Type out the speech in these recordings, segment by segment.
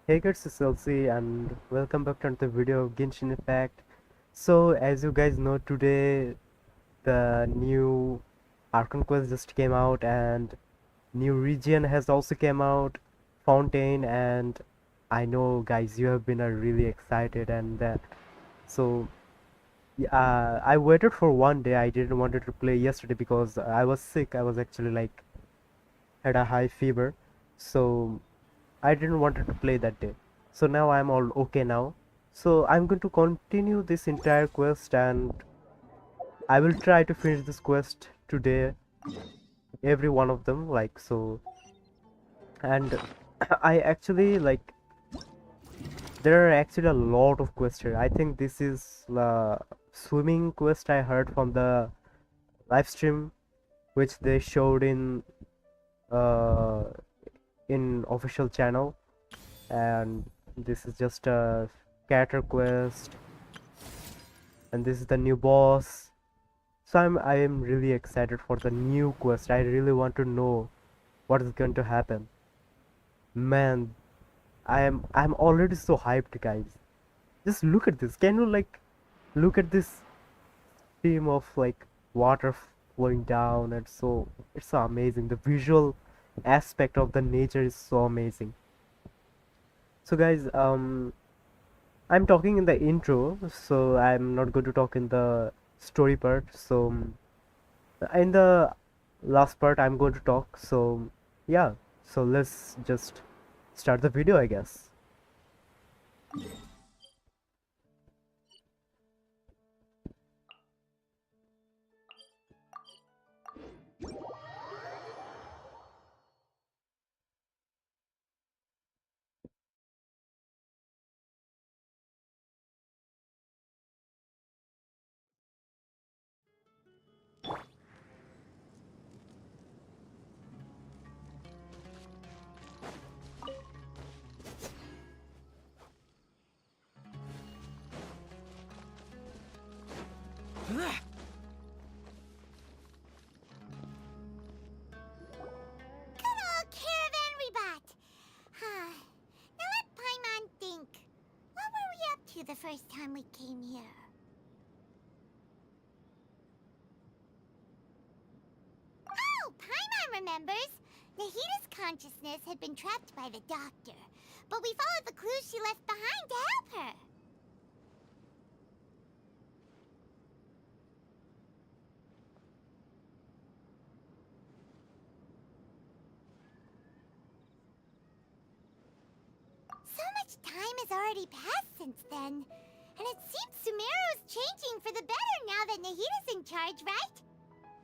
Hey guys, it's Elsie and welcome back to the video of Genshin Impact. So as you guys know, today the new Archon Quest just came out and new region has also came out, Fountain, and I know guys you have been really excited and so I waited for one day. I didn't wanted to play yesterday because I was sick. I was actually like had a high fever, so I didn't wanted to play that day. So now I'm all okay now. So I'm going to continue this entire quest and I will try to finish this quest today, every one of them like so. And I actually like there are actually a lot of quests here. I think this is the swimming quest I heard from the live stream which they showed uh in official channel, and this is just a character quest, and this is the new boss. So I am really excited for the new quest. I really want to know what is going to happen. Man, I'm already so hyped, guys. Just look at this. Can you like look at this stream of like water flowing down, and so it's so amazing. The visual aspect of the nature is so amazing. So guys, I'm talking in the intro, so I'm not going to talk in the story part. So in the last part, I'm going to talk. So yeah, so let's just start the video, I guess. Good old caravan rebot! Now let Paimon think. What were we up to the first time we came here? Oh, Paimon remembers! Nahita's consciousness had been trapped by the doctor, but we followed the clues she left behind to help her. So much time has already passed since then. And it seems Sumeru's changing for the better now that Nahita's in charge, right?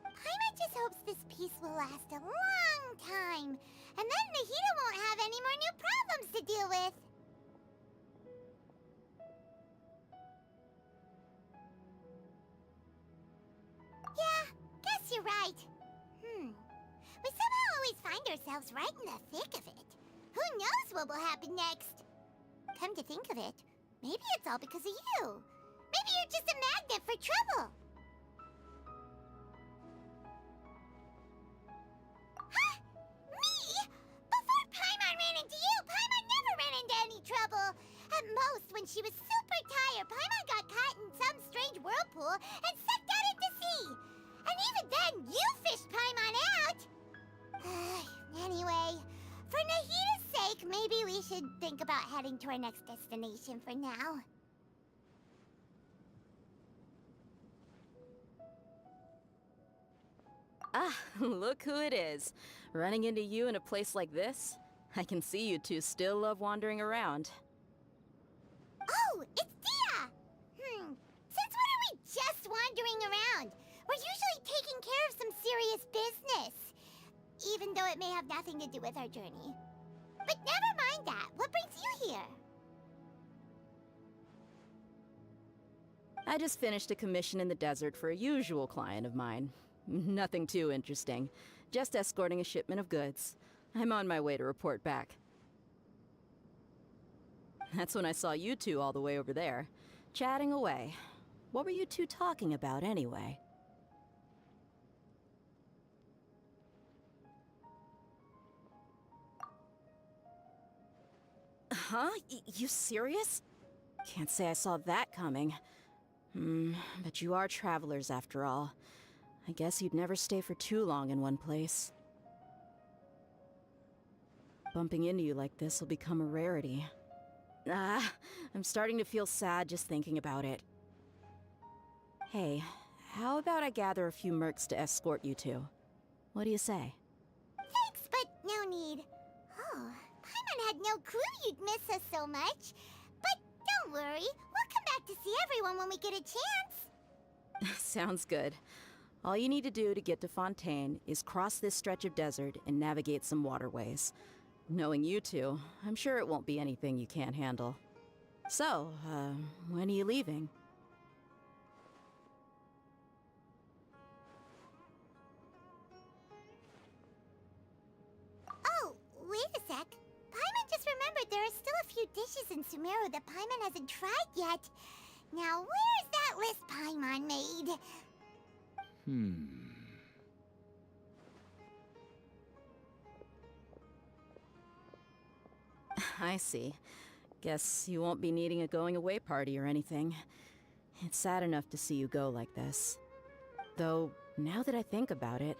Paimon just hopes this peace will last a long time. And then Nahita won't have any more new problems to deal with. Yeah, guess you're right. We somehow always find ourselves right in the thick of it. Who knows what will happen next? Come to think of it, maybe it's all because of you. Maybe you're just a magnet for trouble. Huh? Me? Before Paimon ran into you, Paimon never ran into any trouble. At most, when she was super tired, Paimon got caught in some strange whirlpool and sucked out into sea. And even then, you fished Paimon out. Anyway, for Nahita's sake, maybe we should think about heading to our next destination for now. Ah, look who it is. Running into you in a place like this? I can see you two still love wandering around. Oh, it's Dia! Since when are we just wandering around? We're usually taking care of some serious business. Even though it may have nothing to do with our journey. But never mind that. What brings you here? I just finished a commission in the desert for a usual client of mine. Nothing too interesting. Just escorting a shipment of goods. I'm on my way to report back. That's when I saw you two all the way over there, chatting away. What were you two talking about anyway? Huh? You serious? Can't say I saw that coming. But you are travelers after all. I guess you'd never stay for too long in one place. Bumping into you like this will become a rarity. I'm starting to feel sad just thinking about it. Hey, how about I gather a few mercs to escort you to? What do you say? Thanks, but no need. Oh, Paimon had no clue you'd miss us so much. But don't worry, we'll come back to see everyone when we get a chance. Sounds good. All you need to do to get to Fontaine is cross this stretch of desert and navigate some waterways. Knowing you two, I'm sure it won't be anything you can't handle. So, when are you leaving? Oh, wait a sec. Paimon just remembered there are still a few dishes in Sumeru that Paimon hasn't tried yet. Now, where's that list Paimon made? I see. Guess you won't be needing a going-away party or anything. It's sad enough to see you go like this. Though, now that I think about it,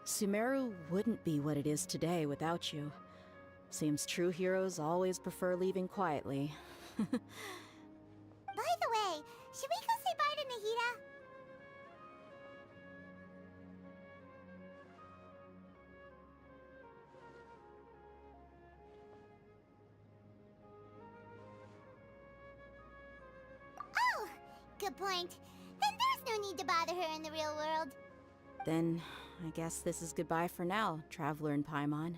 Sumeru wouldn't be what it is today without you. Seems true heroes always prefer leaving quietly. By the way, should we go say bye to Nahida? Oh, good point. Then there's no need to bother her in the real world. Then, I guess this is goodbye for now, Traveler in Paimon.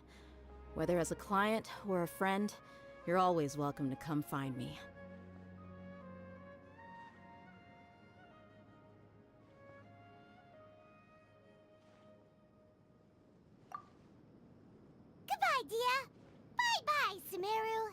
Whether as a client or a friend, you're always welcome to come find me. Goodbye, Dia. Bye-bye, Sumeru.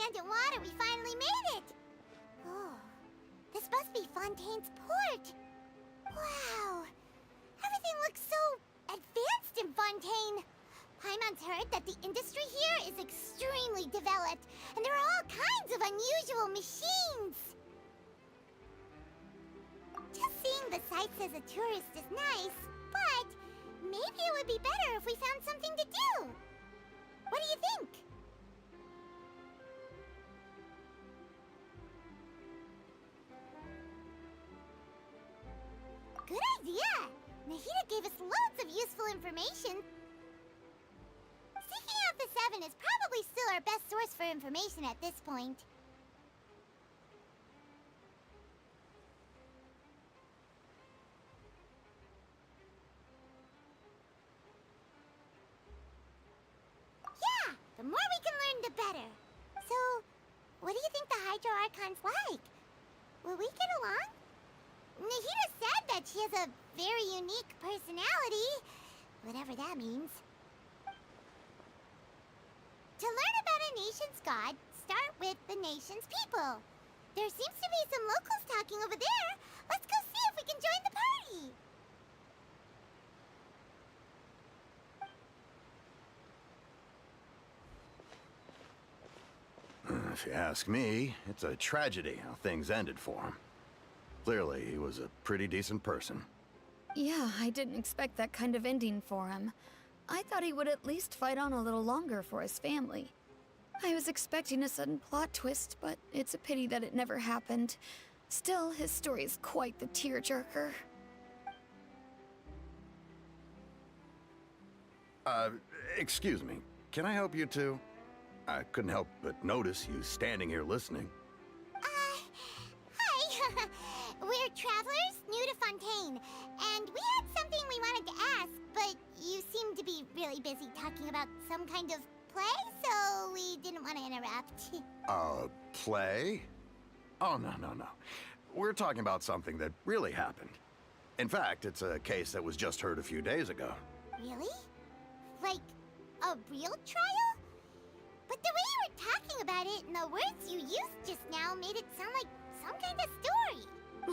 land and water, we finally made it! Oh, this must be Fontaine's port. Wow, everything looks so advanced in Fontaine. Paimon's heard that the industry here is extremely developed, and there are all kinds of unusual machines. Just seeing the sights as a tourist is nice, but maybe it would be better if we found something to do. What do you think? Good idea! Nahida gave us loads of useful information. Seeking out the Seven is probably still our best source for information at this point. Yeah! The more we can learn, the better. So, what do you think the Hydro Archon's like? Will we get along? Nahida said that she has a very unique personality, whatever that means. To learn about a nation's god, start with the nation's people. There seems to be some locals talking over there. Let's go see if we can join the party. If you ask me, it's a tragedy how things ended for him. Clearly, he was a pretty decent person. Yeah, I didn't expect that kind of ending for him. I thought he would at least fight on a little longer for his family. I was expecting a sudden plot twist, but it's a pity that it never happened. Still, his story is quite the tearjerker. Excuse me. Can I help you two? I couldn't help but notice you standing here listening. Hi. We're travelers new to Fontaine, and we had something we wanted to ask, but you seem to be really busy talking about some kind of play, so we didn't want to interrupt. Play? Oh, no. We're talking about something that really happened. In fact, it's a case that was just heard a few days ago. Really? Like, a real trial? But the way you were talking about it and the words you used just now made it sound like some kind of story.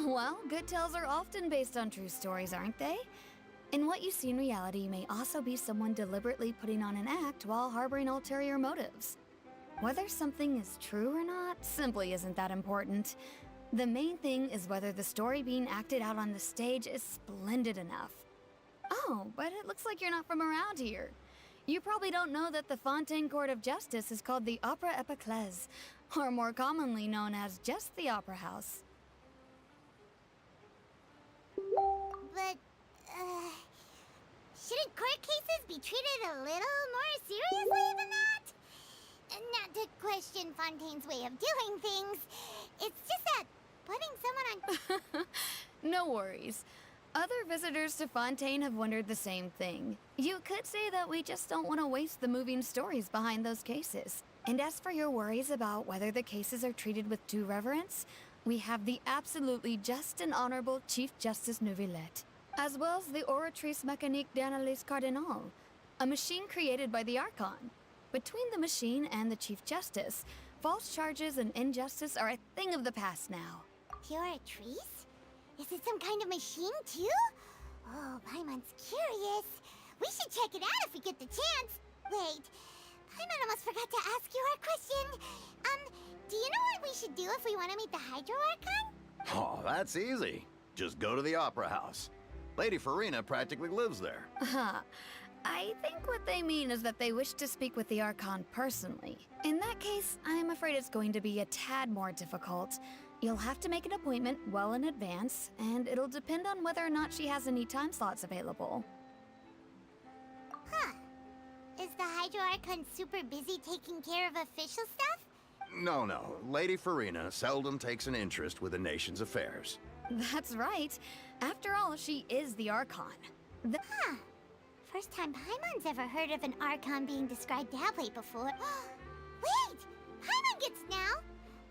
Well, good tales are often based on true stories, aren't they? And what you see in reality may also be someone deliberately putting on an act while harboring ulterior motives. Whether something is true or not simply isn't that important. The main thing is whether the story being acted out on the stage is splendid enough. Oh, but it looks like you're not from around here. You probably don't know that the Fontaine Court of Justice is called the Opera Epiclese, or more commonly known as just the Opera House. But, shouldn't court cases be treated a little more seriously than that? Not to question Fontaine's way of doing things. It's just that putting someone on... No worries. Other visitors to Fontaine have wondered the same thing. You could say that we just don't want to waste the moving stories behind those cases. And as for your worries about whether the cases are treated with due reverence, we have the absolutely just and honorable Chief Justice Neuvillette, as well as the Oratrice Mécanique d'Analyse Cardinal, a machine created by the Archon. Between the machine and the Chief Justice, false charges and injustice are a thing of the past now. Oratrice? Is it some kind of machine, too? Oh, Paimon's curious. We should check it out if we get the chance. Wait, Paimon almost forgot to ask you our question. Do you know what we should do if we want to meet the Hydro Archon? Oh, that's easy. Just go to the Opera House. Lady Farina practically lives there. I think what they mean is that they wish to speak with the Archon personally. In that case, I'm afraid it's going to be a tad more difficult. You'll have to make an appointment well in advance, and it'll depend on whether or not she has any time slots available. Huh. Is the Hydro Archon super busy taking care of official stuff? No. Lady Farina seldom takes an interest with the nation's affairs. That's right. After all, she is the Archon. Huh. First time Paimon's ever heard of an Archon being described that way before. Wait! Paimon gets now!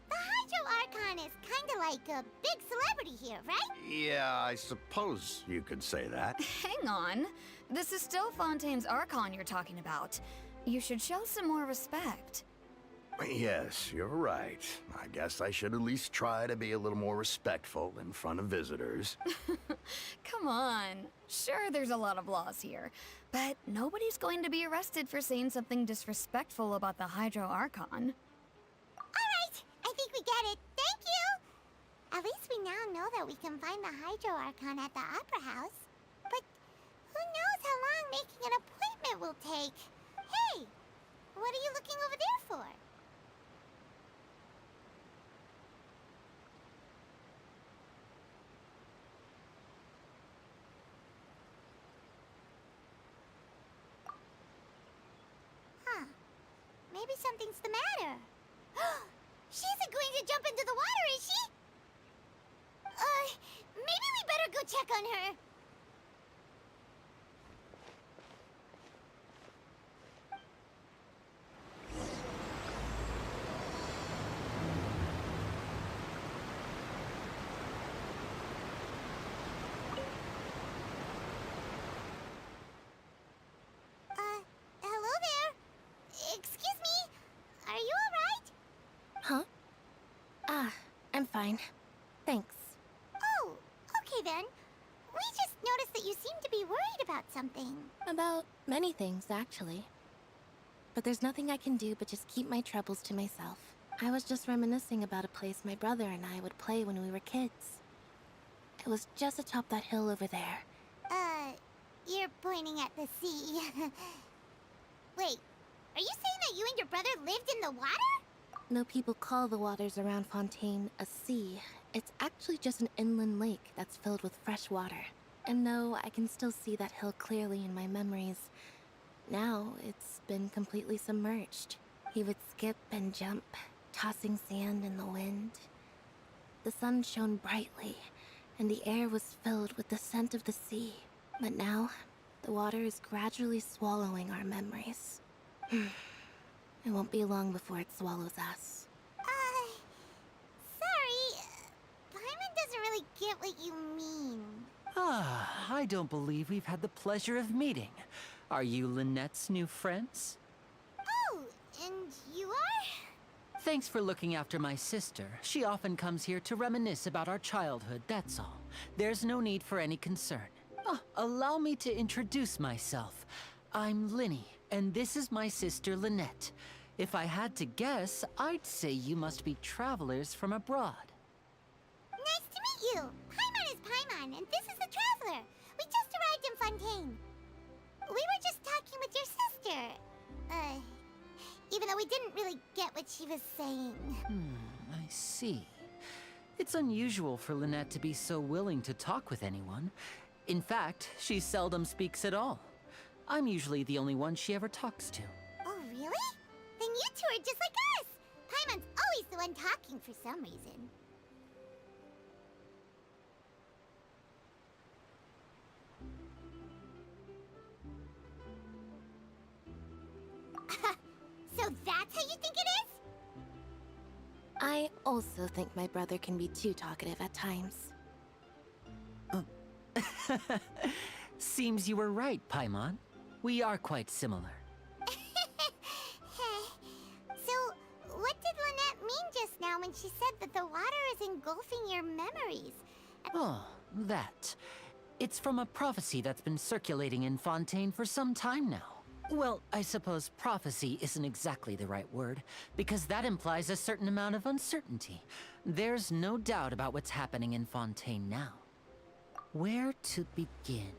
The Hydro Archon is kinda like a big celebrity here, right? Yeah, I suppose you could say that. Hang on. This is still Fontaine's Archon you're talking about. You should show some more respect. Yes, you're right. I guess I should at least try to be a little more respectful in front of visitors. Come on. Sure, there's a lot of laws here, but nobody's going to be arrested for saying something disrespectful about the Hydro Archon. Alright, I think we get it. Thank you! At least we now know that we can find the Hydro Archon at the Opera House. But who knows how long making an appointment will take? Hey! What are you looking over there for? Huh. Maybe something's the matter. She isn't going to jump into the water, is she? Maybe we better go check on her. Hello there. Excuse me. Are you alright? Huh? Ah, I'm fine. Thanks. Oh, okay then. We just noticed that you seem to be worried about something. About many things, actually. But there's nothing I can do but just keep my troubles to myself. I was just reminiscing about a place my brother and I would play when we were kids. It was just atop that hill over there. You're pointing at the sea. Wait, are you saying that you and your brother lived in the water? No people call the waters around Fontaine a sea. It's actually just an inland lake that's filled with fresh water. And no, I can still see that hill clearly in my memories. Now, it's been completely submerged. He would skip and jump, tossing sand in the wind. The sun shone brightly, and the air was filled with the scent of the sea. But now, the water is gradually swallowing our memories. It won't be long before it swallows us. Sorry. Paimon doesn't really get what you mean. Ah, I don't believe we've had the pleasure of meeting. Are you Lynette's new friends? Oh, and you are? Thanks for looking after my sister. She often comes here to reminisce about our childhood, that's all. There's no need for any concern. Allow me to introduce myself. I'm Linny, and this is my sister Lynette. If I had to guess, I'd say you must be travelers from abroad. Nice to meet you. Paimon is Paimon, and this is the Traveler. We just arrived in Fontaine. We were just talking with your sister. Even though we didn't really get what she was saying. I see. It's unusual for Lynette to be so willing to talk with anyone. In fact, she seldom speaks at all. I'm usually the only one she ever talks to. Oh, really? Then you two are just like us. Paimon's always the one talking for some reason. So that's how you think it is? I also think my brother can be too talkative at times. Seems you were right, Paimon. We are quite similar. So, what did Lynette mean just now when she said that the water is engulfing your memories? Oh, that. It's from a prophecy that's been circulating in Fontaine for some time now. Well, I suppose prophecy isn't exactly the right word, because that implies a certain amount of uncertainty. There's no doubt about what's happening in Fontaine now. Where to begin?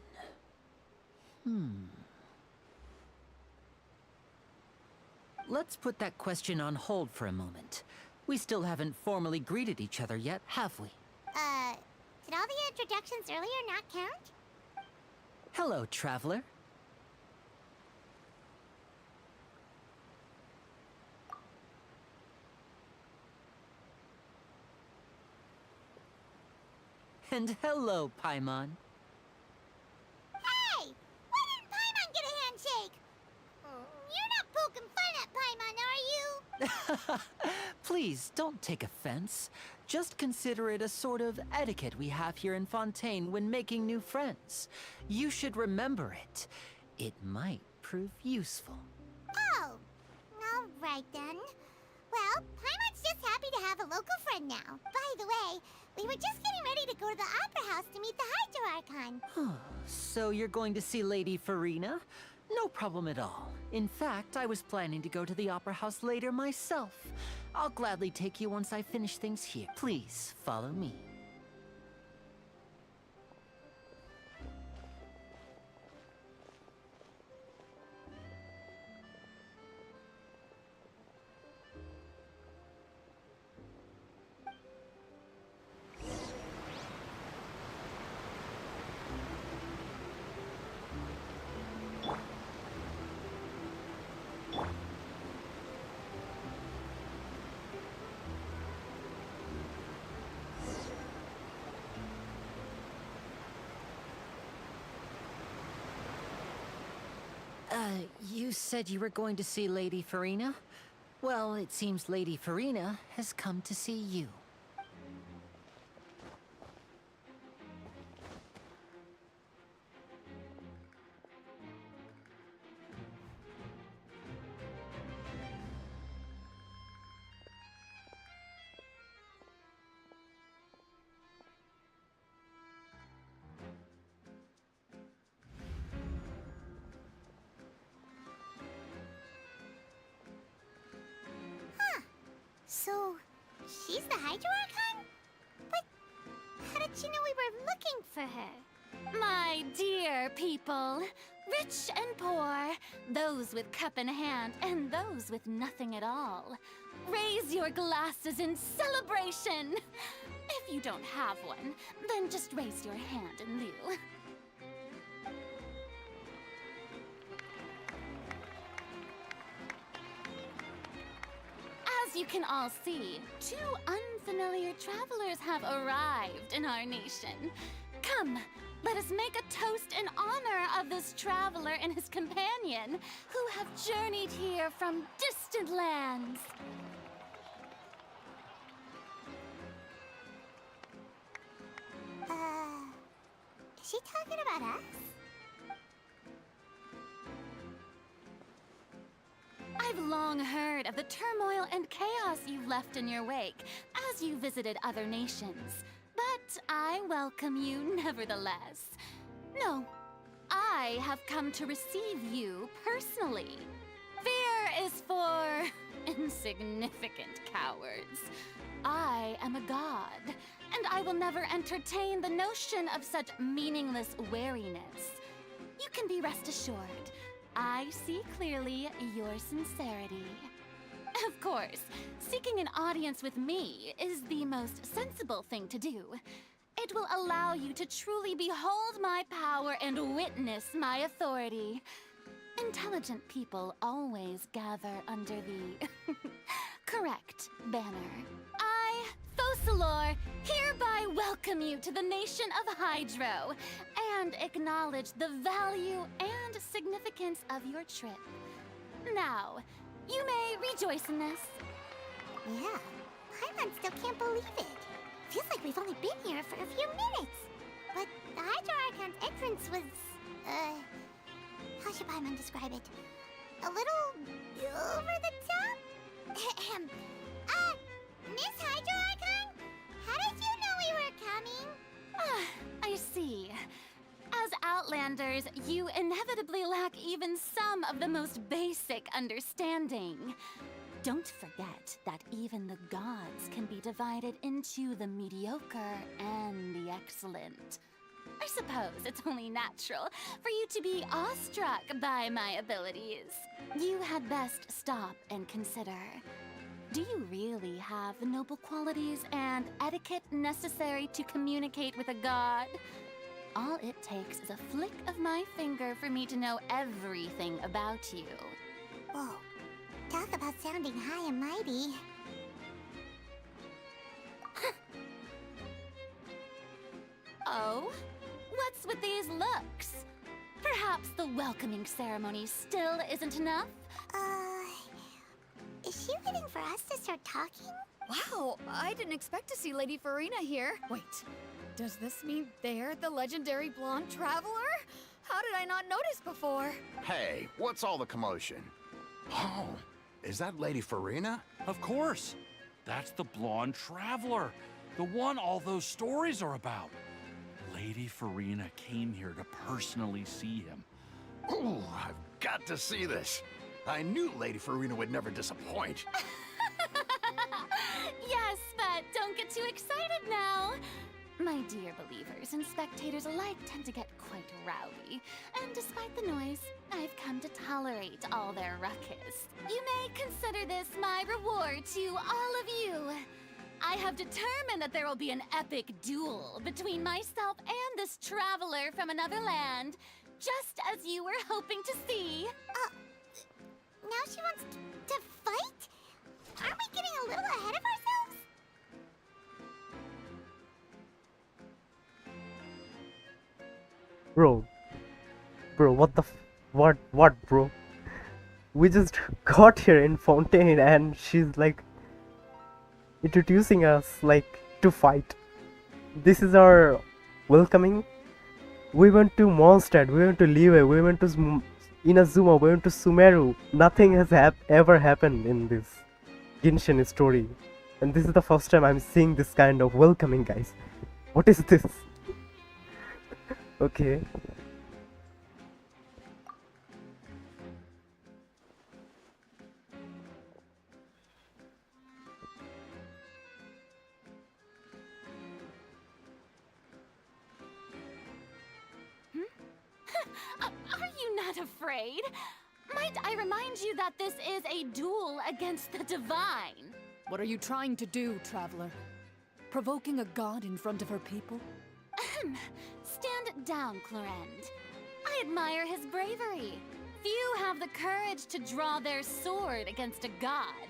Let's put that question on hold for a moment. We still haven't formally greeted each other yet, have we? Did all the introductions earlier not count? Hello, Traveler. And hello, Paimon. Hey! Why didn't Paimon get a handshake? You're not poking fun at Paimon, are you? Please, don't take offense. Just consider it a sort of etiquette we have here in Fontaine when making new friends. You should remember it. It might prove useful. Oh, all right then. Well, Paimon's just happy to have a local friend now. By the way, we were just getting ready to go to the Opera House to meet the Hydro Archon. So you're going to see Lady Farina? No problem at all. In fact, I was planning to go to the Opera House later myself. I'll gladly take you once I finish things here. Please, follow me. You said you were going to see Lady Farina? Well, it seems Lady Farina has come to see you. So, she's the Hydro Archon? But how did she know we were looking for her? My dear people, rich and poor, those with cup in hand and those with nothing at all, raise your glasses in celebration. If you don't have one, then just raise your hand in lieu. As you can all see, two unfamiliar travelers have arrived in our nation. Come, let us make a toast in honor of this traveler and his companion, who have journeyed here from distant lands. Is she talking about us? I've long heard of the turmoil and chaos you've left in your wake as you visited other nations, but I welcome you nevertheless. No, I have come to receive you personally. Fear is for insignificant cowards. I am a god, and I will never entertain the notion of such meaningless wariness. You can be rest assured, I see clearly your sincerity. Of course, seeking an audience with me is the most sensible thing to do. It will allow you to truly behold my power and witness my authority. Intelligent people always gather under the correct banner. I, Fosalor, hereby welcome you to the nation of Hydro and acknowledge the value and significance of your trip. Now, you may rejoice in this. Yeah, Paimon still can't believe it. Feels like we've only been here for a few minutes. But the Hydro Archon's entrance was, how should Paimon describe it? A little over the top? Miss Hydro Archon? How did you know we were coming? I see. As Outlanders, you inevitably lack even some of the most basic understanding. Don't forget that even the gods can be divided into the mediocre and the excellent. I suppose it's only natural for you to be awestruck by my abilities. You had best stop and consider. Do you really have the noble qualities and etiquette necessary to communicate with a god? All it takes is a flick of my finger for me to know everything about you. Whoa, talk about sounding high and mighty. Oh? What's with these looks? Perhaps the welcoming ceremony still isn't enough? Is she waiting for us to start talking? Wow, I didn't expect to see Lady Farina here. Wait, does this mean they're the legendary blonde traveler? How did I not notice before? Hey, what's all the commotion? Oh, Is that Lady Farina? Of course. That's the blonde traveler. The one all those stories are about. Lady Farina came here to personally see him. Ooh, I've got to see this. I knew Lady Farina would never disappoint. Yes, but don't get too excited now. My dear believers and spectators alike tend to get quite rowdy, and despite the noise, I've come to tolerate all their ruckus. You may consider this my reward to all of you. I have determined that there will be an epic duel between myself and this traveler from another land, just as you were hoping to see. Now she wants to fight? Aren't we getting a little ahead of ourselves? Bro, what, bro? We just got here in Fontaine and she's like introducing us like to fight. This is our welcoming. We went to Mondstadt, we went to Liyue, we went to Inazuma, we went to Sumeru. Nothing has ever happened in this Genshin story. And this is the first time I'm seeing this kind of welcoming, guys. What is this? Okay. Are you not afraid? Might I remind you that this is a duel against the divine? What are you trying to do, traveler? Provoking a god in front of her people? Stand down, Clorend. I admire his bravery. Few have the courage to draw their sword against a god.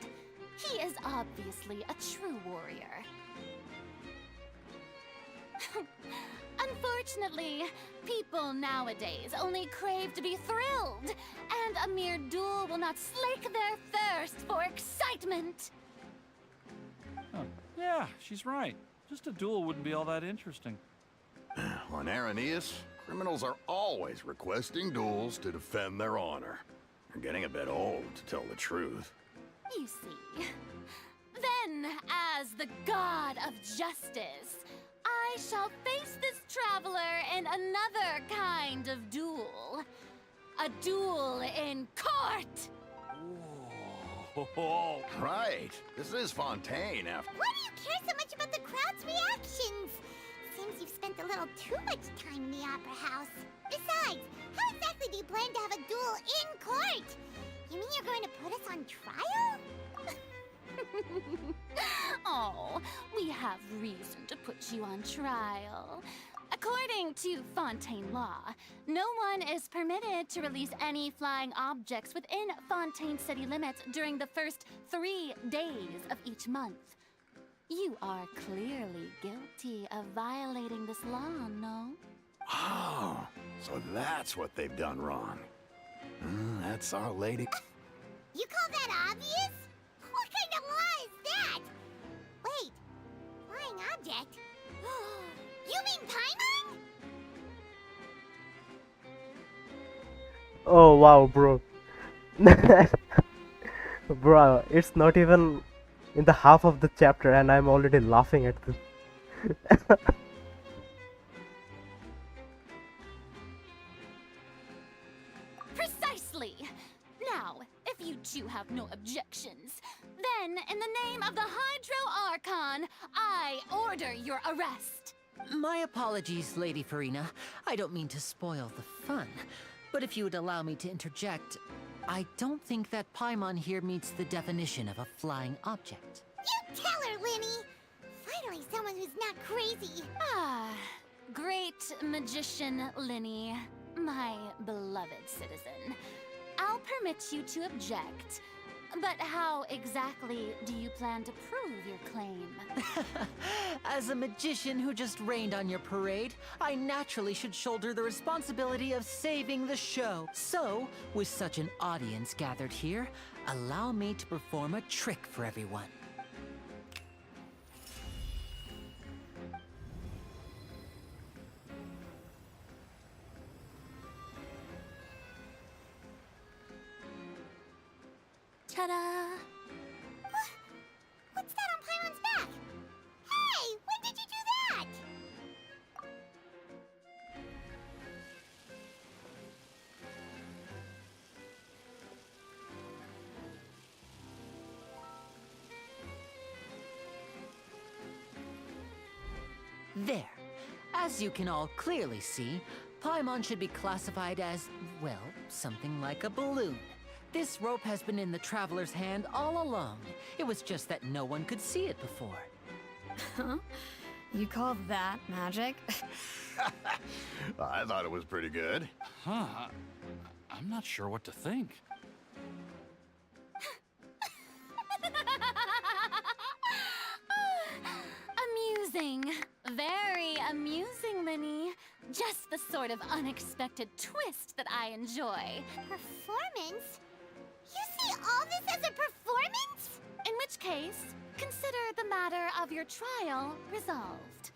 He is obviously a true warrior. Unfortunately, people nowadays only crave to be thrilled, and a mere duel will not slake their thirst for excitement. Oh, yeah, she's right. Just a duel wouldn't be all that interesting. On Araneus, criminals are always requesting duels to defend their honor. They're getting a bit old, to tell the truth. You see. Then, as the god of justice, I shall face this traveler in another kind of duel. A duel in court! Whoa. Right. This is Fontaine, after... Why do you care so much about the crowd's reactions? Seems you've spent a little too much time in the Opera House. Besides, how exactly do you plan to have a duel in court? You mean you're going to put us on trial? Oh, we have reason to put you on trial. According to Fontaine law, no one is permitted to release any flying objects within Fontaine city limits during the first 3 days of each month. You are clearly guilty of violating this law, no? Oh, so that's what they've done wrong. That's our lady... You call that obvious? What kind of law is that? Wait, flying object? You mean Paimon? Oh wow, bro. Bro, it's not even in the half of the chapter and I'm already laughing at this. Precisely! Now, if you two have no objections, then in the name of the Hydro Archon, I order your arrest. My apologies, Lady Farina. I don't mean to spoil the fun. But if you would allow me to interject, I don't think that Paimon here meets the definition of a flying object. You tell her, Linny! Finally someone who's not crazy. Ah, great magician Linny, my beloved citizen. I'll permit you to object, but how exactly do you plan to prove your claim? As a magician who just rained on your parade, I naturally should shoulder the responsibility of saving the show. So, with such an audience gathered here, allow me to perform a trick for everyone. Ta-da! What's that on Paimon's back? Hey, when did you do that? There. As you can all clearly see, Paimon should be classified as, well, something like a balloon. This rope has been in the Traveler's hand all along. It was just that no one could see it before. Huh? You call that magic? I thought it was pretty good. Huh. I'm not sure what to think. Amusing. Very amusing, Linny. Just the sort of unexpected twist that I enjoy. Performance? You see all this as a performance? In which case, consider the matter of your trial resolved.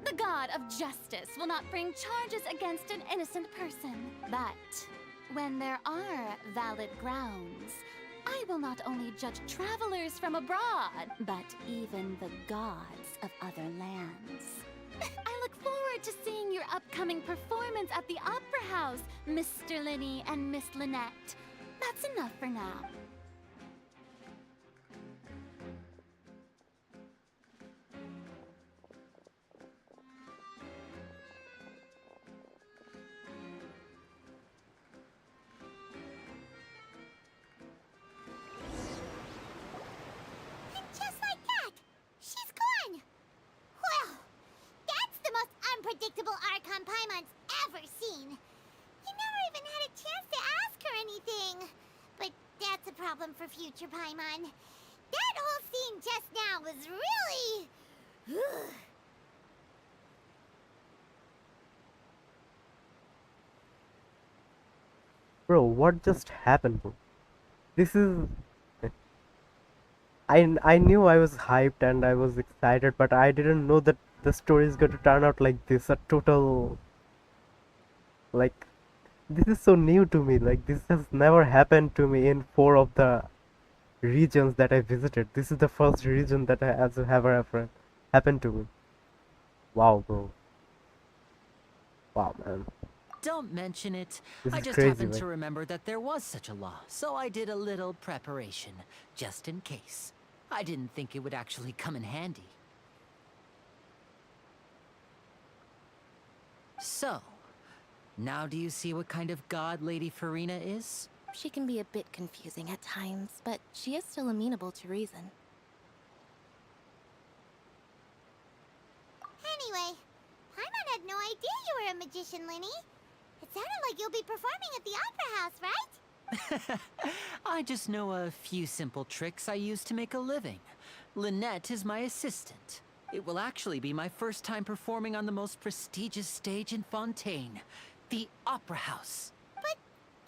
The god of justice will not bring charges against an innocent person. But when there are valid grounds, I will not only judge travelers from abroad, but even the gods of other lands. I look forward to seeing your upcoming performance at the Opera House, Mr. Linny and Miss Lynette. That's enough for now. And just like that, she's gone. Well, that's the most unpredictable Archon Paimon's ever seen. You never even had a chance to ask her anything. But that's a problem for future Paimon. That whole scene just now was really... Bro, what just happened, bro? This is... I knew I was hyped and I was excited, but I didn't know that the story is going to turn out like this. A total... Like... This is so new to me. Like, this has never happened to me in 4 of the regions that I visited. This is the first region that has ever happened to me. Wow, bro. Wow, man. Don't mention it. This I is just crazy, happened man. to remember that there was such a law, so I did a little preparation, just in case. I didn't think it would actually come in handy. So, now do you see what kind of god Lady Farina is? She can be a bit confusing at times, but she is still amenable to reason. Anyway, Paimon had no idea you were a magician, Linny. It sounded like you'll be performing at the Opera House, right? I just know a few simple tricks I use to make a living. Lynette is my assistant. It will actually be my first time performing on the most prestigious stage in Fontaine, the Opera House. But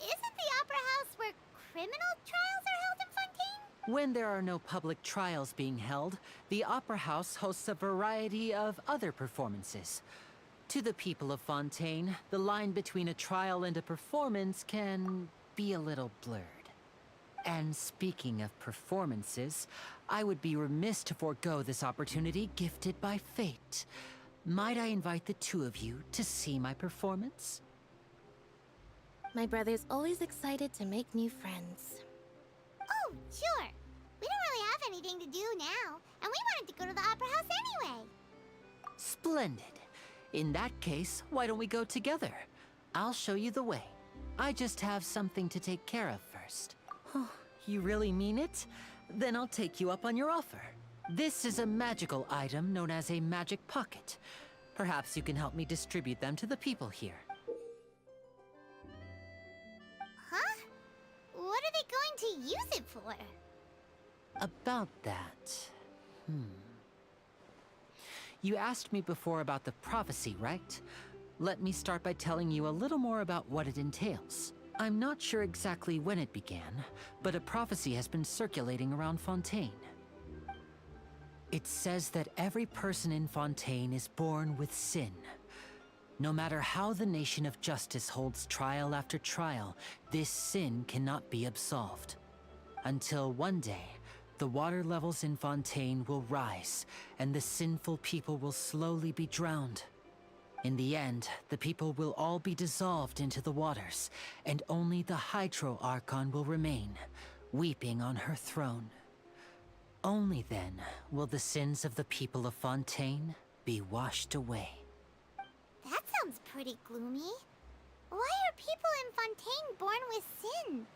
isn't the Opera House where criminal trials are held in Fontaine? When there are no public trials being held, the Opera House hosts a variety of other performances. To the people of Fontaine, the line between a trial and a performance can be a little blurred. And speaking of performances, I would be remiss to forego this opportunity gifted by fate. Might I invite the two of you to see my performance? My brother's always excited to make new friends. Oh, sure. We don't really have anything to do now, and we wanted to go to the Opera House anyway. Splendid. In that case, why don't we go together? I'll show you the way. I just have something to take care of first. You really mean it? Then I'll take you up on your offer. This is a magical item known as a magic pocket. Perhaps you can help me distribute them to the people here. Huh? What are they going to use it for? About that... You asked me before about the prophecy, right? Let me start by telling you a little more about what it entails. I'm not sure exactly when it began, but a prophecy has been circulating around Fontaine. It says that every person in Fontaine is born with sin. No matter how the nation of justice holds trial after trial, this sin cannot be absolved. Until one day, the water levels in Fontaine will rise, and the sinful people will slowly be drowned. In the end, the people will all be dissolved into the waters, and only the Hydro Archon will remain, weeping on her throne. Only then will the sins of the people of Fontaine be washed away. That sounds pretty gloomy. Why are people in Fontaine born with sin?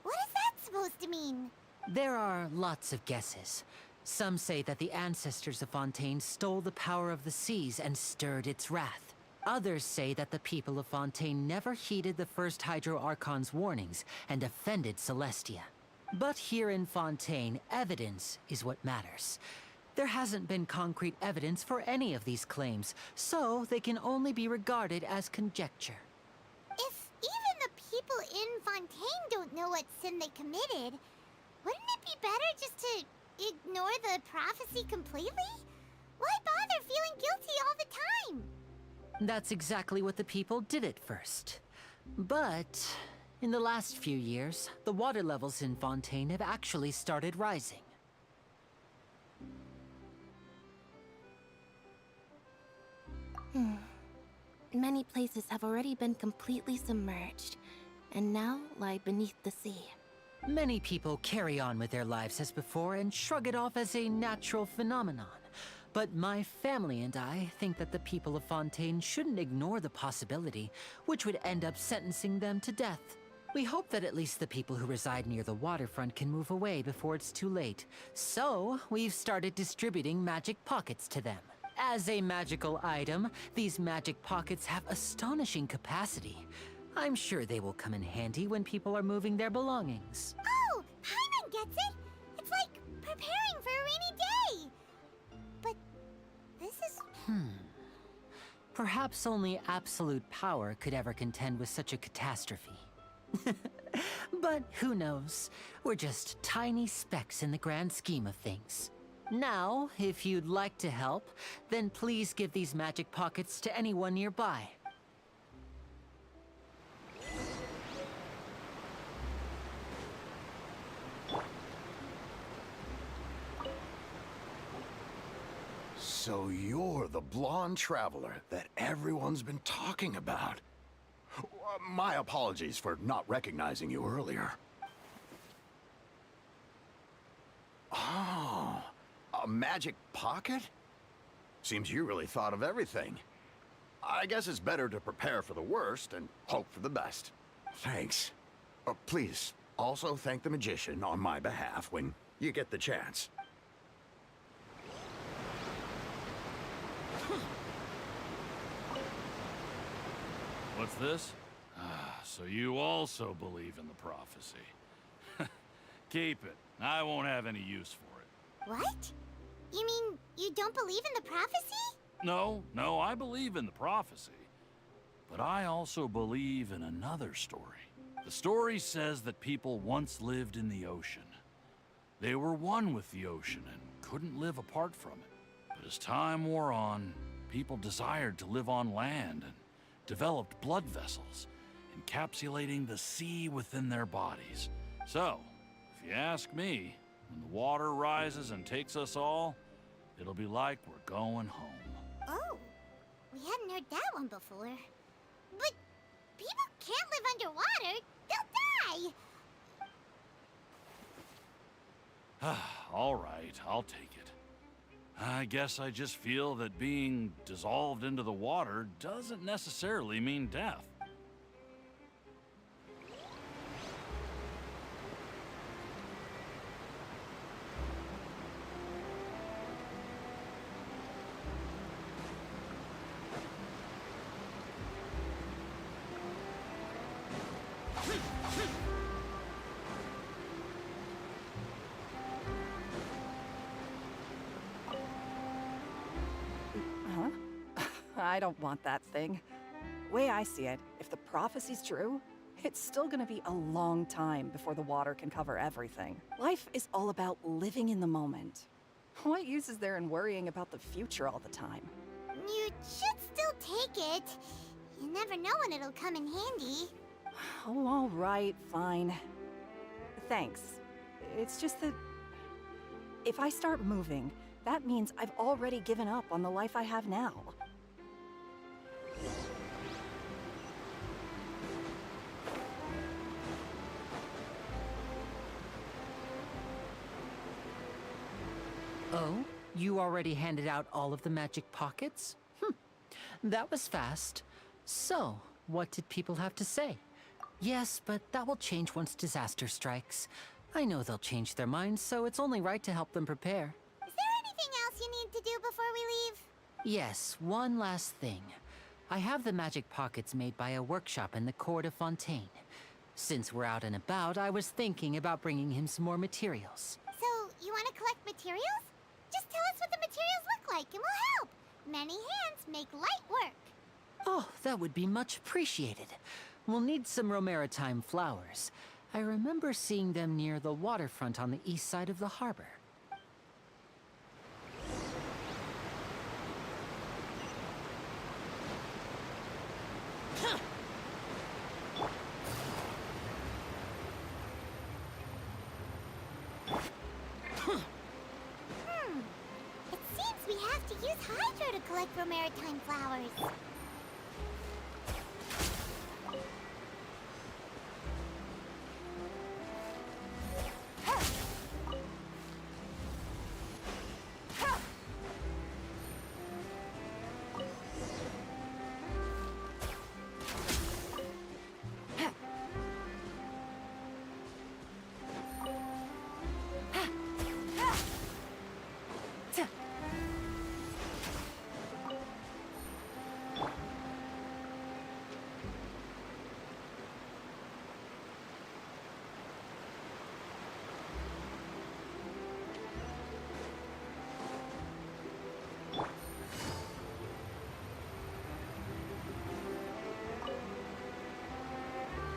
What is that supposed to mean? There are lots of guesses. Some say that the ancestors of Fontaine stole the power of the seas and stirred its wrath. Others say that the people of Fontaine never heeded the first Hydro Archon's warnings and offended Celestia. But here in Fontaine, evidence is what matters. There hasn't been concrete evidence for any of these claims, so they can only be regarded as conjecture. If even the people in Fontaine don't know what sin they committed, wouldn't it be better just to ignore the prophecy completely? Why bother feeling guilty all the time? That's exactly what the people did at first. But in the last few years, the water levels in Fontaine have actually started rising. Many places have already been completely submerged, and now lie beneath the sea. Many people carry on with their lives as before and shrug it off as a natural phenomenon. But my family and I think that the people of Fontaine shouldn't ignore the possibility, which would end up sentencing them to death. We hope that at least the people who reside near the waterfront can move away before it's too late. So, we've started distributing magic pockets to them. As a magical item, these magic pockets have astonishing capacity. I'm sure they will come in handy when people are moving their belongings. Oh, Paimon gets it! It's like preparing for a rainy day! But this is... Perhaps only absolute power could ever contend with such a catastrophe. But who knows? We're just tiny specks in the grand scheme of things. Now, if you'd like to help, then please give these magic pockets to anyone nearby. So you're the blonde traveler that everyone's been talking about. My apologies for not recognizing you earlier. Oh, a magic pocket? Seems you really thought of everything. I guess it's better to prepare for the worst and hope for the best. Thanks. Please, also thank the magician on my behalf when you get the chance. What's this? So you also believe in the prophecy. Keep it. I won't have any use for it. What? You mean you don't believe in the prophecy? No, I believe in the prophecy. But I also believe in another story. The story says that people once lived in the ocean. They were one with the ocean and couldn't live apart from it. But as time wore on, people desired to live on land and developed blood vessels, encapsulating the sea within their bodies. So, if you ask me, when the water rises and takes us all, it'll be like we're going home. Oh, we hadn't heard that one before. But people can't live underwater. They'll die. All right, I'll take it. I guess I just feel that being dissolved into the water doesn't necessarily mean death. I don't want that thing. Way I see it, if the prophecy's true, it's still gonna be a long time before the water can cover everything. Life is all about living in the moment. What use is there in worrying about the future all the time? You should still take it. You never know when it'll come in handy. Oh, all right, fine. Thanks. It's just that if I start moving, that means I've already given up on the life I have now. Oh? You already handed out all of the magic pockets? That was fast. So, what did people have to say? Yes, but that will change once disaster strikes. I know they'll change their minds, so it's only right to help them prepare. Is there anything else you need to do before we leave? Yes, one last thing. I have the magic pockets made by a workshop in the court of Fontaine. Since we're out and about, I was thinking about bringing him some more materials. So, you want to collect materials? Just tell us what the materials look like and we'll help. Many hands make light work. Oh, that would be much appreciated. We'll need some Romaritime flowers. I remember seeing them near the waterfront on the east side of the harbor. It seems we have to use Hydro to collect Romaritime flowers.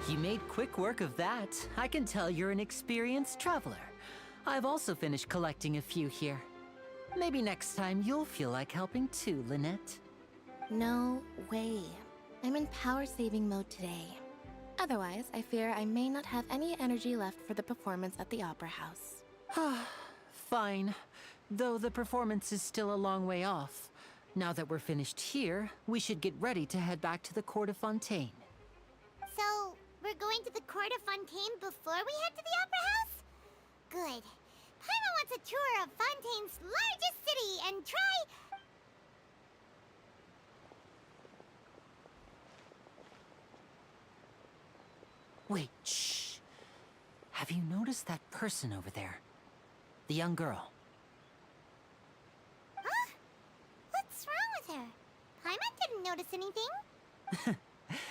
You made quick work of that. I can tell you're an experienced traveler. I've also finished collecting a few here. Maybe next time you'll feel like helping too, Lynette. No way. I'm in power-saving mode today. Otherwise, I fear I may not have any energy left for the performance at the Opera House. Fine. Though the performance is still a long way off. Now that we're finished here, we should get ready to head back to the Court of Fontaine. So, we're going to the Court of Fontaine before we head to the Opera House? Good. Paimon wants a tour of Fontaine's largest city and try... Wait, shh. Have you noticed that person over there? The young girl. Huh? What's wrong with her? Paimon didn't notice anything.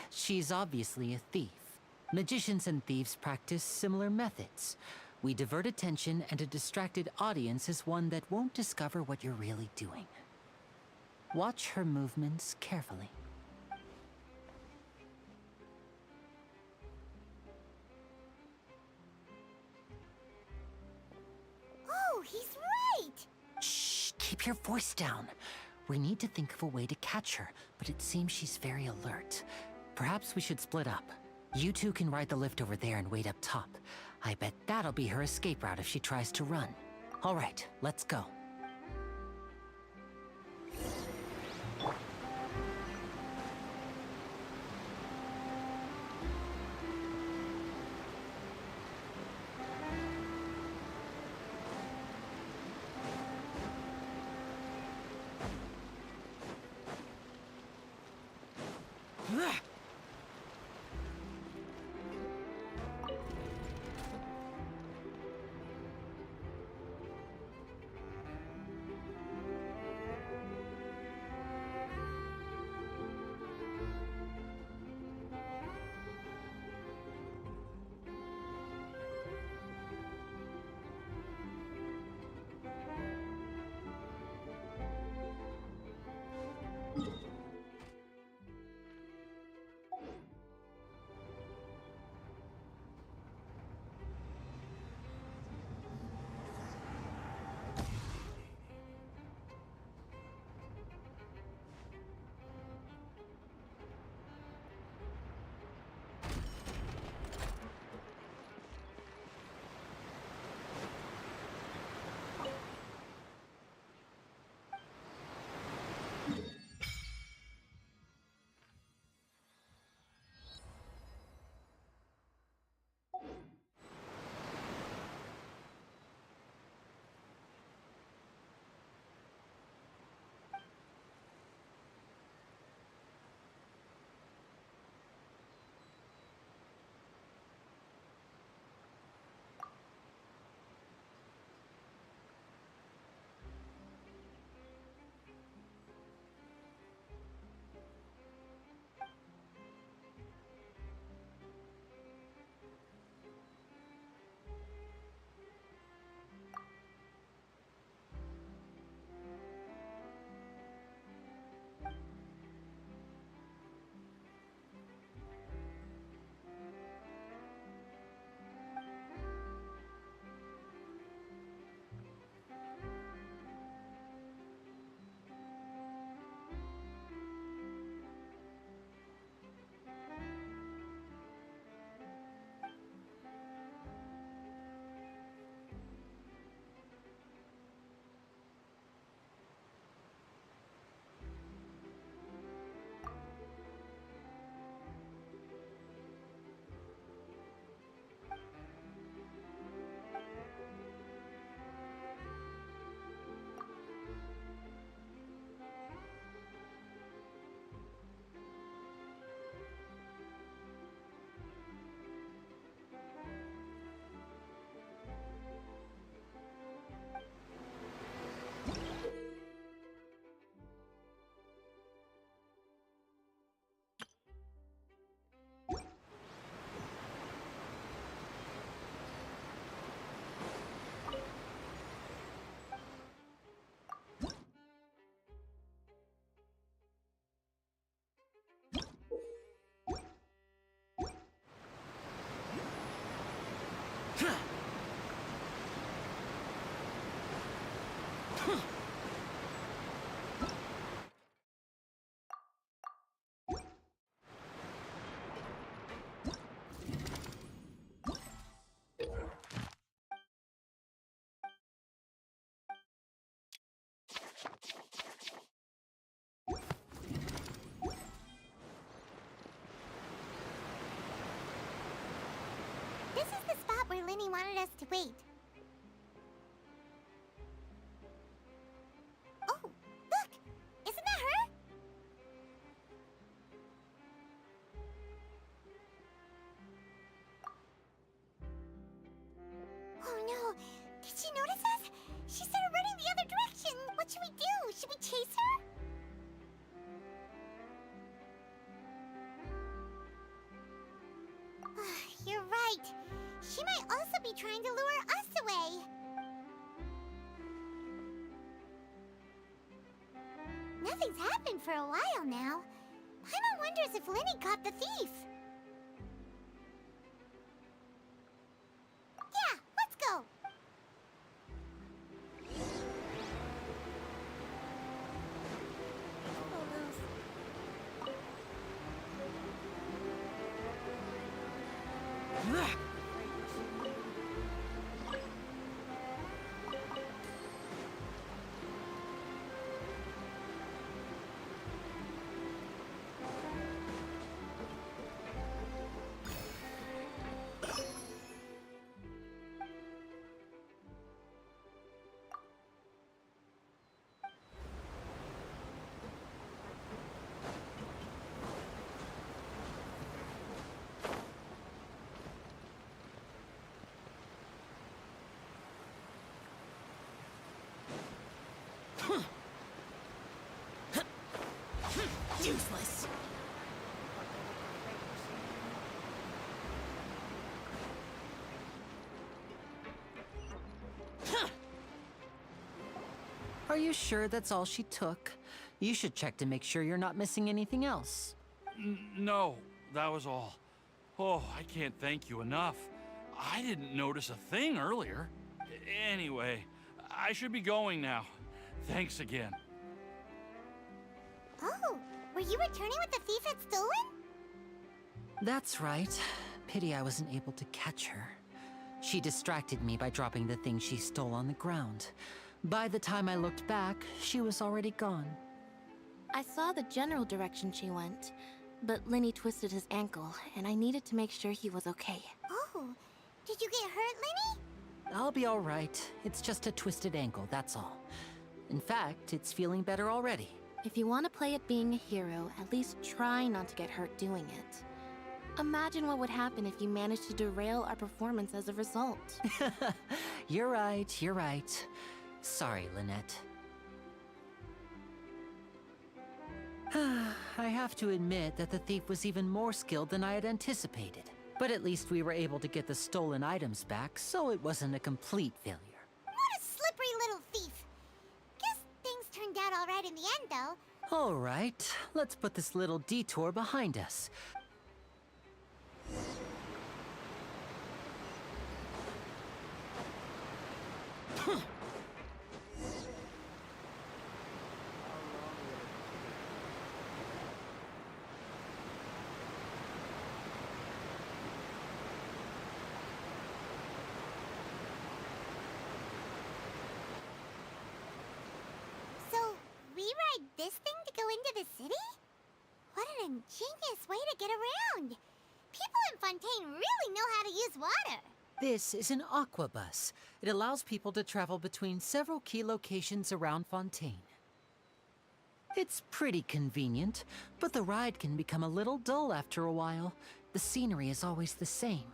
She's obviously a thief. Magicians and thieves practice similar methods. We divert attention, and a distracted audience is one that won't discover what you're really doing. Watch her movements carefully. Oh, he's right! Shh! Keep your voice down. We need to think of a way to catch her, but it seems she's very alert. Perhaps we should split up. You two can ride the lift over there and wait up top. I bet that'll be her escape route if she tries to run. All right, let's go. This is the spot where Linny wanted us to wait. Oh, look! Isn't that her? Oh no! Did she notice us? She started running the other direction! What should we do? Should we chase her? You're right. She might also be trying to lure us away. Nothing's happened for a while now. Paimon wonders if Linny caught the thief. Yeah, let's go. Useless. Are you sure that's all she took? You should check to make sure you're not missing anything else. No, that was all. Oh, I can't thank you enough. I didn't notice a thing earlier. Anyway, I should be going now. Thanks again. Oh, were you returning what the thief had stolen? That's right. Pity I wasn't able to catch her. She distracted me by dropping the thing she stole on the ground. By the time I looked back, she was already gone. I saw the general direction she went, but Linny twisted his ankle, and I needed to make sure he was okay. Oh, did you get hurt, Linny? I'll be all right. It's just a twisted ankle, that's all. In fact, it's feeling better already. If you want to play at being a hero, at least try not to get hurt doing it. Imagine what would happen if you managed to derail our performance as a result. You're right, you're right. Sorry, Lynette. I have to admit that the thief was even more skilled than I had anticipated. But at least we were able to get the stolen items back, so it wasn't a complete failure. What a slippery little thief. Guess things turned out all right in the end, though. All right, let's put this little detour behind us. So, we ride this thing to go into the city? What an ingenious way to get around. People in Fontaine really know how to use water. This is an aqua bus. It allows people to travel between several key locations around Fontaine. It's pretty convenient, but the ride can become a little dull after a while. The scenery is always the same.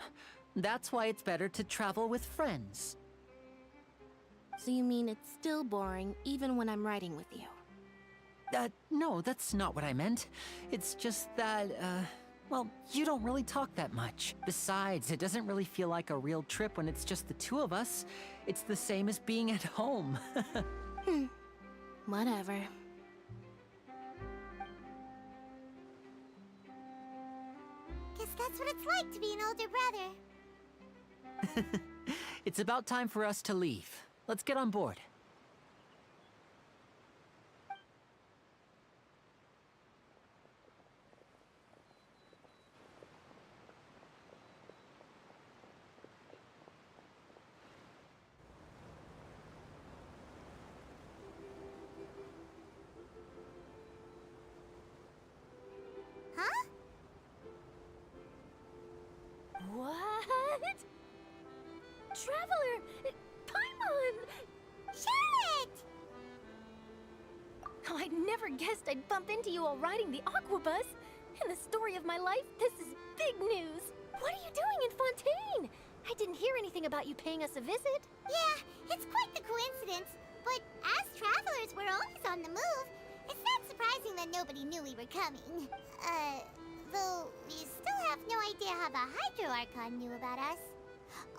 That's why it's better to travel with friends. So you mean it's still boring even when I'm riding with you? No, that's not what I meant. It's just that, well, you don't really talk that much. Besides, it doesn't really feel like a real trip when it's just the two of us. It's the same as being at home. Whatever. Guess that's what it's like to be an older brother. It's about time for us to leave. Let's get on board. Huh? What? Traveler! Paimon! Charlotte! Oh, I never guessed I'd bump into you while riding the Aquabus. In the story of my life, this is big news. What are you doing in Fontaine? I didn't hear anything about you paying us a visit. Yeah, it's quite the coincidence. But as travelers, we're always on the move. It's not surprising that nobody knew we were coming. Though we still have no idea how the Hydro Archon knew about us.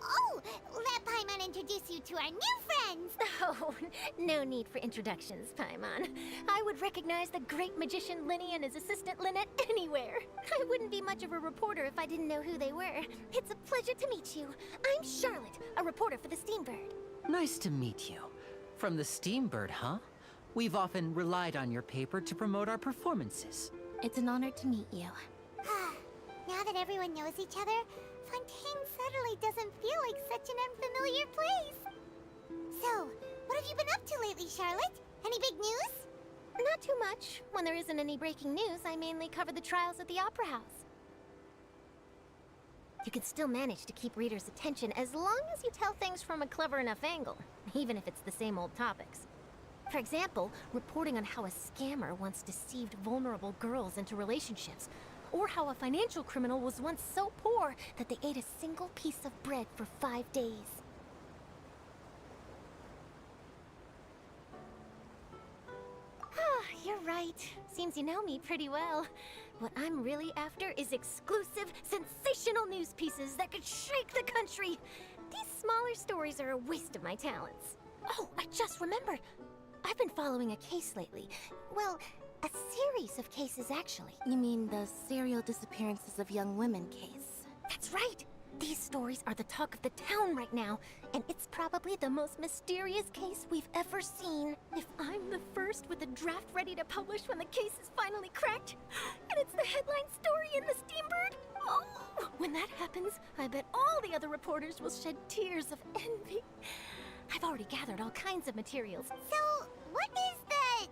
Oh, let Paimon introduce you to our new friends! Oh, no need for introductions, Paimon. I would recognize the great magician Linny and his assistant Lynette anywhere. I wouldn't be much of a reporter if I didn't know who they were. It's a pleasure to meet you. I'm Charlotte, a reporter for the Steambird. Nice to meet you. From the Steambird, huh? We've often relied on your paper to promote our performances. It's an honor to meet you. Now that everyone knows each other, Fontaine suddenly doesn't feel like such an unfamiliar place. So, what have you been up to lately, Charlotte? Any big news? Not too much. When there isn't any breaking news, I mainly cover the trials at the Opera House. You can still manage to keep readers' attention as long as you tell things from a clever enough angle, even if it's the same old topics. For example, reporting on how a scammer once deceived vulnerable girls into relationships, or how a financial criminal was once so poor that they ate a single piece of bread for 5 days. You're right. Seems you know me pretty well. What I'm really after is exclusive, sensational news pieces that could shake the country. These smaller stories are a waste of my talents. Oh, I just remembered. I've been following a case lately. Well, a series of cases, actually. You mean the serial disappearances of young women case? That's right. These stories are the talk of the town right now, and it's probably the most mysterious case we've ever seen. If I'm the first with a draft ready to publish when the case is finally cracked, and it's the headline story in the Steambird, oh, when that happens, I bet all the other reporters will shed tears of envy. I've already gathered all kinds of materials. So, what is the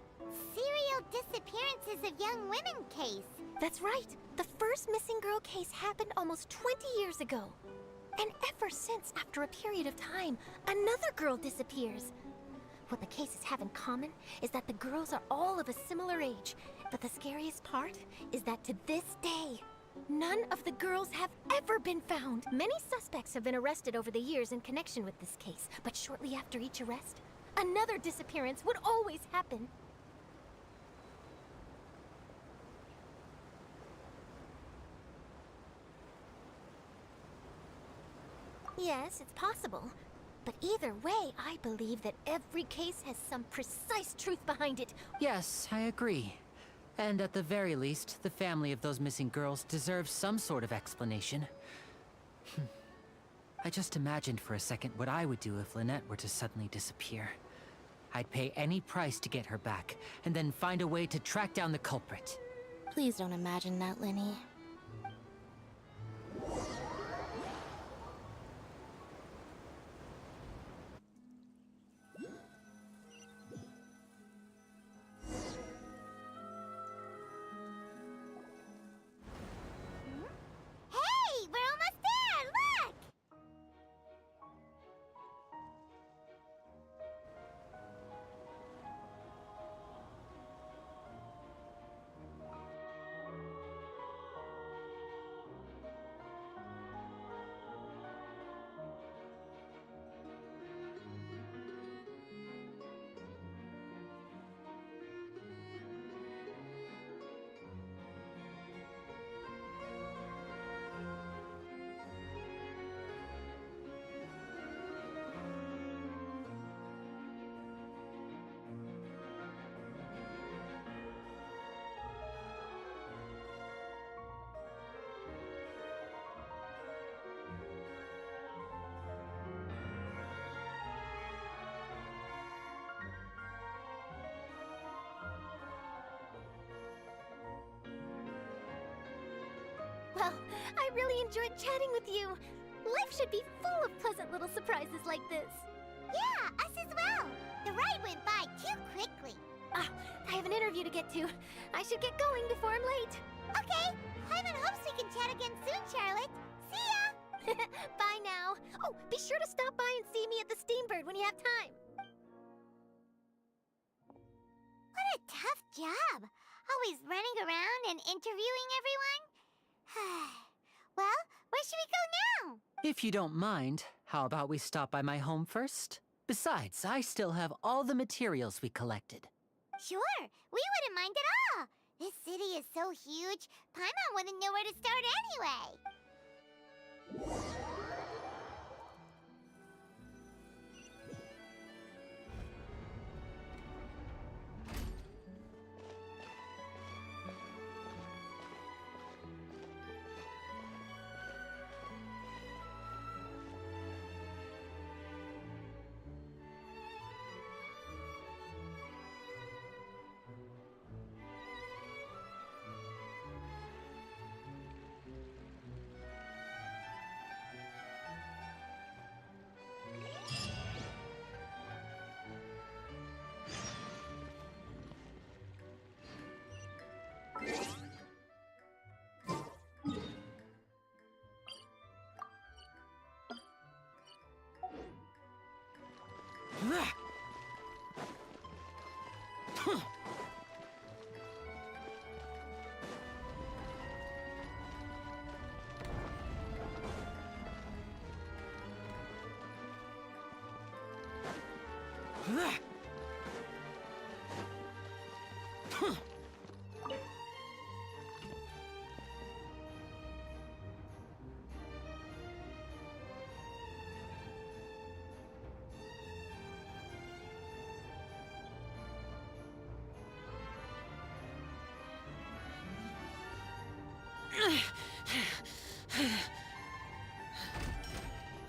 serial disappearances of young women case? That's right. The first missing girl case happened almost 20 years ago. And ever since, after a period of time, another girl disappears. What the cases have in common is that the girls are all of a similar age. But the scariest part is that to this day, none of the girls have ever been found. Many suspects have been arrested over the years in connection with this case, but shortly after each arrest, another disappearance would always happen. Yes, it's possible. But either way, I believe that every case has some precise truth behind it. Yes, I agree. And at the very least, the family of those missing girls deserves some sort of explanation. I just imagined for a second what I would do if Lynette were to suddenly disappear. I'd pay any price to get her back, and then find a way to track down the culprit. Please don't imagine that, Linny. Hey, we're almost there! Look! Well, I really enjoyed chatting with you. Life should be full of pleasant little surprises like this. Yeah, us as well. The ride went by too quickly. I have an interview to get to. I should get going before I'm late. Okay, Hyman hopes we can chat again soon, Charlotte. See ya! Bye now. Oh, be sure to stop by and see me at the Steambird when you have time. What a tough job. Always running around and interviewing everyone. Well, where should we go now? If you don't mind, how about we stop by my home first? Besides, I still have all the materials we collected. Sure, we wouldn't mind at all. This city is so huge, Paimon wouldn't know where to start anyway.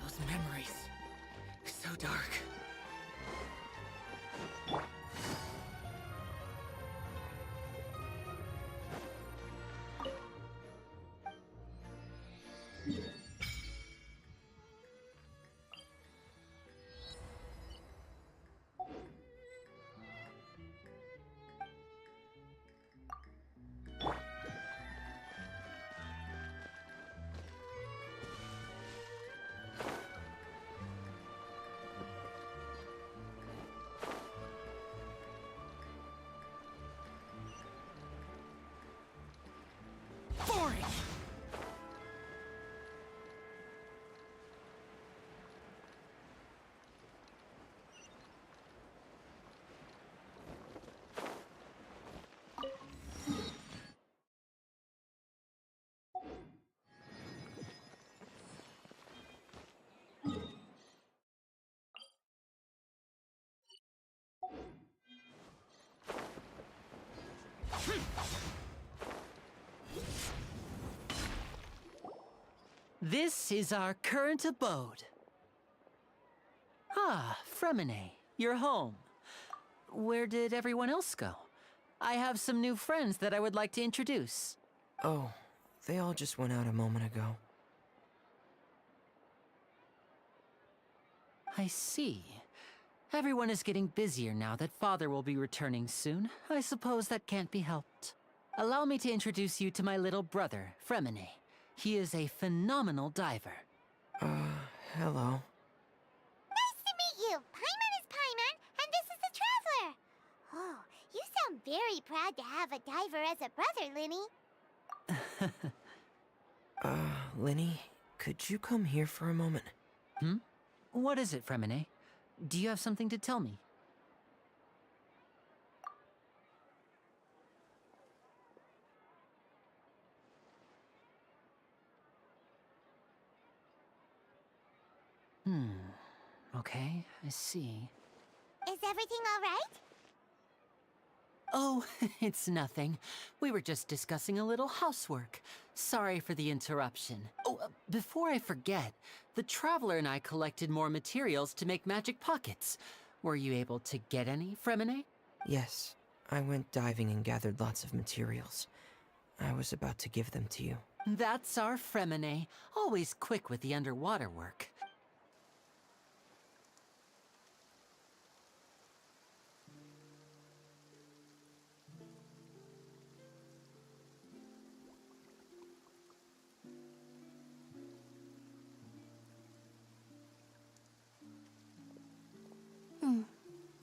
Those memories, so dark. Boring! This is our current abode. Ah, Fremine, you're home. Where did everyone else go? I have some new friends that I would like to introduce. Oh, they all just went out a moment ago. I see. Everyone is getting busier now that Father will be returning soon. I suppose that can't be helped. Allow me to introduce you to my little brother, Fremine. He is a phenomenal diver. Hello. Nice to meet you. Paimon is Paimon, and this is the Traveler. Oh, you sound very proud to have a diver as a brother, Linny. Linny, could you come here for a moment? Hmm? What is it, Fremine? Do you have something to tell me? Okay, I see. Is everything all right? Oh, it's nothing. We were just discussing a little housework. Sorry for the interruption. Oh, before I forget, the Traveler and I collected more materials to make magic pockets. Were you able to get any, Fremine? Yes, I went diving and gathered lots of materials. I was about to give them to you. That's our Fremine, always quick with the underwater work.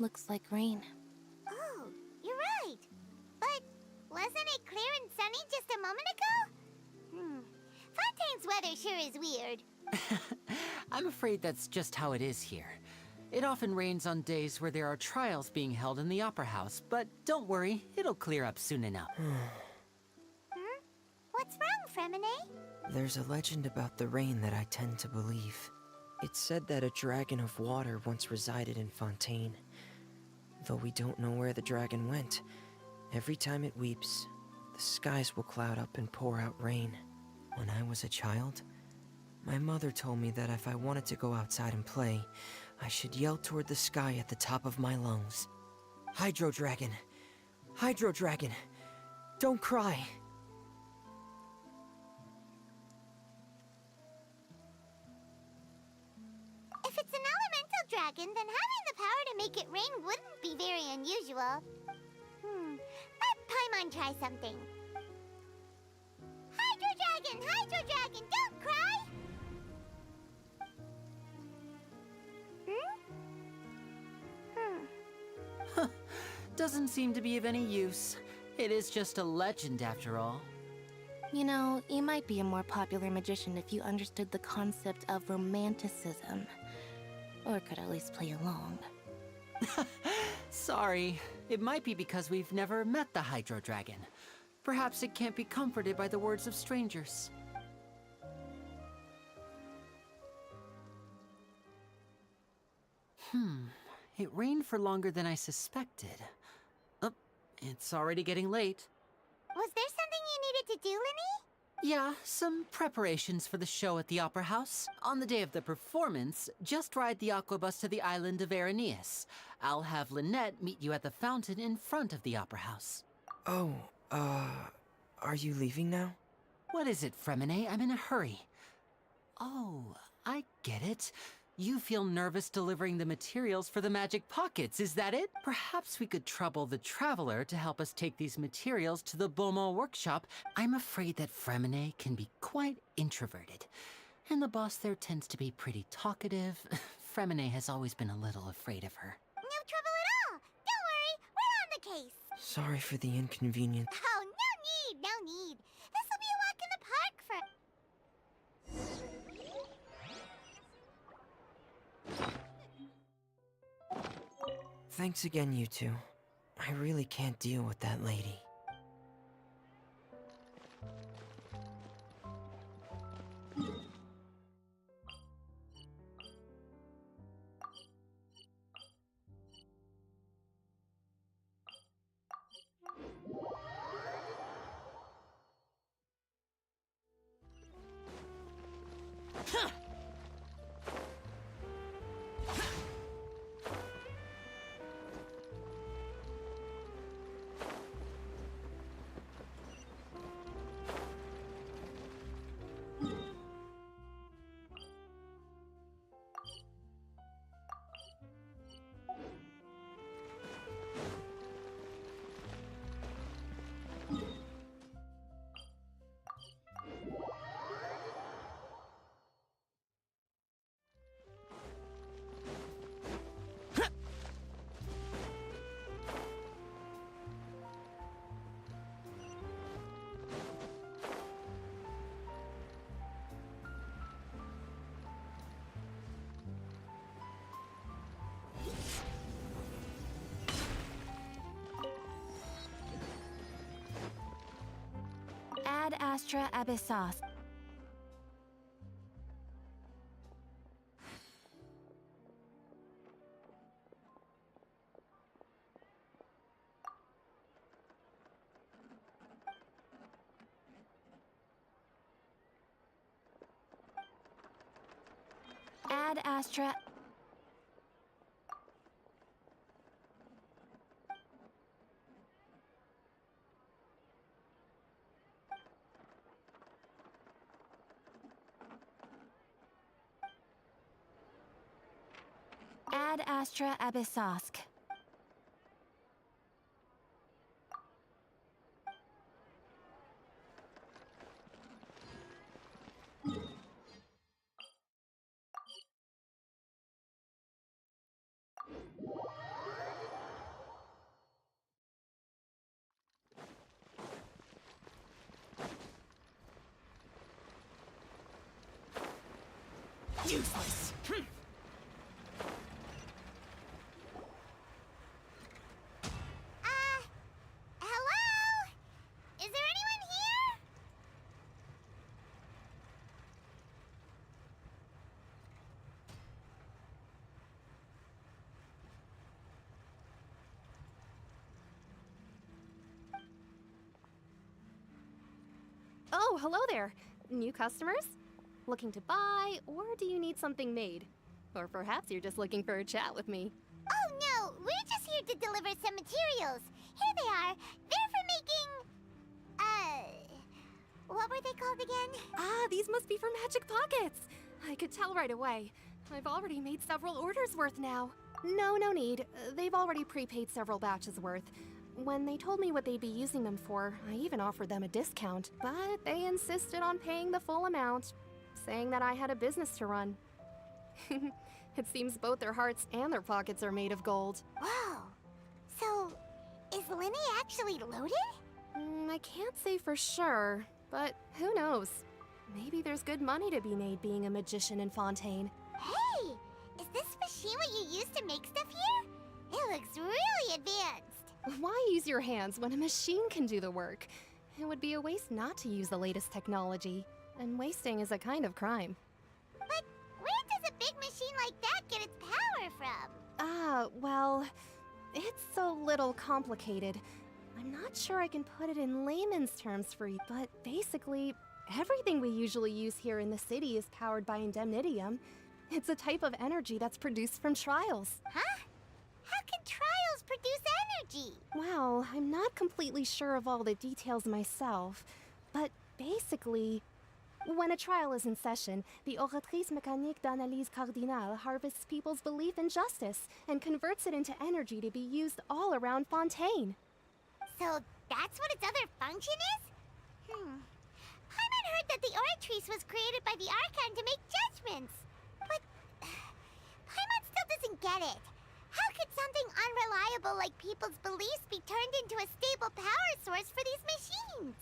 Looks like rain. Oh, you're right. But wasn't it clear and sunny just a moment ago? Fontaine's weather sure is weird. I'm afraid that's just how it is here. It often rains on days where there are trials being held in the Opera House, but don't worry, it'll clear up soon enough. What's wrong, Fremine? There's a legend about the rain that I tend to believe. It's said that a dragon of water once resided in Fontaine. Though we don't know where the dragon went, every time it weeps, the skies will cloud up and pour out rain. When I was a child, my mother told me that if I wanted to go outside and play, I should yell toward the sky at the top of my lungs. Hydro Dragon! Hydro Dragon! Don't cry! If it's an elemental dragon, then having the power to make it rain wouldn't be very unusual. Let Paimon try something. Hydro Dragon, don't cry! Doesn't seem to be of any use. It is just a legend after all. You know, you might be a more popular magician if you understood the concept of romanticism. Or could at least play along. Sorry, it might be because we've never met the Hydro Dragon. Perhaps it can't be comforted by the words of strangers. It rained for longer than I suspected. Oh, it's already getting late. Was there something you needed to do, Linny? Yeah, some preparations for the show at the Opera House. On the day of the performance, just ride the aquabus to the island of Araneus. I'll have Lynette meet you at the fountain in front of the Opera House. Oh, are you leaving now? What is it, Fremine? I'm in a hurry. Oh, I get it. You feel nervous delivering the materials for the magic pockets, is that it? Perhaps we could trouble the Traveler to help us take these materials to the Beaumont workshop. I'm afraid that Fremine can be quite introverted, and the boss there tends to be pretty talkative. Fremine has always been a little afraid of her. No trouble at all. Don't worry, we're on the case. Sorry for the inconvenience. Oh, no need. This'll be a walk in the park for... Thanks again, you two. I really can't deal with that lady. Ad Astra Abyssos. Ad Astra. Ad Astra Abyssosk. Useless. Hello? Is there anyone here? Oh, hello there. New customers? Looking to buy, or do you need something made? Or perhaps you're just looking for a chat with me. Oh no, we're just here to deliver some materials. Here they are. They're for making... what were they called again? Ah, these must be for Magic Pockets. I could tell right away. I've already made several orders worth now. No need. They've already prepaid several batches worth. When they told me what they'd be using them for, I even offered them a discount, but they insisted on paying the full amount, saying that I had a business to run. It seems both their hearts and their pockets are made of gold. Whoa. So, is Linny actually loaded? I can't say for sure, but who knows? Maybe there's good money to be made being a magician in Fontaine. Hey! Is this machine what you use to make stuff here? It looks really advanced. Why use your hands when a machine can do the work? It would be a waste not to use the latest technology, and wasting is a kind of crime. But where does a big machine like that get its power from? Well, it's a little complicated. I'm not sure I can put it in layman's terms for you, but basically, everything we usually use here in the city is powered by indemnitium. It's a type of energy that's produced from trials. Huh? How can trials produce energy? Well, I'm not completely sure of all the details myself, but basically, when a trial is in session, the Oratrice Mécanique d'Analyse Cardinale harvests people's belief in justice and converts it into energy to be used all around Fontaine. So that's what its other function is? Paimon heard that the Oratrice was created by the Archon to make judgments. But Paimon still doesn't get it. How could something unreliable like people's beliefs be turned into a stable power source for these machines?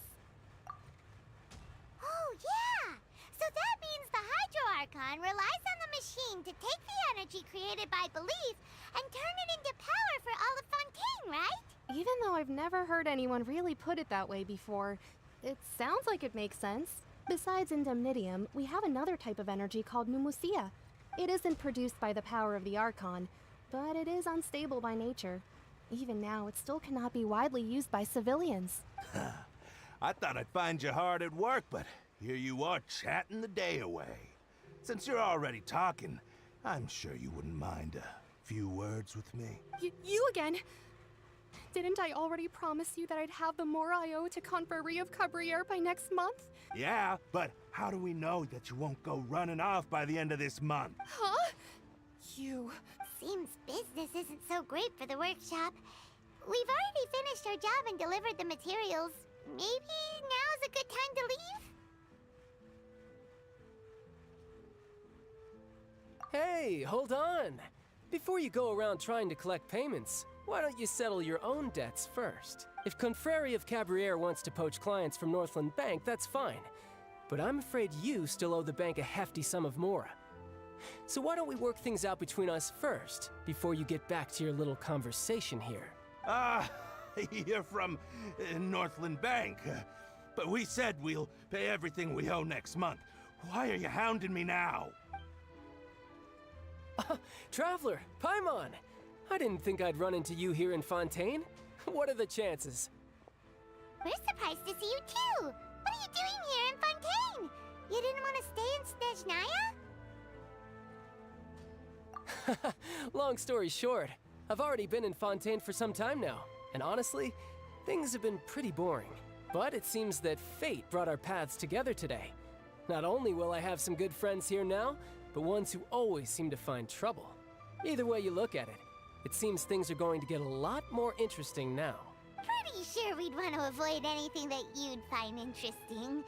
Oh, yeah! So that means the Hydro Archon relies on the machine to take the energy created by belief and turn it into power for all of Fontaine, right? Even though I've never heard anyone really put it that way before, it sounds like it makes sense. Besides indemnitium, we have another type of energy called pneumosia. It isn't produced by the power of the Archon, but it is unstable by nature. Even now, it still cannot be widely used by civilians. I thought I'd find you hard at work, but here you are chatting the day away. Since you're already talking, I'm sure you wouldn't mind a few words with me. You again? Didn't I already promise you that I'd have the more I owe to Confrérie of Cabriere by next month? Yeah, but how do we know that you won't go running off by the end of this month? Huh? You... Seems business isn't so great for the workshop. We've already finished our job and delivered the materials. Maybe now's a good time to leave? Hey, hold on! Before you go around trying to collect payments, why don't you settle your own debts first? If Confrérie of Cabriere wants to poach clients from Northland Bank, that's fine. But I'm afraid you still owe the bank a hefty sum of mora. So why don't we work things out between us first, before you get back to your little conversation here? You're from Northland Bank. But we said we'll pay everything we owe next month. Why are you hounding me now? Traveler, Paimon! I didn't think I'd run into you here in Fontaine. What are the chances? We're surprised to see you too! What are you doing here in Fontaine? You didn't want to stay in Snezhnaya? Long story short, I've already been in Fontaine for some time now, and honestly, things have been pretty boring. But it seems that fate brought our paths together today. Not only will I have some good friends here now, but ones who always seem to find trouble. Either way you look at it, it seems things are going to get a lot more interesting now. Pretty sure we'd want to avoid anything that you'd find interesting.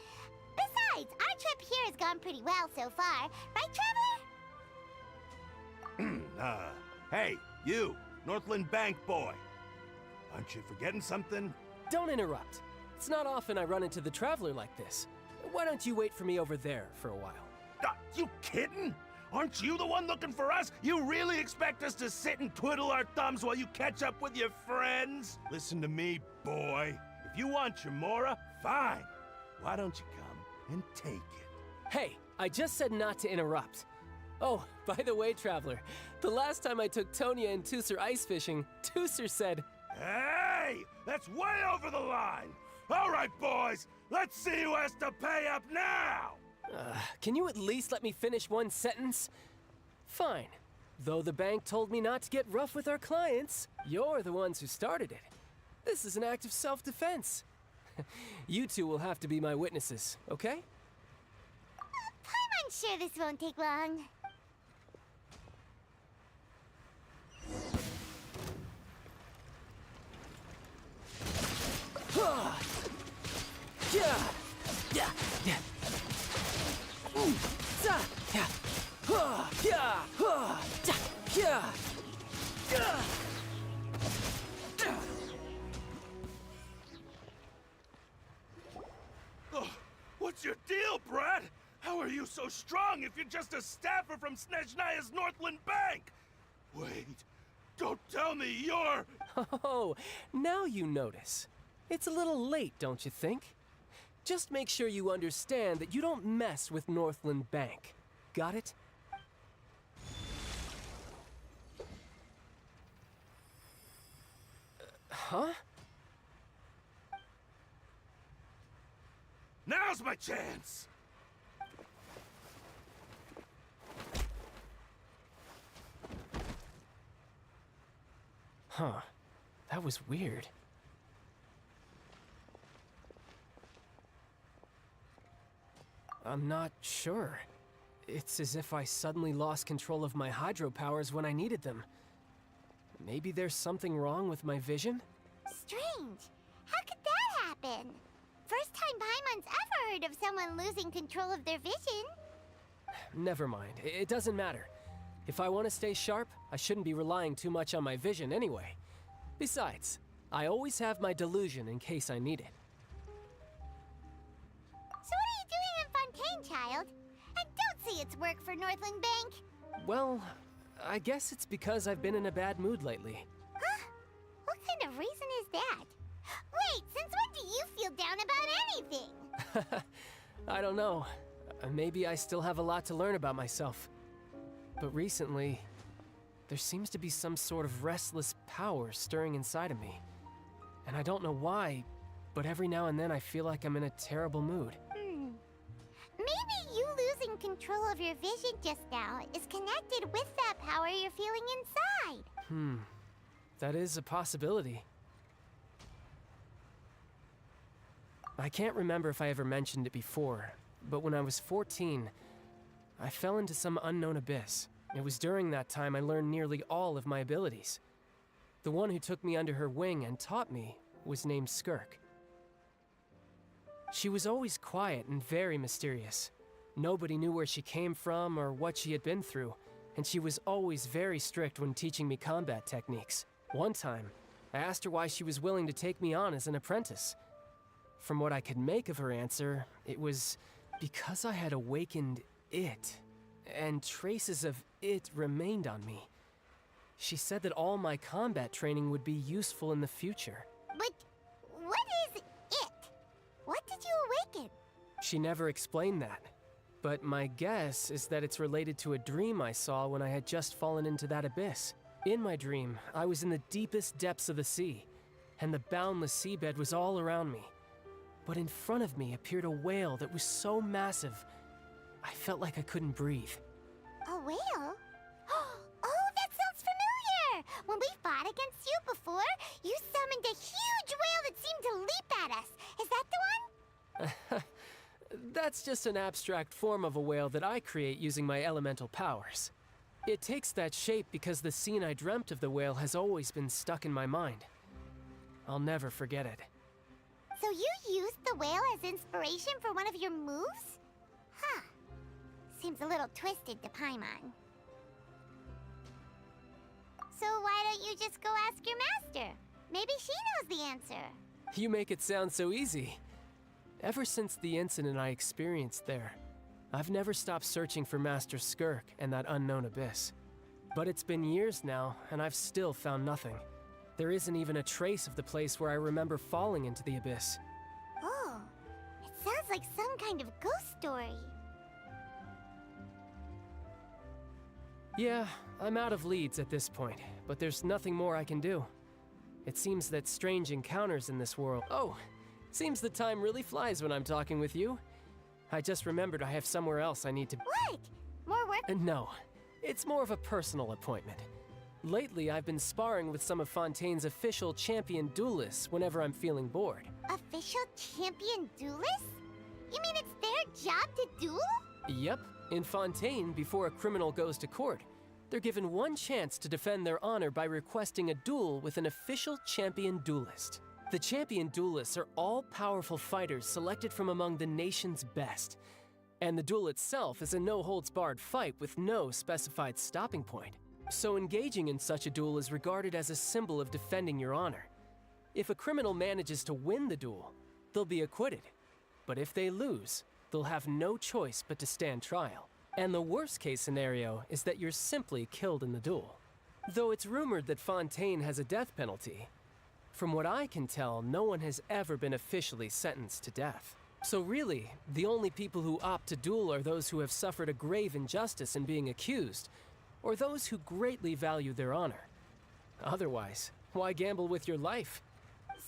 Besides, our trip here has gone pretty well so far, right, Traveler? Hey, you, Northland Bank boy. Aren't you forgetting something? Don't interrupt. It's not often I run into the Traveler like this. Why don't you wait for me over there for a while? You kidding? Aren't you the one looking for us? You really expect us to sit and twiddle our thumbs while you catch up with your friends? Listen to me, boy. If you want your Mora, fine. Why don't you come and take it? Hey, I just said not to interrupt. Oh, by the way, Traveler, the last time I took Tonya and Tusser ice fishing, Tusser said, Hey! That's way over the line! All right, boys, let's see who has to pay up now! Can you at least let me finish one sentence? Fine. Though the bank told me not to get rough with our clients, you're the ones who started it. This is an act of self-defense. You two will have to be my witnesses, okay? I'm sure this won't take long. What's your deal, Brad? How are you so strong if you're just a staffer from Snezhnaya's Northland Bank? Wait, don't tell me you're... Oh, now you notice. It's a little late, don't you think? Just make sure you understand that you don't mess with Northland Bank. Got it? Huh? Now's my chance! Huh. That was weird. I'm not sure. It's as if I suddenly lost control of my hydropowers when I needed them. Maybe there's something wrong with my vision? Strange. How could that happen? First time Paimon's ever heard of someone losing control of their vision. Never mind. It doesn't matter. If I want to stay sharp, I shouldn't be relying too much on my vision anyway. Besides, I always have my delusion in case I need it. So what are you doing in Fontaine, child? And don't say it's work for Northland Bank. Well, I guess it's because I've been in a bad mood lately. Huh? What kind of reason is that? Wait, since when do you feel down about anything? I don't know. Maybe I still have a lot to learn about myself. But recently, there seems to be some sort of restless power stirring inside of me. And I don't know why, but every now and then I feel like I'm in a terrible mood. Maybe you losing control of your vision just now is connected with that power you're feeling inside. That is a possibility. I can't remember if I ever mentioned it before, but when I was 14, I fell into some unknown abyss. It was during that time I learned nearly all of my abilities. The one who took me under her wing and taught me was named Skirk. She was always quiet and very mysterious. Nobody knew where she came from or what she had been through, and she was always very strict when teaching me combat techniques. One time, I asked her why she was willing to take me on as an apprentice. From what I could make of her answer, it was because I had awakened it, and traces of it remained on me. She said that all my combat training would be useful in the future. But what is it? What did you awaken? She never explained that, but my guess is that it's related to a dream I saw when I had just fallen into that abyss. In my dream, I was in the deepest depths of the sea, and the boundless seabed was all around me. But in front of me appeared a whale that was so massive, I felt like I couldn't breathe. A whale? Oh, that sounds familiar! When we fought against you before, you summoned a huge whale that seemed to leap at us. Is that the one? That's just an abstract form of a whale that I create using my elemental powers. It takes that shape because the scene I dreamt of the whale has always been stuck in my mind. I'll never forget it. So you used the whale as inspiration for one of your moves? Huh. Seems a little twisted to Paimon. So why don't you just go ask your master? Maybe she knows the answer. You make it sound so easy. Ever since the incident I experienced there, I've never stopped searching for Master Skirk and that unknown abyss. But it's been years now, and I've still found nothing. There isn't even a trace of the place where I remember falling into the abyss. Oh, it sounds like some kind of ghost story. Yeah, I'm out of leads at this point, but there's nothing more I can do. It seems that strange encounters in this world... Oh, seems the time really flies when I'm talking with you. I just remembered I have somewhere else I need to... What? More work? No, it's more of a personal appointment. Lately, I've been sparring with some of Fontaine's official champion duelists whenever I'm feeling bored. Official champion duelists? You mean it's their job to duel? Yep. In Fontaine, before a criminal goes to court, they're given one chance to defend their honor by requesting a duel with an official champion duelist. The champion duelists are all-powerful fighters selected from among the nation's best. And the duel itself is a no-holds-barred fight with no specified stopping point. So engaging in such a duel is regarded as a symbol of defending your honor. If a criminal manages to win the duel, they'll be acquitted. But if they lose, they'll have no choice but to stand trial. And the worst-case scenario is that you're simply killed in the duel. Though it's rumored that Fontaine has a death penalty, from what I can tell, no one has ever been officially sentenced to death. So really, the only people who opt to duel are those who have suffered a grave injustice in being accused, or those who greatly value their honor. Otherwise, why gamble with your life?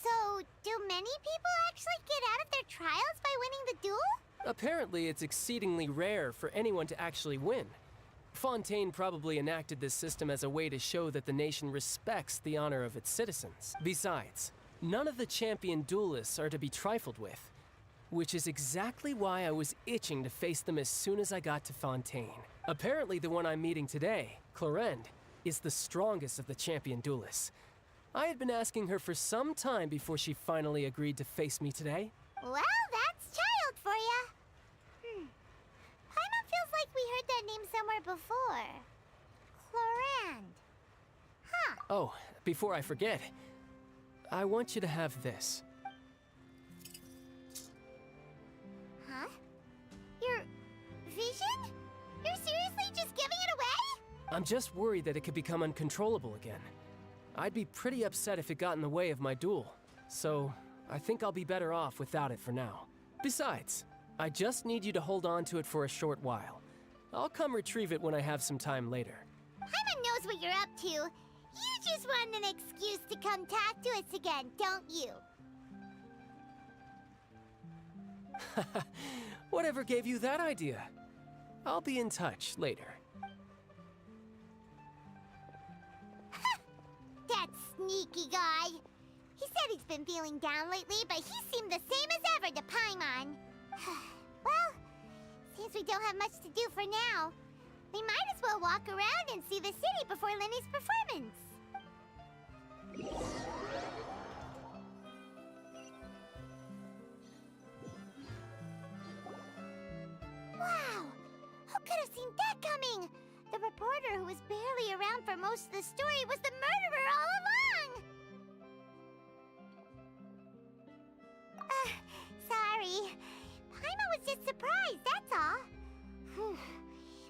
So, do many people actually get out of their trials by winning the duel? Apparently, it's exceedingly rare for anyone to actually win. Fontaine probably enacted this system as a way to show that the nation respects the honor of its citizens. Besides, none of the champion duelists are to be trifled with, which is exactly why I was itching to face them as soon as I got to Fontaine. Apparently, the one I'm meeting today, Clorinde, is the strongest of the champion duelists. I had been asking her for some time before she finally agreed to face me today. Well, that's child for ya. Paimon feels like we heard that name somewhere before. Clorinde. Huh. Oh, before I forget, I want you to have this. Huh? Your vision? You're seriously just giving it away? I'm just worried that it could become uncontrollable again. I'd be pretty upset if it got in the way of my duel, so I think I'll be better off without it for now. Besides, I just need you to hold on to it for a short while. I'll come retrieve it when I have some time later. Paimon knows what you're up to. You just want an excuse to come talk to us again, don't you? Whatever gave you that idea? I'll be in touch later. That sneaky guy. He said he's been feeling down lately, but he seemed the same as ever to Paimon. Well, since we don't have much to do for now, we might as well walk around and see the city before Lenny's performance. Wow! Who could have seen that coming? The reporter who was barely around for most of the story was the murderer all along! Sorry. Paimon was just surprised, that's all.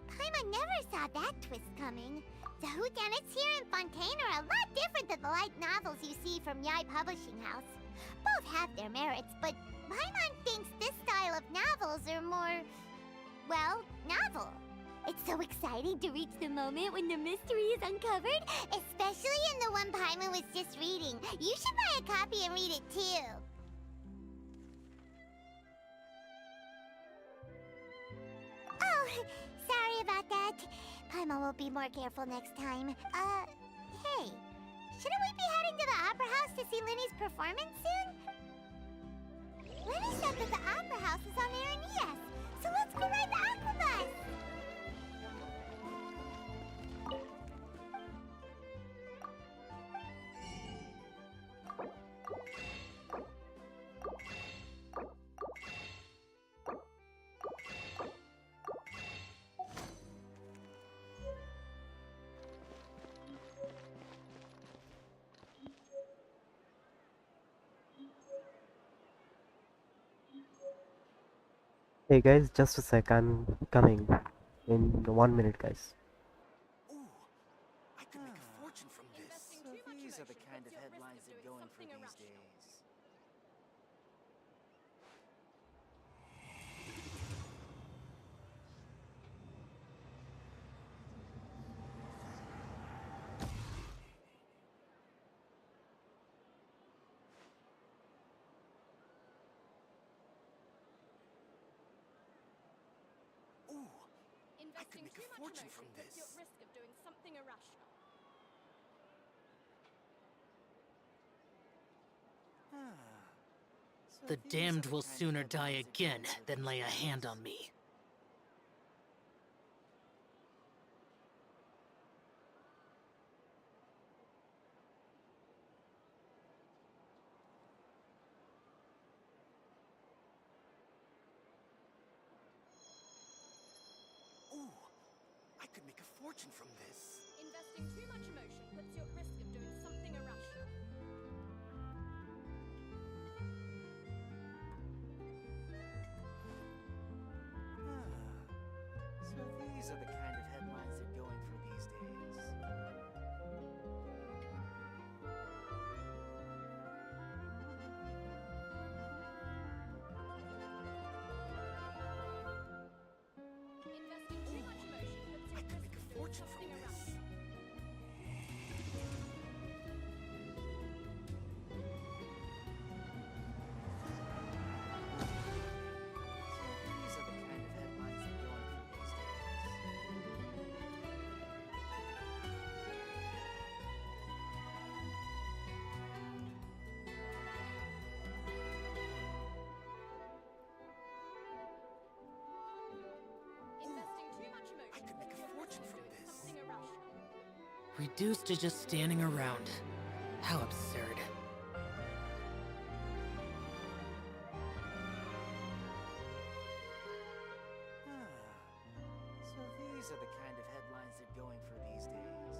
Paimon never saw that twist coming. The whodunits here in Fontaine are a lot different than the light novels you see from Yai Publishing House. Both have their merits, but Paimon thinks this style of novels are more, well, novel. It's so exciting to reach the moment when the mystery is uncovered, especially in the one Paimon was just reading. You should buy a copy and read it too. Oh, sorry about that. Paimon will be more careful next time. Hey, shouldn't we be heading to the Opera House to see Lenny's performance soon? Lenny said that the Opera House is on Aeneas, so let's go ride the Aquabus! Hey guys, just a sec, I'm coming in 1 minute, guys. I could make a fortune from this. So these are the kind of headlines they're going for these days. I could make a fortune from this. Puts you at risk of doing something irrational. The damned will sooner die again than lay a hand on me. I could make a fortune from this. Investing too much emotion puts you at risk of doing something irrational. So these are the kind of headlines they're going for these days. Investing too much emotion puts you I at could risk make a of doing fortune from something this. irrational. These are the kind of headlines they're going for these days. Investing too much emotion I could make puts a you at fortune risk of from doing this. something irrational. Reduced to just standing around. How absurd. So these are the kind of headlines they're going for these days.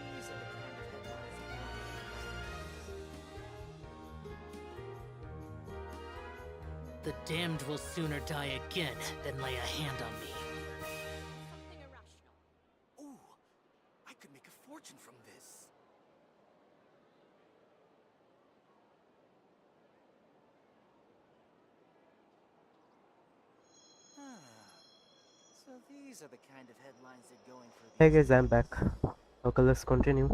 These are the kind of headlines they're going for these days. The damned will sooner die again than lay a hand on me. Something irrational. I could make a fortune from this. So these are the kind of headlines they're going for Hey these guys, I'm days. back. Okay, let's continue.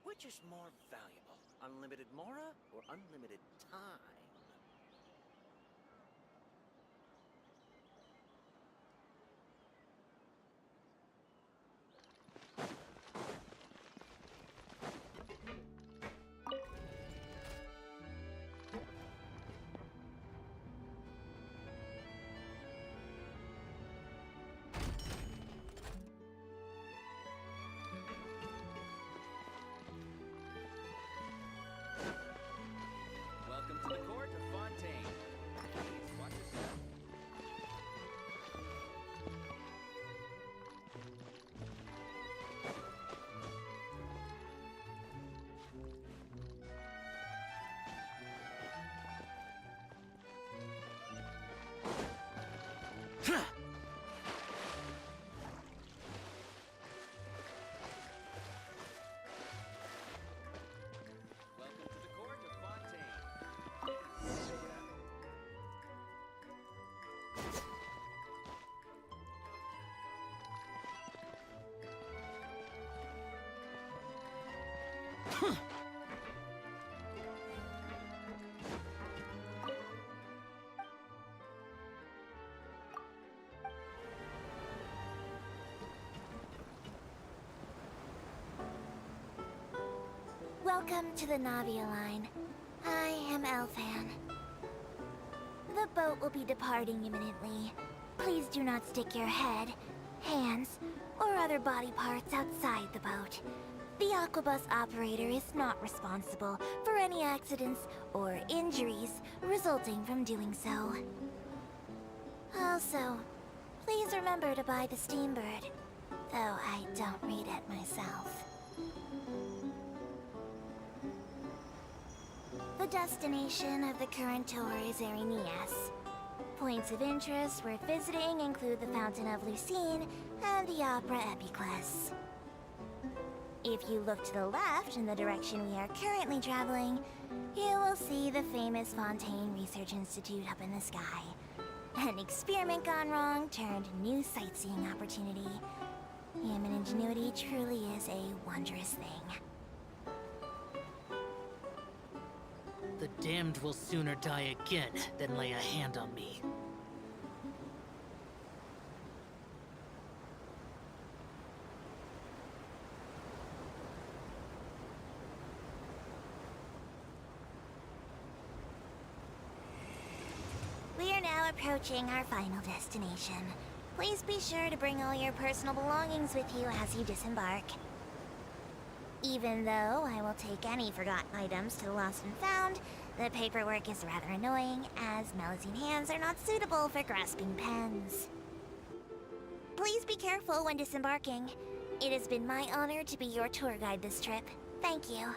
Which is more valuable, unlimited mora or unlimited time? Welcome to Welcome to the Navia line. I am Elfan. The boat will be departing imminently. Please do not stick your head, hands, or other body parts outside the boat. The Aquabus operator is not responsible for any accidents or injuries resulting from doing so. Also, please remember to buy the Steambird, though I don't read it myself. The destination of the current tour is Erinias. Points of interest worth visiting include the Fountain of Lucine and the Opera Epiclese. If you look to the left in the direction we are currently traveling, you will see the famous Fontaine Research Institute up in the sky. An experiment gone wrong turned new sightseeing opportunity. Human ingenuity truly is a wondrous thing. The damned will sooner die again than lay a hand on me. We are now approaching our final destination. Please be sure to bring all your personal belongings with you as you disembark. Even though I will take any forgotten items to the lost and found, the paperwork is rather annoying, as Melusine hands are not suitable for grasping pens. Please be careful when disembarking. It has been my honor to be your tour guide this trip. Thank you.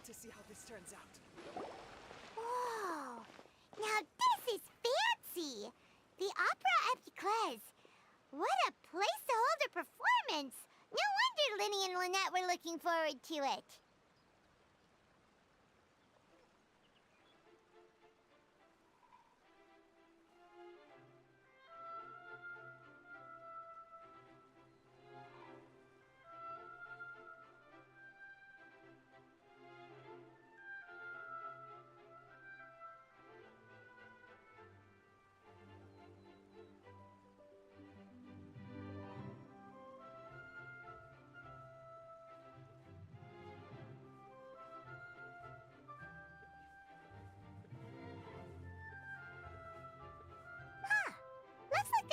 To see how this turns out. Whoa! Now this is fancy! The Opera Epiclese. What a place to hold a performance! No wonder Linny and Lynette were looking forward to it.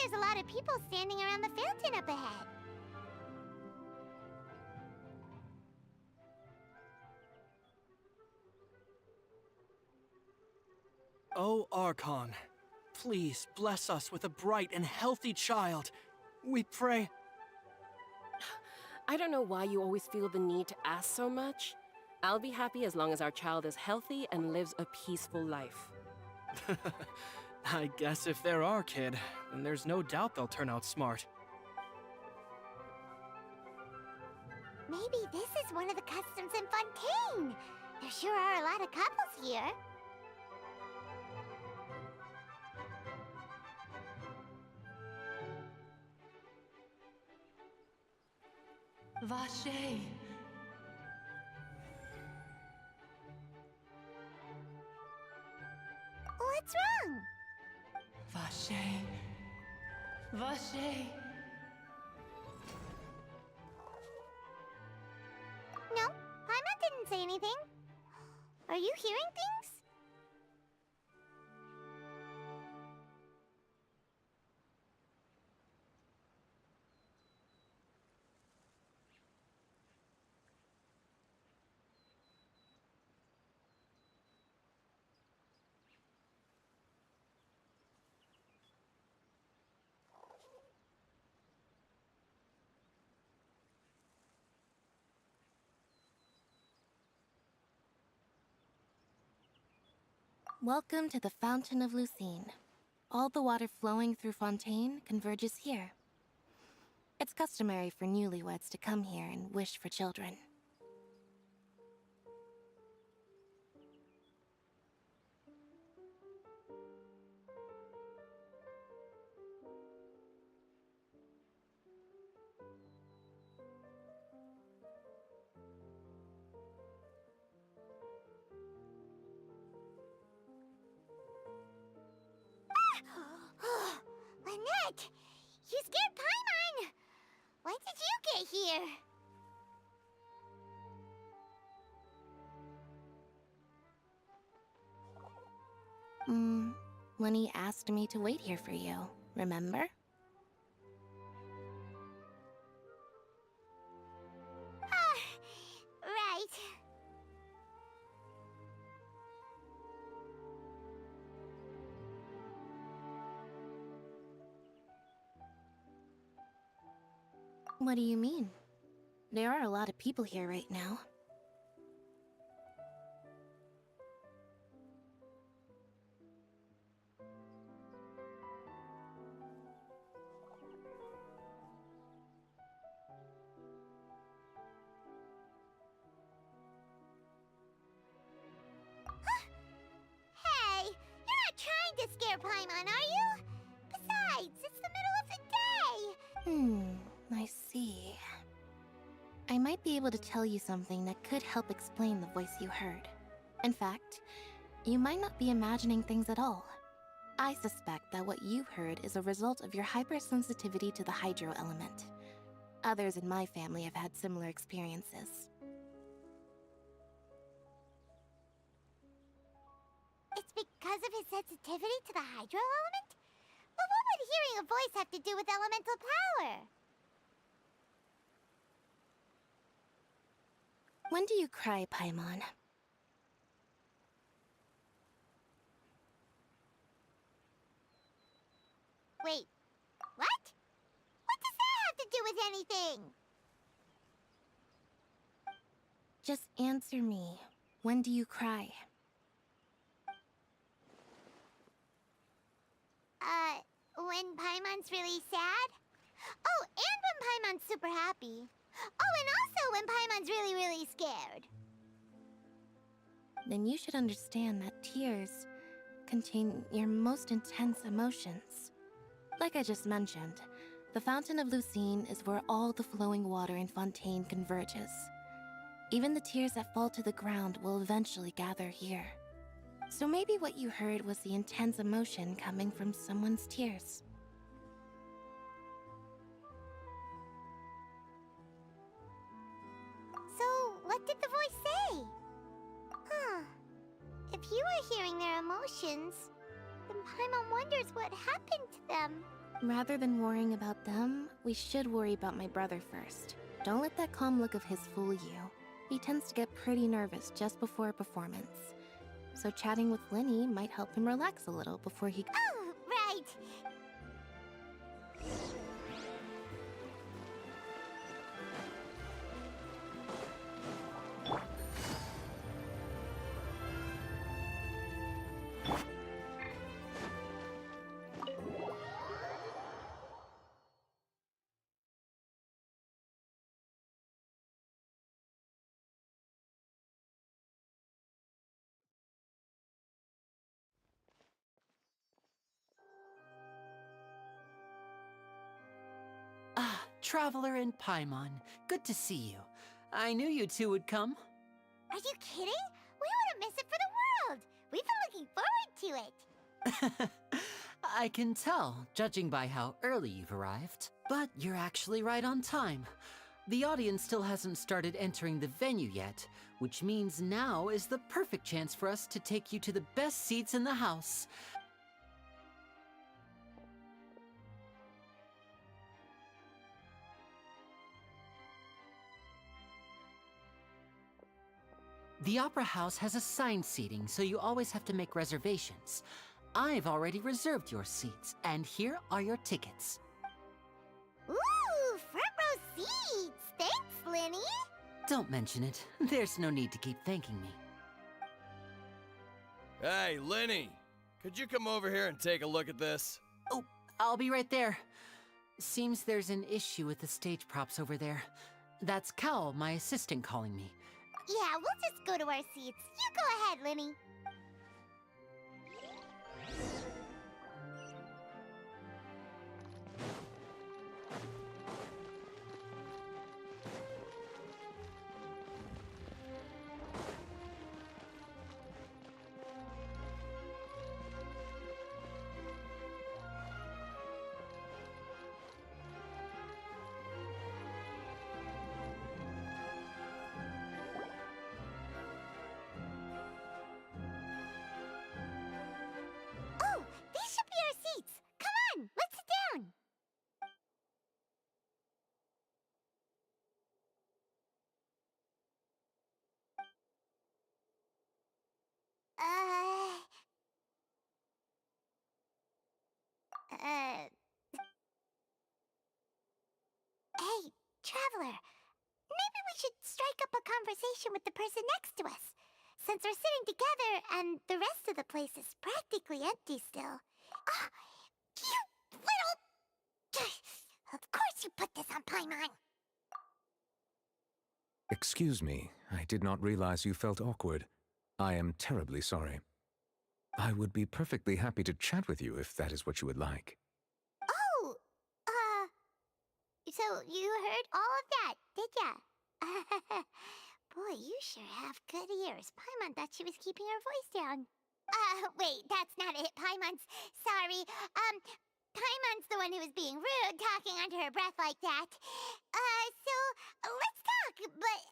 there's a lot of people standing around the fountain up ahead. O Archon, please bless us with a bright and healthy child. We pray. I don't know why you always feel the need to ask so much. I'll be happy as long as our child is healthy and lives a peaceful life. I guess if they're our kid, then there's no doubt they'll turn out smart. Maybe this is one of the customs in Fontaine. There sure are a lot of couples here. Vache. What's wrong? Vache. Vache. No, Paimon didn't say anything. Are you hearing things? Welcome to the Fountain of Lucine. All the water flowing through Fontaine converges here. It's customary for newlyweds to come here and wish for children. Lynette! You scared Paimon! When did you get here? When he asked me to wait here for you, remember? Right. What do you mean? There are a lot of people here right now. Hey, you're not trying to scare Paimon, are you? Besides, it's the middle of the day. I see. I might be able to tell you something that could help explain the voice you heard. In fact, you might not be imagining things at all. I suspect that what you heard is a result of your hypersensitivity to the hydro element. Others in my family have had similar experiences. It's because of his sensitivity to the hydro element? But what would hearing a voice have to do with elemental power? When do you cry, Paimon? Wait, what? What does that have to do with anything? Just answer me. When do you cry? When Paimon's really sad? Oh, and when Paimon's super happy. Oh, and also when Paimon's really, really scared. Then you should understand that tears contain your most intense emotions. Like I just mentioned, the Fountain of Lucine is where all the flowing water in Fontaine converges. Even the tears that fall to the ground will eventually gather here. So maybe what you heard was the intense emotion coming from someone's tears. So, what did the voice say? If you were hearing their emotions, then Paimon wonders what happened to them. Rather than worrying about them, we should worry about my brother first. Don't let that calm look of his fool you. He tends to get pretty nervous just before a performance. So chatting with Linny might help him relax a little before he... Oh, right. Ah, Traveler and Paimon. Good to see you. I knew you two would come. Are you kidding? We wouldn't miss it for the world. We've been looking forward to it. I can tell, judging by how early you've arrived. But you're actually right on time. The audience still hasn't started entering the venue yet, which means now is the perfect chance for us to take you to the best seats in the house. The Opera House has assigned seating, so you always have to make reservations. I've already reserved your seats, and here are your tickets. Ooh, front row seats. Thanks, Linny. Don't mention it. There's no need to keep thanking me. Hey, Linny! Could you come over here and take a look at this? Oh, I'll be right there. Seems there's an issue with the stage props over there. That's Cal, my assistant, calling me. Yeah, we'll just go to our seats. You go ahead, Linny. Oh, these should be our seats. Come on, let's sit down. Hey, Traveler. Maybe we should strike up a conversation with the person next to us. Since we're sitting together and the rest of the place is practically empty still. Ah, you little... Of course you put this on Paimon. Excuse me, I did not realize you felt awkward. I am terribly sorry. I would be perfectly happy to chat with you if that is what you would like. Oh, so you heard all of that, did ya? Boy, you sure have good ears. Paimon thought she was keeping her voice down. Wait, that's not it. Paimon's... Sorry. Paimon's the one who was being rude, talking under her breath like that. So, let's talk, but,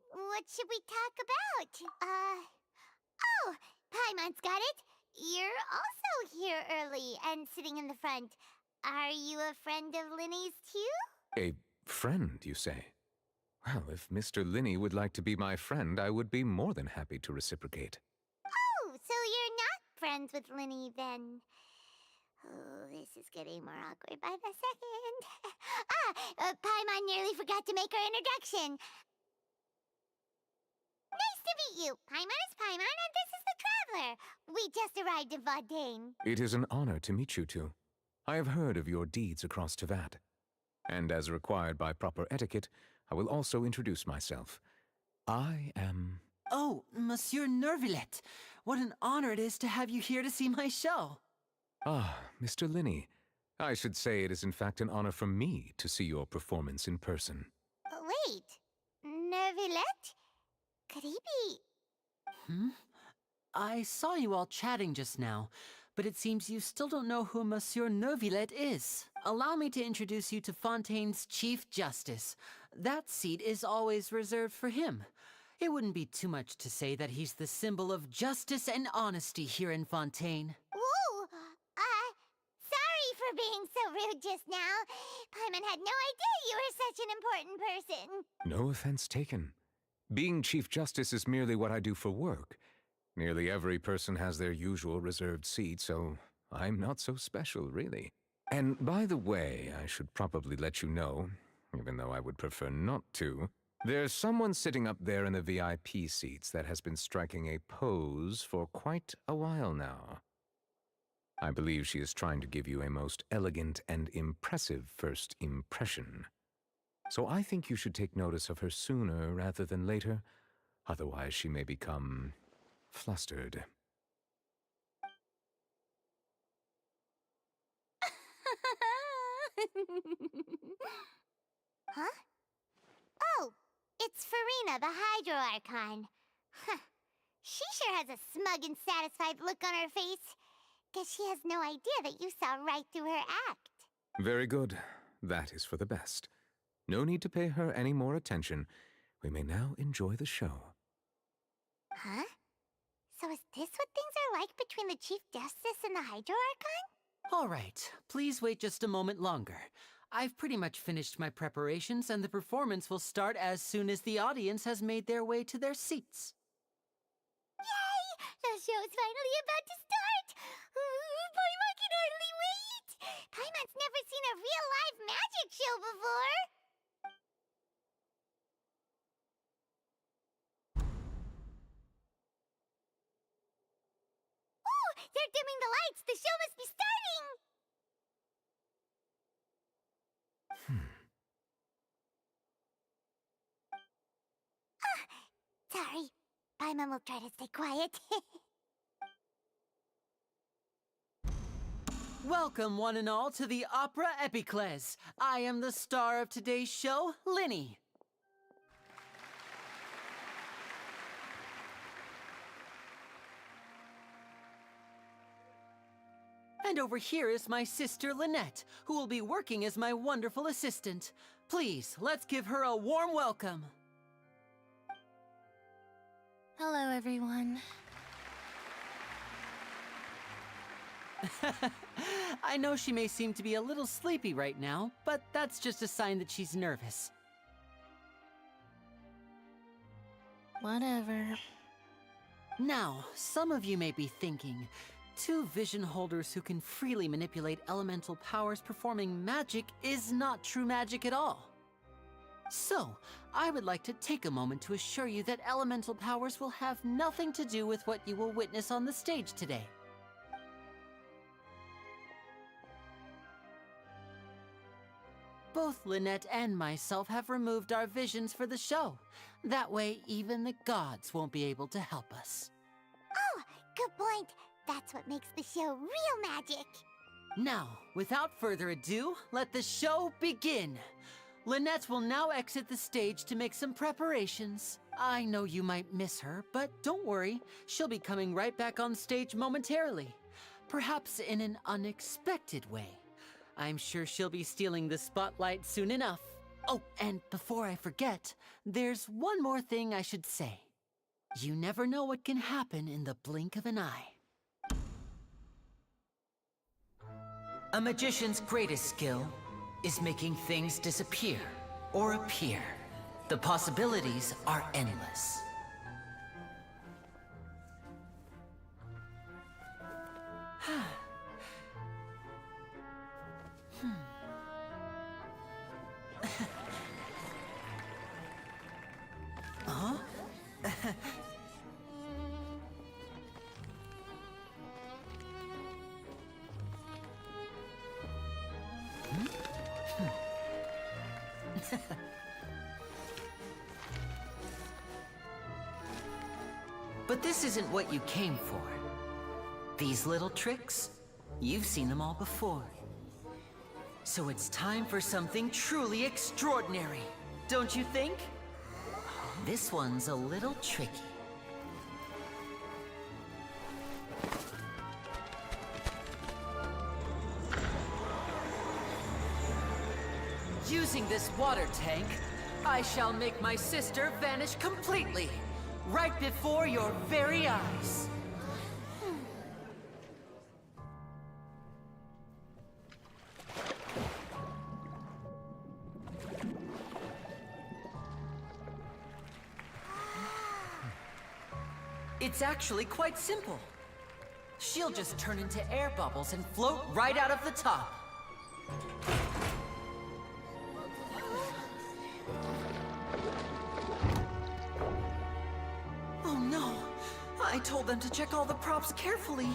what should we talk about? Oh, Paimon's got it. You're also here early and sitting in the front. Are you a friend of Linny's, too? A friend, you say? Well, if Mr. Linny would like to be my friend, I would be more than happy to reciprocate. Oh, so you're not friends with Linny, then. Oh, this is getting more awkward by the second. Paimon nearly forgot to make her introduction. Nice to meet you. Paimon is Paimon, and this is the Traveler. We just arrived in Fontaine. It is an honor to meet you two. I have heard of your deeds across Tevat. And as required by proper etiquette, I will also introduce myself. I am... Oh, Monsieur Nervillet. What an honor it is to have you here to see my show. Ah, Mr. Linny. I should say it is in fact an honor for me to see your performance in person. Wait, Nervillet? Could he be... I saw you all chatting just now, but it seems you still don't know who Monsieur Nervillet is. Allow me to introduce you to Fontaine's Chief Justice. That seat is always reserved for him. It wouldn't be too much to say that he's the symbol of justice and honesty here in Fontaine. Whoa! Sorry for being so rude just now. Paimon had no idea you were such an important person. No offense taken. Being Chief Justice is merely what I do for work. Nearly every person has their usual reserved seat, so I'm not so special, really. And by the way, I should probably let you know, even though I would prefer not to, there's someone sitting up there in the VIP seats that has been striking a pose for quite a while now. I believe she is trying to give you a most elegant and impressive first impression. So I think you should take notice of her sooner rather than later, otherwise she may become flustered. Huh? Oh, it's Farina, the Hydro Archon. Huh. She sure has a smug and satisfied look on her face. Guess she has no idea that you saw right through her act. Very good. That is for the best. No need to pay her any more attention. We may now enjoy the show. Huh? So is this what things are like between the Chief Justice and the Hydro Archon? All right, please wait just a moment longer. I've pretty much finished my preparations, and the performance will start as soon as the audience has made their way to their seats. Yay! The show's finally about to start! Paimon can hardly wait! Paimon's never seen a real live magic show before! Ooh! They're dimming the lights! The show must be starting! Sorry. Paimon will try to stay quiet. Welcome, one and all, to the Opera Epiclese. I am the star of today's show, Linny. And over here is my sister, Lynette, who will be working as my wonderful assistant. Please, let's give her a warm welcome. Hello, everyone. I know she may seem to be a little sleepy right now, but that's just a sign that she's nervous. Whatever. Now, some of you may be thinking, two vision holders who can freely manipulate elemental powers performing magic is not true magic at all. So, I would like to take a moment to assure you that elemental powers will have nothing to do with what you will witness on the stage today. Both Lynette and myself have removed our visions for the show. That way, even the gods won't be able to help us. Oh, good point. That's what makes the show real magic. Now, without further ado, let the show begin. Lynette will now exit the stage to make some preparations. I know you might miss her, but don't worry. She'll be coming right back on stage momentarily. Perhaps in an unexpected way. I'm sure she'll be stealing the spotlight soon enough. Oh, and before I forget, there's one more thing I should say. You never know what can happen in the blink of an eye. A magician's greatest skill is making things disappear or appear. The possibilities are endless. Huh? But this isn't what you came for. These little tricks, you've seen them all before. So it's time for something truly extraordinary, don't you think? This one's a little tricky. Using this water tank, I shall make my sister vanish completely, right before your very eyes. It's actually quite simple. She'll just turn into air bubbles and float right out of the top. Oh no! I told them to check all the props carefully.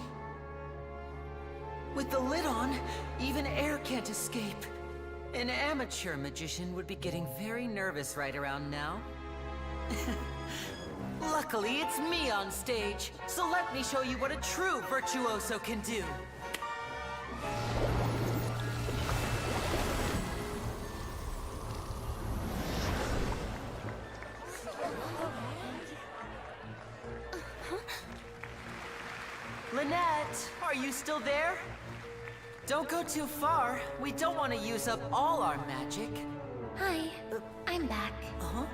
With the lid on, even air can't escape. An amateur magician would be getting very nervous right around now. Luckily, it's me on stage, so let me show you what a true virtuoso can do. Lynette, are you still there? Don't go too far. We don't want to use up all our magic. Hi, I'm back. Uh-huh.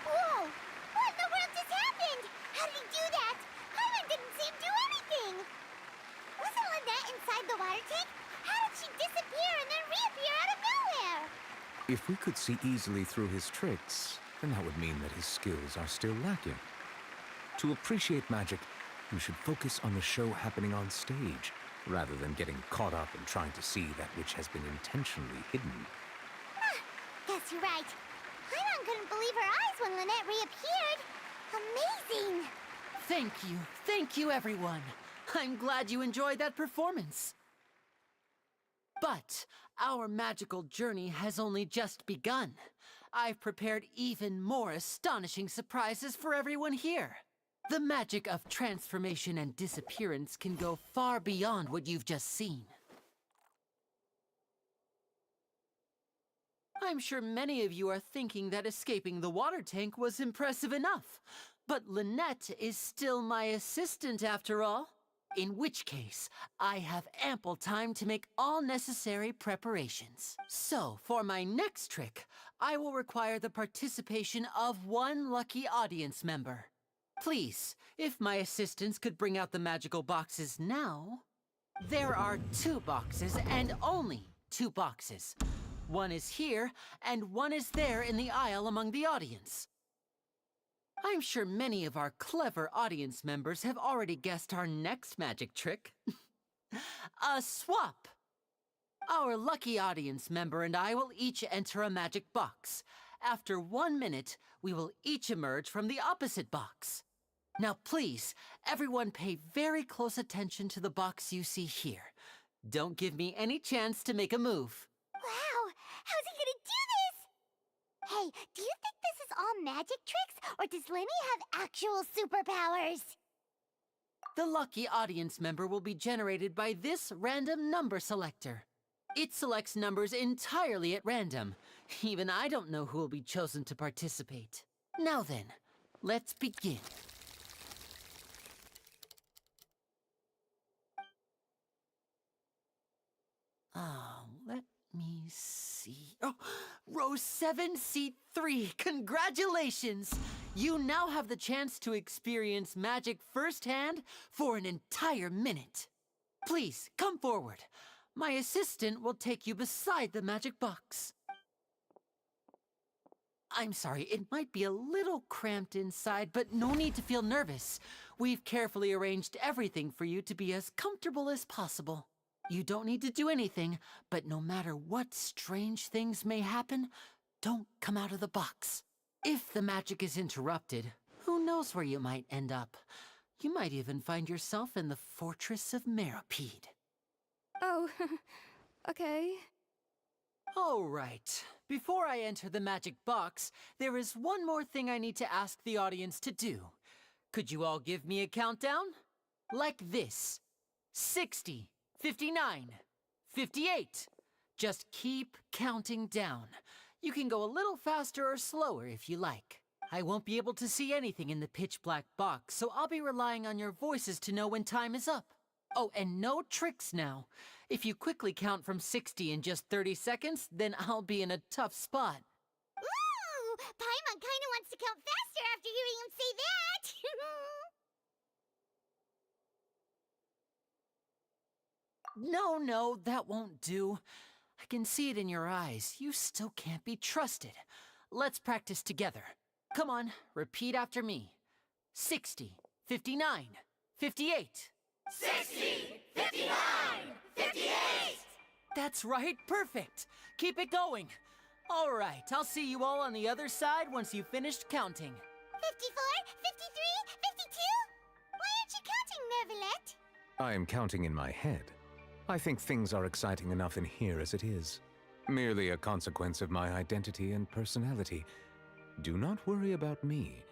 Whoa! What in the world just happened? How did he do that? Hyman didn't see him do anything. Wasn't Lynette inside the water tank? How did she disappear and then reappear out of nowhere? If we could see easily through his tricks, then that would mean that his skills are still lacking. To appreciate magic, you should focus on the show happening on stage, rather than getting caught up in trying to see that which has been intentionally hidden. Guess you're right. Hyman couldn't believe her eyes when Lynette reappeared. Amazing! Thank you, everyone. I'm glad you enjoyed that performance. But our magical journey has only just begun. I've prepared even more astonishing surprises for everyone here. The magic of transformation and disappearance can go far beyond what you've just seen. I'm sure many of you are thinking that escaping the water tank was impressive enough. But Lynette is still my assistant after all. In which case, I have ample time to make all necessary preparations. So, for my next trick, I will require the participation of one lucky audience member. Please, if my assistants could bring out the magical boxes now. There are 2 boxes and only 2 boxes. One is here, and one is there in the aisle among the audience. I'm sure many of our clever audience members have already guessed our next magic trick. A swap! Our lucky audience member and I will each enter a magic box. After 1 minute, we will each emerge from the opposite box. Now please, everyone pay very close attention to the box you see here. Don't give me any chance to make a move. Wow! How's he gonna do this? Hey, do you think this is all magic tricks, or does Lenny have actual superpowers? The lucky audience member will be generated by this random number selector. It selects numbers entirely at random. Even I don't know who will be chosen to participate. Now then, let's begin. Let me see. Oh, row 7, seat 3. Congratulations! You now have the chance to experience magic firsthand for an entire minute. Please, come forward. My assistant will take you beside the magic box. I'm sorry, it might be a little cramped inside, but no need to feel nervous. We've carefully arranged everything for you to be as comfortable as possible. You don't need to do anything, but no matter what strange things may happen, don't come out of the box. If the magic is interrupted, who knows where you might end up? You might even find yourself in the Fortress of Meropide. Oh, okay. All right. Before I enter the magic box, there is one more thing I need to ask the audience to do. Could you all give me a countdown? Like this. 60, 59, 58. Just keep counting down. You can go a little faster or slower if you like. I won't be able to see anything in the pitch black box, so I'll be relying on your voices to know when time is up. Oh, and no tricks now. If you quickly count from 60 in just 30 seconds, then I'll be in a tough spot. Ooh! Paimon kinda wants to count faster after hearing him say that! No, that won't do. I can see it in your eyes. You still can't be trusted. Let's practice together. Come on, repeat after me. 60, 59, 58. 60! 59! 58! That's right, perfect. Keep it going. All right, I'll see you all on the other side once you've finished counting. 54, 53, 52? Why aren't you counting, Nervalet? I am counting in my head. I think things are exciting enough in here as it is. Merely a consequence of my identity and personality. Do not worry about me.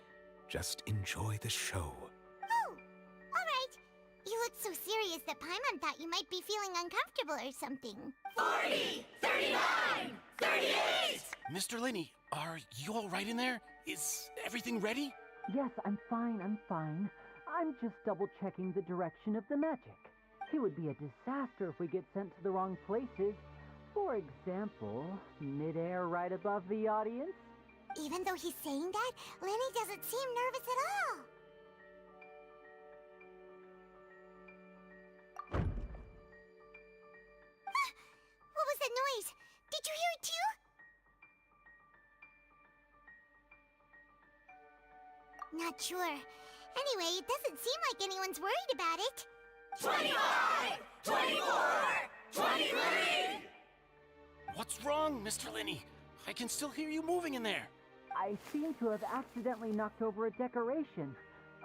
Just enjoy the show. Oh, all right. You look so serious that Paimon thought you might be feeling uncomfortable or something. 40! 39! 38! Mr. Linney, are you all right in there? Is everything ready? Yes, I'm fine. I'm just double-checking the direction of the magic. It would be a disaster if we get sent to the wrong places. For example, mid-air right above the audience. Even though he's saying that, Lenny doesn't seem nervous at all. What was that noise? Did you hear it too? Not sure. Anyway, it doesn't seem like anyone's worried about it. 25! 24! 23! What's wrong, Mr. Linney? I can still hear you moving in there. I seem to have accidentally knocked over a decoration.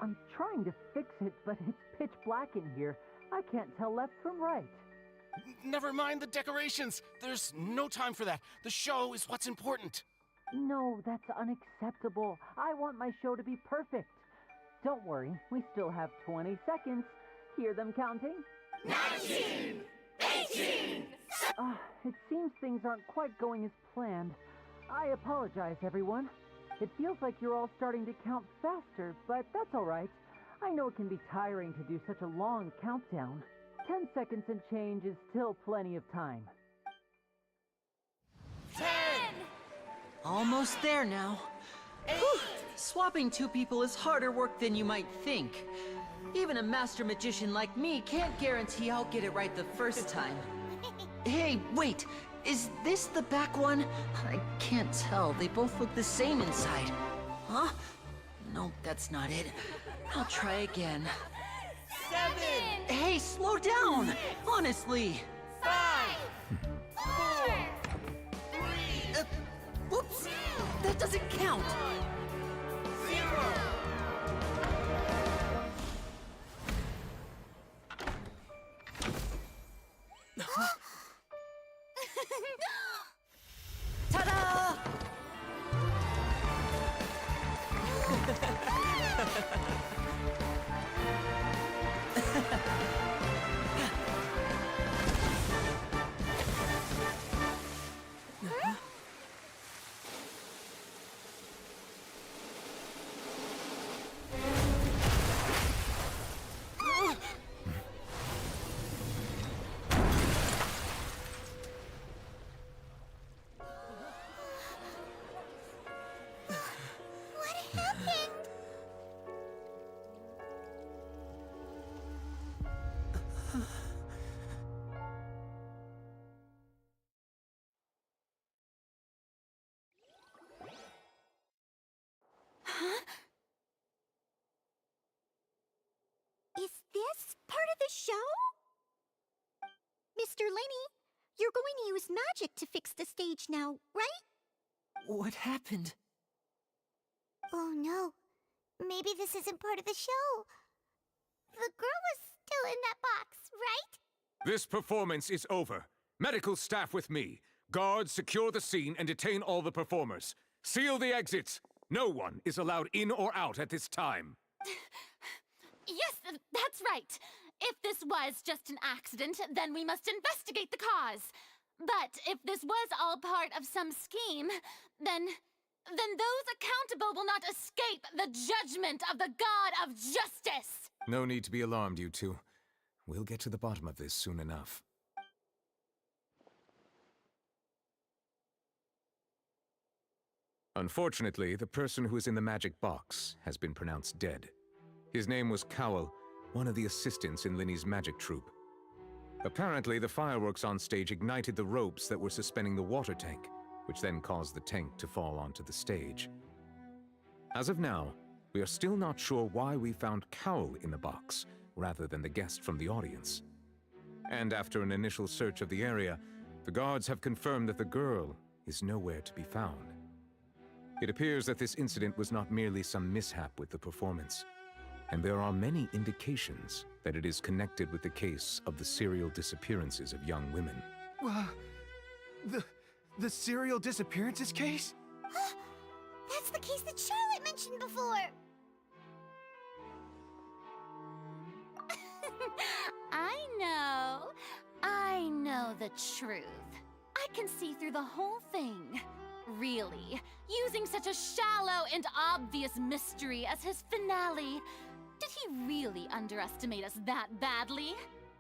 I'm trying to fix it, but it's pitch black in here. I can't tell left from right. Never mind the decorations. There's no time for that. The show is what's important. No, that's unacceptable. I want my show to be perfect. Don't worry, we still have 20 seconds. Hear them counting? 19! 18! It seems things aren't quite going as planned. I apologize, everyone. It feels like you're all starting to count faster, but that's all right. I know it can be tiring to do such a long countdown. 10 seconds and change is still plenty of time. 10! Almost there now. Whew. Swapping two people is harder work than you might think. Even a master magician like me can't guarantee I'll get it right the first time. Hey, wait! Is this the back one? I can't tell. They both look the same inside. Huh? No, that's not it. I'll try again. 7! Hey, slow down! Honestly! 5! 4! 3! Whoops! That doesn't count! 0! Ta-da! What happened? Huh? Is this part of the show? Mr. Linney, you're going to use magic to fix the stage now, right? What happened? Oh no. Maybe this isn't part of the show. The girl was still in that box, right? This performance is over. Medical staff with me. Guards, secure the scene and detain all the performers. Seal the exits. No one is allowed in or out at this time. Yes, that's right. If this was just an accident, then we must investigate the cause. But if this was all part of some scheme, then then those accountable will not escape the judgment of the God of Justice! No need to be alarmed, you two. We'll get to the bottom of this soon enough. Unfortunately, the person who is in the magic box has been pronounced dead. His name was Cowell, one of the assistants in Linny's magic troupe. Apparently, the fireworks on stage ignited the ropes that were suspending the water tank, which then caused the tank to fall onto the stage. As of now, we are still not sure why we found Cowell in the box, rather than the guest from the audience. And after an initial search of the area, the guards have confirmed that the girl is nowhere to be found. It appears that this incident was not merely some mishap with the performance, and there are many indications that it is connected with the case of the serial disappearances of young women. The serial disappearances case? That's the case that Charlotte mentioned before! I know the truth. I can see through the whole thing. Really, using such a shallow and obvious mystery as his finale. Did he really underestimate us that badly?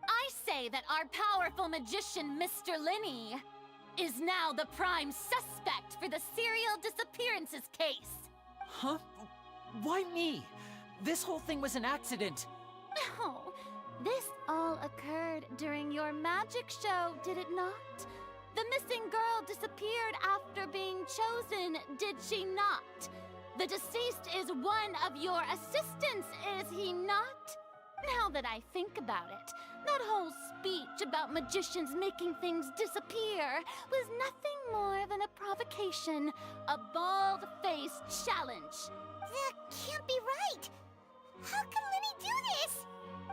I say that our powerful magician, Mr. Linny, is now the prime suspect for the serial disappearances case. Huh? Why me? This whole thing was an accident. No, this all occurred during your magic show, did it not? The missing girl disappeared after being chosen, did she not? The deceased is one of your assistants, is he not? Now that I think about it, that whole speech about magicians making things disappear was nothing more than a provocation, a bald-faced challenge. That can't be right! How could Linny do this?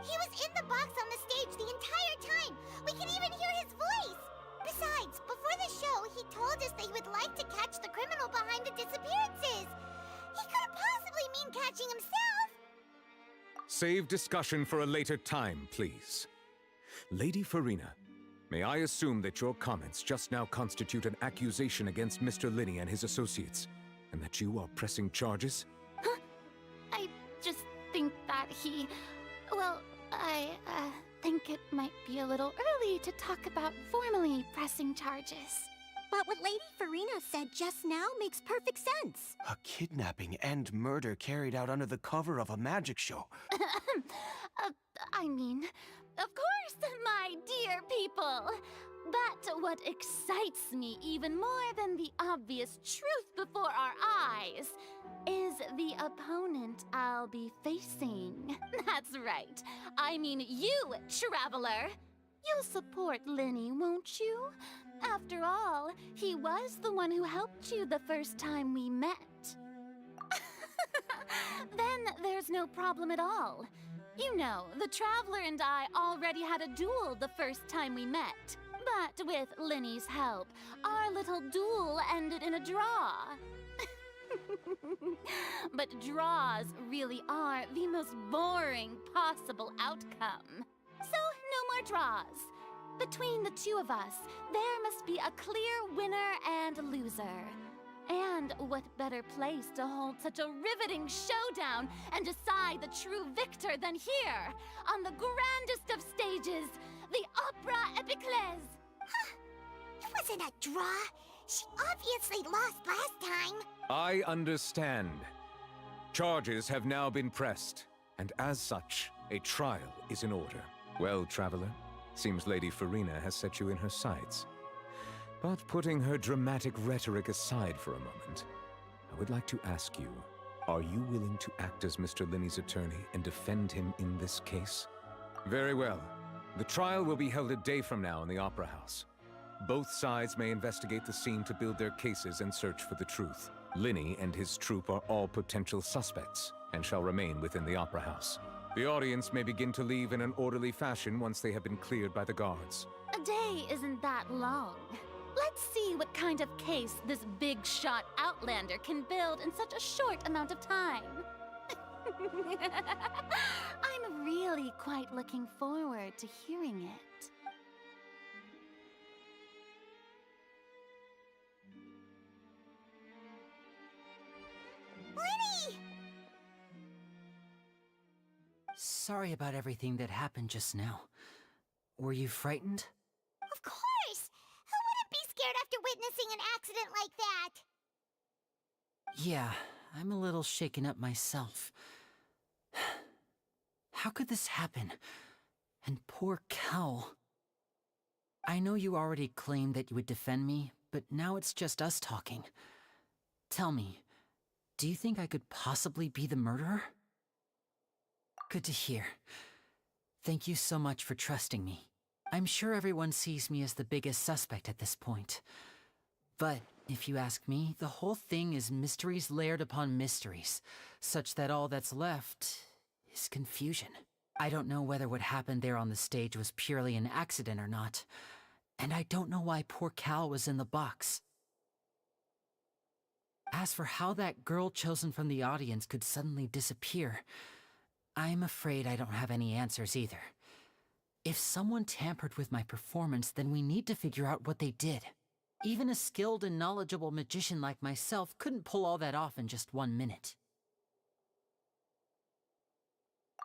He was in the box on the stage the entire time! We can even hear his voice! Besides, before the show, he told us that he would like to catch the criminal behind the disappearances! He couldn't possibly mean catching himself! Save discussion for a later time, please. Lady Farina, may I assume that your comments just now constitute an accusation against Mr. Linny and his associates, and that you are pressing charges? Huh? I just think that he... Well, I think it might be a little early to talk about formally pressing charges. But what Lady Farina said just now makes perfect sense. A kidnapping and murder carried out under the cover of a magic show. I mean, of course, my dear people. But what excites me even more than the obvious truth before our eyes is the opponent I'll be facing. That's right. I mean you, Traveler. You'll support Linny, won't you? After all, he was the one who helped you the first time we met. Then there's no problem at all. You know, the Traveler and I already had a duel the first time we met. But with Linny's help, our little duel ended in a draw. But draws really are the most boring possible outcome. So, no more draws. Between the two of us, there must be a clear winner and loser. And what better place to hold such a riveting showdown and decide the true victor than here, on the grandest of stages, the Opera Epiclese. Huh? It wasn't a draw. She obviously lost last time. I understand. Charges have now been pressed, and as such, a trial is in order. Well, Traveler, seems Lady Farina has set you in her sights. But putting her dramatic rhetoric aside for a moment, I would like to ask you, are you willing to act as Mr. Linny's attorney and defend him in this case? Very well. The trial will be held a day from now in the Opera House. Both sides may investigate the scene to build their cases and search for the truth. Linny and his troupe are all potential suspects and shall remain within the Opera House. The audience may begin to leave in an orderly fashion once they have been cleared by the guards. A day isn't that long. Let's see what kind of case this big-shot Outlander can build in such a short amount of time. I'm really quite looking forward to hearing it. sorry about everything that happened just now. Were you frightened? Of course! Who wouldn't be scared after witnessing an accident like that? Yeah, I'm a little shaken up myself. How could this happen? And poor Cal. I know you already claimed that you would defend me, but now it's just us talking. Tell me, do you think I could possibly be the murderer? Good to hear. Thank you so much for trusting me. I'm sure everyone sees me as the biggest suspect at this point. But if you ask me, the whole thing is mysteries layered upon mysteries, such that all that's left is confusion. I don't know whether what happened there on the stage was purely an accident or not, and I don't know why poor Cal was in the box. As for how that girl chosen from the audience could suddenly disappear, I'm afraid I don't have any answers either. If someone tampered with my performance, then we need to figure out what they did. Even a skilled and knowledgeable magician like myself couldn't pull all that off in just 1 minute.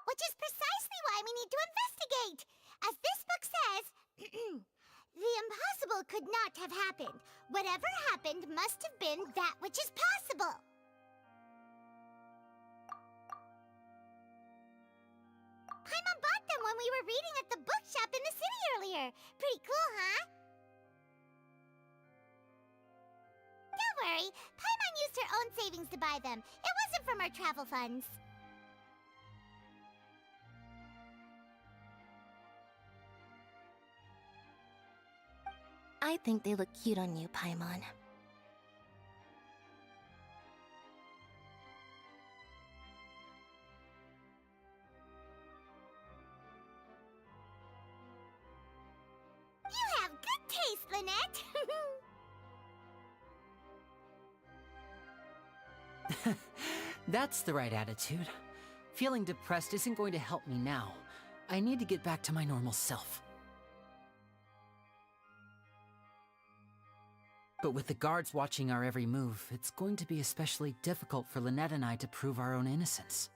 Which is precisely why we need to investigate! As this book says, the impossible could not have happened. Whatever happened must have been that which is possible. Paimon bought them when we were reading at the bookshop in the city earlier. Pretty cool, huh? Don't worry, Paimon used her own savings to buy them. It wasn't from our travel funds. I think they look cute on you, Paimon. You have good taste, Lynette! That's the right attitude. Feeling depressed isn't going to help me now. I need to get back to my normal self. But with the guards watching our every move, it's going to be especially difficult for Lynette and I to prove our own innocence.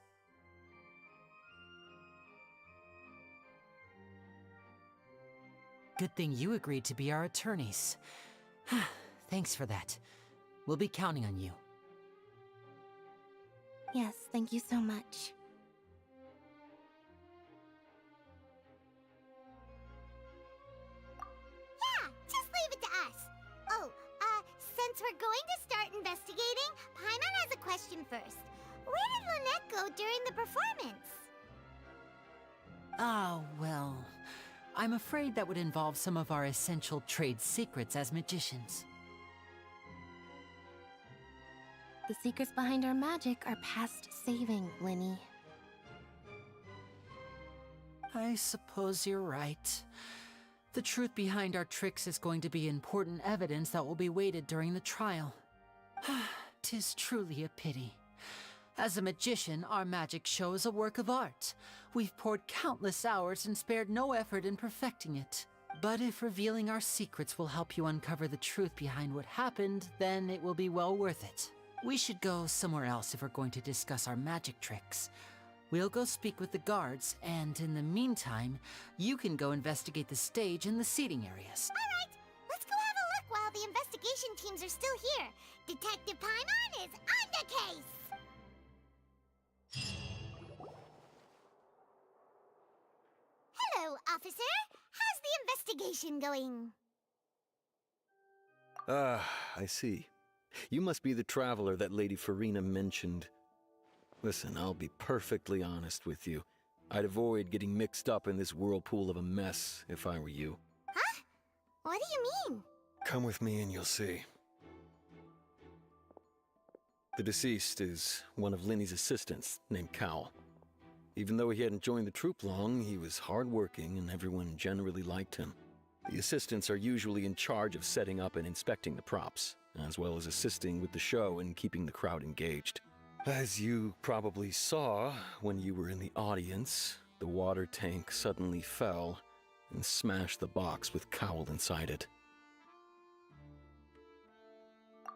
Good thing you agreed to be our attorneys. Thanks for that. We'll be counting on you. Yes, thank you so much. Yeah, just leave it to us. Oh, since we're going to start investigating, Paimon has a question first. Where did Lynette go during the performance? Oh, well, I'm afraid that would involve some of our essential trade secrets as magicians. The secrets behind our magic are past saving, Linny. I suppose you're right. The truth behind our tricks is going to be important evidence that will be weighted during the trial. 'Tis truly a pity. As a magician, our magic show is a work of art. We've poured countless hours and spared no effort in perfecting it. But if revealing our secrets will help you uncover the truth behind what happened, then it will be well worth it. We should go somewhere else if we're going to discuss our magic tricks. We'll go speak with the guards, and in the meantime, you can go investigate the stage and the seating areas. Alright, let's go have a look while the investigation teams are still here. Detective Paimon is on the case! Hello, officer. How's the investigation going? Ah, I see. You must be the traveler that Lady Farina mentioned. Listen, I'll be perfectly honest with you. I'd avoid getting mixed up in this whirlpool of a mess if I were you. Huh? What do you mean? Come with me and you'll see. The deceased is one of Linny's assistants, named Cal. Even though he hadn't joined the troupe long, he was hardworking and everyone generally liked him. The assistants are usually in charge of setting up and inspecting the props, as well as assisting with the show and keeping the crowd engaged. As you probably saw when you were in the audience, the water tank suddenly fell and smashed the box with Cowl inside it.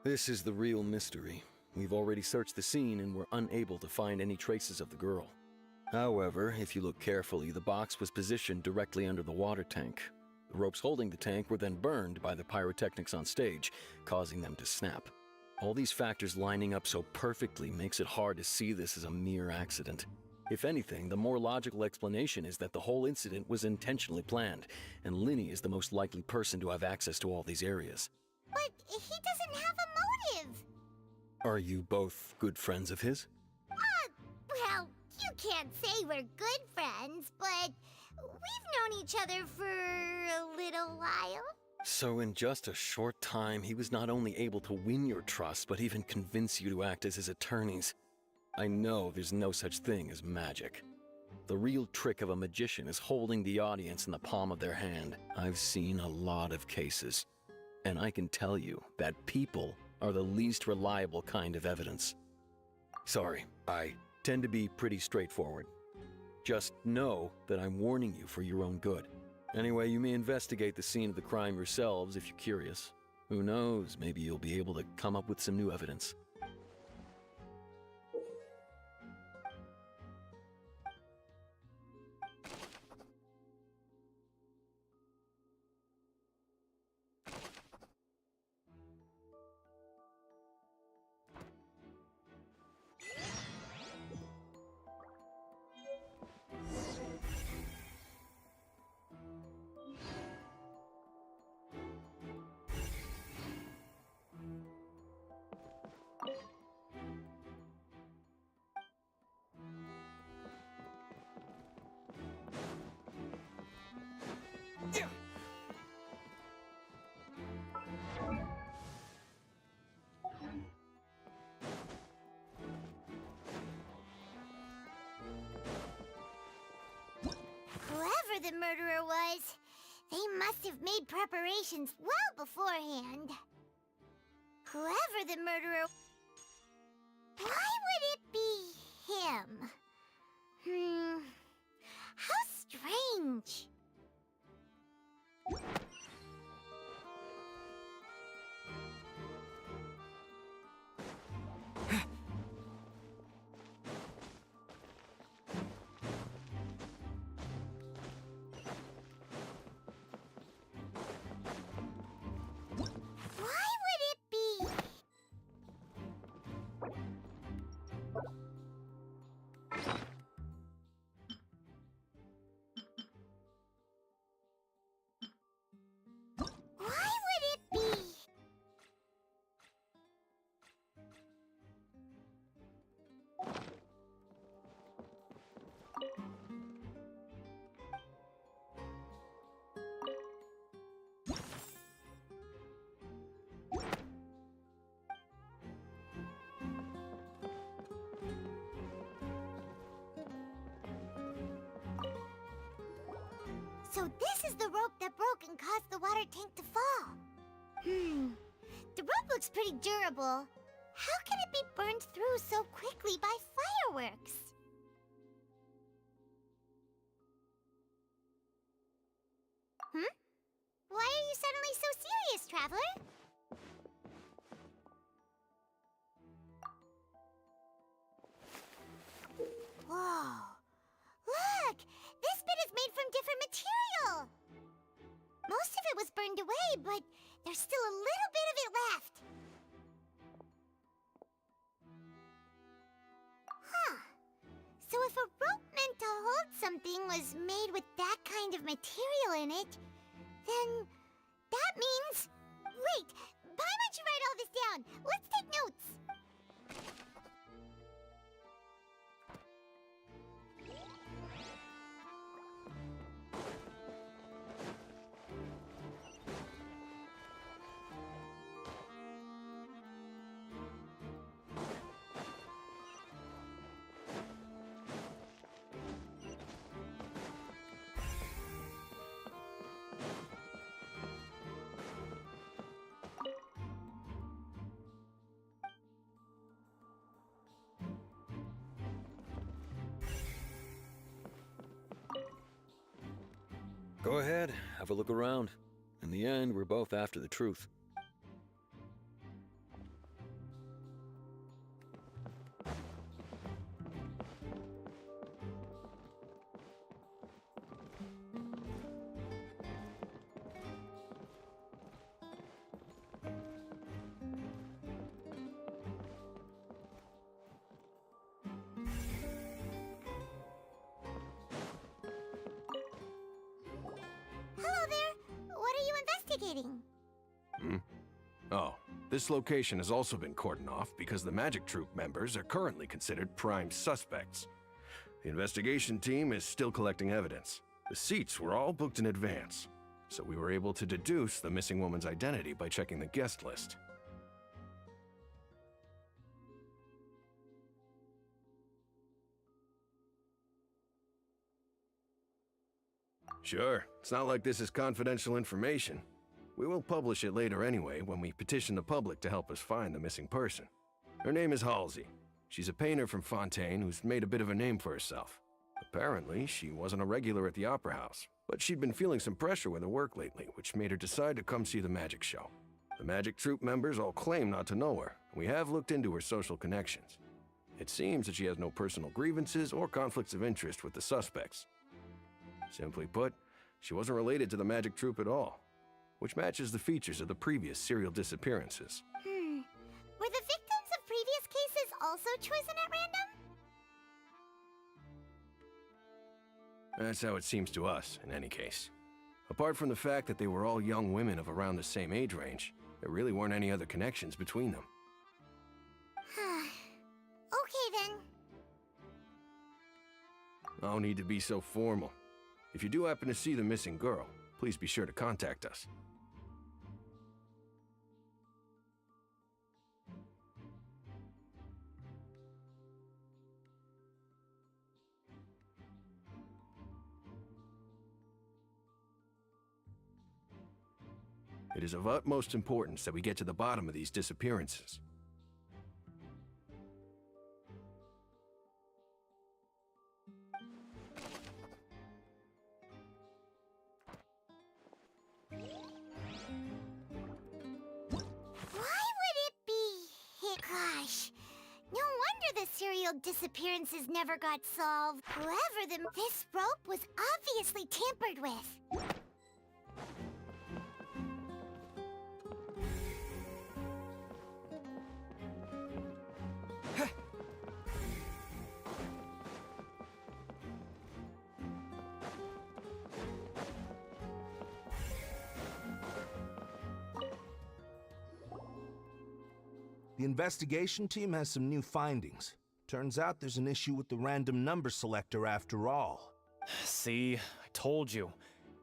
This is the real mystery. We've already searched the scene and were unable to find any traces of the girl. However, if you look carefully, the box was positioned directly under the water tank. The ropes holding the tank were then burned by the pyrotechnics on stage, causing them to snap. All these factors lining up so perfectly makes it hard to see this as a mere accident. If anything, the more logical explanation is that the whole incident was intentionally planned, and Linny is the most likely person to have access to all these areas. But he doesn't have a motive. Are you both good friends of his? Well, you can't say we're good friends, but we've known each other for a little while. So in just a short time, he was not only able to win your trust, but even convince you to act as his attorneys. I know there's no such thing as magic. The real trick of a magician is holding the audience in the palm of their hand. I've seen a lot of cases, and I can tell you that people are the least reliable kind of evidence. Sorry, I tend to be pretty straightforward. Just know that I'm warning you for your own good. Anyway, you may investigate the scene of the crime yourselves if you're curious. Who knows, maybe you'll be able to come up with some new evidence. Whoever the murderer was, they must have made preparations well beforehand. Whoever the murderer... Why would it be him? How strange. So this is the rope that broke and caused the water tank to fall. The rope looks pretty durable. How can it be burned through so quickly by fireworks? Why are you suddenly so serious, Traveler? Whoa! Look! This bit is made from different material! Most of it was burned away, but there's still a little bit of it left. So if a rope meant to hold something was made with that kind of material in it, then that means... Wait! Why don't you write all this down? Let's take notes! Go ahead, have a look around. In the end, we're both after the truth. investigating? Hmm? Oh, this location has also been cordoned off because the Magic Troop members are currently considered prime suspects. The investigation team is still collecting evidence. The seats were all booked in advance, so we were able to deduce the missing woman's identity by checking the guest list. Sure, it's not like this is confidential information. We will publish it later anyway when we petition the public to help us find the missing person. Her name is Halsey. She's a painter from Fontaine who's made a bit of a name for herself. Apparently, she wasn't a regular at the Opera House, but she'd been feeling some pressure with her work lately, which made her decide to come see the magic show. The Magic Troop members all claim not to know her, and we have looked into her social connections. It seems that she has no personal grievances or conflicts of interest with the suspects. Simply put, she wasn't related to the Magic Troop at all, which matches the features of the previous serial disappearances. Were the victims of previous cases also chosen at random? That's how it seems to us, in any case. Apart from the fact that they were all young women of around the same age range, there really weren't any other connections between them. Okay then. No need to be so formal. If you do happen to see the missing girl, please be sure to contact us. It is of utmost importance that we get to the bottom of these disappearances. Gosh, no wonder the serial disappearances never got solved. This rope was obviously tampered with. The investigation team has some new findings. Turns out there's an issue with the random number selector after all. See, I told you.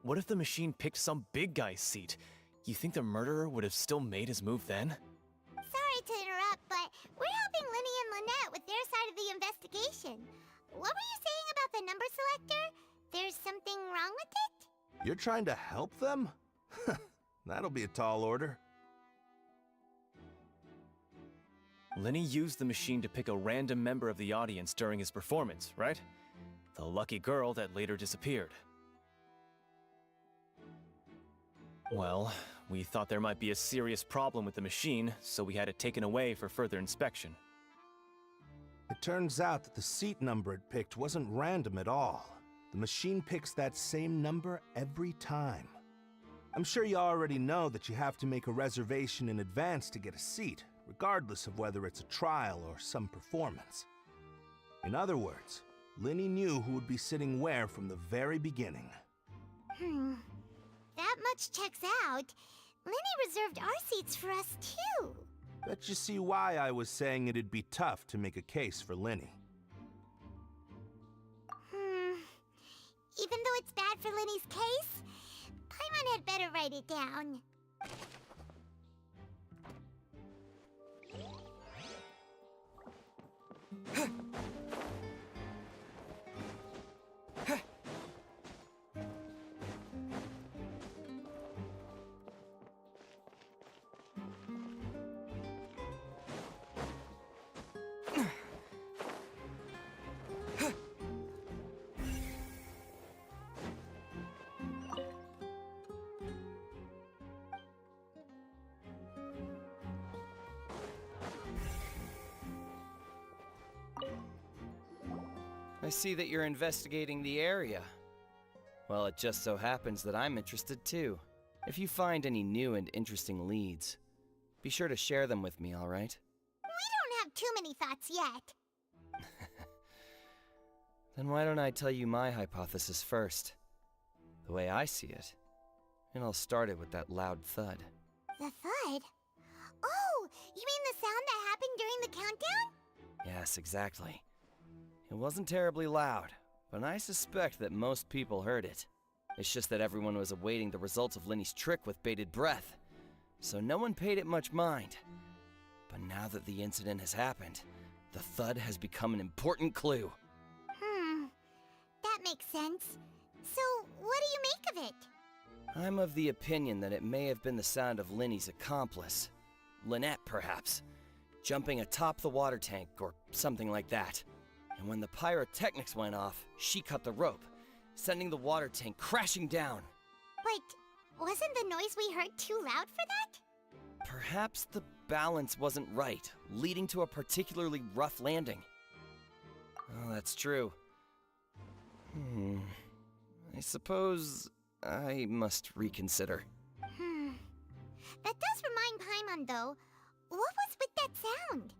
What if the machine picked some big guy's seat? You think the murderer would have still made his move then? Sorry to interrupt, but we're helping Linny and Lynette with their side of the investigation. What were you saying about the number selector? There's something wrong with it? You're trying to help them? That'll be a tall order. Linny used the machine to pick a random member of the audience during his performance, right? The lucky girl that later disappeared. Well, we thought there might be a serious problem with the machine, so we had it taken away for further inspection. It turns out that the seat number it picked wasn't random at all. The machine picks that same number every time. I'm sure you already know that you have to make a reservation in advance to get a seat, regardless of whether it's a trial or some performance. In other words, Linny knew who would be sitting where from the very beginning. That much checks out. Linny reserved our seats for us too. Bet you see why I was saying it'd be tough to make a case for Linny. Even though it's bad for Linny's case, Paimon had better write it down. I see that you're investigating the area. Well, it just so happens that I'm interested too. If you find any new and interesting leads, be sure to share them with me, all right? We don't have too many thoughts yet. Then why don't I tell you my hypothesis first? The way I see it, It all started with that loud thud. The thud? Oh, you mean the sound that happened during the countdown? Yes, exactly. It wasn't terribly loud, but I suspect that most people heard it. It's just that everyone was awaiting the results of Lenny's trick with bated breath, so no one paid it much mind. But now that the incident has happened, the thud has become an important clue. That makes sense. So, what do you make of it? I'm of the opinion that it may have been the sound of Lenny's accomplice. Lynette, perhaps. Jumping atop the water tank or something like that. And when the pyrotechnics went off, she cut the rope, sending the water tank crashing down. But wasn't the noise we heard too loud for that? Perhaps the balance wasn't right, leading to a particularly rough landing. Oh, that's true. I suppose I must reconsider. That does remind Paimon, though. What was with that sound?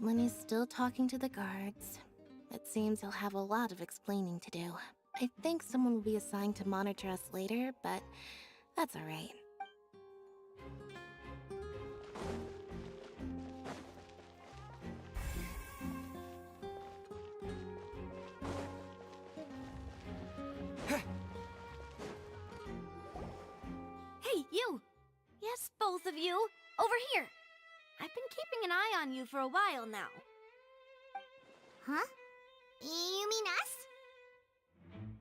Lenny's still talking to the guards. It seems he'll have a lot of explaining to do. I think someone will be assigned to monitor us later, but that's alright. Hey, you! Yes, both of you! Over here! I've been keeping an eye on you for a while now. Huh? You mean us?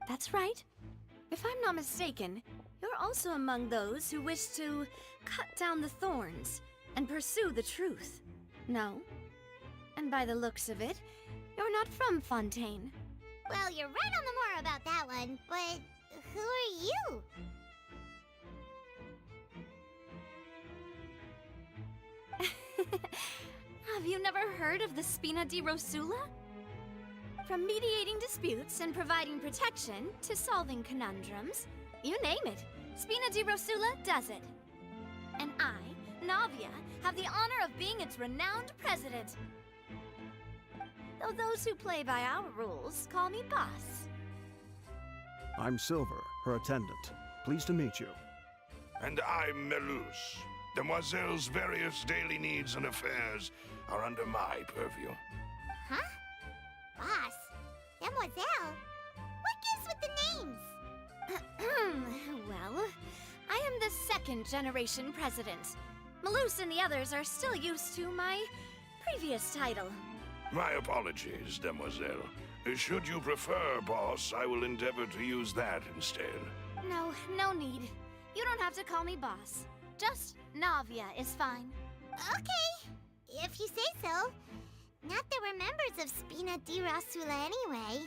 That's right. If I'm not mistaken, you're also among those who wish to cut down the thorns and pursue the truth. No? And by the looks of it, you're not from Fontaine. Well, you're right on the more about that one, but who are you? Have you never heard of the Spina di Rosula? From mediating disputes and providing protection to solving conundrums, you name it, Spina di Rosula does it. And I, Navia, have the honor of being its renowned president. Though those who play by our rules call me boss. I'm Silver, her attendant. Pleased to meet you. And I'm Melus. Demoiselle's various daily needs and affairs are under my purview. Huh? Boss? Demoiselle? What gives with the names? Well, I am the second-generation president. Melus and the others are still used to my previous title. My apologies, Demoiselle. Should you prefer, boss, I will endeavor to use that instead. No need. You don't have to call me boss. Just Navia is fine. Okay, if you say so. Not that we're members of Spina di Rosula anyway.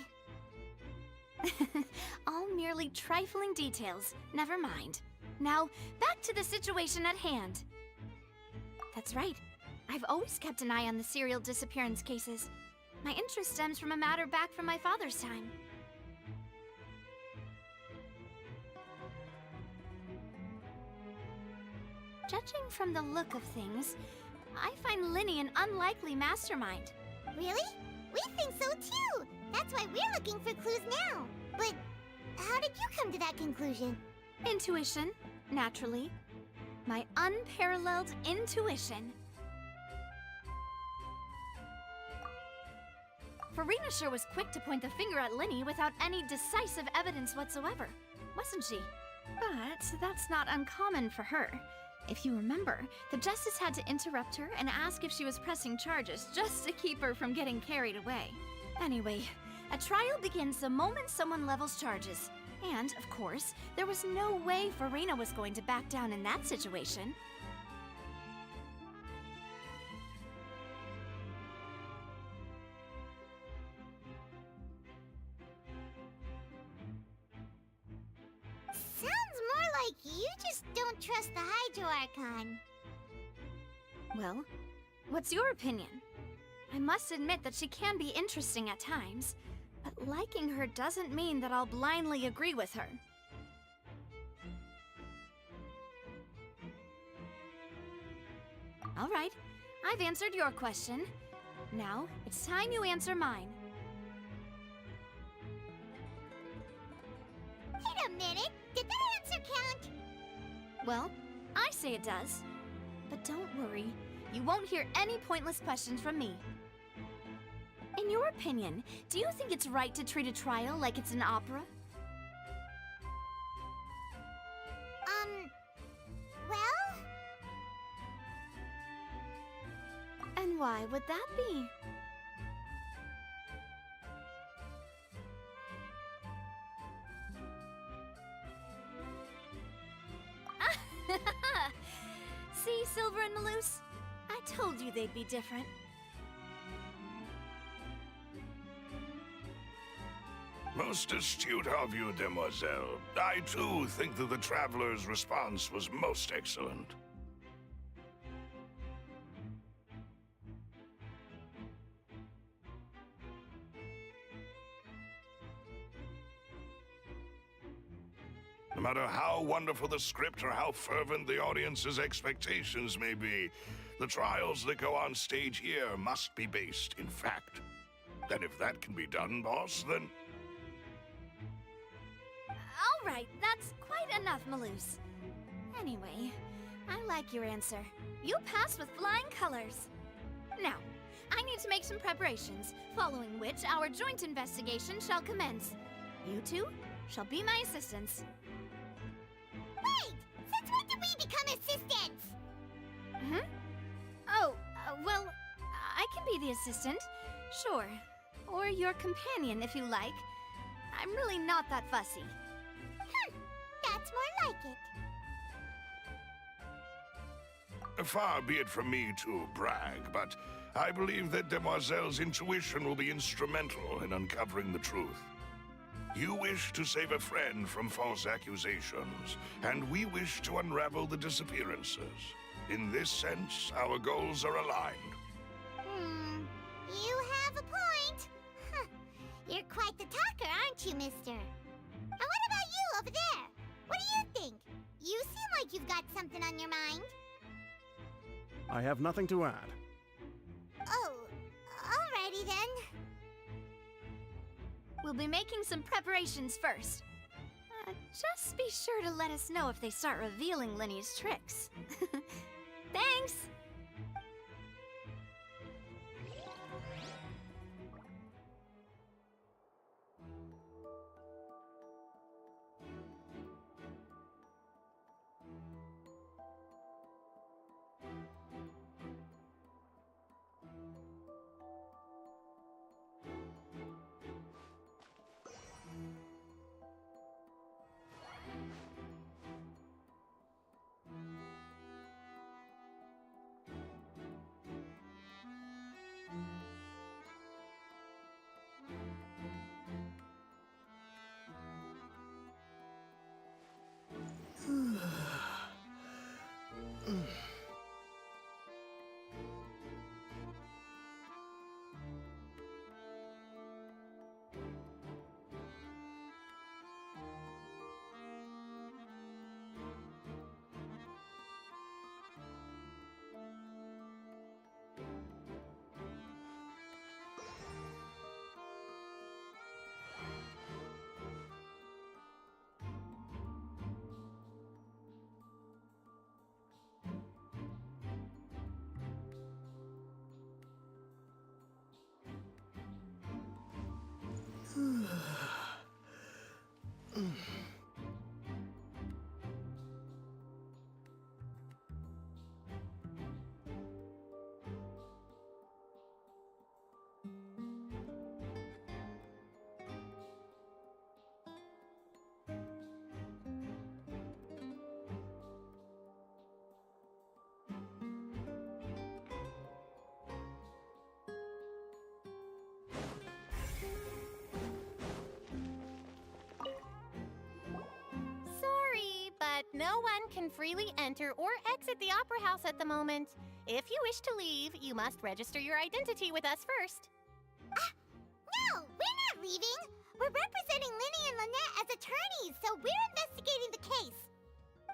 All merely trifling details. Never mind. Now, back to the situation at hand. That's right. I've always kept an eye on the serial disappearance cases. My interest stems from a matter back from my father's time. Judging from the look of things, I find Lenny an unlikely mastermind. Really? We think so too! That's why we're looking for clues now. But how did you come to that conclusion? Intuition, naturally. My unparalleled intuition. Farina sure was quick to point the finger at Lenny without any decisive evidence whatsoever, wasn't she? But that's not uncommon for her. If you remember, the Justice had to interrupt her and ask if she was pressing charges just to keep her from getting carried away. Anyway, a trial begins the moment someone levels charges. And, of course, there was no way Farina was going to back down in that situation. Sounds more like you just don't trust the Hydro Archon. Well, what's your opinion? I must admit that she can be interesting at times, But liking her doesn't mean that I'll blindly agree with her. All right, I've answered your question. Now, it's time you answer mine. Wait a minute, did that answer count? Well, I say it does. But don't worry, you won't hear any pointless questions from me. In your opinion, do you think it's right to treat a trial like it's an opera? Well? And why would that be? See, Silver and Maloose? I told you they'd be different. Most astute of you, demoiselle. I too think that the traveler's response was most excellent. No matter how wonderful the script or how fervent the audience's expectations may be, the trials that go on stage here must be based in fact. And if that can be done, boss, then... All right, that's quite enough, Maloose. Anyway, I like your answer. You passed with flying colors. Now, I need to make some preparations, following which our joint investigation shall commence. You two shall be my assistants. Wait! Since when did we become assistants? Oh, well, I can be the assistant, sure. Or your companion, if you like. I'm really not that fussy. That's more like it. Far be it from me to brag, but I believe that Demoiselle's intuition will be instrumental in uncovering the truth. You wish to save a friend from false accusations, and we wish to unravel the disappearances. In this sense, our goals are aligned. You have a point. Huh. You're quite the talker, aren't you, mister? And what about you over there? What do you think? You seem like you've got something on your mind. I have nothing to add. Oh, alrighty then. We'll be making some preparations first. Just be sure to let us know if they start revealing Lenny's tricks. Thanks! But no one can freely enter or exit the Opera House at the moment. If you wish to leave, you must register your identity with us first. No, we're not leaving. We're representing Linny and Lynette as attorneys, so we're investigating the case.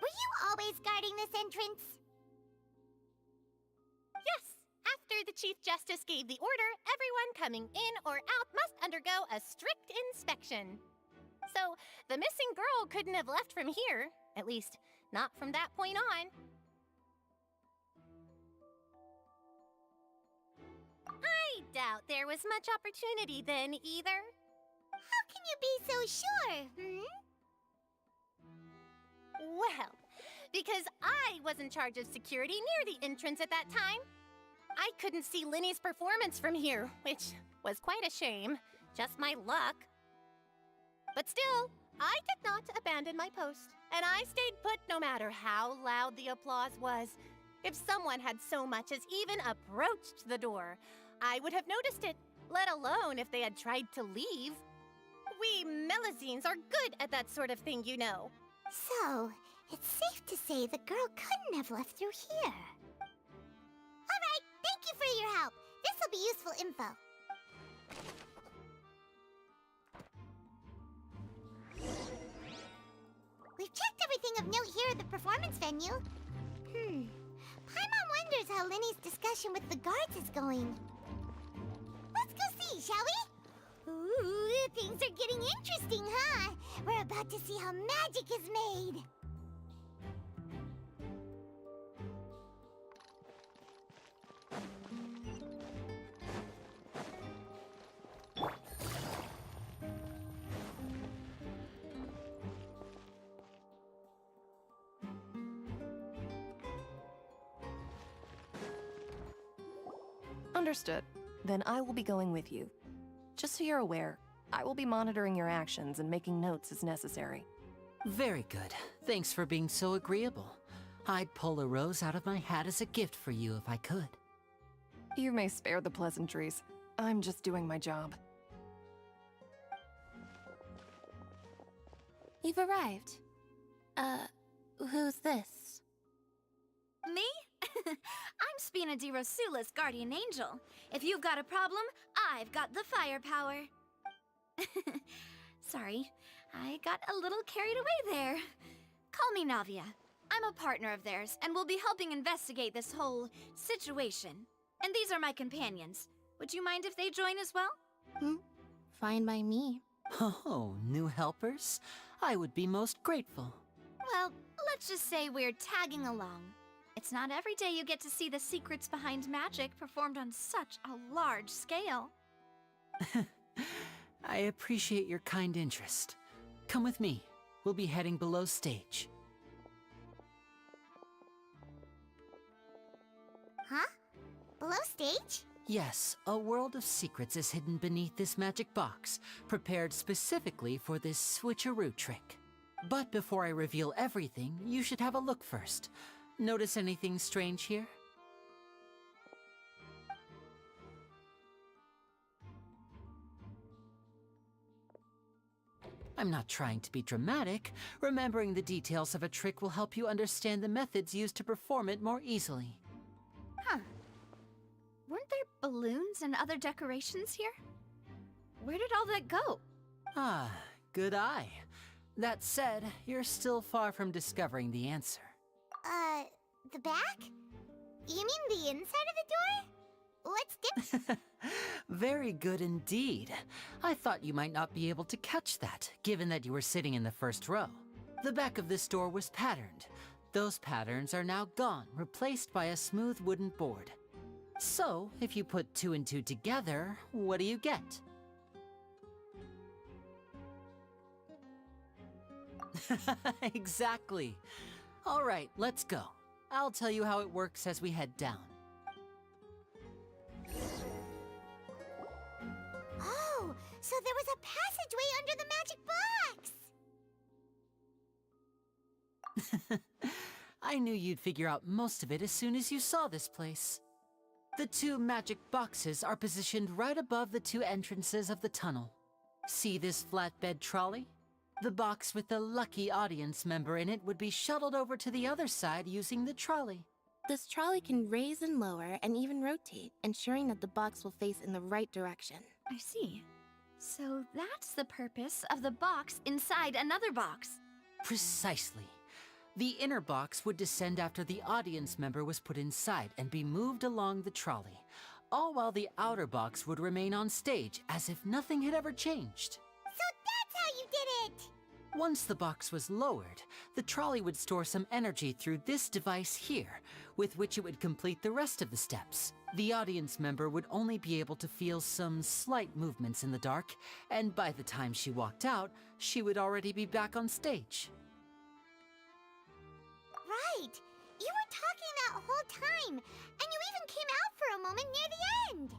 Were you always guarding this entrance? Yes. After the Chief Justice gave the order, everyone coming in or out must undergo a strict inspection. So, the missing girl couldn't have left from here. At least, not from that point on. I doubt there was much opportunity then, either. How can you be so sure, Well, because I was in charge of security near the entrance at that time. I couldn't see Linny's performance from here, which was quite a shame. Just my luck. But still, I did not abandon my post, and I stayed put no matter how loud the applause was. If someone had so much as even approached the door, I would have noticed it, let alone if they had tried to leave. We Melazines are good at that sort of thing, you know. So, it's safe to say the girl couldn't have left through here. Alright, thank you for your help. This will be useful info. We've checked everything of note here at the performance venue. Paimon wonders how Linny's discussion with the guards is going. Let's go see, shall we? Ooh, things are getting interesting, huh? We're about to see how magic is made. Understood. Then I will be going with you. Just so you're aware, I will be monitoring your actions and making notes as necessary. Very good. Thanks for being so agreeable. I'd pull a rose out of my hat as a gift for you if I could. You may spare the pleasantries. I'm just doing my job. You've arrived. Who's this? Me? I'm Spina di Rosula's guardian angel. If you've got a problem, I've got the firepower. Sorry, I got a little carried away there. Call me Navia. I'm a partner of theirs, and will be helping investigate this whole situation. And these are my companions. Would you mind if they join as well? Fine by me. Oh, new helpers? I would be most grateful. Well, let's just say we're tagging along. It's not every day you get to see the secrets behind magic performed on such a large scale. I appreciate your kind interest. Come with me. We'll be heading below stage. Huh? Below stage? Yes, a world of secrets is hidden beneath this magic box, prepared specifically for this switcheroo trick. But before I reveal everything, you should have a look first. Notice anything strange here? I'm not trying to be dramatic. Remembering the details of a trick will help you understand the methods used to perform it more easily. Huh. Weren't there balloons and other decorations here? Where did all that go? Ah, good eye. That said, you're still far from discovering the answer. The back? You mean the inside of the door? What's different? Very good indeed. I thought you might not be able to catch that, given that you were sitting in the first row. The back of this door was patterned. Those patterns are now gone, replaced by a smooth wooden board. So, if you put 2 and 2 together, what do you get? Exactly. All right, let's go. I'll tell you how it works as we head down. Oh, so there was a passageway under the magic box! I knew you'd figure out most of it as soon as you saw this place. The 2 magic boxes are positioned right above the 2 entrances of the tunnel. See this flatbed trolley? The box with the lucky audience member in it would be shuttled over to the other side using the trolley. This trolley can raise and lower and even rotate, ensuring that the box will face in the right direction. I see. So that's the purpose of the box inside another box. Precisely. The inner box would descend after the audience member was put inside and be moved along the trolley, all while the outer box would remain on stage as if nothing had ever changed. So that's how you did it! Once the box was lowered, the trolley would store some energy through this device here, with which it would complete the rest of the steps. The audience member would only be able to feel some slight movements in the dark, and by the time she walked out, she would already be back on stage. Right! You were talking that whole time, and you even came out for a moment near the end!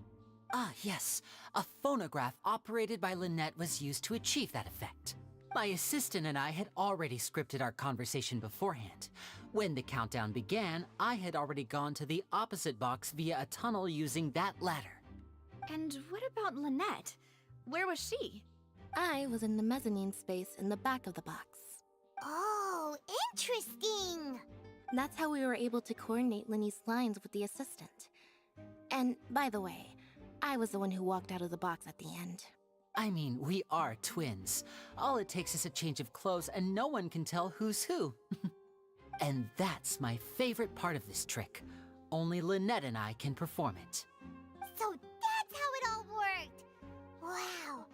Ah, yes. A phonograph operated by Lynette was used to achieve that effect. My assistant and I had already scripted our conversation beforehand. When the countdown began, I had already gone to the opposite box via a tunnel using that ladder. And what about Lynette? Where was she? I was in the mezzanine space in the back of the box. Oh, interesting! That's how we were able to coordinate Linny's lines with the assistant. And by the way, I was the one who walked out of the box at the end. I mean, we are twins. All it takes is a change of clothes and no one can tell who's who. And that's my favorite part of this trick. Only Lynette and I can perform it. So that's how it all worked! Wow,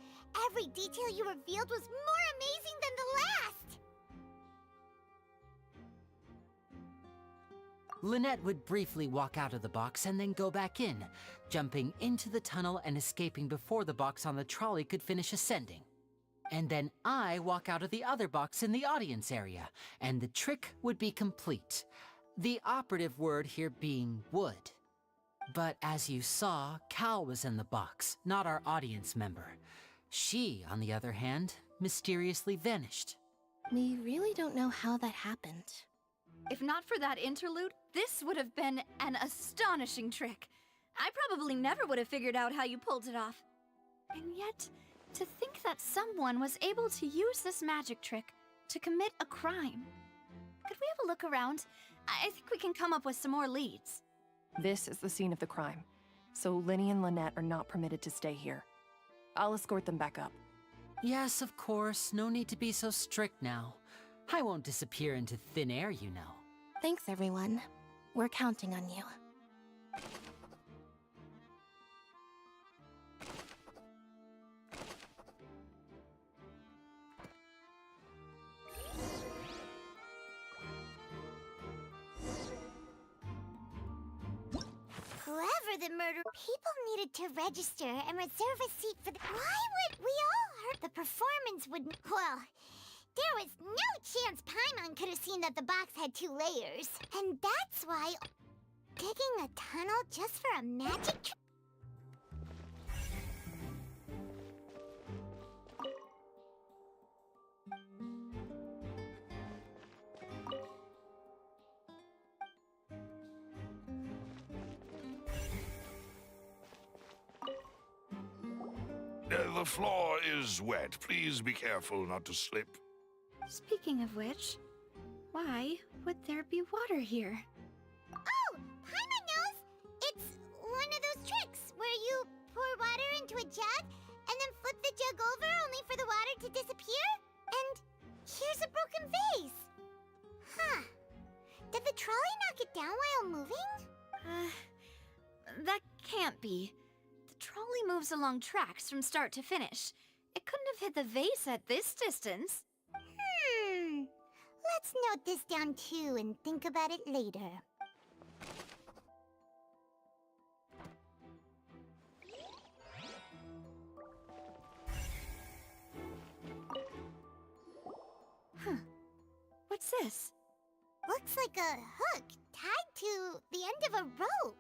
every detail you revealed was more amazing than the last! Lynette would briefly walk out of the box and then go back in, jumping into the tunnel and escaping before the box on the trolley could finish ascending. And then I walk out of the other box in the audience area, and the trick would be complete. The operative word here being would. But as you saw, Cal was in the box, not our audience member. She, on the other hand, mysteriously vanished. We really don't know how that happened. If not for that interlude, this would have been an astonishing trick. I probably never would have figured out how you pulled it off. And yet, to think that someone was able to use this magic trick to commit a crime. Could we have a look around? I think we can come up with some more leads. This is the scene of the crime, so Linny and Lynette are not permitted to stay here. I'll escort them back up. Yes, of course. No need to be so strict now. I won't disappear into thin air, you know. Thanks, everyone. We're counting on you. Whoever the murder... People needed to register and reserve a seat for the... Why would we all hurt? The performance would... Well, there was no chance Paimon could have seen that the box had 2 layers. And that's why... Digging a tunnel just for a magic trick? The floor is wet. Please be careful not to slip. Speaking of which, why would there be water here? Oh! Paimon knows! It's one of those tricks where you pour water into a jug and then flip the jug over only for the water to disappear? And here's a broken vase! Huh. Did the trolley knock it down while moving? That can't be. The trolley moves along tracks from start to finish. It couldn't have hit the vase at this distance. Let's note this down too and think about it later. Huh. What's this? Looks like a hook tied to the end of a rope.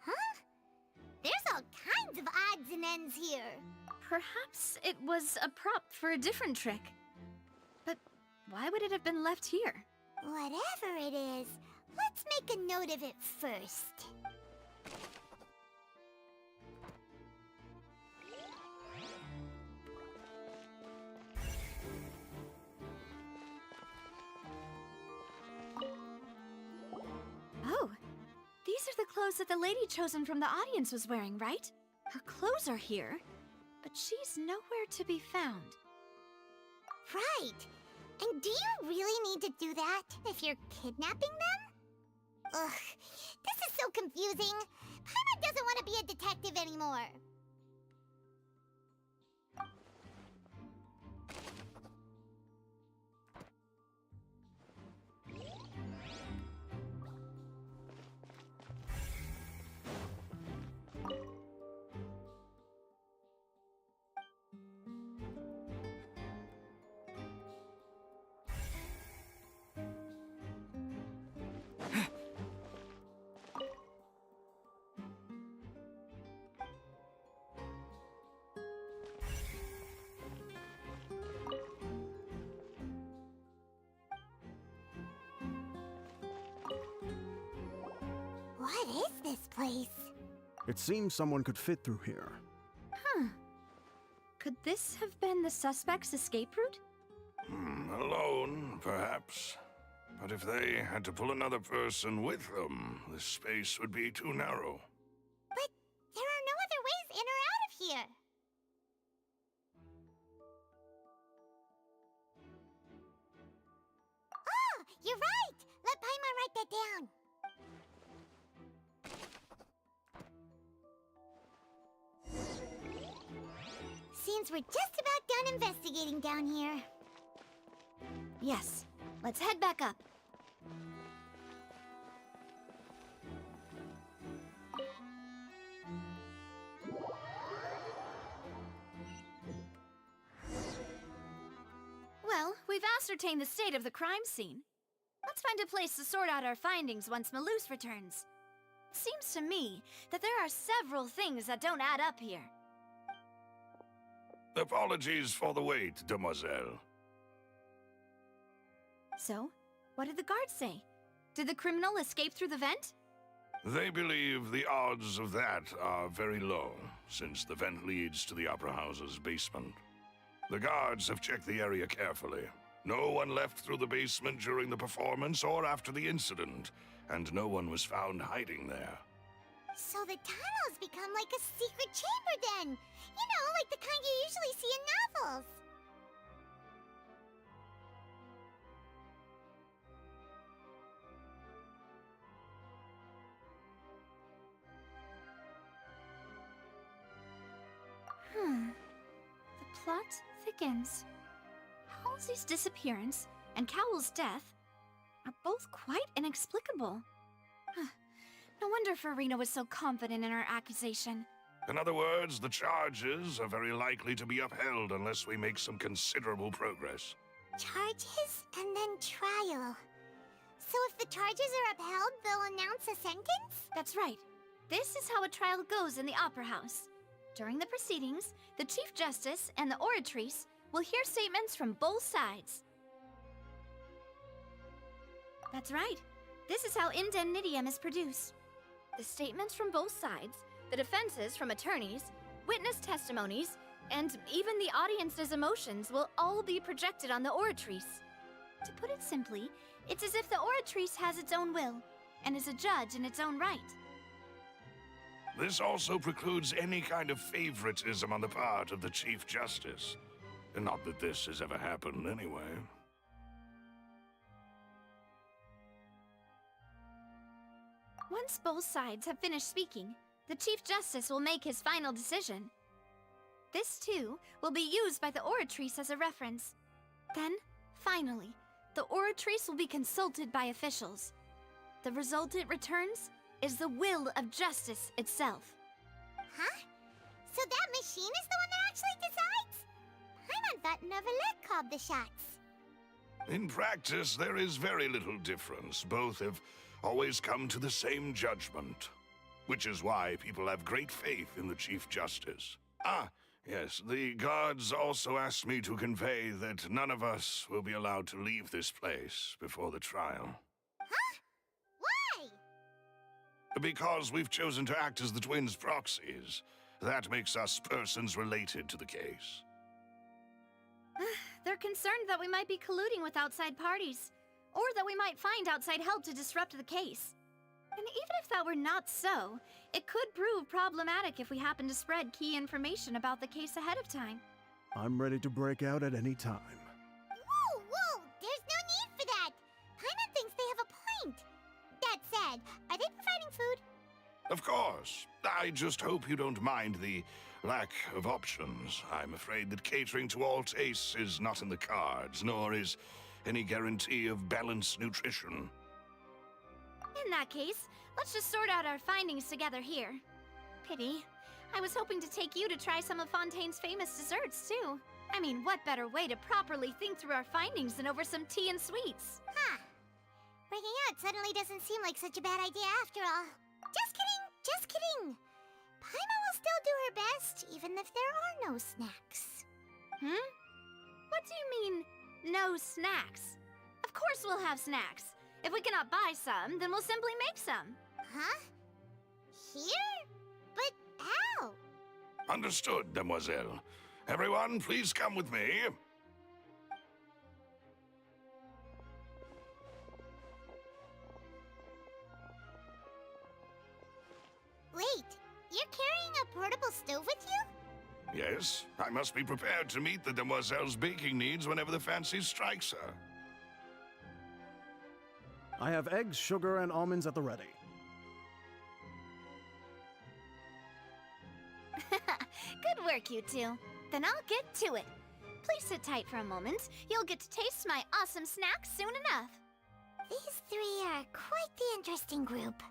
Huh? There's all kinds of odds and ends here. Perhaps it was a prop for a different trick. But why would it have been left here? Whatever it is, let's make a note of it first. Oh, these are the clothes that the lady chosen from the audience was wearing, right? Her clothes are here, but she's nowhere to be found. Right. And do you really need to do that if you're kidnapping them? Ugh, this is so confusing. Paimon doesn't want to be a detective anymore. What is this place? It seems someone could fit through here. Huh. Could this have been the suspect's escape route? Alone, perhaps. But if they had to pull another person with them, this space would be too narrow. But there are no other ways in or out of here. Oh, you're right! Let Paimon write that down. Seems we're just about done investigating down here. Yes. Let's head back up. Well, we've ascertained the state of the crime scene. Let's find a place to sort out our findings once Malus returns. It seems to me that there are several things that don't add up here. Apologies for the wait, demoiselle. So, what did the guards say? Did the criminal escape through the vent? They believe the odds of that are very low, since the vent leads to the Opera House's basement. The guards have checked the area carefully. No one left through the basement during the performance or after the incident, and no one was found hiding there. So the tunnels become like a secret chamber then! You know, like the kind you usually see in novels! The plot thickens. Halsey's disappearance and Cowell's death are both quite inexplicable. No wonder Farina was so confident in her accusation. In other words, the charges are very likely to be upheld unless we make some considerable progress. Charges and then trial. So if the charges are upheld, they'll announce a sentence? That's right. This is how a trial goes in the Opera House. During the proceedings, the Chief Justice and the Oratrice will hear statements from both sides. That's right. This is how indemnitium is produced. The statements from both sides, the defenses from attorneys, witness testimonies, and even the audience's emotions will all be projected on the Oratrice. To put it simply, it's as if the Oratrice has its own will, and is a judge in its own right. This also precludes any kind of favoritism on the part of the Chief Justice. And not that this has ever happened anyway. Once both sides have finished speaking, the Chief Justice will make his final decision. This, too, will be used by the Oratrice as a reference. Then, finally, the Oratrice will be consulted by officials. The result it returns is the will of justice itself. Huh? So that machine is the one that actually decides? Paimon thought Neuvillette called the shots. In practice, there is very little difference. Both have always come to the same judgment. Which is why people have great faith in the Chief Justice. Ah, yes, the guards also asked me to convey that none of us will be allowed to leave this place before the trial. Huh? Why? Because we've chosen to act as the twins' proxies. That makes us persons related to the case. They're concerned that we might be colluding with outside parties, or that we might find outside help to disrupt the case. And even if that were not so, it could prove problematic if we happen to spread key information about the case ahead of time. I'm ready to break out at any time. Whoa, whoa! There's no need for that! Paimon thinks they have a point. That said, are they providing food? Of course. I just hope you don't mind the lack of options. I'm afraid that catering to all tastes is not in the cards, nor is any guarantee of balanced nutrition. In that case, let's just sort out our findings together here. Pity. I was hoping to take you to try some of Fontaine's famous desserts, too. I mean, what better way to properly think through our findings than over some tea and sweets? Huh. Breaking out suddenly doesn't seem like such a bad idea after all. Just kidding, just kidding. Paimon will still do her best, even if there are no snacks. Hmm? What do you mean, no snacks? Of course we'll have snacks. If we cannot buy some, then we'll simply make some. Huh? Here? But how? Understood, Demoiselle. Everyone, please come with me. Wait, you're carrying a portable stove with you? Yes, I must be prepared to meet the Demoiselle's baking needs whenever the fancy strikes her. I have eggs, sugar, and almonds at the ready. Good work, you two. Then I'll get to it. Please sit tight for a moment. You'll get to taste my awesome snack soon enough. These three are quite the interesting group.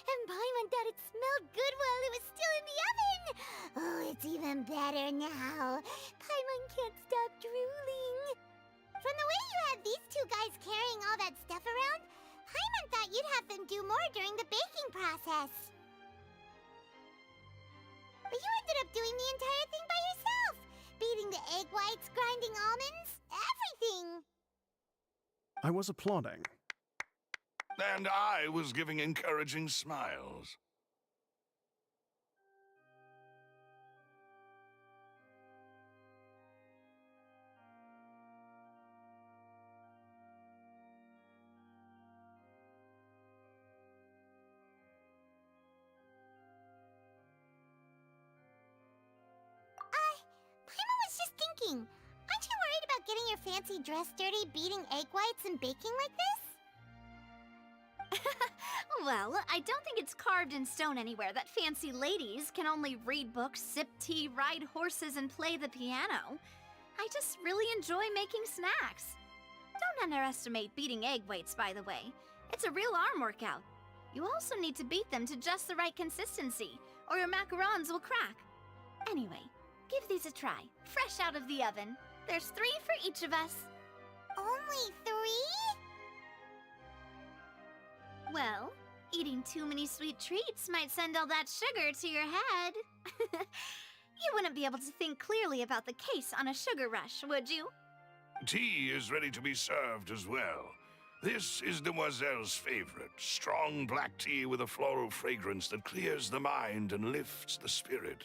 And Paimon thought it smelled good while it was still in the oven! Oh, it's even better now. Paimon can't stop drooling. From the way you had these two guys carrying all that stuff around, Paimon thought you'd have them do more during the baking process. But you ended up doing the entire thing by yourself! Beating the egg whites, grinding almonds, everything! I was applauding. And I was giving encouraging smiles. Paimon was just thinking, aren't you worried about getting your fancy dress dirty beating egg whites and baking like this? Well, I don't think it's carved in stone anywhere that fancy ladies can only read books, sip tea, ride horses, and play the piano. I just really enjoy making snacks. Don't underestimate beating egg whites, by the way. It's a real arm workout. You also need to beat them to just the right consistency, or your macarons will crack. Anyway, give these a try, fresh out of the oven. There's 3 for each of us. Only 3? Well, eating too many sweet treats might send all that sugar to your head. You wouldn't be able to think clearly about the case on a sugar rush, would you? Tea is ready to be served as well. This is Demoiselle's favorite, strong black tea with a floral fragrance that clears the mind and lifts the spirit.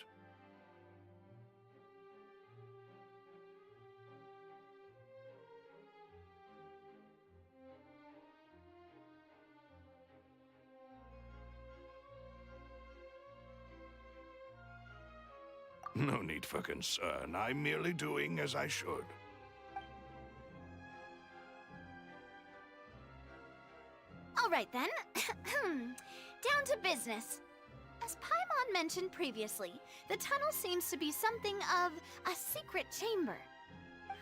No need for concern. I'm merely doing as I should. All right then. Down to business. As Paimon mentioned previously, the tunnel seems to be something of a secret chamber.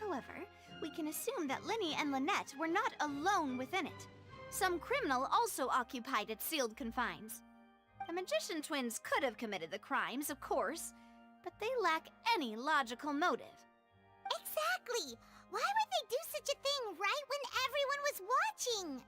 However, we can assume that Linny and Lynette were not alone within it. Some criminal also occupied its sealed confines. The magician twins could have committed the crimes, of course, but they lack any logical motive. Exactly! Why would they do such a thing right when everyone was watching?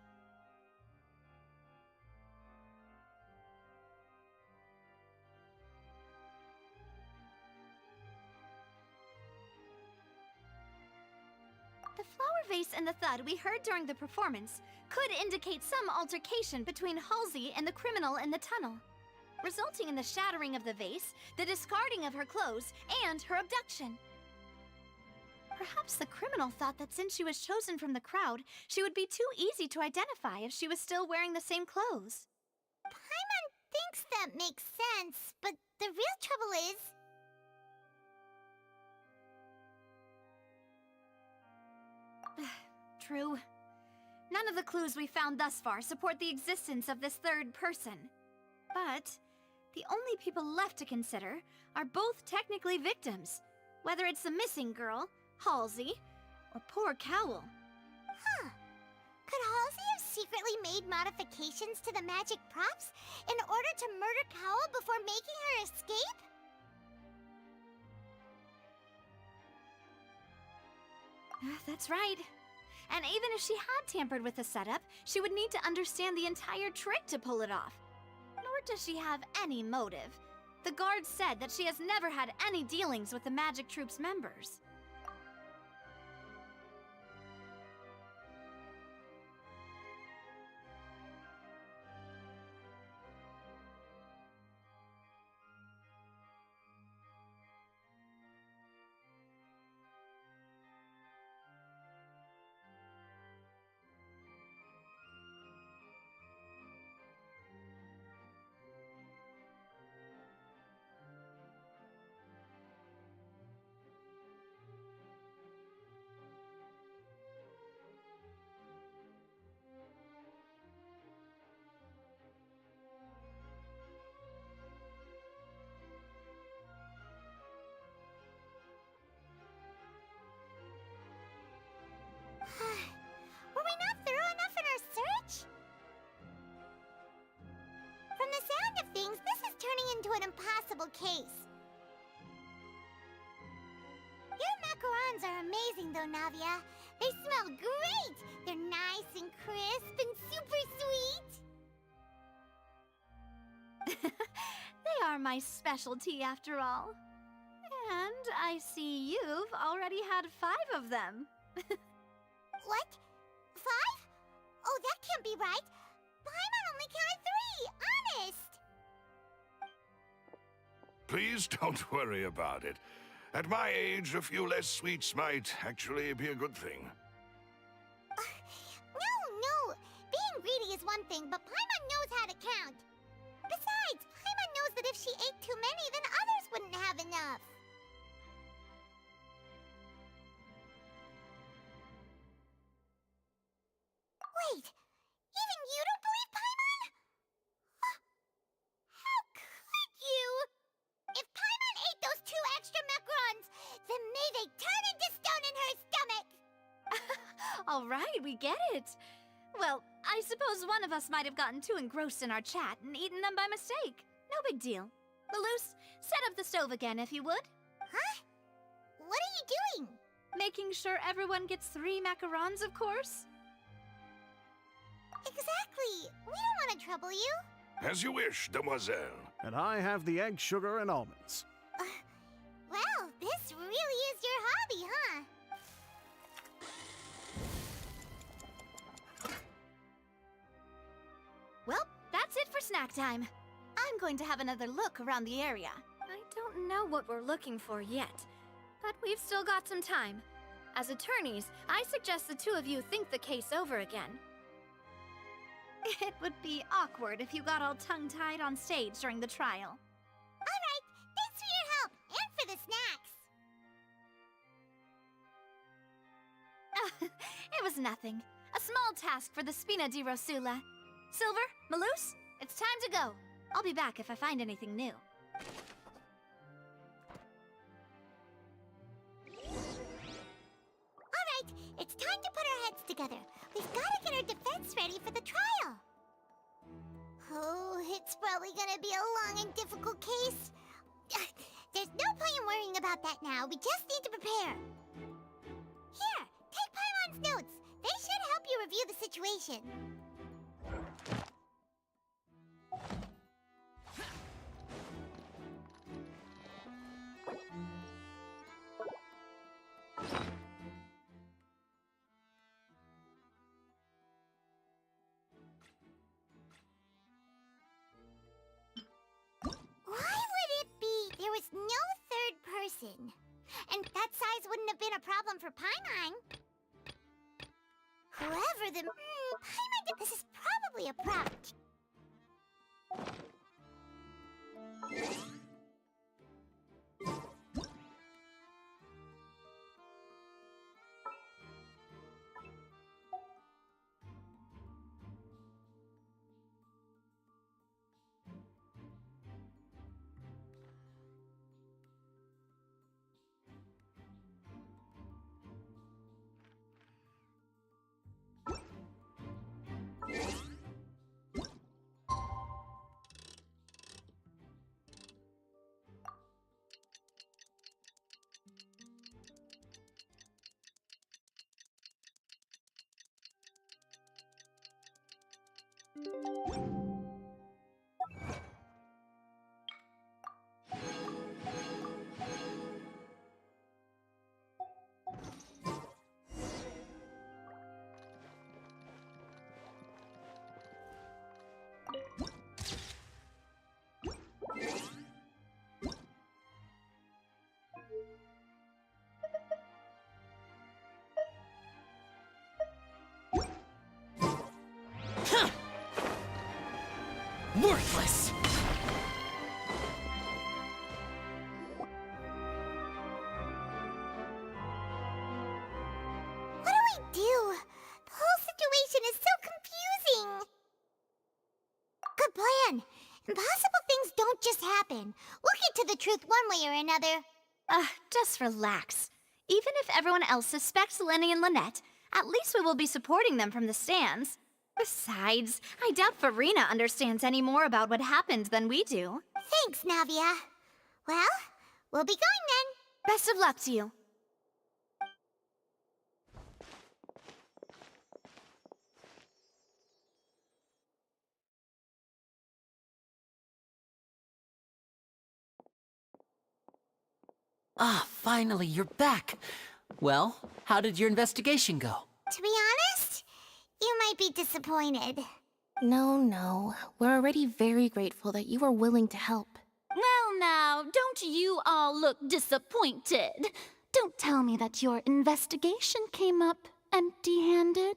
The flower vase and the thud we heard during the performance could indicate some altercation between Halsey and the criminal in the tunnel. resulting in the shattering of the vase, the discarding of her clothes, and her abduction. Perhaps the criminal thought that since she was chosen from the crowd, she would be too easy to identify if she was still wearing the same clothes. Paimon thinks that makes sense, but the real trouble is... True. None of the clues we found thus far support the existence of this third person. But the only people left to consider are both technically victims, whether it's the missing girl, Halsey, or poor Cowl. Huh. Could Halsey have secretly made modifications to the magic props in order to murder Cowl before making her escape? That's right. And even if she had tampered with the setup, she would need to understand the entire trick to pull it off. Nor does she have any motive. The guard said that she has never had any dealings with the Magic Troop's members. Were we not thorough enough in our search? From the sound of things, this is turning into an impossible case. Your macarons are amazing though, Navia. They smell great! They're nice and crisp and super sweet! They are my specialty after all. And I see you've already had 5 of them. What? 5? Oh, that can't be right. Paimon only counted 3, honest! Please don't worry about it. At my age, a few less sweets might actually be a good thing. No. Being greedy is one thing, but Paimon knows how to count. Besides, Paimon knows that if she ate too many, then others wouldn't have enough. Wait, even you don't believe Paimon? How could you? If Paimon ate those 2 extra macarons, then may they turn into stone in her stomach! All right, we get it. Well, I suppose one of us might have gotten too engrossed in our chat and eaten them by mistake. No big deal. Malus, set up the stove again if you would. Huh? What are you doing? Making sure everyone gets 3 macarons, of course. Exactly. We don't want to trouble you. As you wish, demoiselle. And I have the egg, sugar, and almonds. Well, this really is your hobby, huh? Well, that's it for snack time. I'm going to have another look around the area. I don't know what we're looking for yet, but we've still got some time. As attorneys, I suggest the 2 of you think the case over again. It would be awkward if you got all tongue-tied on stage during the trial. All right, thanks for your help and for the snacks. It was nothing. A small task for the Spina di Rosula. Silver, Malus, it's time to go. I'll be back if I find anything new. All right, it's time to put our heads together. We've got to get our defense ready for the trial. Oh, it's probably gonna be a long and difficult case. There's no point in worrying about that now. We just need to prepare. Here, take Paimon's notes. They should help you review the situation. that size wouldn't have been a problem for Paimon. Whoever the... Paimon did... This is probably a prompt. Worthless! What do we do? The whole situation is so confusing. Good plan. Impossible things don't just happen. We'll get to the truth one way or another. Just relax. Even if everyone else suspects Lenny and Lynette, at least we will be supporting them from the stands. Besides, I doubt Farina understands any more about what happened than we do. Thanks, Navia. Well, we'll be going then. Best of luck to you. Ah, finally, you're back. Well, how did your investigation go? To be honest, you might be disappointed. No. We're already very grateful that you were willing to help. Well now, don't you all look disappointed. Don't tell me that your investigation came up empty-handed.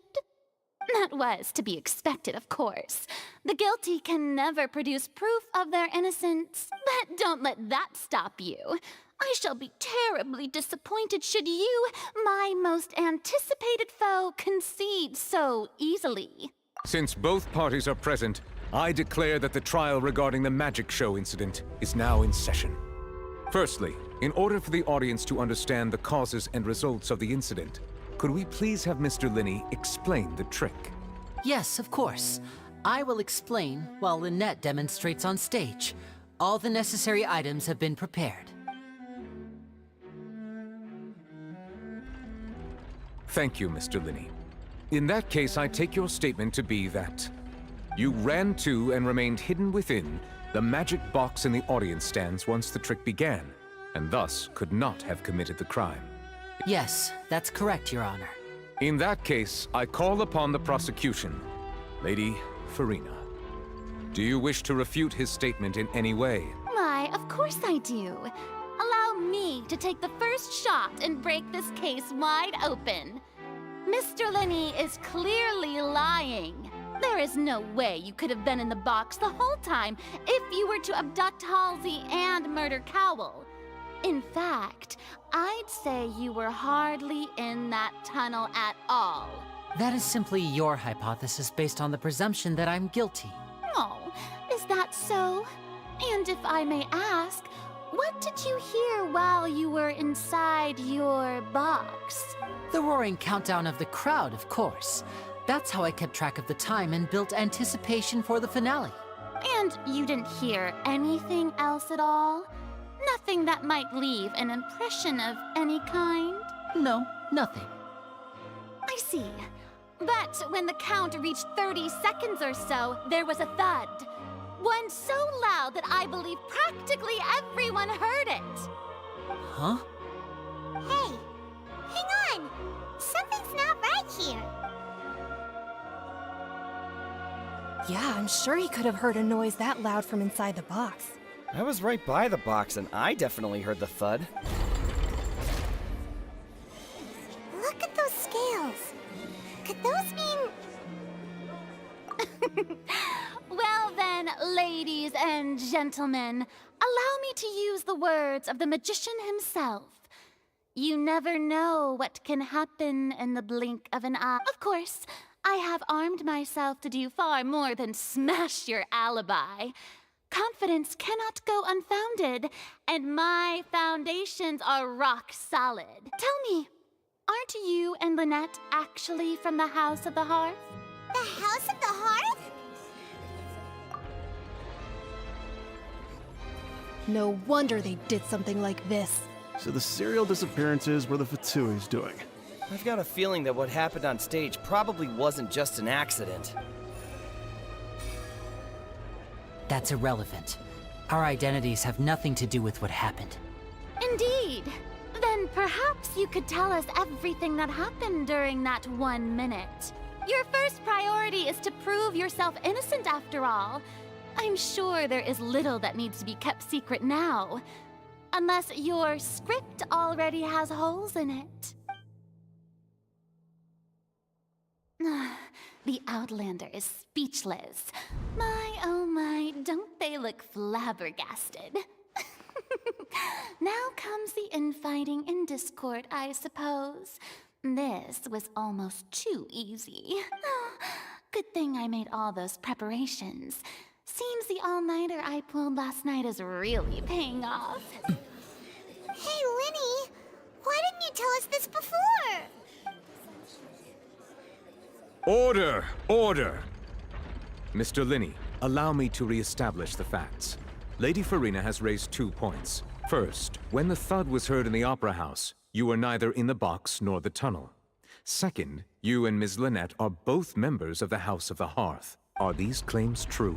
That was to be expected, of course. The guilty can never produce proof of their innocence. But don't let that stop you. I shall be terribly disappointed should you, my most anticipated foe, concede so easily. Since both parties are present, I declare that the trial regarding the magic show incident is now in session. Firstly, in order for the audience to understand the causes and results of the incident, could we please have Mr. Linney explain the trick? Yes, of course. I will explain while Lynette demonstrates on stage. All the necessary items have been prepared. Thank you, Mr. Linney. In that case, I take your statement to be that you ran to and remained hidden within the magic box in the audience stands once the trick began, and thus could not have committed the crime. Yes, that's correct, Your Honor. In that case, I call upon the prosecution. Lady Farina, do you wish to refute his statement in any way? Why, of course I do. Allow me to take the first shot and break this case wide open. Mr. Linney is clearly lying. There is no way you could have been in the box the whole time if you were to abduct Halsey and murder Cowell. In fact, I'd say you were hardly in that tunnel at all. That is simply your hypothesis based on the presumption that I'm guilty. Oh, is that so? And if I may ask, what did you hear while you were inside your box? The roaring countdown of the crowd, of course. That's how I kept track of the time and built anticipation for the finale. And you didn't hear anything else at all? Nothing that might leave an impression of any kind? No, nothing. I see. But when the count reached 30 seconds or so, there was a thud. One so loud that I believe practically everyone heard it. Huh? Hey, hang on. Something's not right here. Yeah, I'm sure he could have heard a noise that loud from inside the box. I was right by the box and I definitely heard the thud. ladies and gentlemen, allow me to use the words of the magician himself. You never know what can happen in the blink of an eye. Of course, I have armed myself to do far more than smash your alibi. Confidence cannot go unfounded, and my foundations are rock solid. Tell me, aren't you and Lynette actually from the House of the Hearth? The House of the Hearth? No wonder they did something like this. So the serial disappearances were the Fatui's doing. I've got a feeling that what happened on stage probably wasn't just an accident. That's irrelevant. Our identities have nothing to do with what happened. Indeed. Then perhaps you could tell us everything that happened during that 1 minute. Your first priority is to prove yourself innocent after all. I'm sure there is little that needs to be kept secret now. Unless your script already has holes in it. The Outlander is speechless. My, oh my, don't they look flabbergasted? Now comes the infighting and discord, I suppose. This was almost too easy. Good thing I made all those preparations. Seems the all-nighter I pulled last night is really paying off. Hey, Linny, why didn't you tell us this before? Order! Order! Mr. Linney, allow me to re-establish the facts. Lady Farina has raised 2 points. First, when the thud was heard in the Opera House, you were neither in the box nor the tunnel. Second, you and Ms. Lynette are both members of the House of the Hearth. Are these claims true?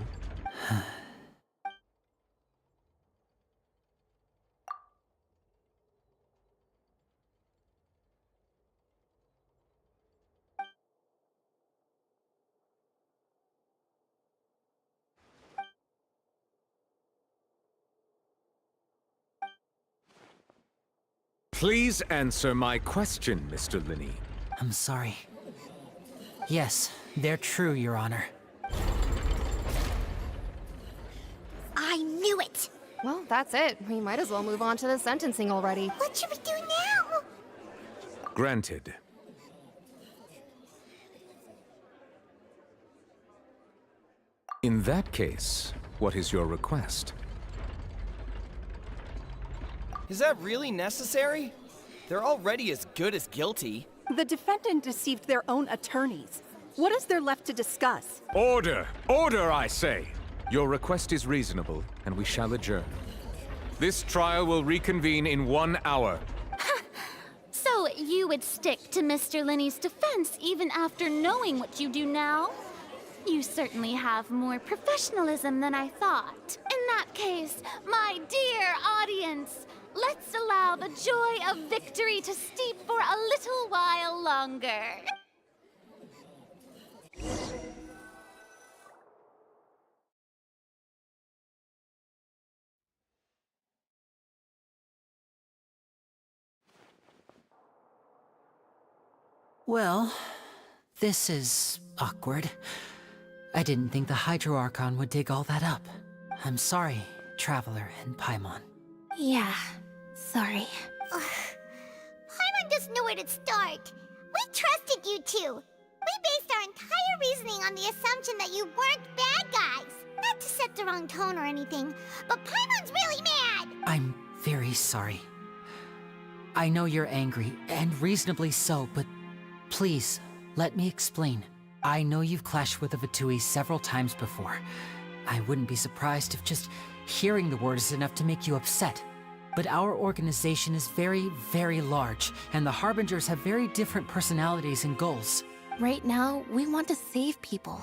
Please answer my question, Mr. Linney. I'm sorry. Yes, they're true, Your Honor. I knew it! Well, that's it. We might as well move on to the sentencing already. What should we do now? Granted. In that case, what is your request? Is that really necessary? They're already as good as guilty. The defendant deceived their own attorneys. What is there left to discuss? Order! Order, I say! Your request is reasonable, and we shall adjourn. This trial will reconvene in 1 hour. So you would stick to Mr. Linney's defense even after knowing what you do now? You certainly have more professionalism than I thought. In that case, my dear audience, let's allow the joy of victory to steep for a little while longer. Well, this is awkward. I didn't think the Hydro Archon would dig all that up. I'm sorry, Traveler and Paimon. Yeah, sorry. Paimon doesn't know where to start. We trusted you two. We based our entire reasoning on the assumption that you weren't bad guys. Not to set the wrong tone or anything, but Paimon's really mad! I'm very sorry. I know you're angry, and reasonably so, but please, let me explain. I know you've clashed with the Fatui several times before. I wouldn't be surprised if just hearing the word is enough to make you upset. But our organization is very, very large, and the Harbingers have very different personalities and goals. Right now, we want to save people.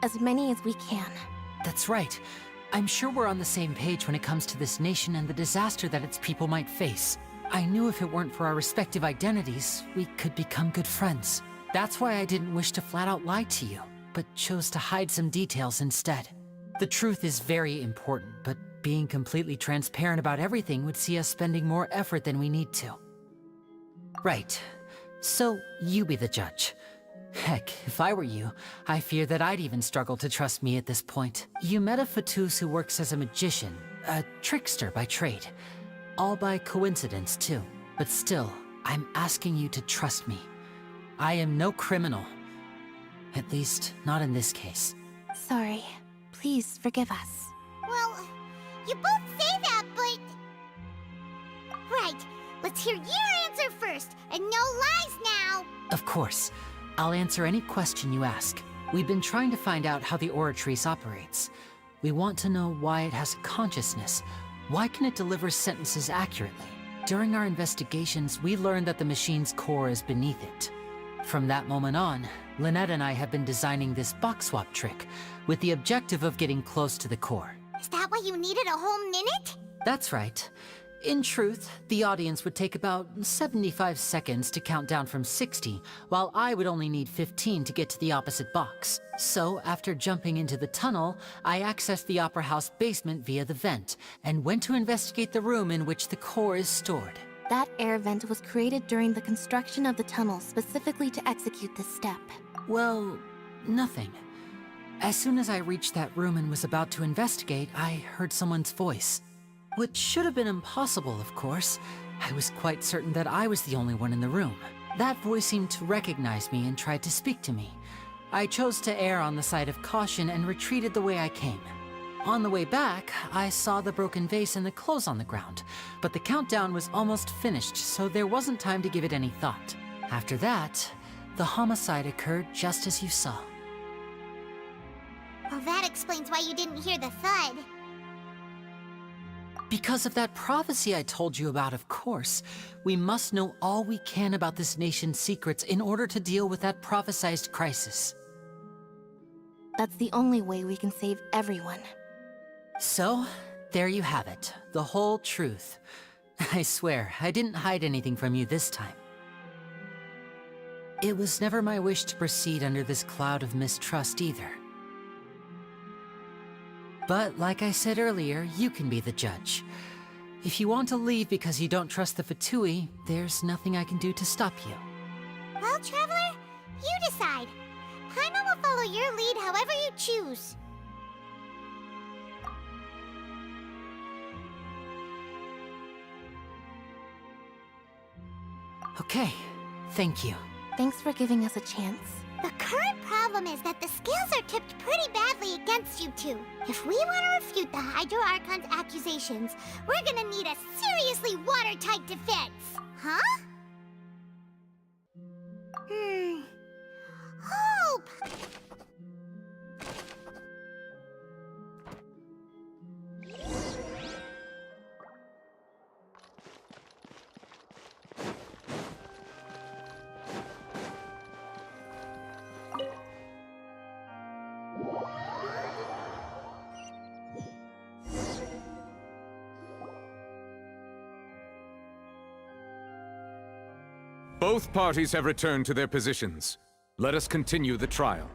As many as we can. That's right. I'm sure we're on the same page when it comes to this nation and the disaster that its people might face. I knew if it weren't for our respective identities, we could become good friends. That's why I didn't wish to flat out lie to you, but chose to hide some details instead. The truth is very important, but being completely transparent about everything would see us spending more effort than we need to. Right. So, you be the judge. Heck, if I were you, I fear that I'd even struggle to trust me at this point. You met a Fatus who works as a magician, a trickster by trade. All by coincidence, too. But still, I'm asking you to trust me. I am no criminal. At least, not in this case. Sorry. Please forgive us. Well, you both say that, but... Right, let's hear your answer first, and no lies now! Of course. I'll answer any question you ask. We've been trying to find out how the Oratrice operates. We want to know why it has a consciousness. Why can it deliver sentences accurately? During our investigations, we learned that the machine's core is beneath it. From that moment on, Lynette and I have been designing this box swap trick with the objective of getting close to the core. Is that why you needed a whole minute? That's right. In truth, the audience would take about 75 seconds to count down from 60, while I would only need 15 to get to the opposite box. So, after jumping into the tunnel, I accessed the Opera House basement via the vent, and went to investigate the room in which the core is stored. That air vent was created during the construction of the tunnel specifically to execute this step. Well, nothing. As soon as I reached that room and was about to investigate, I heard someone's voice. Which should have been impossible, of course. I was quite certain that I was the only one in the room. That voice seemed to recognize me and tried to speak to me. I chose to err on the side of caution and retreated the way I came. On the way back, I saw the broken vase and the clothes on the ground, but the countdown was almost finished, so there wasn't time to give it any thought. After that, the homicide occurred just as you saw. Well, that explains why you didn't hear the thud. Because of that prophecy I told you about, of course. We must know all we can about this nation's secrets in order to deal with that prophesized crisis. That's the only way we can save everyone. So, there you have it. The whole truth. I swear, I didn't hide anything from you this time. It was never my wish to proceed under this cloud of mistrust either. But like I said earlier, you can be the judge. If you want to leave because you don't trust the Fatui, there's nothing I can do to stop you. Well, Traveler, you decide. Paimon will follow your lead however you choose. Okay, thank you. Thanks for giving us a chance. The current problem is that the scales are tipped pretty badly against you two. If we want to refute the Hydro Archon's accusations, we're gonna need a seriously watertight defense. Huh? Hope! Both parties have returned to their positions. Let us continue the trial.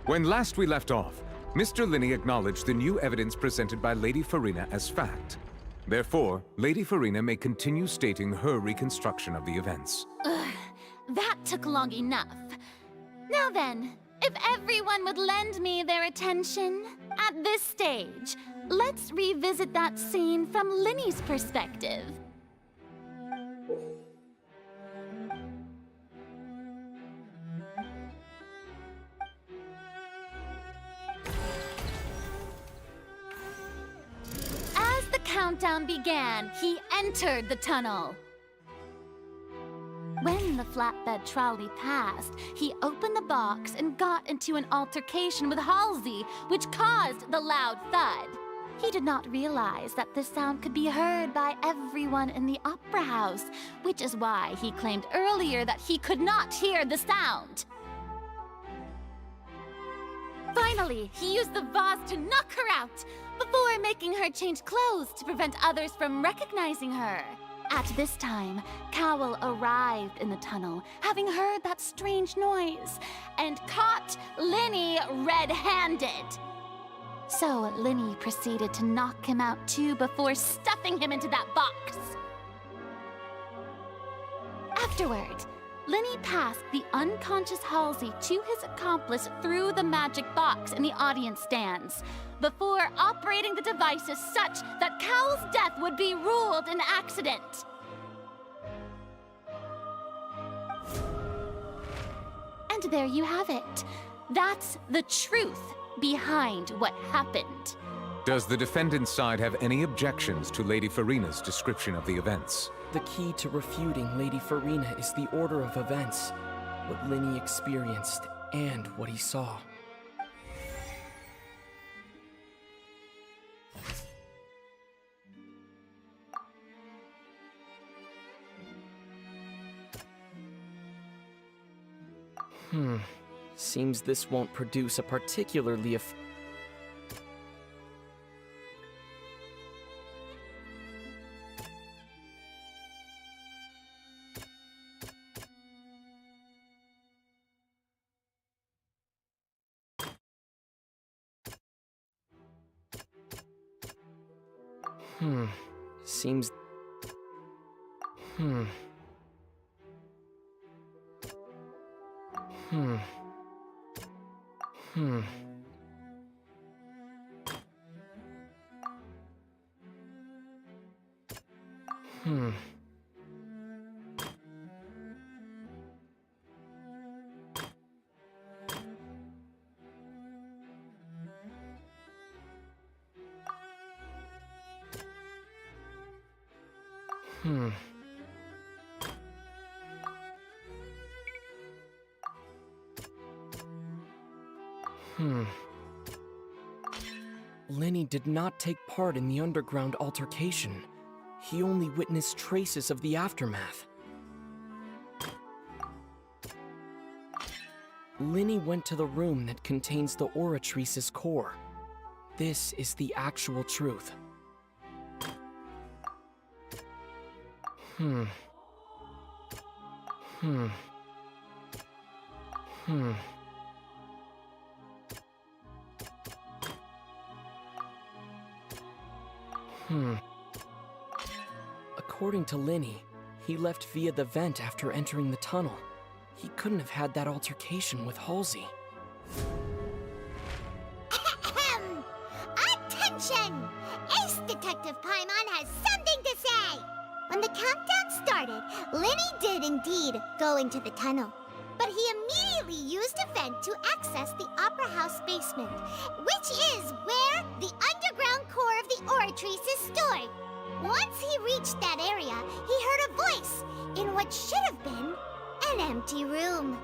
When last we left off, Mr. Linney acknowledged the new evidence presented by Lady Farina as fact. Therefore, Lady Farina may continue stating her reconstruction of the events. Ugh, that took long enough. Now then, if everyone would lend me their attention, at this stage, let's revisit that scene from Linney's perspective. As the countdown began, he entered the tunnel. When the flatbed trolley passed, he opened the box and got into an altercation with Halsey, which caused the loud thud. He did not realize that this sound could be heard by everyone in the Opera House, which is why he claimed earlier that he could not hear the sound. Finally, he used the vase to knock her out, before making her change clothes to prevent others from recognizing her. At this time, Cowell arrived in the tunnel, having heard that strange noise, and caught Linney red-handed. So Linney proceeded to knock him out too before stuffing him into that box. Afterward, Lenny passed the unconscious Halsey to his accomplice through the magic box in the audience stands, before operating the devices such that Cowell's death would be ruled an accident. And there you have it. That's the truth behind what happened. Does the defendant's side have any objections to Lady Farina's description of the events? The key to refuting Lady Farina is the order of events, what Lenny experienced, and what he saw. Seems this won't produce a particularly seems... Lenny did not take part in the underground altercation. He only witnessed traces of the aftermath. Lenny went to the room that contains the Oratrice's core. This is the actual truth. According to Lenny, he left via the vent after entering the tunnel. He couldn't have had that altercation with Halsey. Attention! Ace Detective Paimon has something to say! When the countdown started, Lenny did indeed go into the tunnel. But he immediately used a vent to access the Opera House basement, which is where the underground core of the Oratrice is stored. Once he reached that area, he heard a voice in what should have been an empty room.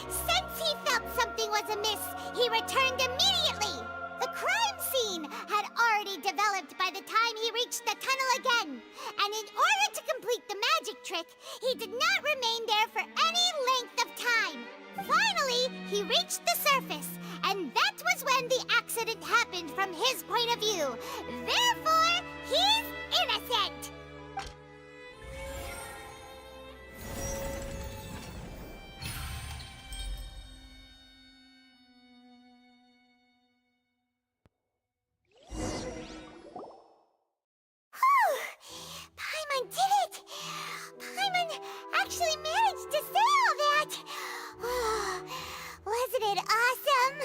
Since he felt something was amiss, he returned immediately. The crime scene had already developed by the time he reached the tunnel again, and in order to complete the magic trick, he did not remain there for any length of time. Finally, he reached the surface, and that was when the accident happened from his point of view. Therefore, he's innocent! Paimon did it! Paimon actually managed to say all that! Wasn't it awesome?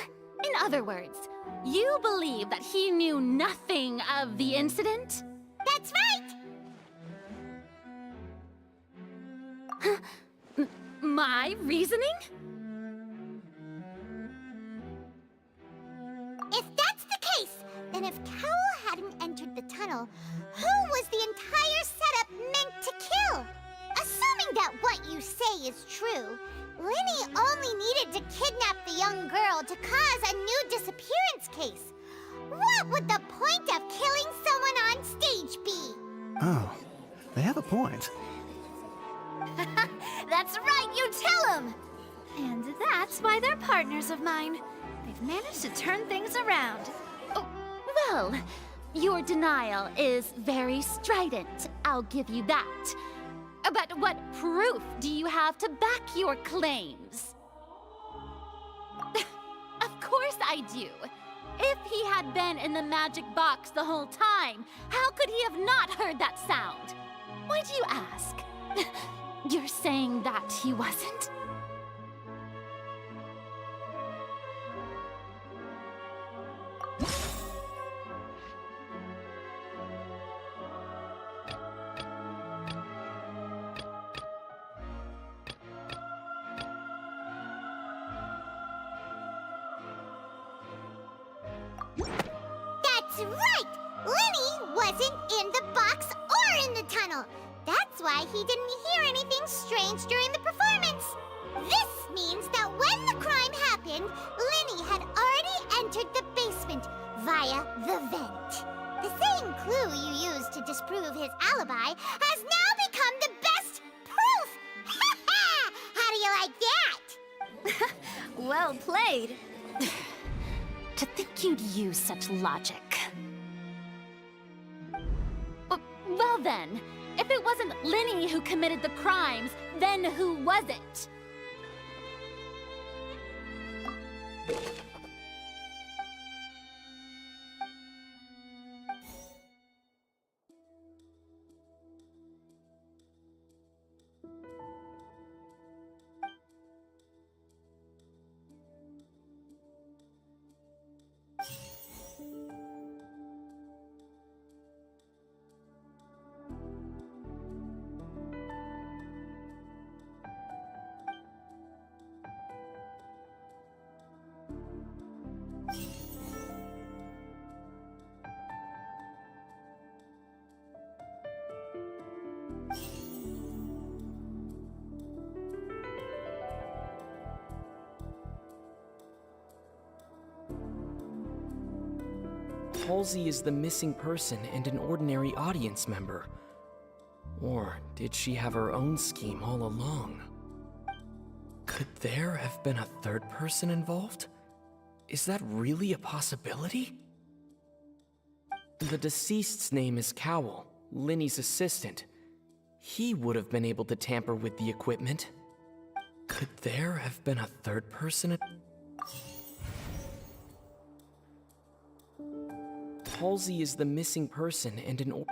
In other words, you believe that he knew nothing of the incident? That's right! My reasoning? If that's the case, then if Cowell hadn't entered the tunnel, who was the entire setup meant to kill? Assuming that what you say is true, Lenny only needed to kidnap the young girl to cause a new disappearance case. What would the point of killing someone on stage be? Oh, they have a point. That's right, you tell them! And that's why they're partners of mine. They've managed to turn things around. Oh, well, your denial is very strident, I'll give you that. But what proof do you have to back your claims? Of course I do. If he had been in the magic box the whole time, how could he have not heard that sound? Why do you ask? You're saying that he wasn't? That's right! Lenny wasn't in the box or in the tunnel. That's why he didn't hear anything strange during the performance. This means that when the crime happened, Lenny had already entered the basement via the vent. The same clue you used to disprove his alibi has now become the best proof! Ha ha! How do you like that? Well played. To think you'd use such logic. Well then, if it wasn't Lenny who committed the crimes, then who was it? Halsey is the missing person and an ordinary audience member. Or did she have her own scheme all along? Could there have been a third person involved? Is that really a possibility? The deceased's name is Cowell, Lenny's assistant. He would have been able to tamper with the equipment. Could there have been a third person? Halsey is the missing person and an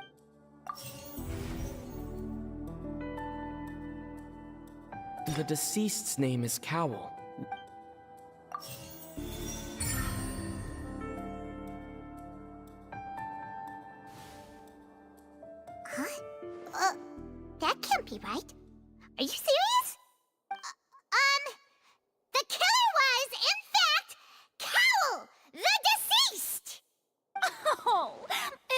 The deceased's name is Cowell. Huh? That can't be right. Are you serious? The killer was, in fact, Cowell, the deceased! Oh,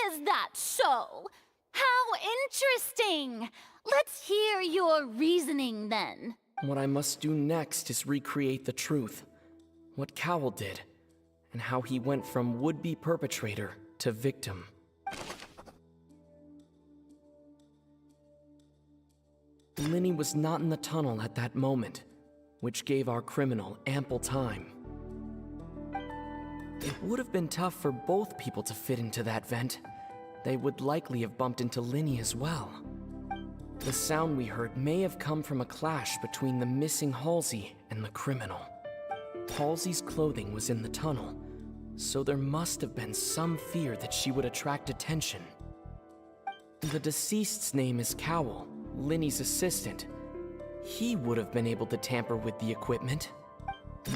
is that so? How interesting! Let's hear your reasoning then. What I must do next is recreate the truth. What Cowell did, and how he went from would-be perpetrator to victim. Lenny was not in the tunnel at that moment, which gave our criminal ample time. It would have been tough for both people to fit into that vent. They would likely have bumped into Lenny as well. The sound we heard may have come from a clash between the missing Halsey and the criminal. Halsey's clothing was in the tunnel, so there must have been some fear that she would attract attention. The deceased's name is Cowell, Lenny's assistant. He would have been able to tamper with the equipment.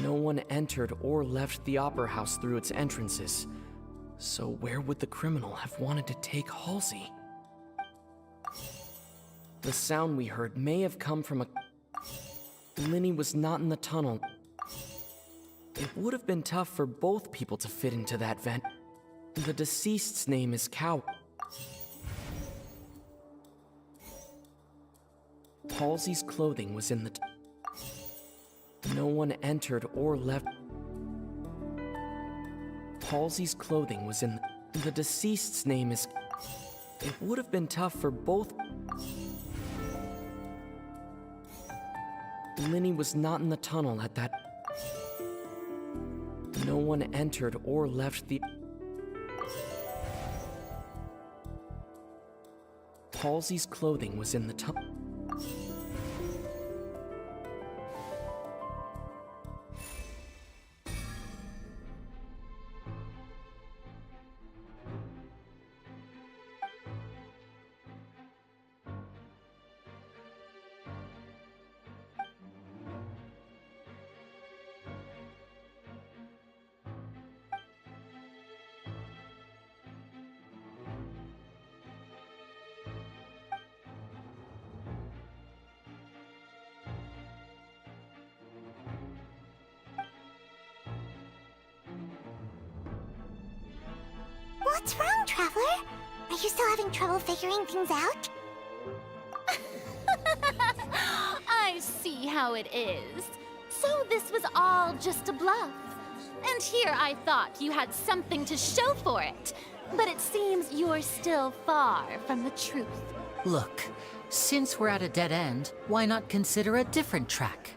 No one entered or left the opera house through its entrances, so where would the criminal have wanted to take Halsey? The sound we heard may have come from a... Lenny was not in the tunnel. It would have been tough for both people to fit into that vent. The deceased's name is Cowell. Halsey's clothing was in the... No one entered or left... Halsey's clothing was in the deceased's name is... It would have been tough for both... Lenny was not in the tunnel at that... No one entered or left the... Halsey's clothing was in the tunnel. What's wrong, Traveler? Are you still having trouble figuring things out? I see how it is. So this was all just a bluff. And here I thought you had something to show for it. But it seems you're still far from the truth. Look, since we're at a dead end, why not consider a different track?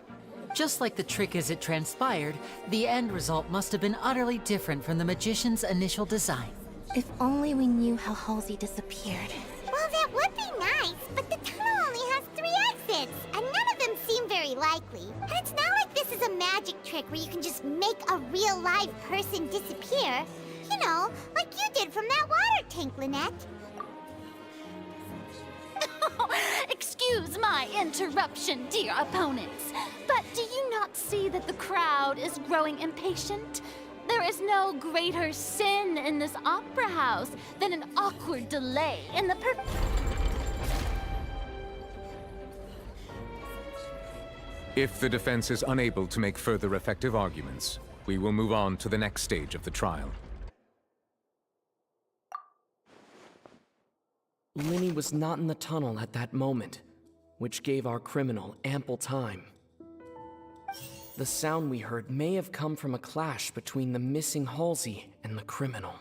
Just like the trick as it transpired, the end result must have been utterly different from the magician's initial design. If only we knew how Halsey disappeared. Well, that would be nice, but the tunnel only has 3 exits, and none of them seem very likely. And it's not like this is a magic trick where you can just make a real live person disappear. You know, like you did from that water tank, Lynette. Excuse my interruption, dear opponents, but do you not see that the crowd is growing impatient? There is no greater sin in this opera house than an awkward delay in the If the defense is unable to make further effective arguments, we will move on to the next stage of the trial. Linny was not in the tunnel at that moment, which gave our criminal ample time. The sound we heard may have come from a clash between the missing Halsey and the criminal.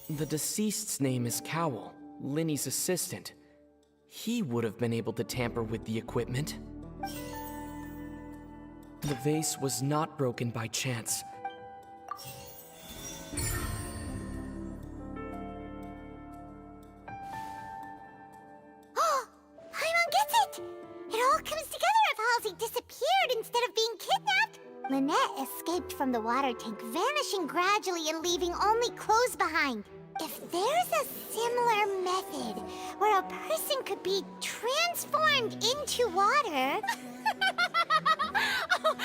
The deceased's name is Cowell, Linny's assistant. He would have been able to tamper with the equipment. The vase was not broken by chance. Paimon gets it! It all comes together if Halsey disappeared instead of being kidnapped. Lynette escaped from the water tank, vanishing gradually and leaving only clothes behind. If there's a similar method where a person could be transformed into water... Oh,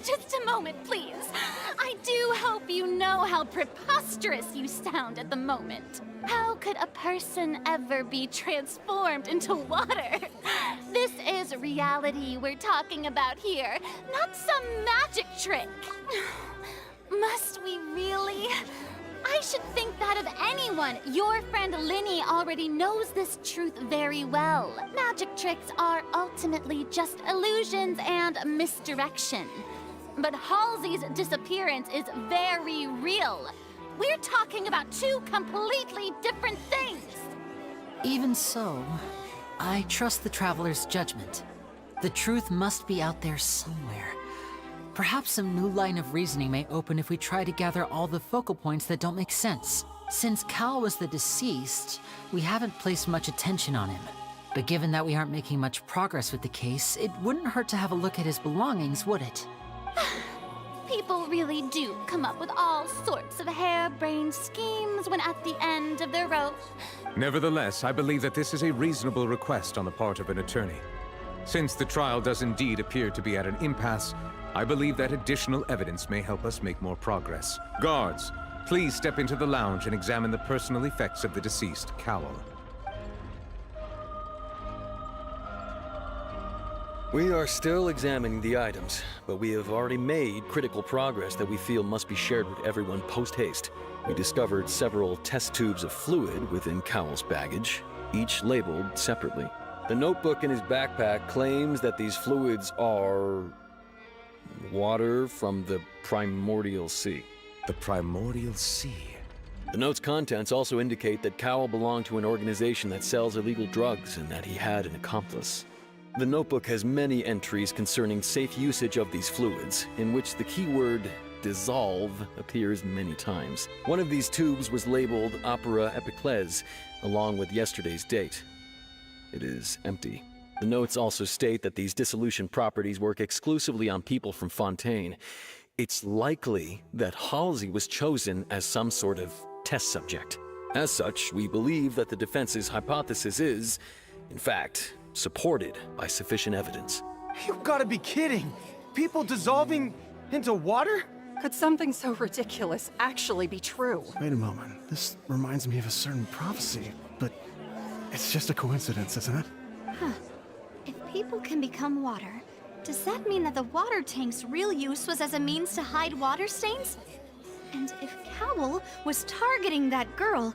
just a moment, please. I do hope you know how preposterous you sound at the moment. How could a person ever be transformed into water? This is reality we're talking about here, not some magic trick. Must we really? I should think that of anyone. Your friend Linny already knows this truth very well. Magic tricks are ultimately just illusions and misdirection. But Halsey's disappearance is very real. We're talking about 2 completely different things. Even so, I trust the Traveler's judgment. The truth must be out there somewhere. Perhaps some new line of reasoning may open if we try to gather all the focal points that don't make sense. Since Cal was the deceased, we haven't placed much attention on him. But given that we aren't making much progress with the case, it wouldn't hurt to have a look at his belongings, would it? People really do come up with all sorts of harebrained schemes when at the end of their rope. Nevertheless, I believe that this is a reasonable request on the part of an attorney. Since the trial does indeed appear to be at an impasse, I believe that additional evidence may help us make more progress. Guards, please step into the lounge and examine the personal effects of the deceased, Cowell. We are still examining the items, but we have already made critical progress that we feel must be shared with everyone post-haste. We discovered several test tubes of fluid within Cowell's baggage, each labeled separately. The notebook in his backpack claims that these fluids are... water from the Primordial Sea. The Primordial Sea? The note's contents also indicate that Cowell belonged to an organization that sells illegal drugs and that he had an accomplice. The notebook has many entries concerning safe usage of these fluids, in which the keyword dissolve appears many times. One of these tubes was labeled Opera Epiclese, along with yesterday's date. It is empty. The notes also state that these dissolution properties work exclusively on people from Fontaine. It's likely that Halsey was chosen as some sort of test subject. As such, we believe that the defense's hypothesis is, in fact, supported by sufficient evidence. You've got to be kidding! People dissolving into water? Could something so ridiculous actually be true? Wait a moment. This reminds me of a certain prophecy, but it's just a coincidence, isn't it? Huh. If people can become water, does that mean that the water tank's real use was as a means to hide water stains? And if Cowell was targeting that girl,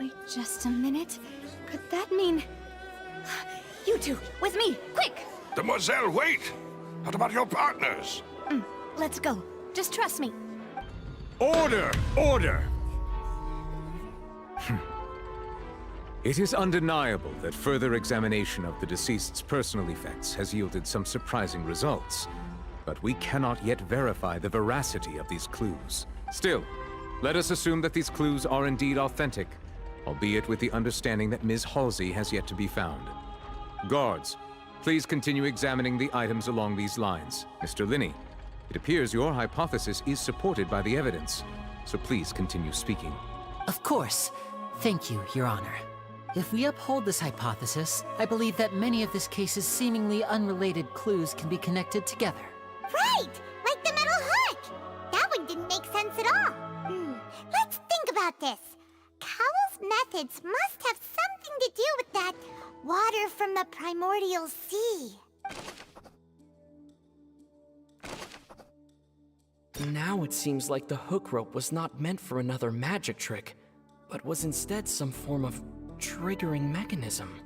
Wait just a minute. Could that mean... You two, with me, quick! Demoiselle, wait! What about your partners? Let's go. Just trust me. Order! Order! It is undeniable that further examination of the deceased's personal effects has yielded some surprising results. But we cannot yet verify the veracity of these clues. Still, let us assume that these clues are indeed authentic, albeit with the understanding that Ms. Halsey has yet to be found. Guards, please continue examining the items along these lines. Mr. Linney, it appears your hypothesis is supported by the evidence, so please continue speaking. Of course. Thank you, Your Honor. If we uphold this hypothesis, I believe that many of this case's seemingly unrelated clues can be connected together. Right! Like the metal hook! That one didn't make sense at all. Let's think about this. Cowell's methods must have something to do with that water from the primordial sea. Now it seems like the hook rope was not meant for another magic trick, but was instead some form of triggering mechanism.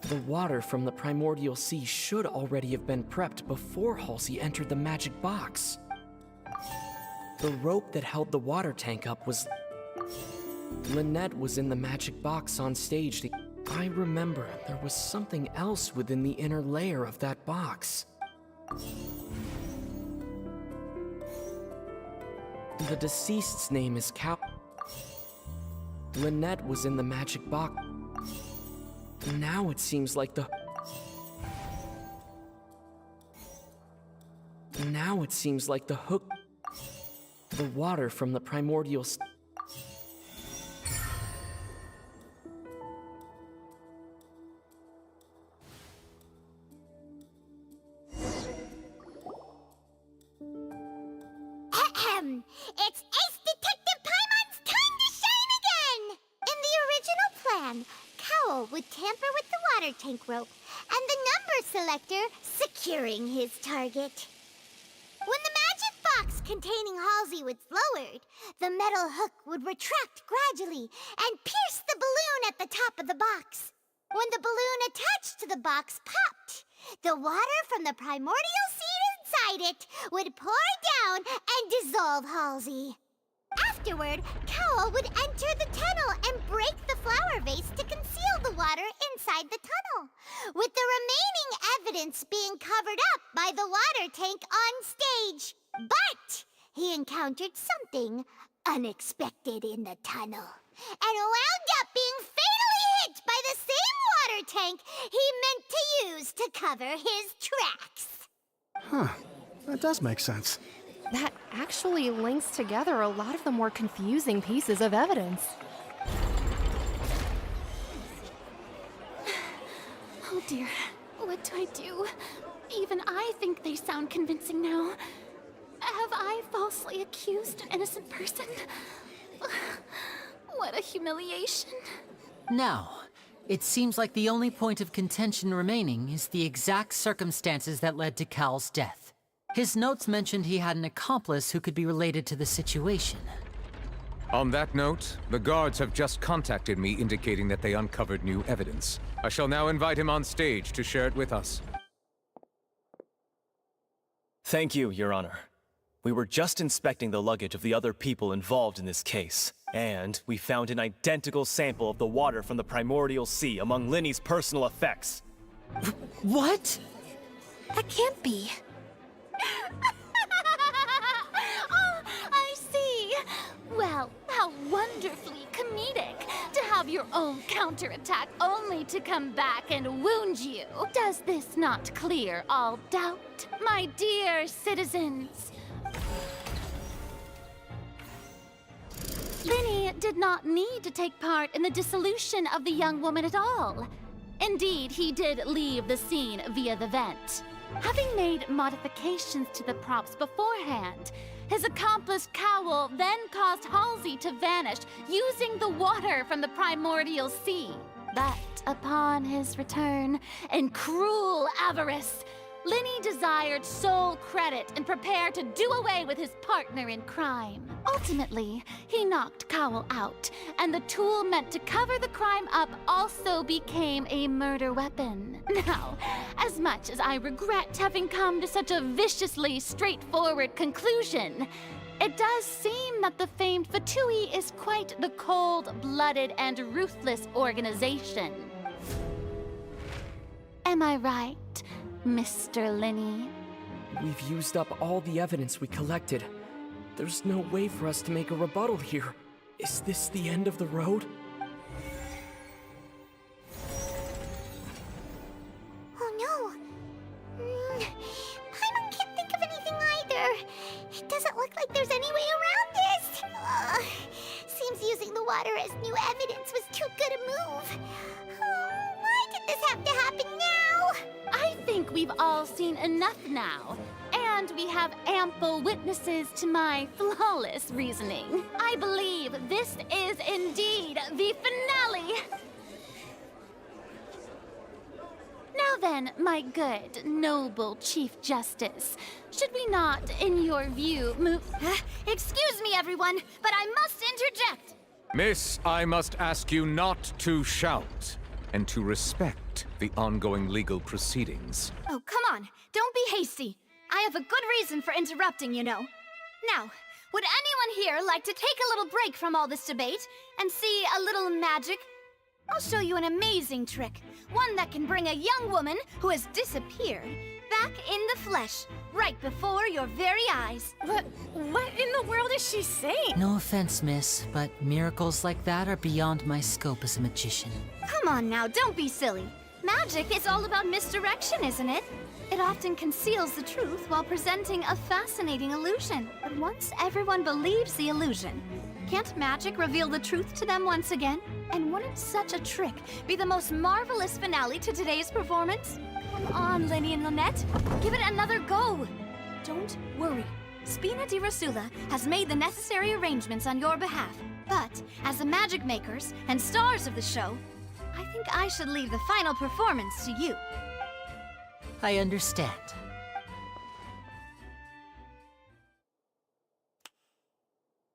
The water from the primordial sea should already have been prepped before Halsey entered the magic box. The rope that held the water tank up was... Lynette was in the magic box on stage. I remember there was something else within the inner layer of that box. The deceased's name is Lynette was in the magic box. Now it seems like the... Now it seems like the hook... The water from the primordial... It's Ace Detective Paimon's time to shine again! In the original plan, Cowell would tamper with the water tank rope and the number selector securing his target. When the magic box containing Halsey was lowered, the metal hook would retract gradually and pierce the balloon at the top of the box. When the balloon attached to the box popped, the water from the primordial seed inside it would pour down and dissolve Halsey. Afterward, Cowell would enter the tunnel and break the flower vase to conceal the water inside the tunnel, with the remaining evidence being covered up by the water tank on stage. But he encountered something unexpected in the tunnel and wound up being fatally hit by the same water tank he meant to use to cover his tracks. Huh. That does make sense. That actually links together a lot of the more confusing pieces of evidence. Oh dear, what do I do? Even I think they sound convincing now. Have I falsely accused an innocent person? What a humiliation. Now, it seems like the only point of contention remaining is the exact circumstances that led to Cal's death. His notes mentioned he had an accomplice who could be related to the situation. On that note, the guards have just contacted me indicating that they uncovered new evidence. I shall now invite him on stage to share it with us. Thank you, Your Honor. We were just inspecting the luggage of the other people involved in this case, and we found an identical sample of the water from the primordial sea among Linny's personal effects. What? That can't be. Oh, I see. Well, how wonderfully comedic to have your own counterattack only to come back and wound you. Does this not clear all doubt, my dear citizens? Linny did not need to take part in the dissolution of the young woman at all. Indeed, he did leave the scene via the vent. Having made modifications to the props beforehand, his accomplice Cowell then caused Halsey to vanish using the water from the primordial sea. But upon his return, in cruel avarice, Linny desired sole credit and prepared to do away with his partner in crime. Ultimately, he knocked Cowell out, and the tool meant to cover the crime up also became a murder weapon. Now, as much as I regret having come to such a viciously straightforward conclusion, it does seem that the famed Fatui is quite the cold-blooded and ruthless organization. Am I right, Mr. Linny? We've used up all the evidence we collected. There's no way for us to make a rebuttal here. Is this the end of the road? Oh no. Paimon can't think of anything either. It doesn't look like there's any way around this. Seems using the water as new evidence was too good a move. Why did this have to happen now? I think we've all seen enough now. And we have ample witnesses to my flawless reasoning. I believe this is indeed the finale. Now then, my good, noble Chief Justice, should we not, in your view, move... Excuse me, everyone, but I must interject. Miss, I must ask you not to shout, and to respect the ongoing legal proceedings. Oh, come on. Don't be hasty. I have a good reason for interrupting, you know. Now, would anyone here like to take a little break from all this debate and see a little magic? I'll show you an amazing trick. One that can bring a young woman who has disappeared back in the flesh, right before your very eyes. What in the world is she saying? No offense, miss, but miracles like that are beyond my scope as a magician. Come on now, don't be silly. Magic is all about misdirection, isn't it? It often conceals the truth while presenting a fascinating illusion. But once everyone believes the illusion, can't magic reveal the truth to them once again? And wouldn't such a trick be the most marvelous finale to today's performance? Come on, Linny and Lynette. Give it another go. Don't worry. Spina di Rasula has made the necessary arrangements on your behalf. But as the magic makers and stars of the show, I think I should leave the final performance to you. I understand.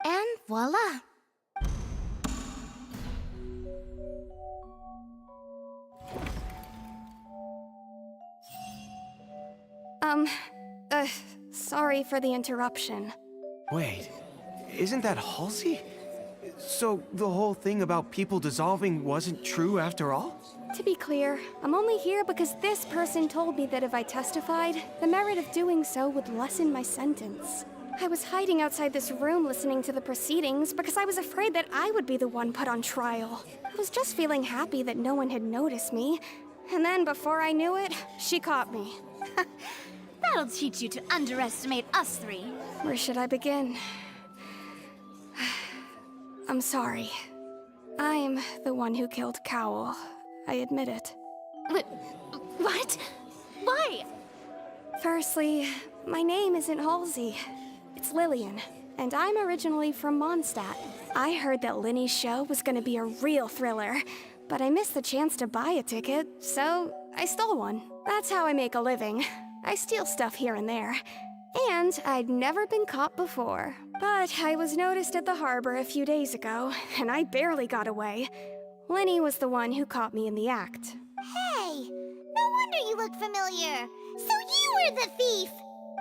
And voila! Sorry for the interruption. Wait, isn't that Halsey? So the whole thing about people dissolving wasn't true after all? To be clear, I'm only here because this person told me that if I testified, the merit of doing so would lessen my sentence. I was hiding outside this room listening to the proceedings because I was afraid that I would be the one put on trial. I was just feeling happy that no one had noticed me. And then before I knew it, she caught me. That'll teach you to underestimate us three. Where should I begin? I'm sorry. I'm the one who killed Cowell. I admit it. What? Why? Firstly, my name isn't Halsey. It's Lillian, and I'm originally from Mondstadt. I heard that Linny's show was gonna be a real thriller, but I missed the chance to buy a ticket, so I stole one. That's how I make a living. I steal stuff here and there. And I'd never been caught before. But I was noticed at the harbor a few days ago, and I barely got away. Linny was the one who caught me in the act. Hey, no wonder you look familiar. So you were the thief!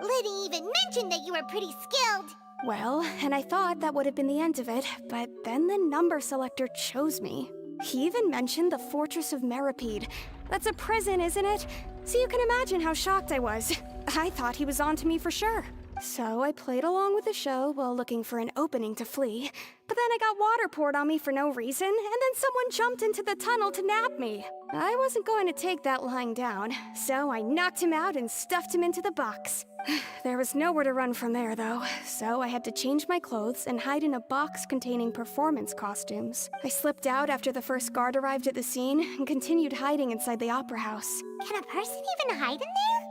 Liddy even mentioned that you were pretty skilled. Well, and I thought that would have been the end of it, but then the number selector chose me. He even mentioned the Fortress of Meripede. That's a prison, isn't it? So you can imagine how shocked I was. I thought he was onto me for sure. So I played along with the show while looking for an opening to flee. But then I got water poured on me for no reason, and then someone jumped into the tunnel to nab me. I wasn't going to take that lying down, so I knocked him out and stuffed him into the box. There was nowhere to run from there, though, so I had to change my clothes and hide in a box containing performance costumes. I slipped out after the first guard arrived at the scene and continued hiding inside the opera house. Can a person even hide in there?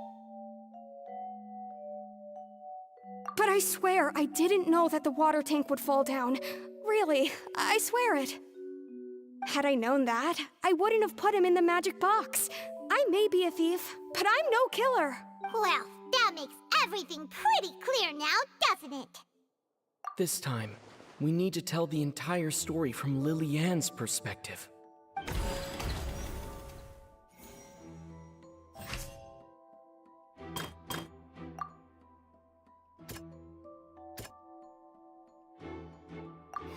But I swear I didn't know that the water tank would fall down. Really, I swear it. Had I known that, I wouldn't have put him in the magic box. I may be a thief, but I'm no killer. Well, that makes everything pretty clear now, doesn't it? This time, we need to tell the entire story from Lily-Ann's perspective.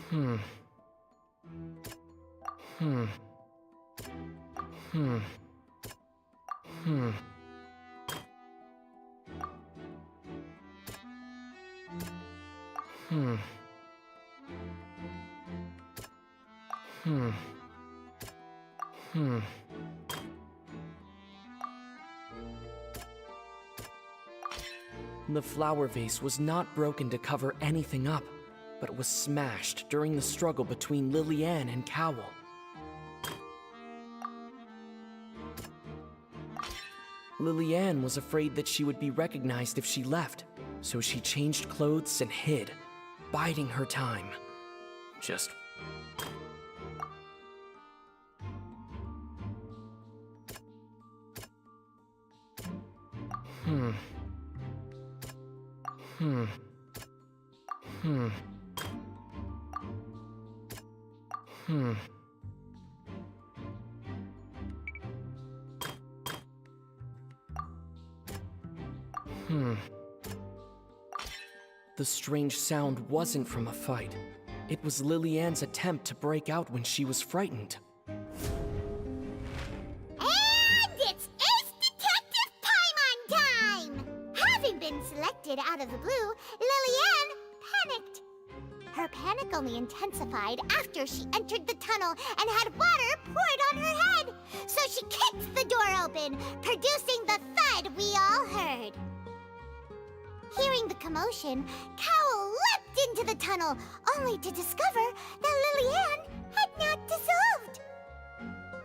Hmm. Hmm. Hmm. Hmm. Hmm. Hmm. Hmm. The flower vase was not broken to cover anything up, but was smashed during the struggle between Lily-Ann and Cowell. Lily-Ann was afraid that she would be recognized if she left, so she changed clothes and hid, biding her time. Just... Hmm. Hmm. Hmm. Hmm. Hmm. The strange sound wasn't from a fight. It was Lily-Ann's attempt to break out when she was frightened. And it's Ace Detective Paimon time! Having been selected out of the blue, Lily-Ann panicked. Her panic only intensified after she entered the tunnel and had water poured on her head. So she kicked the door open, producing the thud we all heard. Hearing the commotion, Cowell leapt into the tunnel, only to discover that Lily-Ann had not dissolved.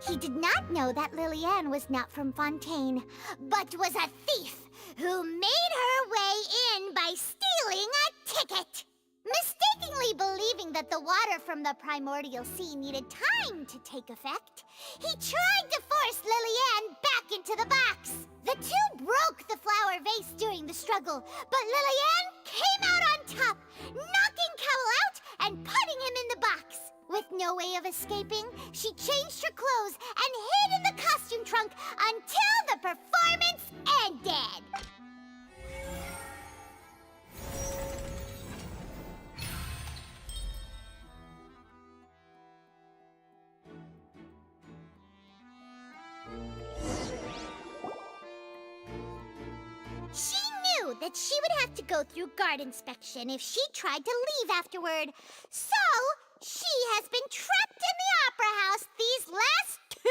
He did not know that Lily-Ann was not from Fontaine, but was a thief who made her way in by stealing a ticket. Mistakenly believing that the water from the primordial sea needed time to take effect, he tried to force Lily-Ann back into the box. The two broke the flower vase during the struggle, but Lily-Ann came out on top, knocking Cowell out and putting him in the box. With no way of escaping, she changed her clothes and hid in the costume trunk until the performance ended. She knew that she would have to go through guard inspection if she tried to leave afterward. So, she has been trapped in the Opera House these last 2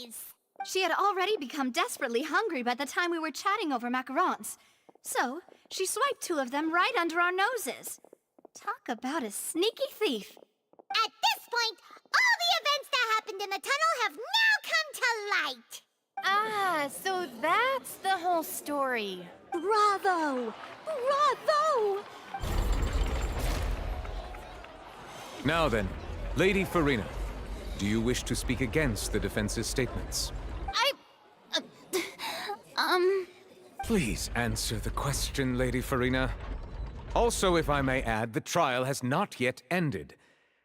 days. She had already become desperately hungry by the time we were chatting over macarons. So, she swiped 2 of them right under our noses. Talk about a sneaky thief. At this point, all the events that happened in the tunnel have now come to light. Ah, so that's the whole story. Bravo! Bravo! Now then, Lady Farina, do you wish to speak against the defense's statements? Please answer the question, Lady Farina. Also, if I may add, the trial has not yet ended.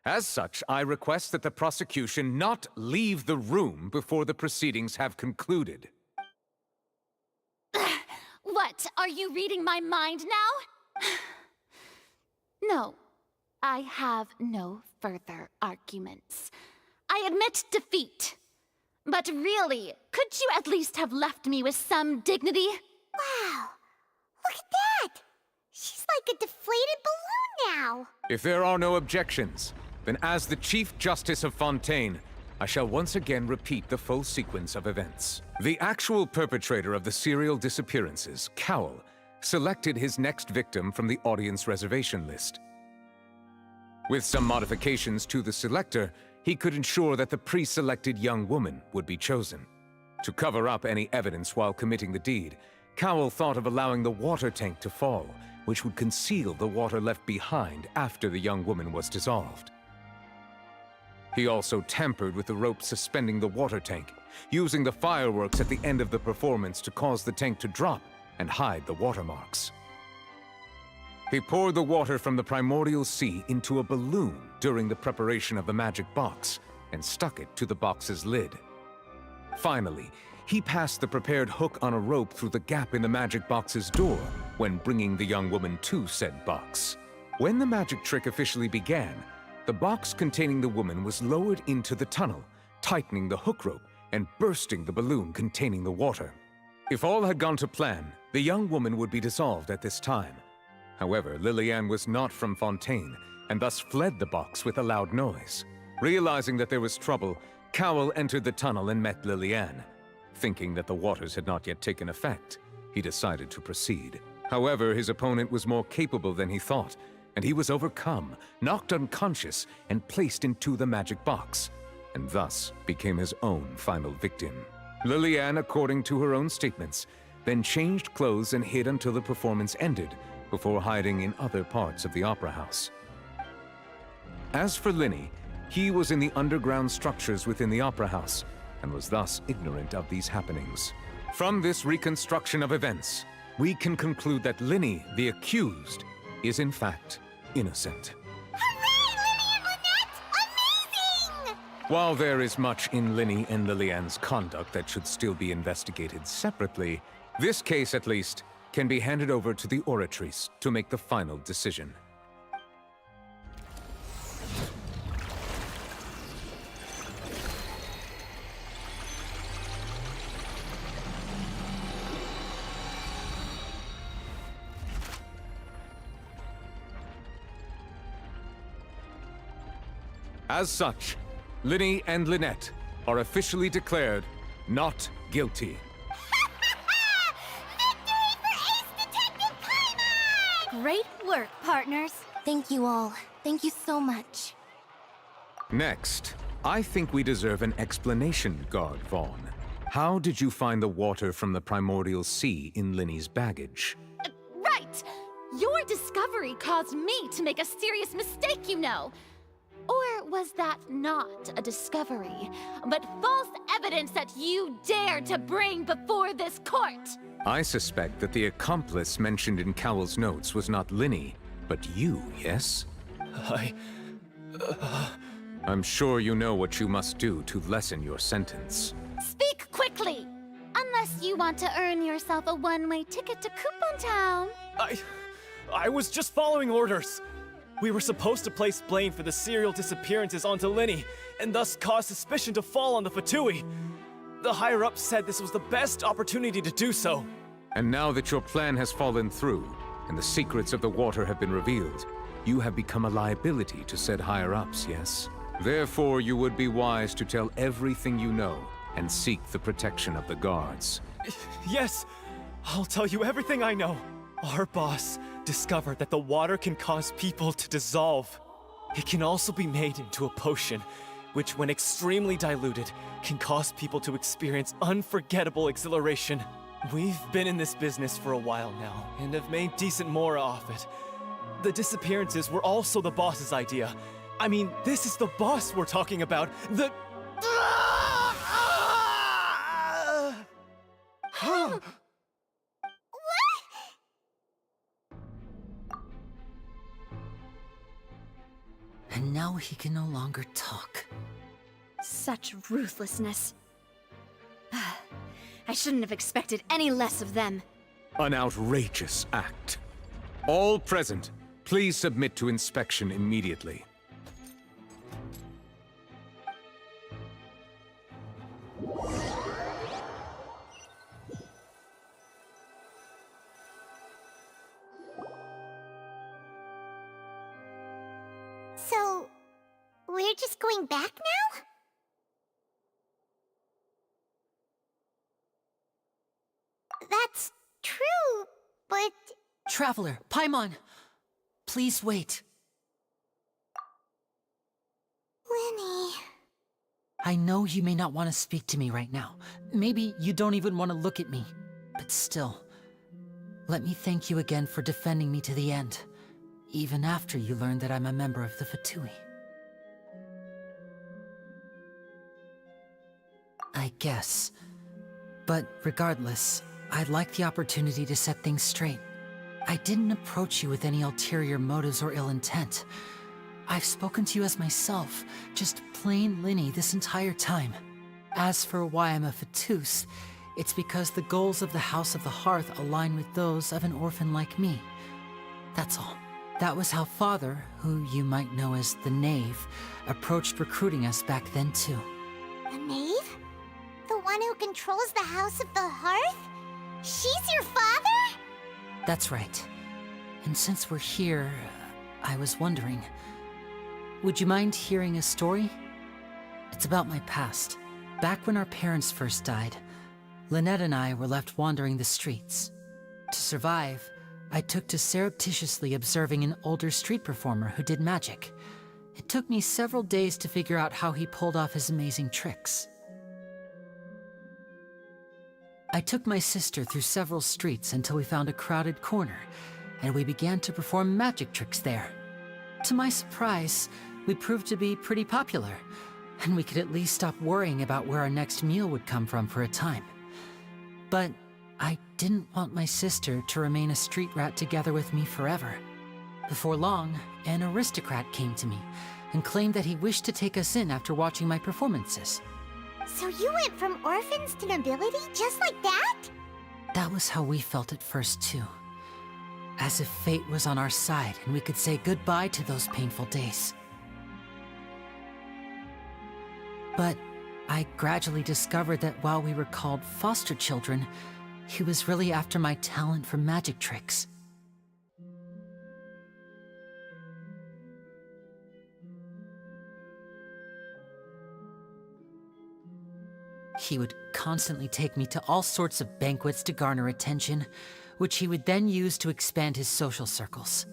As such, I request that the prosecution not leave the room before the proceedings have concluded. What, are you reading my mind now? No, I have no further arguments. I admit defeat. But really, could you at least have left me with some dignity? Wow, look at that! She's like a deflated balloon now. If there are no objections, then as the Chief Justice of Fontaine, I shall once again repeat the full sequence of events. The actual perpetrator of the serial disappearances, Cowell, selected his next victim from the audience reservation list. With some modifications to the selector, he could ensure that the pre-selected young woman would be chosen. To cover up any evidence while committing the deed, Cowell thought of allowing the water tank to fall, which would conceal the water left behind after the young woman was dissolved. He also tampered with the rope suspending the water tank, using the fireworks at the end of the performance to cause the tank to drop and hide the watermarks. He poured the water from the primordial sea into a balloon during the preparation of the magic box and stuck it to the box's lid. Finally, he passed the prepared hook on a rope through the gap in the magic box's door when bringing the young woman to said box. When the magic trick officially began, the box containing the woman was lowered into the tunnel, tightening the hook rope and bursting the balloon containing the water. If all had gone to plan, the young woman would be dissolved at this time. However, Lillian was not from Fontaine, and thus fled the box with a loud noise. Realizing that there was trouble, Cowell entered the tunnel and met Lillian. Thinking that the waters had not yet taken effect, he decided to proceed. However, his opponent was more capable than he thought, and he was overcome, knocked unconscious, and placed into the magic box, and thus became his own final victim. Lillian, according to her own statements, then changed clothes and hid until the performance ended, before hiding in other parts of the opera house. As for Linny, he was in the underground structures within the opera house, and was thus ignorant of these happenings. From this reconstruction of events, we can conclude that Linny, the accused, is in fact innocent. While there is much in Linny and Lillian's conduct that should still be investigated separately, this case, at least, can be handed over to the Oratrice to make the final decision. As such, Linny and Lynette are officially declared not guilty. Great work, partners. Thank you all. Thank you so much. Next, I think we deserve an explanation, Guard Vaughn. How did you find the water from the primordial sea in Linny's baggage? Right! Your discovery caused me to make a serious mistake, you know. Or was that not a discovery, but false evidence that you dared to bring before this court? I suspect that the accomplice mentioned in Cowell's notes was not Linny, but you, yes? I'm sure you know what you must do to lessen your sentence. Speak quickly! Unless you want to earn yourself a one-way ticket to Coupon Town. I was just following orders. We were supposed to place blame for the serial disappearances onto Linny, and thus cause suspicion to fall on the Fatui. The higher-ups said this was the best opportunity to do so. And now that your plan has fallen through, and the secrets of the water have been revealed, you have become a liability to said higher-ups, yes? Therefore, you would be wise to tell everything you know, and seek the protection of the guards. Yes, I'll tell you everything I know. Our boss discovered that the water can cause people to dissolve. It can also be made into a potion, which when extremely diluted, can cause people to experience unforgettable exhilaration. We've been in this business for a while now, and have made decent mora off it. The disappearances were also the boss's idea. I mean, this is the boss we're talking about. The... And now he can no longer talk. Such ruthlessness. I shouldn't have expected any less of them. An outrageous act. All present, please submit to inspection immediately. So, we're just going back now? That's true, but... Traveler, Paimon! Please wait. Linny... I know you may not want to speak to me right now. Maybe you don't even want to look at me. But still, let me thank you again for defending me to the end. Even after you learned that I'm a member of the Fatui. I guess. But regardless, I'd like the opportunity to set things straight. I didn't approach you with any ulterior motives or ill intent. I've spoken to you as myself, just plain Linny this entire time. As for why I'm a Fatus, it's because the goals of the House of the Hearth align with those of an orphan like me. That's all. That was how Father, who you might know as the Knave, approached recruiting us back then too. The Knave? The one who controls the House of the Hearth? She's your father? That's right. And since we're here, I was wondering, would you mind hearing a story? It's about my past. Back when our parents first died, Lynette and I were left wandering the streets. To survive, I took to surreptitiously observing an older street performer who did magic. It took me several days to figure out how he pulled off his amazing tricks. I took my sister through several streets until we found a crowded corner, and we began to perform magic tricks there. To my surprise, we proved to be pretty popular, and we could at least stop worrying about where our next meal would come from for a time. But I didn't want my sister to remain a street rat together with me forever. Before long, an aristocrat came to me and claimed that he wished to take us in after watching my performances. So you went from orphans to nobility just like that? That was how we felt at first too. As if fate was on our side and we could say goodbye to those painful days. But I gradually discovered that while we were called foster children, he was really after my talent for magic tricks. He would constantly take me to all sorts of banquets to garner attention, which he would then use to expand his social circles.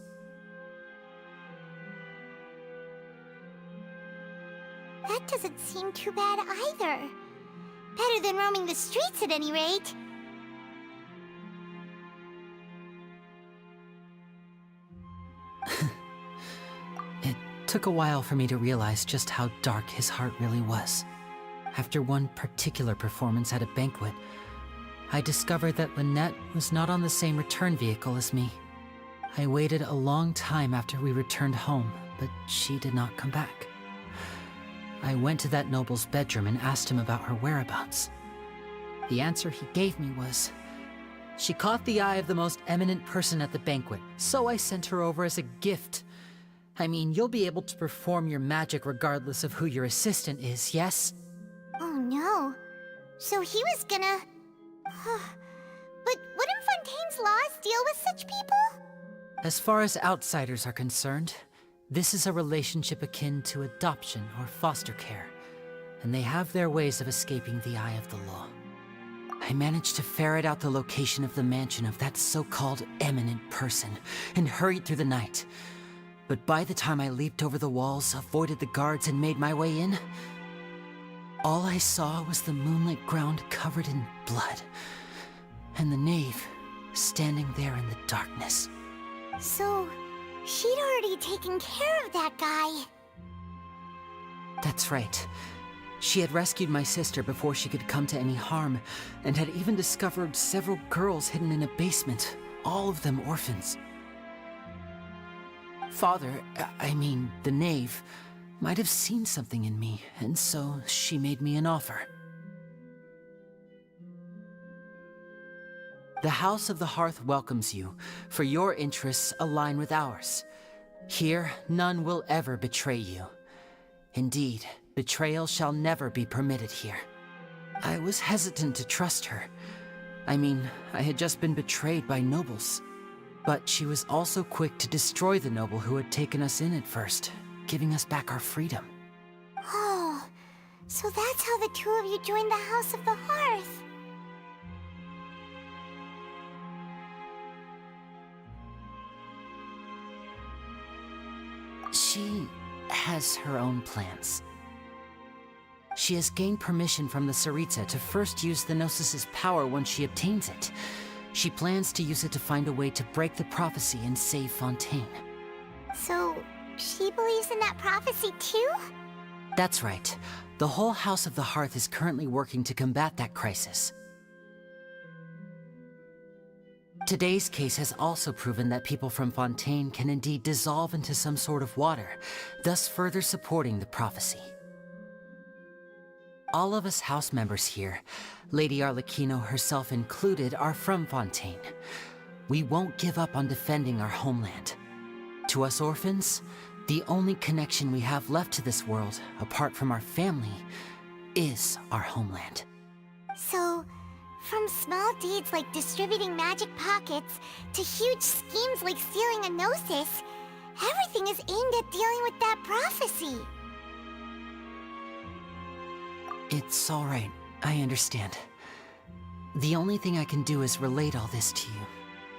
That doesn't seem too bad either. Better than roaming the streets at any rate. It took a while for me to realize just how dark his heart really was. After one particular performance at a banquet, I discovered that Lynette was not on the same return vehicle as me. I waited a long time after we returned home, but she did not come back. I went to that noble's bedroom and asked him about her whereabouts. The answer he gave me was, she caught the eye of the most eminent person at the banquet, so I sent her over as a gift. I mean, you'll be able to perform your magic regardless of who your assistant is, yes? Oh no. So he was gonna... But wouldn't Fontaine's laws deal with such people? As far as outsiders are concerned, this is a relationship akin to adoption or foster care, and they have their ways of escaping the eye of the law. I managed to ferret out the location of the mansion of that so-called eminent person and hurried through the night. But by the time I leaped over the walls, avoided the guards, and made my way in, all I saw was the moonlit ground covered in blood, and the knave standing there in the darkness. So, she'd already taken care of that guy. That's right. She had rescued my sister before she could come to any harm, and had even discovered several girls hidden in a basement, all of them orphans. Father, I mean, the knave, might have seen something in me, and so she made me an offer. The House of the Hearth welcomes you, for your interests align with ours. Here, none will ever betray you. Indeed, betrayal shall never be permitted here. I was hesitant to trust her. I mean, I had just been betrayed by nobles. But she was also quick to destroy the noble who had taken us in at first, giving us back our freedom. Oh, so that's how the two of you joined the House of the Hearth. She has her own plans. She has gained permission from the Tsaritsa to first use the Gnosis's power once she obtains it. She plans to use it to find a way to break the prophecy and save Fontaine. So, she believes in that prophecy too? That's right. The whole House of the Hearth is currently working to combat that crisis. Today's case has also proven that people from Fontaine can indeed dissolve into some sort of water, thus further supporting the prophecy. All of us house members here, Lady Arlecchino herself included, are from Fontaine. We won't give up on defending our homeland. To us orphans, the only connection we have left to this world, apart from our family, is our homeland. So, from small deeds like distributing magic pockets to huge schemes like stealing a Gnosis, everything is aimed at dealing with that prophecy. It's all right. I understand. The only thing I can do is relate all this to you.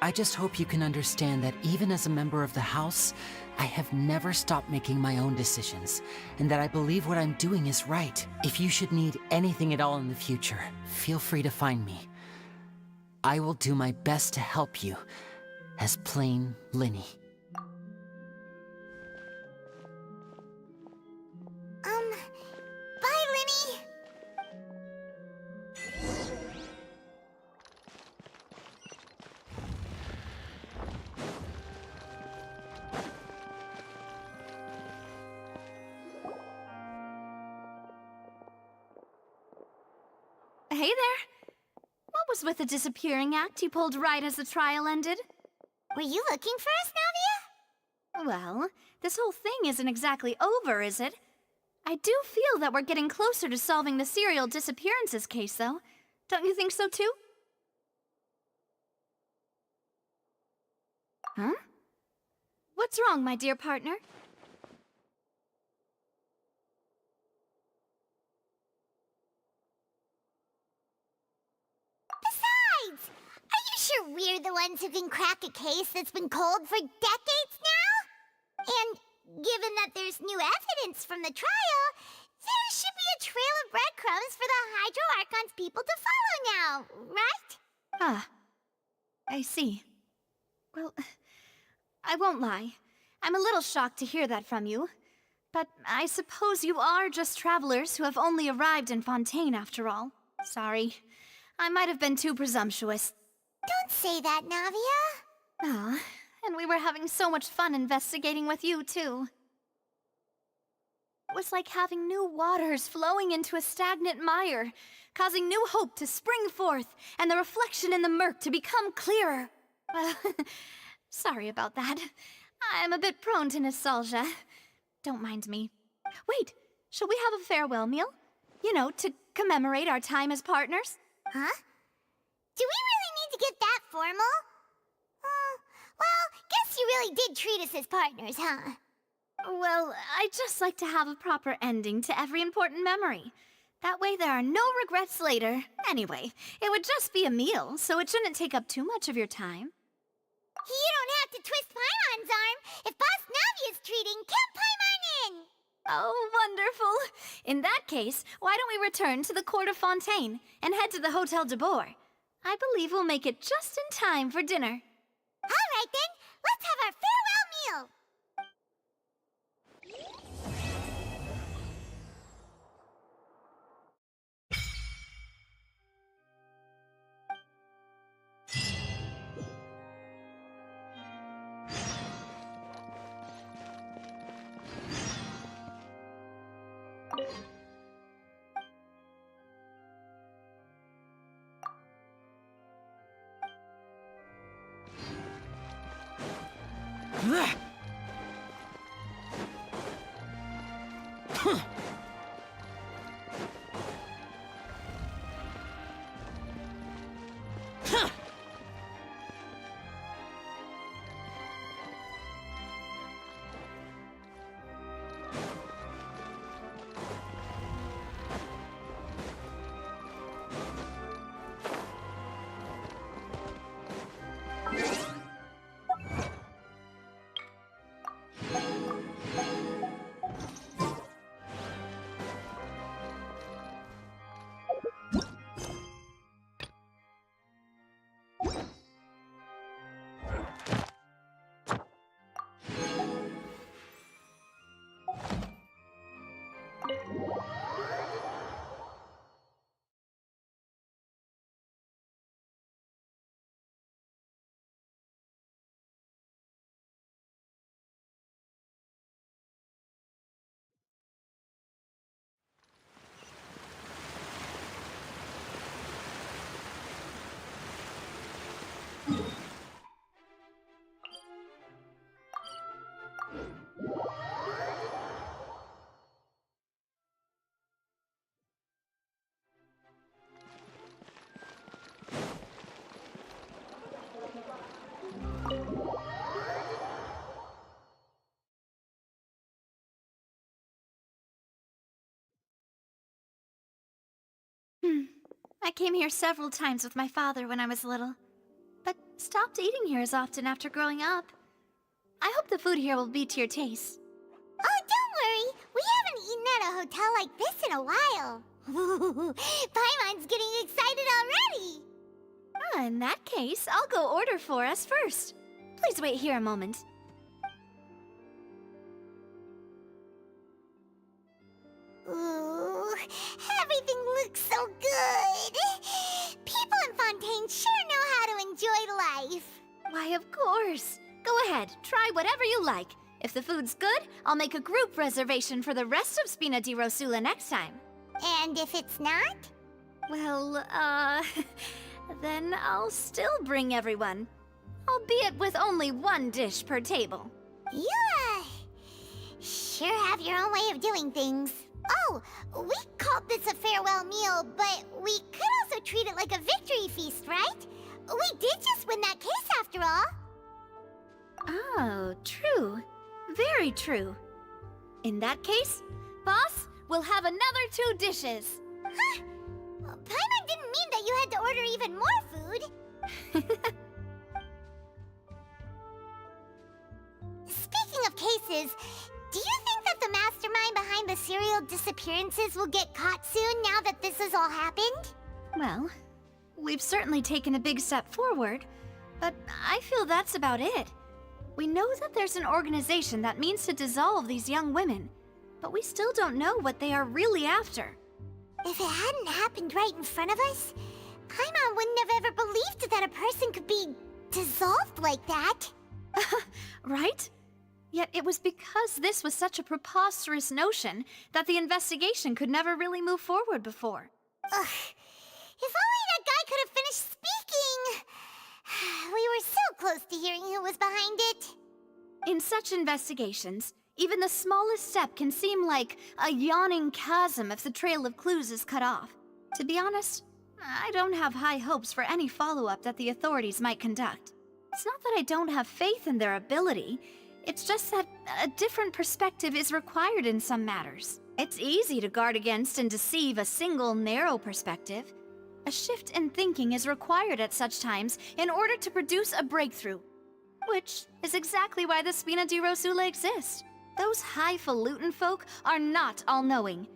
I just hope you can understand that even as a member of the House, I have never stopped making my own decisions, and that I believe what I'm doing is right. If you should need anything at all in the future, feel free to find me. I will do my best to help you, as plain Linny. Bye, Linny! Hey there. What was with the disappearing act you pulled right as the trial ended? Were you looking for us, Navia? Well, this whole thing isn't exactly over, is it? I do feel that we're getting closer to solving the serial disappearances case, though. Don't you think so, too? Huh? What's wrong, my dear partner? Besides, are you sure we're the ones who can crack a case that's been cold for decades now? And given that there's new evidence from the trial, there should be a trail of breadcrumbs for the Hydro Archon's people to follow now, right? Ah, I see. Well, I won't lie. I'm a little shocked to hear that from you. But I suppose you are just travelers who have only arrived in Fontaine after all. Sorry. I might have been too presumptuous. Don't say that, Navia. Ah, and we were having so much fun investigating with you, too. It was like having new waters flowing into a stagnant mire, causing new hope to spring forth, and the reflection in the murk to become clearer. Sorry about that. I'm a bit prone to nostalgia. Don't mind me. Wait, shall we have a farewell meal? You know, to commemorate our time as partners? Huh? Do we really need to get that formal? Well, guess you really did treat us as partners, huh? Well, I'd just like to have a proper ending to every important memory. That way there are no regrets later. Anyway, it would just be a meal, so it shouldn't take up too much of your time. You don't have to twist Paimon's arm. If Boss Navia's treating, count Paimon in! Oh, wonderful. In that case, why don't we return to the Court of Fontaine and head to the Hotel de Boer? I believe we'll make it just in time for dinner. All right then, let's have our farewell meal! I came here several times with my father when I was little, but stopped eating here as often after growing up. I hope the food here will be to your taste. Oh, don't worry. We haven't eaten at a hotel like this in a while. Paimon's getting excited already. In that case, I'll go order for us first. Please wait here a moment. Ooh, everything looks so good. People in Fontaine sure know how to enjoy life. Why, of course. Go ahead, try whatever you like. If the food's good, I'll make a group reservation for the rest of Spina di Rosula next time. And if it's not? Well, then I'll still bring everyone. Albeit with only one dish per table. You, sure have your own way of doing things. Oh, we called this a farewell meal, but we could also treat it like a victory feast, right? We did just win that case after all. Oh, true. Very true. In that case, boss, we'll have another 2 dishes. Huh? Paimon didn't mean that you had to order even more food. Speaking of cases, do you think that the mastermind behind the serial disappearances will get caught soon now that this has all happened? Well, we've certainly taken a big step forward, but I feel that's about it. We know that there's an organization that means to dissolve these young women, but we still don't know what they are really after. If it hadn't happened right in front of us, Paimon wouldn't have ever believed that a person could be dissolved like that. Right? Yet it was because this was such a preposterous notion that the investigation could never really move forward before. Ugh. If only that guy could have finished speaking! We were so close to hearing who was behind it. In such investigations, even the smallest step can seem like a yawning chasm if the trail of clues is cut off. To be honest, I don't have high hopes for any follow-up that the authorities might conduct. It's not that I don't have faith in their ability, it's just that a different perspective is required in some matters. It's easy to guard against and deceive a single narrow perspective. A shift in thinking is required at such times in order to produce a breakthrough. Which is exactly why the Spina di Rosula exists. Those highfalutin folk are not all-knowing.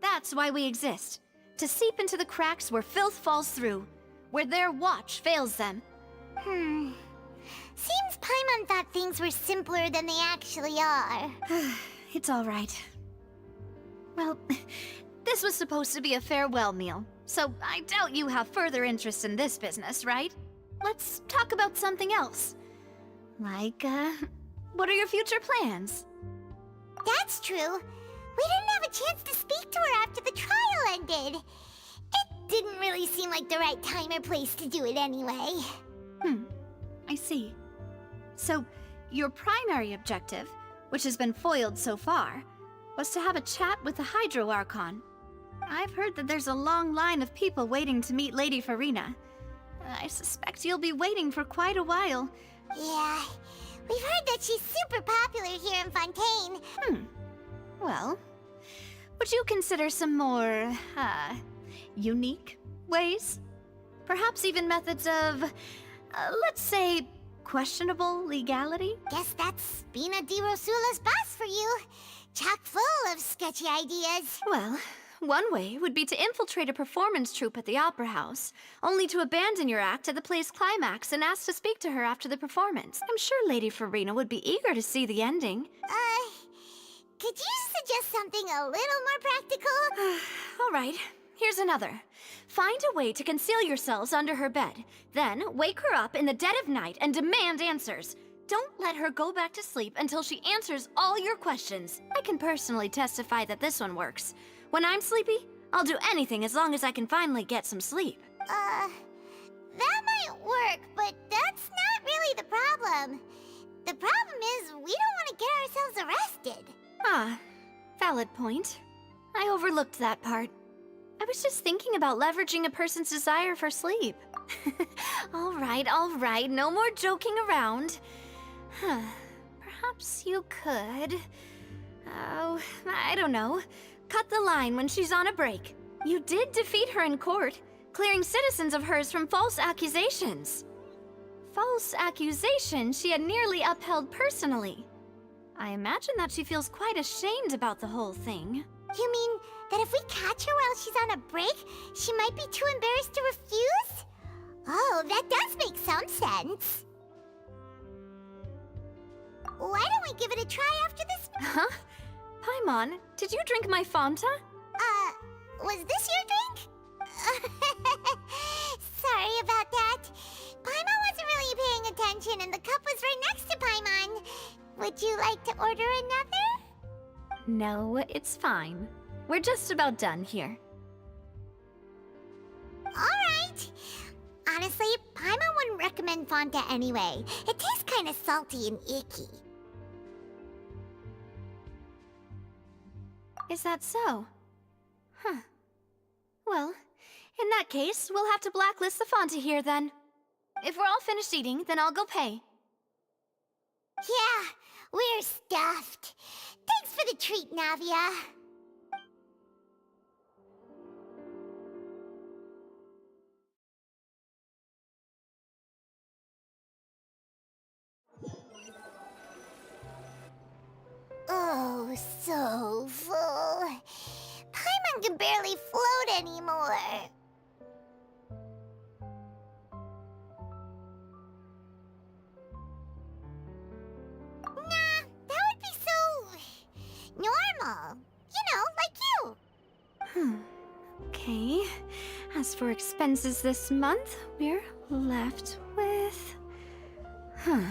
That's why we exist. To seep into the cracks where filth falls through. Where their watch fails them. Seems Paimon thought things were simpler than they actually are. It's all right. Well, this was supposed to be a farewell meal, so I doubt you have further interest in this business, right? Let's talk about something else. Like, what are your future plans? That's true. We didn't have a chance to speak to her after the trial ended. It didn't really seem like the right time or place to do it anyway. I see. So, your primary objective, which has been foiled so far, was to have a chat with the Hydro Archon. I've heard that there's a long line of people waiting to meet Lady Farina. I suspect you'll be waiting for quite a while. Yeah, we've heard that she's super popular here in Fontaine. Well, would you consider some more, unique ways? Perhaps even methods of, let's say, questionable legality? Guess that's Spina di Rosula's boss for you. Chock full of sketchy ideas. Well, one way would be to infiltrate a performance troupe at the Opera House, only to abandon your act at the play's climax and ask to speak to her after the performance. I'm sure Lady Farina would be eager to see the ending. Could you suggest something a little more practical? All right, here's another. Find a way to conceal yourselves under her bed. Then wake her up in the dead of night and demand answers. Don't let her go back to sleep until she answers all your questions. I can personally testify that this one works. When I'm sleepy, I'll do anything as long as I can finally get some sleep. That might work, but that's not really the problem. The problem is we don't want to get ourselves arrested. Ah, valid point. I overlooked that part. I was just thinking about leveraging a person's desire for sleep. All right, no more joking around. Perhaps you could... Oh, I don't know. Cut the line when she's on a break. You did defeat her in court, clearing citizens of hers from false accusations. False accusations she had nearly upheld personally. I imagine that she feels quite ashamed about the whole thing. You mean that if we catch her while she's on a break, she might be too embarrassed to refuse? Oh, that does make some sense. Why don't we give it a try after this? Huh? Paimon, did you drink my Fanta? Was this your drink? Sorry about that. Paimon wasn't really paying attention and the cup was right next to Paimon. Would you like to order another? No, it's fine. We're just about done here. Alright. Honestly, Paimon wouldn't recommend Fanta anyway. It tastes kinda salty and icky. Is that so? Huh. Well, in that case, we'll have to blacklist the Fanta here then. If we're all finished eating, then I'll go pay. Yeah, we're stuffed. Thanks for the treat, Navia. Oh, so full. Paimon can barely float anymore. Nah, that would be so... normal. You know, like you. Okay. As for expenses this month, we're left with... Hey,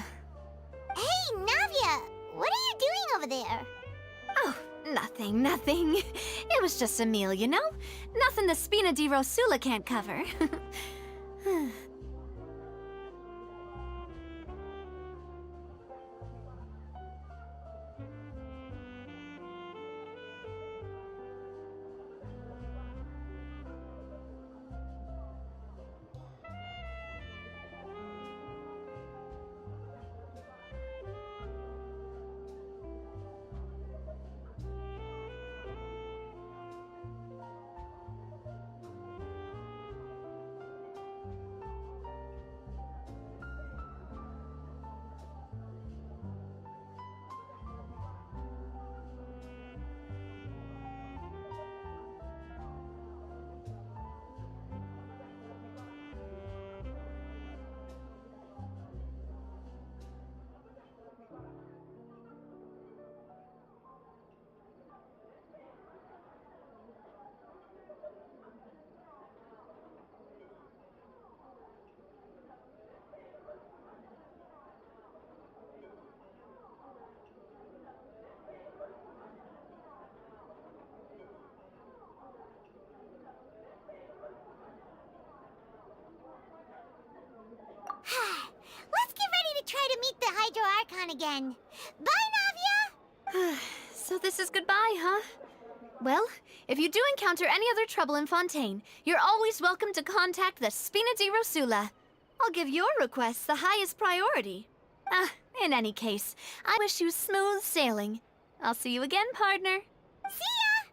Navia! What are you doing over there? Oh, nothing. It was just a meal, you know? Nothing the Spina di Rosula can't cover. Let's get ready to try to meet the Hydro Archon again. Bye, Navia! So this is goodbye, huh? Well, if you do encounter any other trouble in Fontaine, you're always welcome to contact the Spina di Rosula. I'll give your requests the highest priority. In any case, I wish you smooth sailing. I'll see you again, partner. See ya!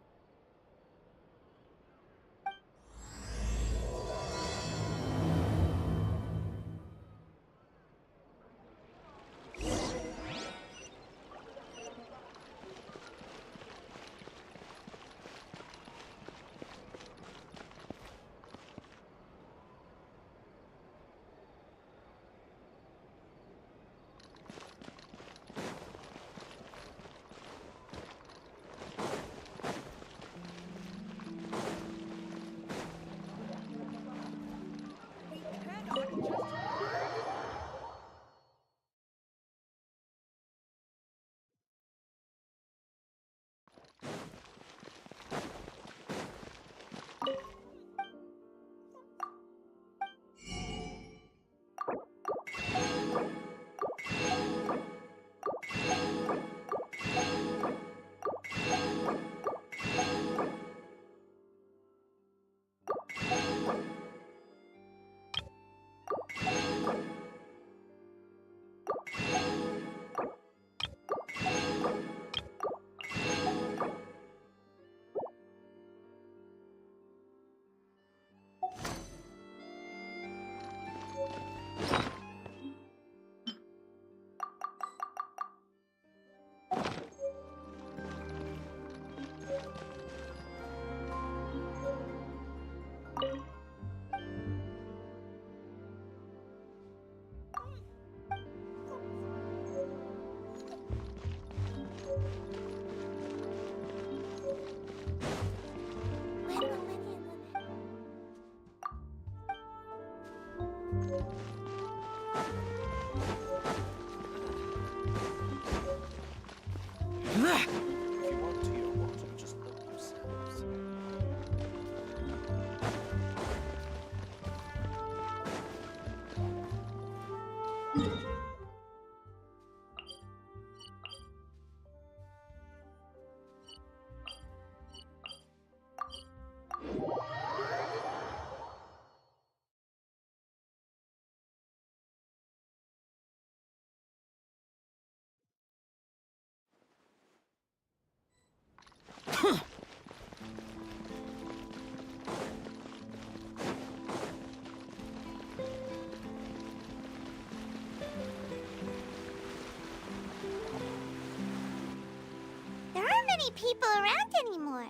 any people around anymore.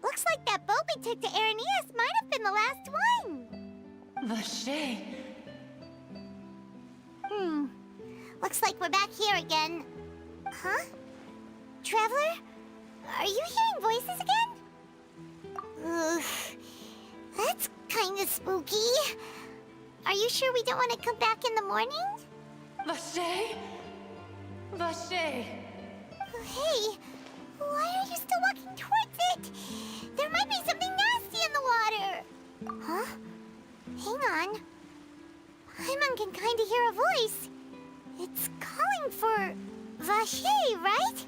Looks like that boat we took to Araneas might have been the last one. Vache. Looks like we're back here again. Huh? Traveler? Are you hearing voices again? Ugh. That's kinda spooky. Are you sure we don't want to come back in the morning? Vache? Vache. Hey, why are you still walking towards it? There might be something nasty in the water. Huh? Hang on. Paimon can kinda hear a voice. It's calling for Vache, right?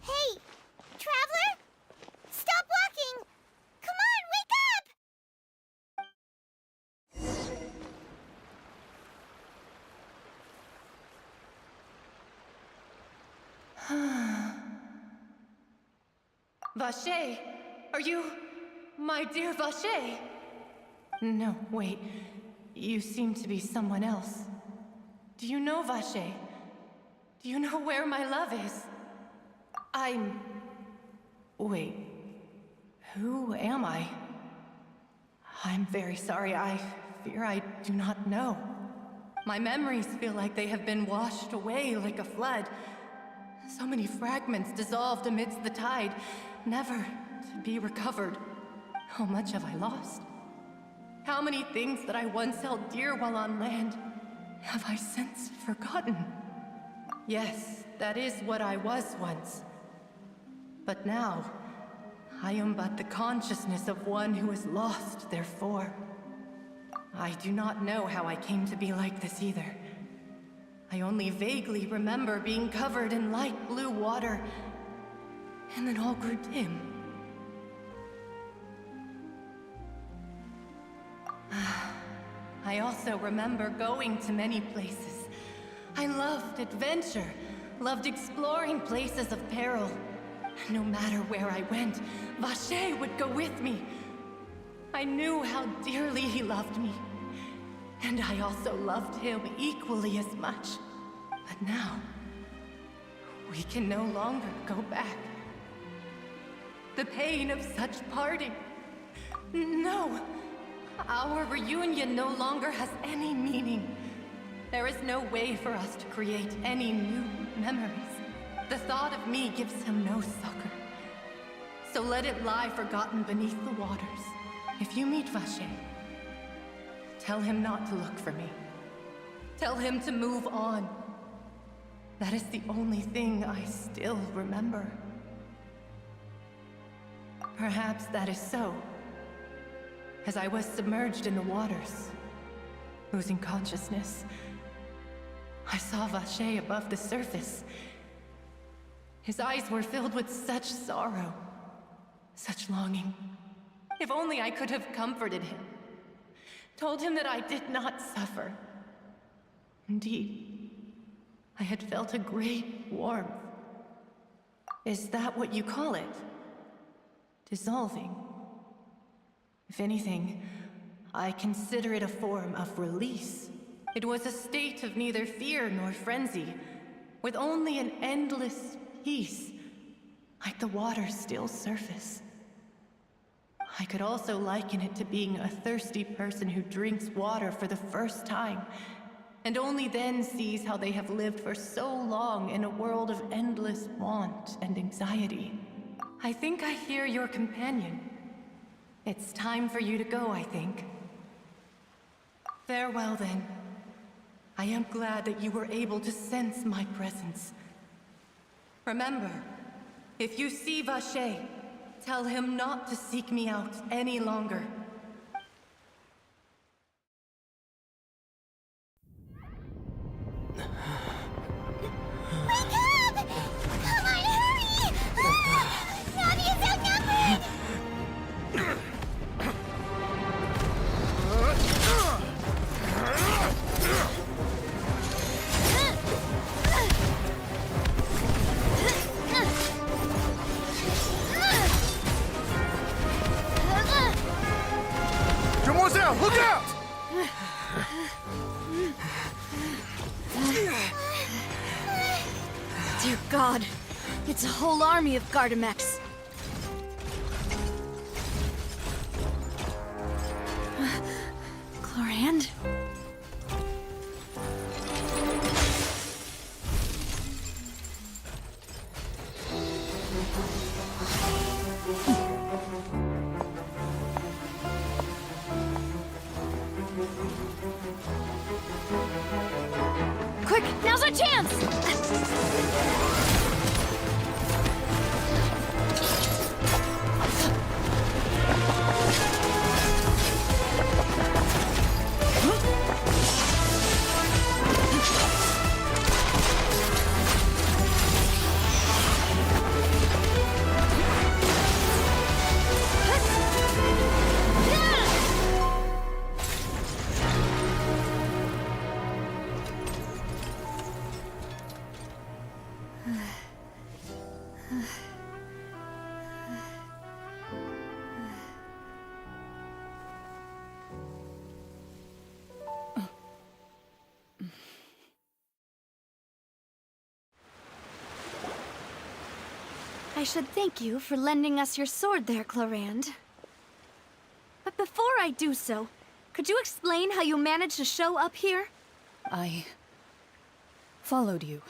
Hey, Traveler? Stop walking! Come on, wake up! Vache, are you... my dear Vache? No, wait. You seem to be someone else. Do you know Vache? Do you know where my love is? Wait. Who am I? I'm very sorry. I fear I do not know. My memories feel like they have been washed away like a flood. So many fragments dissolved amidst the tide, never to be recovered. How much have I lost? How many things that I once held dear while on land have I since forgotten? Yes, that is what I was once. But now, I am but the consciousness of one who is lost, therefore. I do not know how I came to be like this either. I only vaguely remember being covered in light blue water, and then all grew dim. I also remember going to many places. I loved adventure, loved exploring places of peril. No matter where I went, Vache would go with me. I knew how dearly he loved me, and I also loved him equally as much. But now, we can no longer go back. The pain of such parting. No, our reunion no longer has any meaning. There is no way for us to create any new memories. The thought of me gives him no succor. So let it lie forgotten beneath the waters. If you meet Vache, tell him not to look for me. Tell him to move on. That is the only thing I still remember. Perhaps that is so. As I was submerged in the waters, losing consciousness, I saw Vache above the surface. His eyes were filled with such sorrow, such longing. If only I could have comforted him, told him that I did not suffer. Indeed, I had felt a great warmth. Is that what you call it? Dissolving? If anything, I consider it a form of release. It was a state of neither fear nor frenzy, with only an endless peace, like the water's still surface. I could also liken it to being a thirsty person who drinks water for the first time, and only then sees how they have lived for so long in a world of endless want and anxiety. I think I hear your companion. It's time for you to go, I think. Farewell, then. I am glad that you were able to sense my presence. Remember, if you see Vache, tell him not to seek me out any longer. Wake up! Come on, hurry! Navi is outnumbered! Demoiselle, look out! Dear God, it's a whole army of Gardamex. Chlorand? Quick, now's our chance! I should thank you for lending us your sword there, Chlorand. But before I do so, could you explain how you managed to show up here? I followed you.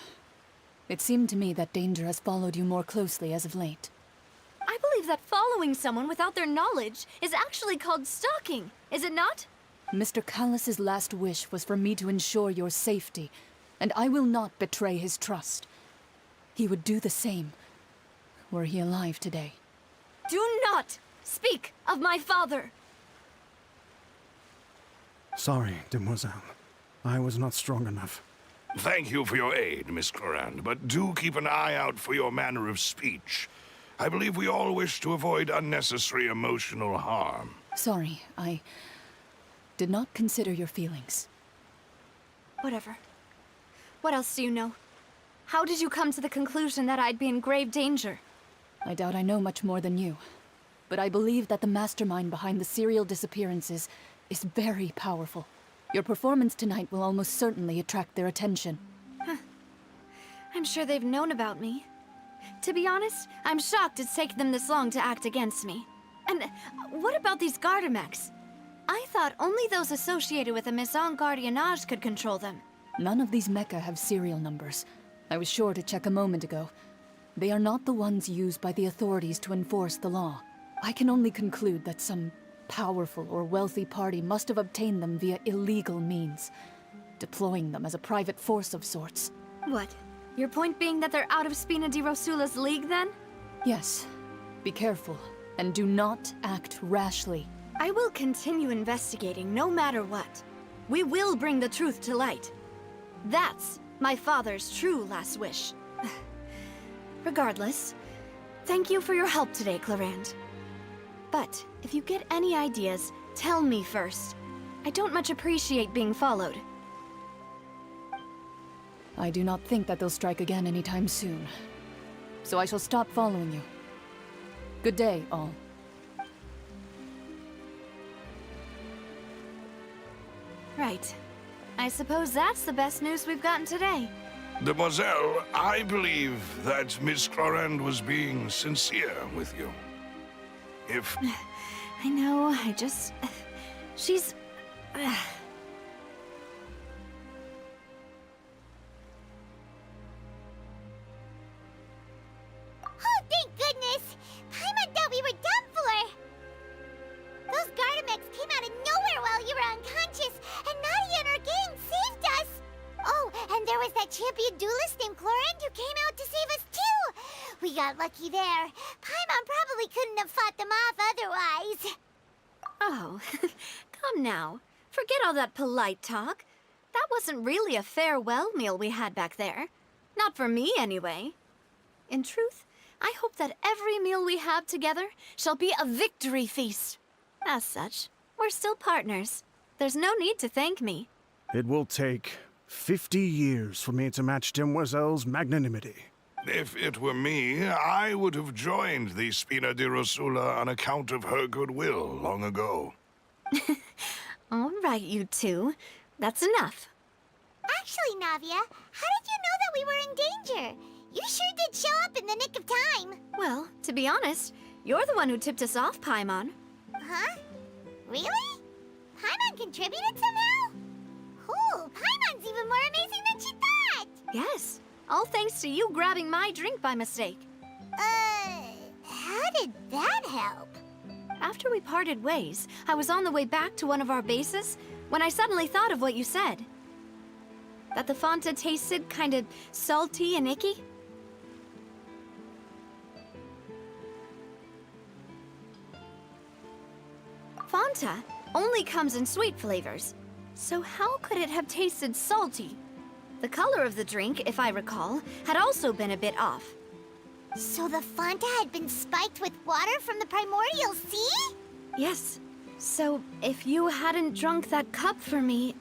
It seemed to me that danger has followed you more closely as of late. I believe that following someone without their knowledge is actually called stalking, is it not? Mr. Callus's last wish was for me to ensure your safety, and I will not betray his trust. He would do the same, were he alive today. Do not speak of my father! Sorry, Demoiselle. I was not strong enough. Thank you for your aid, Miss Clorand, but do keep an eye out for your manner of speech. I believe we all wish to avoid unnecessary emotional harm. Sorry, I did not consider your feelings. Whatever. What else do you know? How did you come to the conclusion that I'd be in grave danger? I doubt I know much more than you, but I believe that the mastermind behind the serial disappearances is very powerful. Your performance tonight will almost certainly attract their attention. Huh. I'm sure they've known about me. To be honest, I'm shocked it's taken them this long to act against me. And what about these Gardamex? I thought only those associated with the Maison Gardiennage could control them. None of these mecha have serial numbers. I was sure to check a moment ago. They are not the ones used by the authorities to enforce the law. I can only conclude that some powerful or wealthy party must have obtained them via illegal means, deploying them as a private force of sorts. What? Your point being that they're out of Spina di Rosula's league, then? Yes. Be careful, and do not act rashly. I will continue investigating no matter what. We will bring the truth to light. That's my father's true last wish. Regardless, thank you for your help today, Clorand. But if you get any ideas, tell me first. I don't much appreciate being followed. I do not think that they'll strike again anytime soon. So I shall stop following you. Good day, all. Right. I suppose that's the best news we've gotten today. Demoiselle, I believe that Miss Clorand was being sincere with you. If... I know, I just... She's... Oh, thank goodness! Paimon thought we were done for! Those Gardamex came out of nowhere while you were unconscious, and Nadia and her gang saved us! champion duelist named Chlorine who came out to save us too! We got lucky there. Paimon probably couldn't have fought them off otherwise. Oh, come now. Forget all that polite talk. That wasn't really a farewell meal we had back there. Not for me, anyway. In truth, I hope that every meal we have together shall be a victory feast. As such, we're still partners. There's no need to thank me. It will take 50 years for me to match Demoiselle's magnanimity. If it were me, I would have joined the Spina di Rosula on account of her goodwill long ago. All right, you two. That's enough. Actually, Navia, how did you know that we were in danger? You sure did show up in the nick of time. Well, to be honest, you're the one who tipped us off, Paimon. Huh? Really? Paimon contributed somehow? Ooh, Paimon's even more amazing than she thought! Yes, all thanks to you grabbing my drink by mistake. How did that help? After we parted ways, I was on the way back to one of our bases when I suddenly thought of what you said. That the Fanta tasted kind of salty and icky. Fanta only comes in sweet flavors, so how could it have tasted salty? The color of the drink, if I recall, had also been a bit off. So the Fanta had been spiked with water from the primordial sea? Yes. So if you hadn't drunk that cup for me...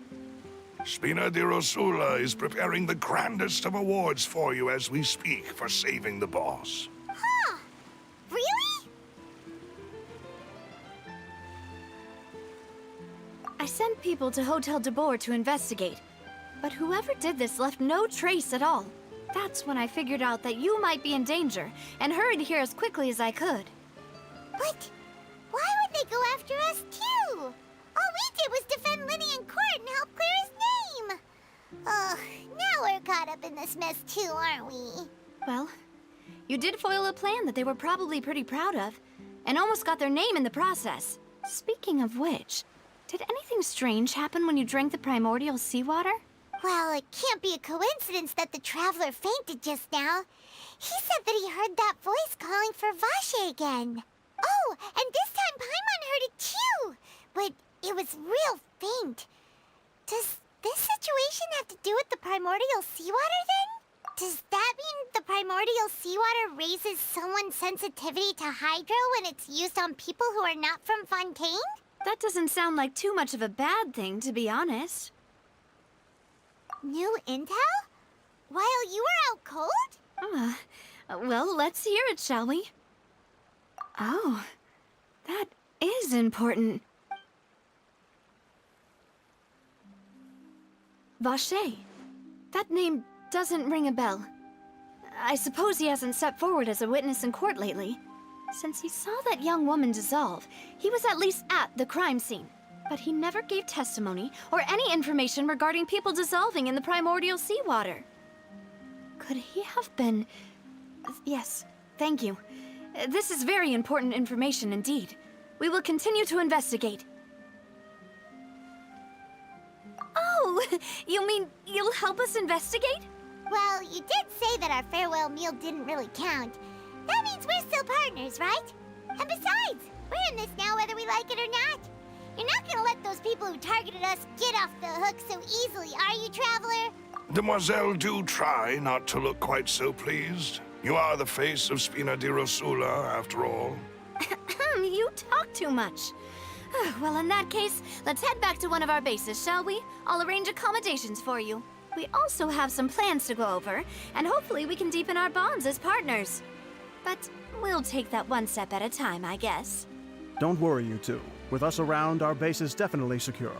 Spina di Rosula is preparing the grandest of awards for you as we speak for saving the boss. Huh. Really? I sent people to Hotel de Boer to investigate, but whoever did this left no trace at all. That's when I figured out that you might be in danger, and hurried here as quickly as I could. But why would they go after us too? All we did was defend Linny in court and help clear his name. Ugh, now we're caught up in this mess too, aren't we? Well, you did foil a plan that they were probably pretty proud of, and almost got their name in the process. Speaking of which, did anything strange happen when you drank the primordial seawater? Well, it can't be a coincidence that the traveler fainted just now. He said that he heard that voice calling for Vache again. Oh, and this time Paimon heard it too, but it was real faint. Does this situation have to do with the primordial seawater then? Does that mean the primordial seawater raises someone's sensitivity to hydro when it's used on people who are not from Fontaine? That doesn't sound like too much of a bad thing, to be honest. New intel? While you were out cold? Well, let's hear it, shall we? Oh, that is important. Vache. That name doesn't ring a bell. I suppose he hasn't stepped forward as a witness in court lately. Since he saw that young woman dissolve, he was at least at the crime scene. But he never gave testimony or any information regarding people dissolving in the primordial seawater. Could he have been... Yes, thank you. This is very important information indeed. We will continue to investigate. Oh, you mean you'll help us investigate? Well, you did say that our farewell meal didn't really count. That means we're still partners, right? And besides, we're in this now whether we like it or not. You're not gonna let those people who targeted us get off the hook so easily, are you, Traveler? Demoiselle, do try not to look quite so pleased. You are the face of Spina di Rosula, after all. You talk too much. Well, in that case, let's head back to one of our bases, shall we? I'll arrange accommodations for you. We also have some plans to go over, and hopefully we can deepen our bonds as partners. But we'll take that one step at a time, I guess. Don't worry, you two. With us around, our base is definitely secure.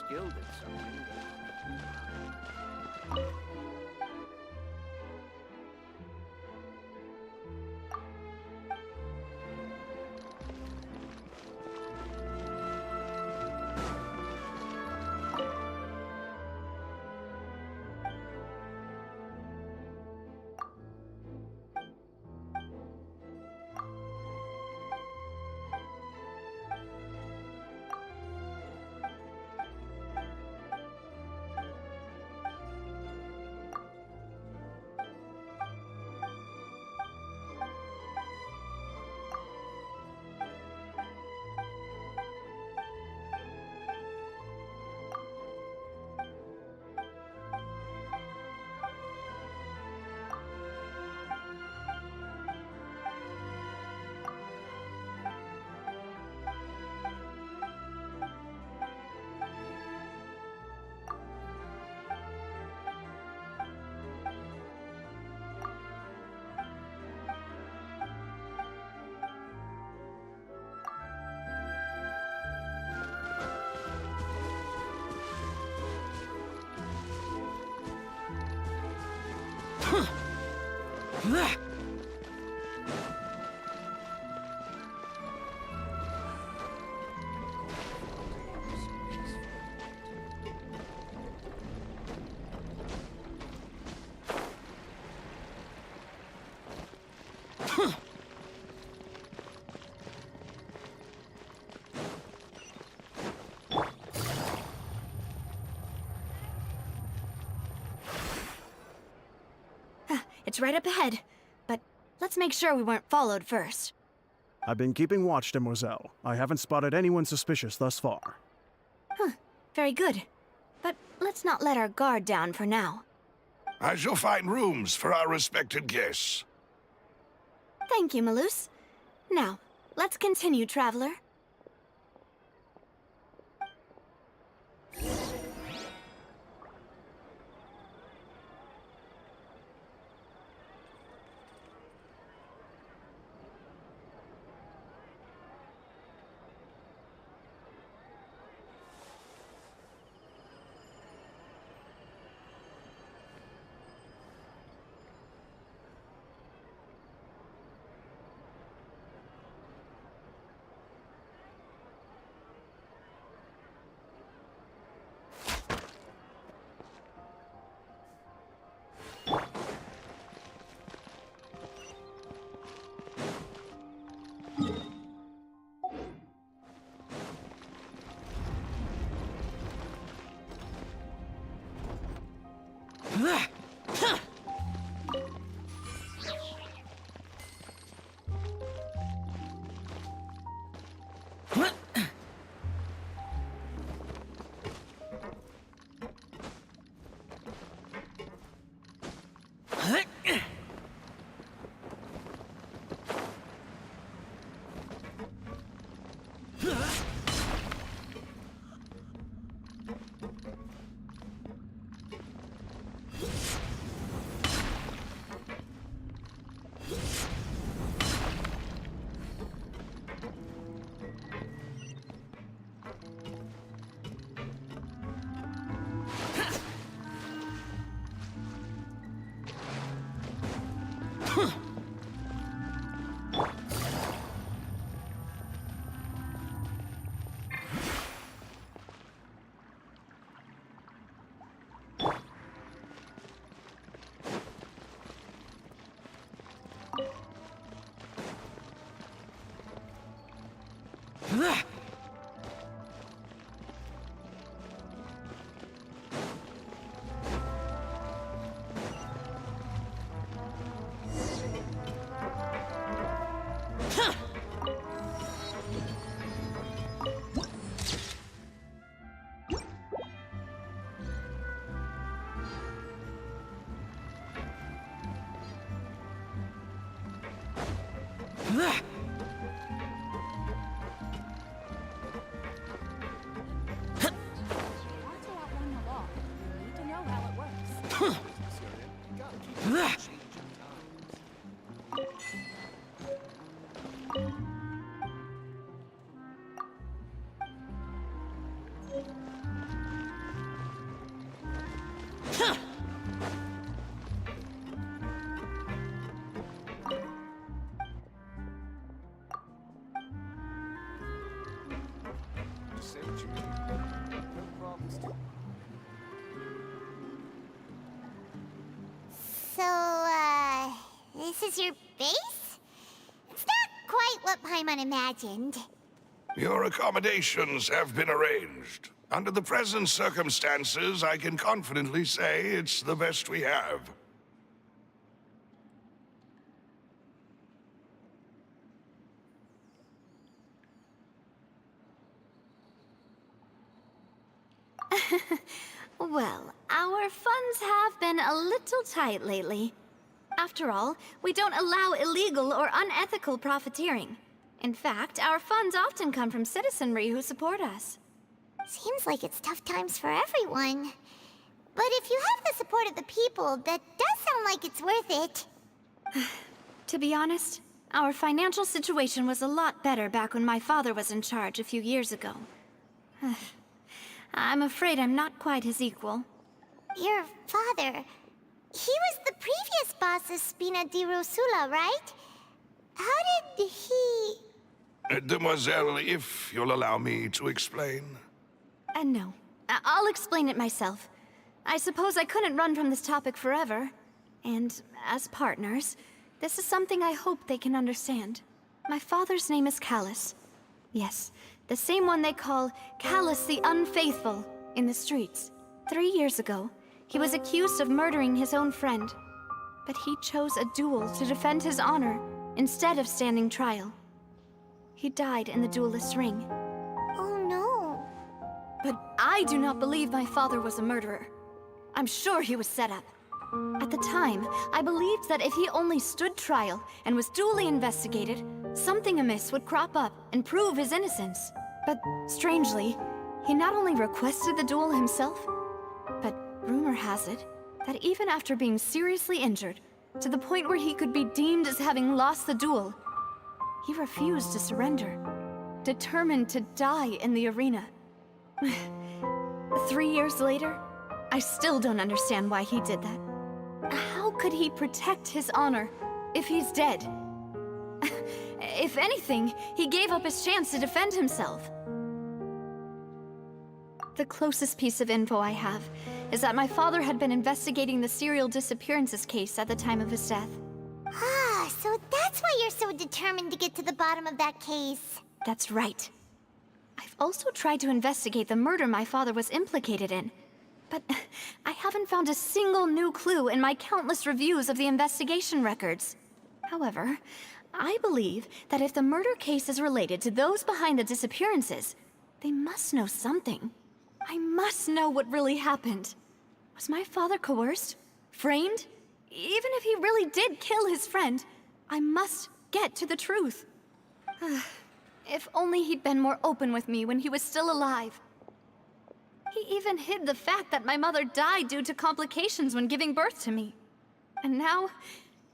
Skilled at something. It's right up ahead, but let's make sure we weren't followed first. I've been keeping watch, demoiselle. I haven't spotted anyone suspicious thus far. Huh, very good. But let's not let our guard down for now. I shall find rooms for our respected guests. Thank you, Malus. Now, let's continue, traveler. Huh! Say what you mean. No problems. So, this is your base? It's not quite what Paimon imagined. Your accommodations have been arranged. Under the present circumstances, I can confidently say it's the best we have. Well, our funds have been a little tight lately. After all, we don't allow illegal or unethical profiteering. In fact, our funds often come from citizenry who support us. Seems like it's tough times for everyone. But if you have the support of the people, that does sound like it's worth it. To be honest, our financial situation was a lot better back when my father was in charge a few years ago. I'm afraid I'm not quite his equal. Your father... he was the previous boss of Spina di Rosula, right? How did he... Demoiselle, if you'll allow me to explain. No. I'll explain it myself. I suppose I couldn't run from this topic forever. And as partners, this is something I hope they can understand. My father's name is Callus. Yes, the same one they call Callus the Unfaithful in the streets. 3 years ago, he was accused of murdering his own friend. But he chose a duel to defend his honor instead of standing trial. He died in the duelist's ring. Oh no. But I do not believe my father was a murderer. I'm sure he was set up. At the time, I believed that if he only stood trial and was duly investigated, something amiss would crop up and prove his innocence. But strangely, he not only requested the duel himself, but rumor has it that even after being seriously injured, to the point where he could be deemed as having lost the duel, he refused to surrender, determined to die in the arena. 3 years later, I still don't understand why he did that. How could he protect his honor if he's dead? If anything, he gave up his chance to defend himself. The closest piece of info I have is that my father had been investigating the serial disappearances case at the time of his death. Ah, so that's why you're so determined to get to the bottom of that case. That's right. I've also tried to investigate the murder my father was implicated in, but I haven't found a single new clue in my countless reviews of the investigation records. However, I believe that if the murder case is related to those behind the disappearances, they must know something. I must know what really happened. Was my father coerced? Framed? Even if he really did kill his friend, I must get to the truth. If only he'd been more open with me when he was still alive. He even hid the fact that my mother died due to complications when giving birth to me. And now,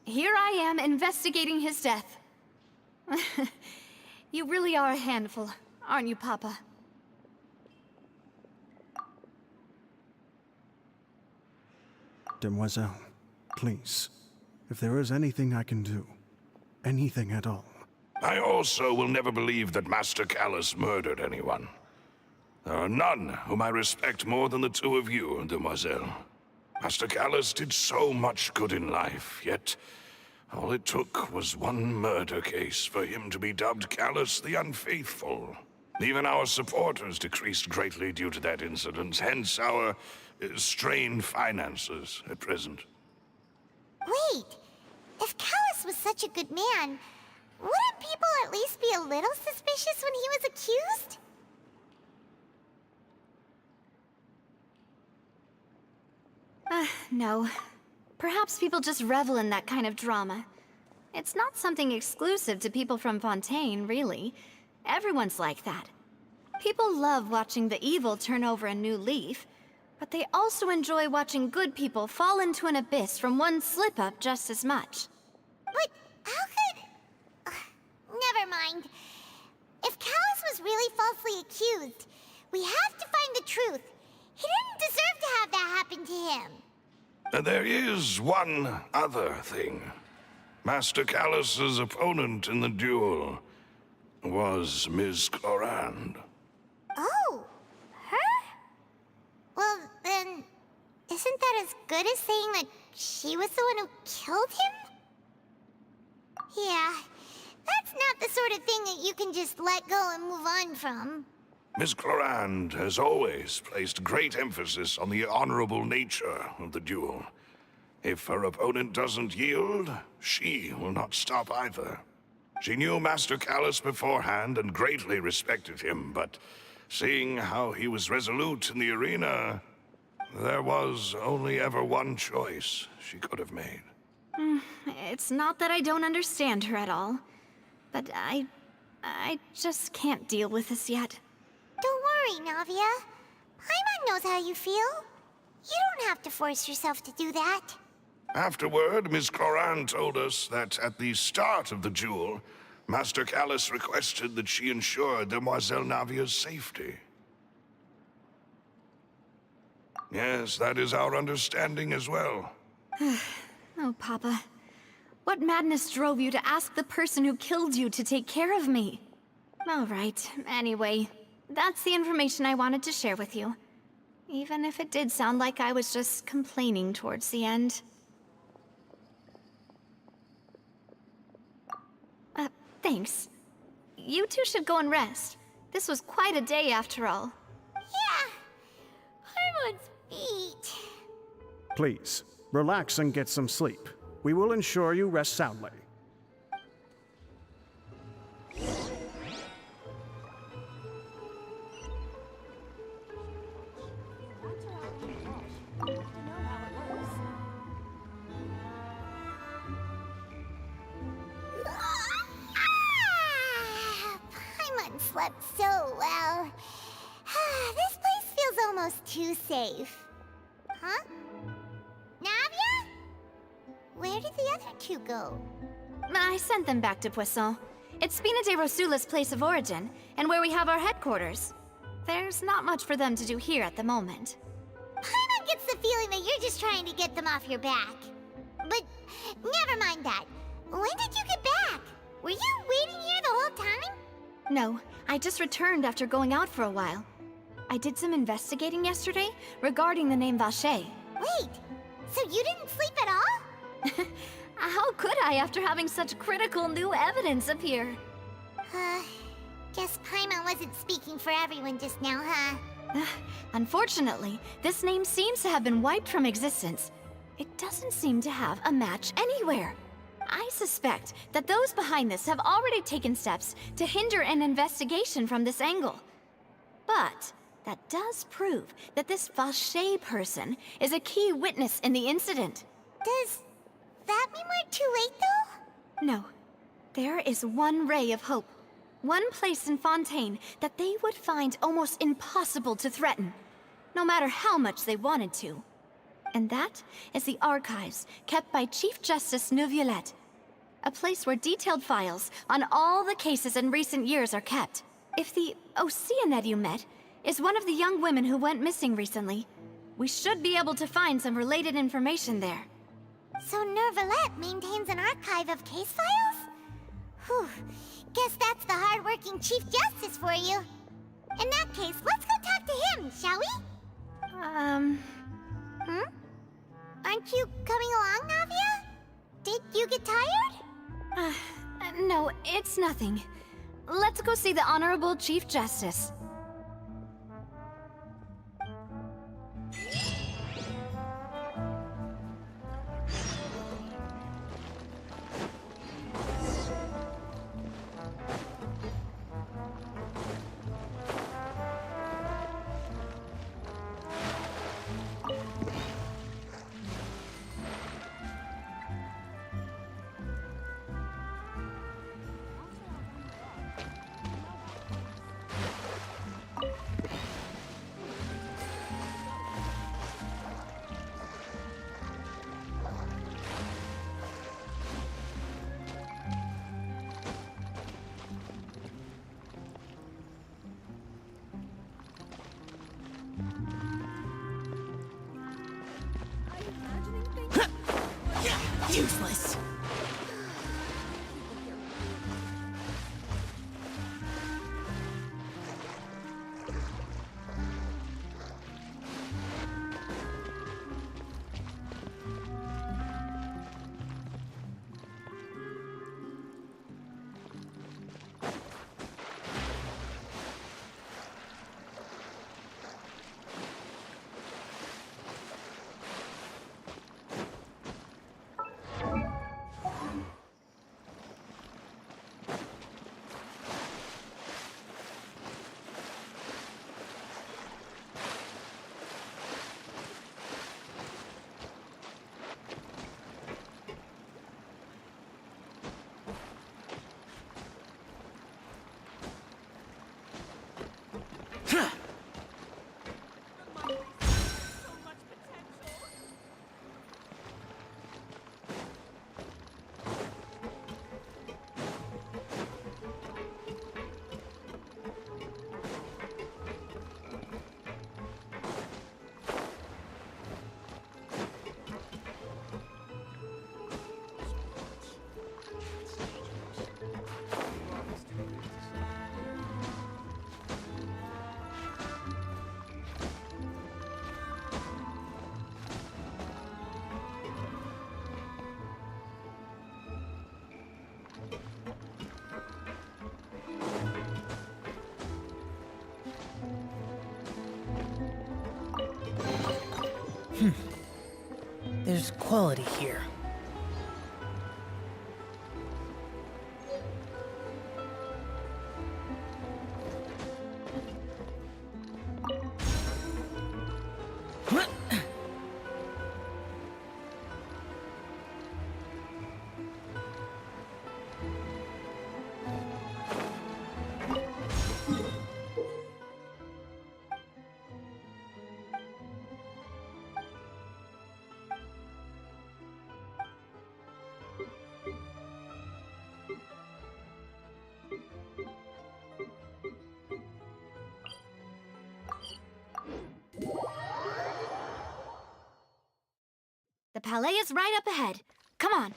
here I am investigating his death. You really are a handful, aren't you, Papa? Demoiselle, please, if there is anything I can do, anything at all. I also will never believe that Master Callus murdered anyone. There are none whom I respect more than the two of you, Demoiselle. Master Callus did so much good in life, yet all it took was one murder case for him to be dubbed Callus the Unfaithful. Even our supporters decreased greatly due to that incident, hence our strained finances at present. Wait, if Callus was such a good man, wouldn't people at least be a little suspicious when he was accused? No. Perhaps people just revel in that kind of drama. It's not something exclusive to people from Fontaine, really. Everyone's like that. People love watching the evil turn over a new leaf, but they also enjoy watching good people fall into an abyss from one slip-up just as much. But how could... Never mind. If Callus was really falsely accused, we have to find the truth. He didn't deserve to have that happen to him. There is one other thing. Master Callus's opponent in the duel was Ms. Clorand. Oh, her? Well, then, isn't that as good as saying that she was the one who killed him? Yeah, that's not the sort of thing that you can just let go and move on from. Ms. Clorand has always placed great emphasis on the honorable nature of the duel. If her opponent doesn't yield, she will not stop either. She knew Master Callus beforehand and greatly respected him, but seeing how he was resolute in the arena, there was only ever one choice she could have made. It's not that I don't understand her at all, but I just can't deal with this yet. Don't worry, Navia. Paimon knows how you feel. You don't have to force yourself to do that. Afterward, Ms. Clorand told us that at the start of the duel, Master Callus requested that she ensure Demoiselle Navia's safety. Yes, that is our understanding as well. Oh, Papa. What madness drove you to ask the person who killed you to take care of me? All right, anyway, that's the information I wanted to share with you. Even if it did sound like I was just complaining towards the end. Thanks. You two should go and rest. This was quite a day after all. Yeah. Paimon's feet. Please, relax and get some sleep. We will ensure you rest soundly. Paimon slept so well. This place feels almost too safe. Huh? Navia? Where did the other two go? I sent them back to Poisson. It's Spina de Rosula's place of origin, and where we have our headquarters. There's not much for them to do here at the moment. Paimon gets the feeling that you're just trying to get them off your back. But never mind that. When did you get back? Were you waiting here the whole time? No, I just returned after going out for a while. I did some investigating yesterday regarding the name Vache. Wait, so you didn't sleep at all? How could I after having such critical new evidence appear? Guess Paimon wasn't speaking for everyone just now, huh? Unfortunately, this name seems to have been wiped from existence. It doesn't seem to have a match anywhere. I suspect that those behind this have already taken steps to hinder an investigation from this angle. But that does prove that this Vache person is a key witness in the incident. Does that mean we're too late, though? No. There is one ray of hope. One place in Fontaine that they would find almost impossible to threaten, no matter how much they wanted to. And that is the archives kept by Chief Justice Neuvillette. A place where detailed files on all the cases in recent years are kept. If the Oceanid you met is one of the young women who went missing recently, we should be able to find some related information there. So Neuvillette maintains an archive of case files? Whew. Guess that's the hard-working Chief Justice for you. In that case, let's go talk to him, shall we? Aren't you coming along, Navia? Did you get tired? No, it's nothing. Let's go see the Honorable Chief Justice. There's quality here. The palais is right up ahead. Come on.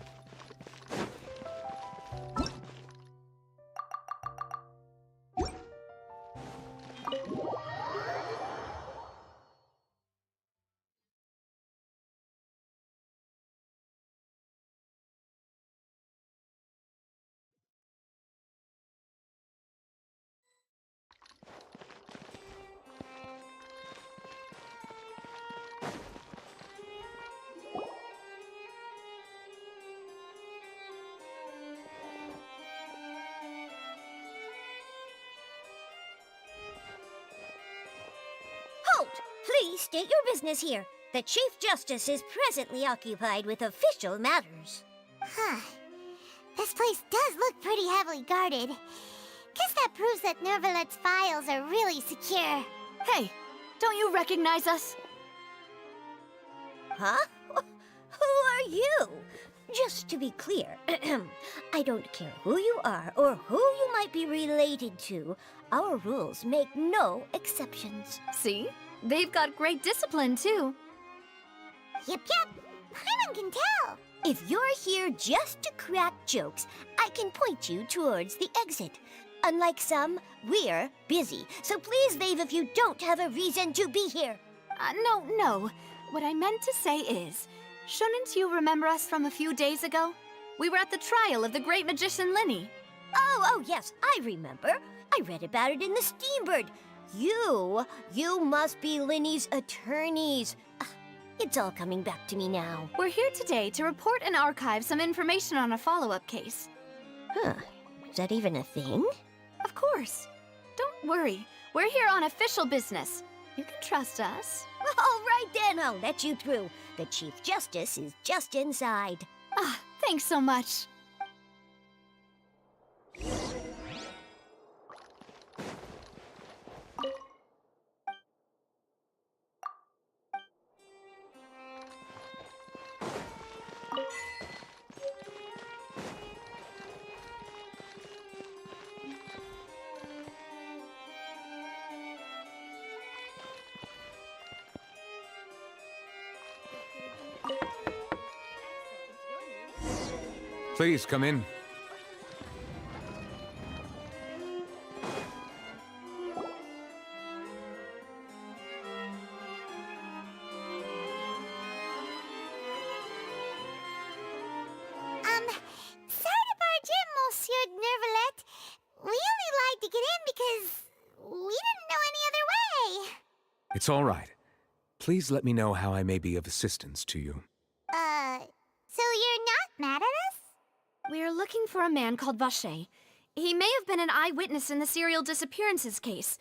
Halt! Please state your business here. The Chief Justice is presently occupied with official matters. Huh. This place does look pretty heavily guarded. Guess that proves that Nervalet's files are really secure. Hey, don't you recognize us? Huh? Who are you? Just to be clear, I don't care who you are or who you might be related to. Our rules make no exceptions. See? They've got great discipline, too. Yep. Paimon can tell. If you're here just to crack jokes, I can point you towards the exit. Unlike some, we're busy, so please leave if you don't have a reason to be here. No. What I meant to say is, shouldn't you remember us from a few days ago? We were at the trial of the great magician Linny. Oh, yes, I remember. I read about it in the Steambird. You must be Linny's attorneys. It's all coming back to me now. We're here today to report and archive some information on a follow-up case. Huh. Is that even a thing? Of course. Don't worry. We're here on official business. You can trust us. All right then, I'll let you through. The Chief Justice is just inside. Thanks so much. Please come in. Sorry to barge in, Monsieur Nervalet. We only lied to get in because we didn't know any other way. It's all right. Please let me know how I may be of assistance to you. So you're not mad at us? We're looking for a man called Vacher. He may have been an eyewitness in the serial disappearances case.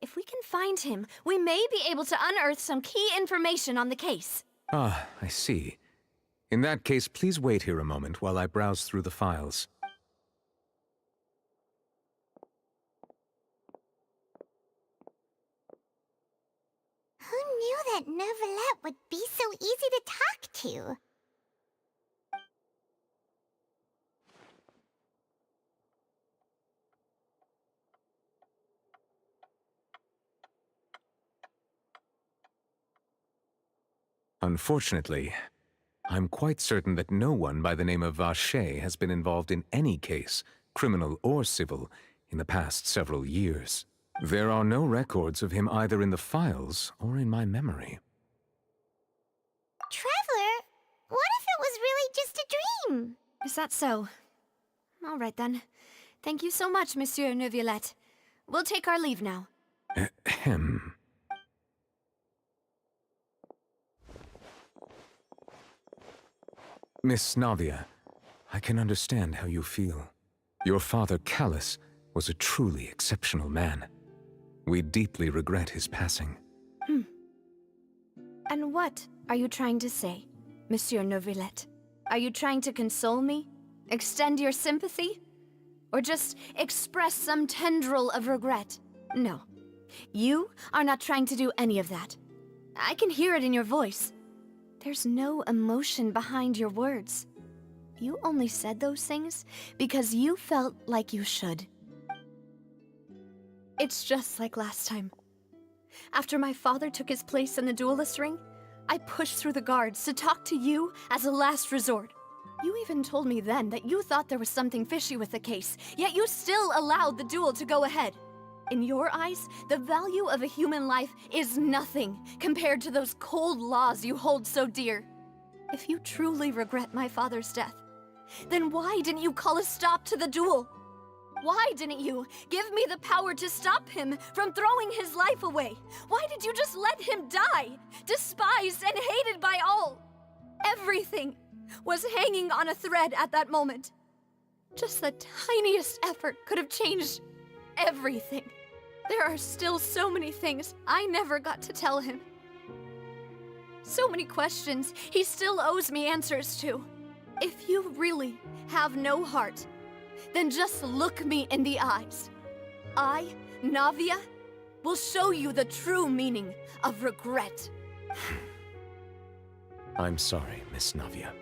If we can find him, we may be able to unearth some key information on the case. Ah, I see. In that case, please wait here a moment while I browse through the files. Who knew that Nervalet would be so easy to talk to? Unfortunately, I'm quite certain that no one by the name of Vacher has been involved in any case, criminal or civil, in the past several years. There are no records of him either in the files or in my memory. Traveler, what if it was really just a dream? Is that so? All right then. Thank you so much, Monsieur Neuvillette. We'll take our leave now. Ahem. Miss Navia, I can understand how you feel. Your father, Callus, was a truly exceptional man. We deeply regret his passing. And what are you trying to say, Monsieur Neuvillette? Are you trying to console me? Extend your sympathy? Or just express some tendril of regret? No. You are not trying to do any of that. I can hear it in your voice. There's no emotion behind your words. You only said those things because you felt like you should. It's just like last time. After my father took his place in the duelist ring, I pushed through the guards to talk to you as a last resort. You even told me then that you thought there was something fishy with the case, yet you still allowed the duel to go ahead. In your eyes, the value of a human life is nothing compared to those cold laws you hold so dear. If you truly regret my father's death, then why didn't you call a stop to the duel? Why didn't you give me the power to stop him from throwing his life away? Why did you just let him die, despised and hated by all? Everything was hanging on a thread at that moment. Just the tiniest effort could have changed everything. There are still so many things I never got to tell him. So many questions he still owes me answers to. If you really have no heart, then just look me in the eyes. I, Navia, will show you the true meaning of regret. I'm sorry, Miss Navia.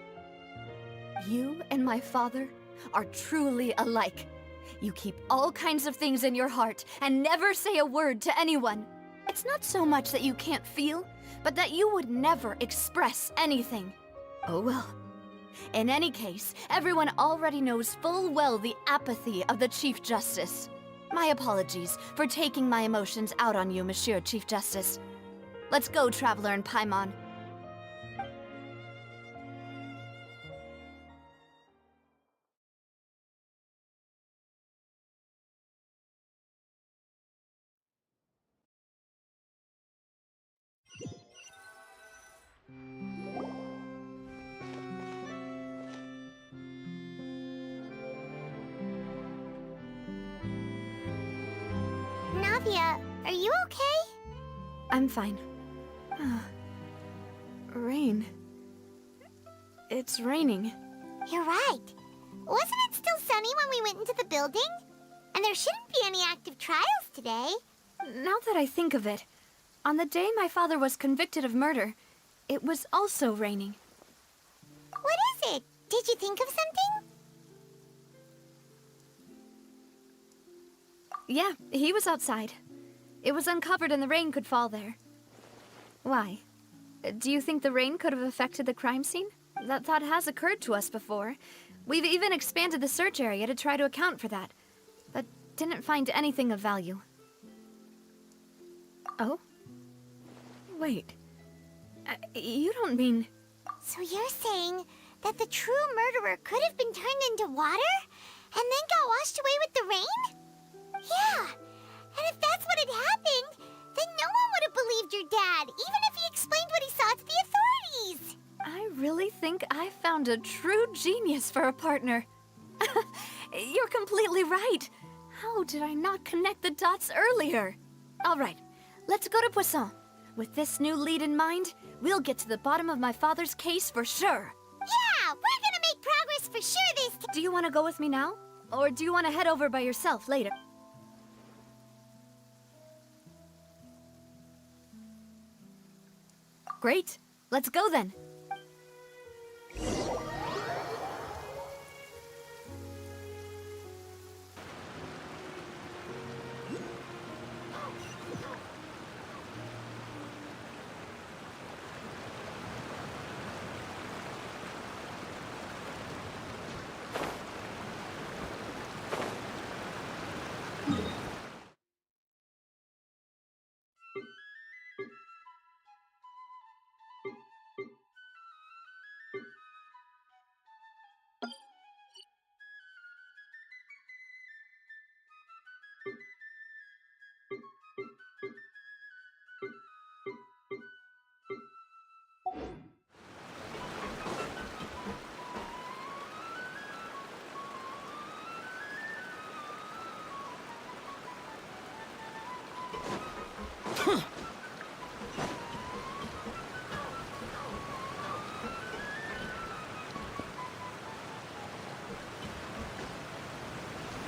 You and my father are truly alike. You keep all kinds of things in your heart and never say a word to anyone. It's not so much that you can't feel, but that you would never express anything. Oh well. In any case, everyone already knows full well the apathy of the Chief Justice. My apologies for taking my emotions out on you, Monsieur Chief Justice. Let's go, Traveler and Paimon. Navia, are you okay? I'm fine. Rain. It's raining. You're right. Wasn't it still sunny when we went into the building? And there shouldn't be any active trials today. Now that I think of it, on the day my father was convicted of murder, it was also raining. What is it? Did you think of something? Yeah, he was outside. It was uncovered and the rain could fall there. Why? Do you think the rain could have affected the crime scene? That thought has occurred to us before. We've even expanded the search area to try to account for that, but didn't find anything of value. Oh? Wait. You don't mean... So you're saying that the true murderer could have been turned into water and then got washed away with the rain? Yeah, and if that's what had happened, then no one would have believed your dad, even if he explained what he saw to the authorities. I really think I found a true genius for a partner. You're completely right. How did I not connect the dots earlier? All right, let's go to Poisson. With this new lead in mind, we'll get to the bottom of my father's case for sure. Yeah, we're gonna make progress for sure this time. Do you want to go with me now? Or do you want to head over by yourself later? Great. Let's go then.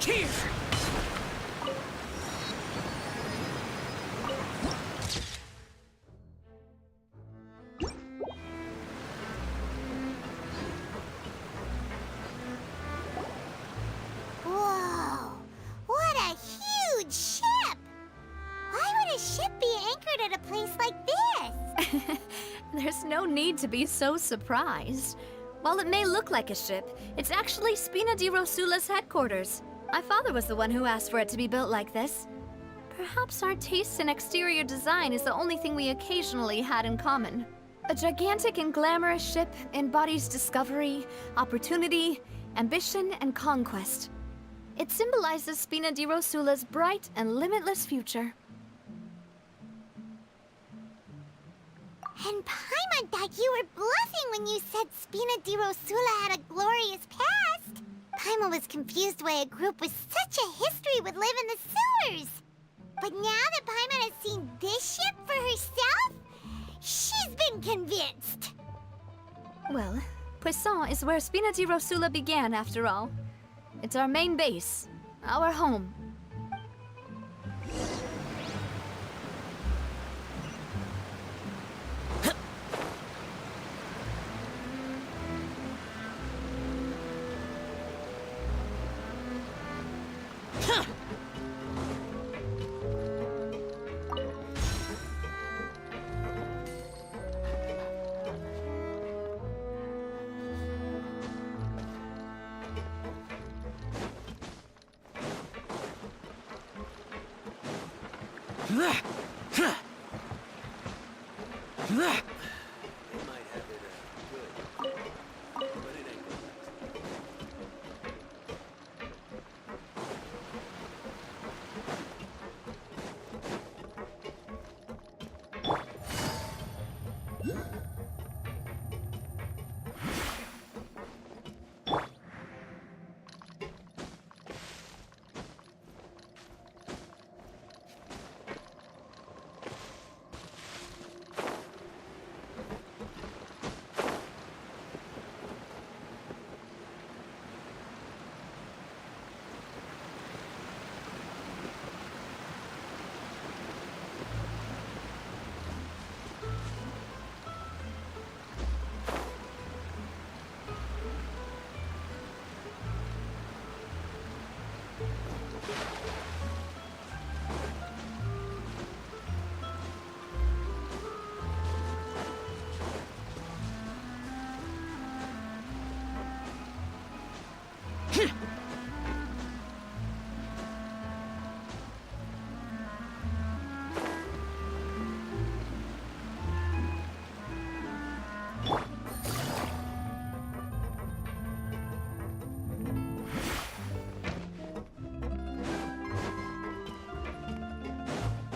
Here! Whoa! What a huge ship! Why would a ship be anchored at a place like this? There's no need to be so surprised. While it may look like a ship, it's actually Spina di Rosula's headquarters. My father was the one who asked for it to be built like this. Perhaps our taste in exterior design is the only thing we occasionally had in common. A gigantic and glamorous ship embodies discovery, opportunity, ambition, and conquest. It symbolizes Spina di Rosula's bright and limitless future. And Paimon thought you were bluffing when you said Spina di Rosula had a glorious past. Paimon was confused why a group with such a history would live in the sewers. But now that Paimon has seen this ship for herself, she's been convinced. Well, Poisson is where Spina di Rosula began, after all. It's our main base, our home.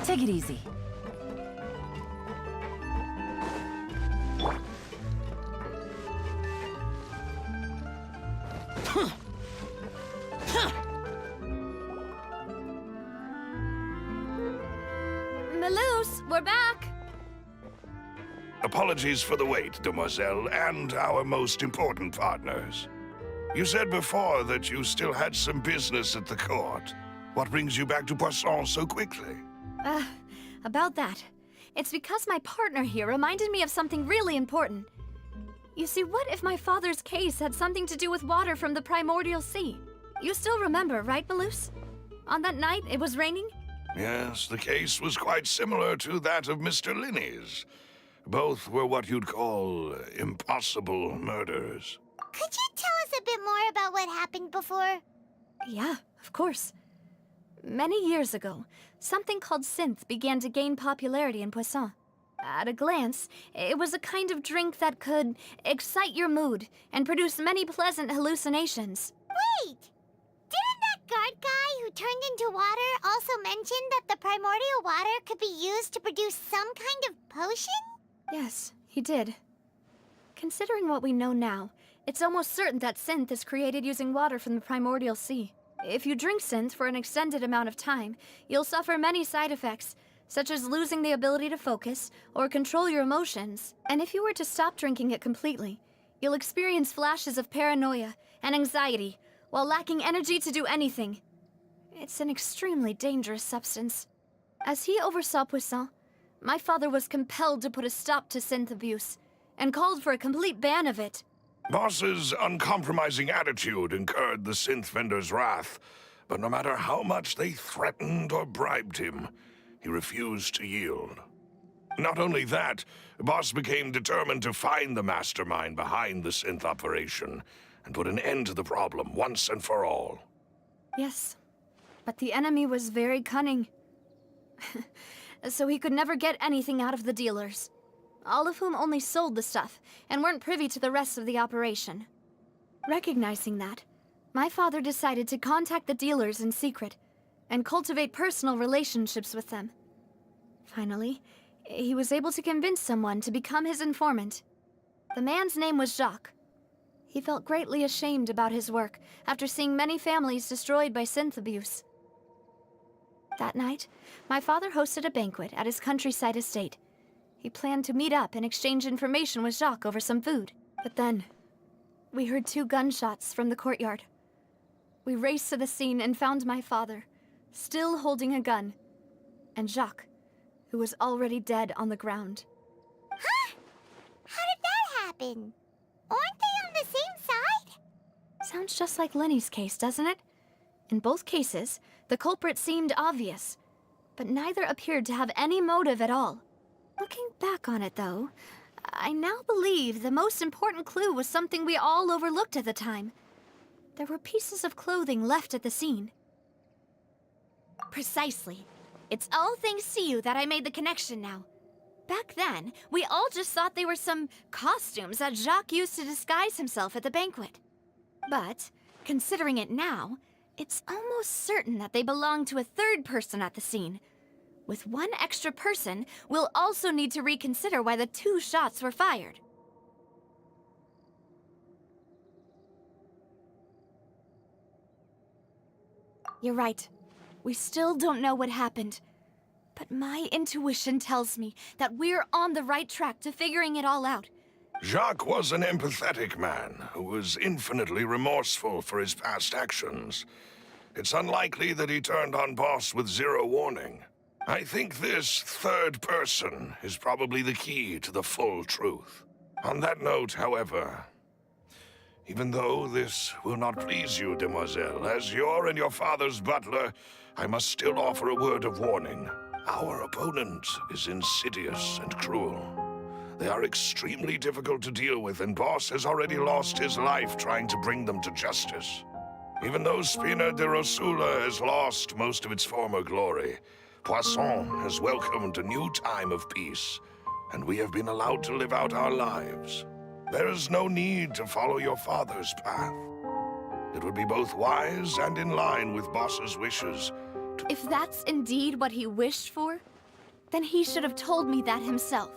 Take it easy. Maloose, we're back! Apologies for the wait, demoiselle, and our most important partners. You said before that you still had some business at the court. What brings you back to Poisson so quickly? About that. It's because my partner here reminded me of something really important. You see, what if my father's case had something to do with water from the primordial sea? You still remember, right, Maloose? On that night, it was raining? Yes, the case was quite similar to that of Mr. Linney's. Both were what you'd call impossible murders. Could you tell us a bit more about what happened before? Yeah, of course. Many years ago, something called synth began to gain popularity in Poisson. At a glance, it was a kind of drink that could excite your mood and produce many pleasant hallucinations. Wait! Didn't that guard guy who turned into water also mention that the primordial water could be used to produce some kind of potion? Yes, he did. Considering what we know now, it's almost certain that synth is created using water from the primordial sea. If you drink synth for an extended amount of time, you'll suffer many side effects, such as losing the ability to focus or control your emotions. And if you were to stop drinking it completely, you'll experience flashes of paranoia and anxiety while lacking energy to do anything. It's an extremely dangerous substance. As he oversaw Poisson, my father was compelled to put a stop to synth abuse, and called for a complete ban of it. Boss's uncompromising attitude incurred the synth vendor's wrath, but no matter how much they threatened or bribed him, he refused to yield. Not only that, Boss became determined to find the mastermind behind the synth operation and put an end to the problem once and for all. Yes, but the enemy was very cunning. So he could never get anything out of the dealers, all of whom only sold the stuff and weren't privy to the rest of the operation. Recognizing that, my father decided to contact the dealers in secret and cultivate personal relationships with them. Finally, he was able to convince someone to become his informant. The man's name was Jacques. He felt greatly ashamed about his work after seeing many families destroyed by synth abuse. That night, my father hosted a banquet at his countryside estate. He planned to meet up and exchange information with Jacques over some food. But then, we heard 2 gunshots from the courtyard. We raced to the scene and found my father, still holding a gun, and Jacques, who was already dead on the ground. Huh? How did that happen? Aren't they on the same side? Sounds just like Lenny's case, doesn't it? In both cases, the culprit seemed obvious, but neither appeared to have any motive at all. Looking back on it, though, I now believe the most important clue was something we all overlooked at the time. There were pieces of clothing left at the scene. Precisely. It's all thanks to you that I made the connection now. Back then, we all just thought they were some costumes that Jacques used to disguise himself at the banquet. But, considering it now, it's almost certain that they belong to a third person at the scene. With one extra person, we'll also need to reconsider why the 2 shots were fired. You're right. We still don't know what happened. But my intuition tells me that we're on the right track to figuring it all out. Jacques was an empathetic man who was infinitely remorseful for his past actions. It's unlikely that he turned on Boss with 0 warning. I think this third person is probably the key to the full truth. On that note, however, even though this will not please you, demoiselle, as your and your father's butler, I must still offer a word of warning. Our opponent is insidious and cruel. They are extremely difficult to deal with, and Boss has already lost his life trying to bring them to justice. Even though Spina de Rosula has lost most of its former glory, Poisson has welcomed a new time of peace, and we have been allowed to live out our lives. There is no need to follow your father's path. It would be both wise and in line with Boss's wishes. If that's indeed what he wished for, then he should have told me that himself.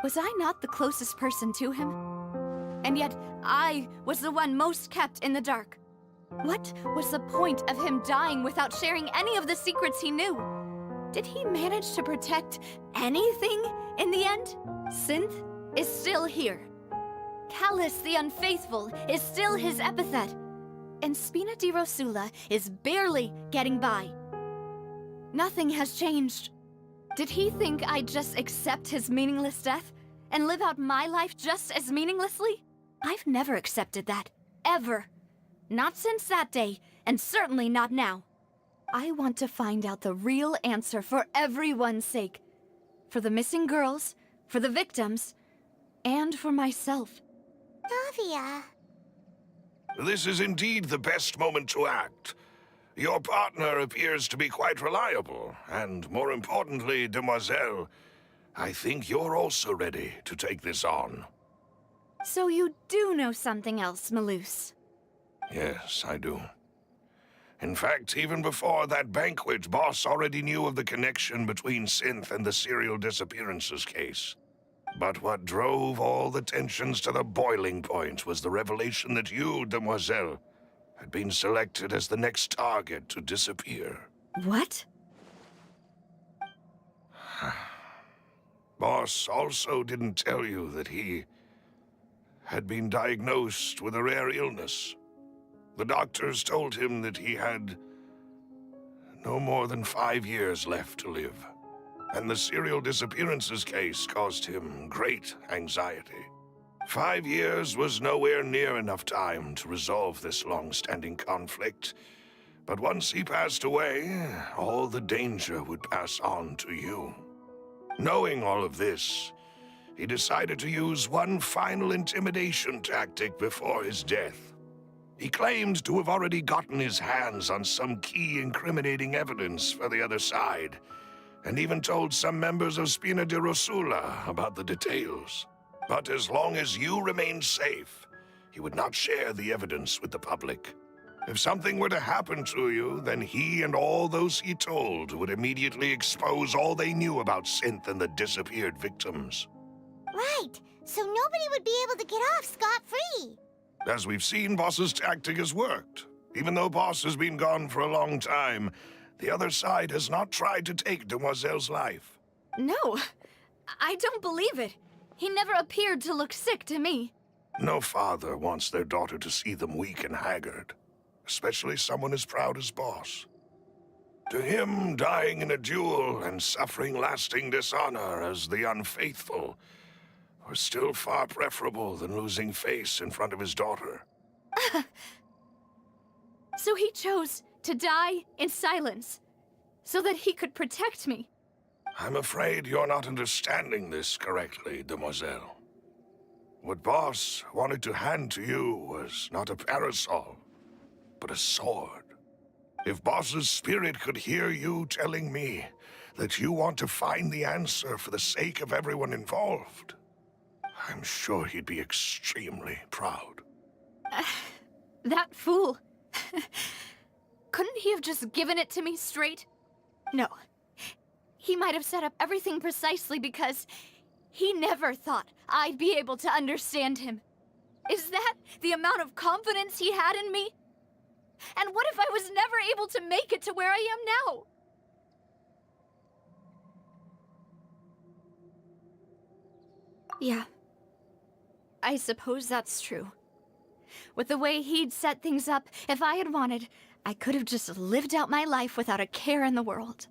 Was I not the closest person to him? And yet, I was the one most kept in the dark. What was the point of him dying without sharing any of the secrets he knew? Did he manage to protect anything in the end? Synth is still here. Callus the Unfaithful is still his epithet. And Spina di Rosula is barely getting by. Nothing has changed. Did he think I'd just accept his meaningless death and live out my life just as meaninglessly? I've never accepted that. Ever. Not since that day, and certainly not now. I want to find out the real answer for everyone's sake. For the missing girls, for the victims, and for myself. Navia. This is indeed the best moment to act. Your partner appears to be quite reliable, and more importantly, demoiselle, I think you're also ready to take this on. So you do know something else, Malouse? Yes, I do. In fact, even before that banquet, Boss already knew of the connection between Synth and the serial disappearances case. But what drove all the tensions to the boiling point was the revelation that you, demoiselle, had been selected as the next target to disappear. What? Boss also didn't tell you that he had been diagnosed with a rare illness. The doctors told him that he had no more than 5 years left to live. And the serial disappearances case caused him great anxiety. 5 years was nowhere near enough time to resolve this long-standing conflict. But once he passed away, all the danger would pass on to you. Knowing all of this, he decided to use one final intimidation tactic before his death. He claimed to have already gotten his hands on some key incriminating evidence for the other side, and even told some members of Spina di Rosula about the details. But as long as you remained safe, he would not share the evidence with the public. If something were to happen to you, then he and all those he told would immediately expose all they knew about Synth and the disappeared victims. Right, so nobody would be able to get off scot-free. As we've seen, Boss's tactic has worked. Even though Boss has been gone for a long time, the other side has not tried to take Demoiselle's life. No, I don't believe it. He never appeared to look sick to me. No father wants their daughter to see them weak and haggard, especially someone as proud as Boss. To him, dying in a duel and suffering lasting dishonor as the unfaithful were still far preferable than losing face in front of his daughter. So he chose to die in silence, so that he could protect me. I'm afraid you're not understanding this correctly, Demoiselle. What Boss wanted to hand to you was not a parasol, but a sword. If Boss's spirit could hear you telling me that you want to find the answer for the sake of everyone involved, I'm sure he'd be extremely proud. That fool. Couldn't he have just given it to me straight? No. He might have set up everything precisely because he never thought I'd be able to understand him. Is that the amount of confidence he had in me? And what if I was never able to make it to where I am now? Yeah. I suppose that's true. With the way he'd set things up, if I had wanted, I could have just lived out my life without a care in the world.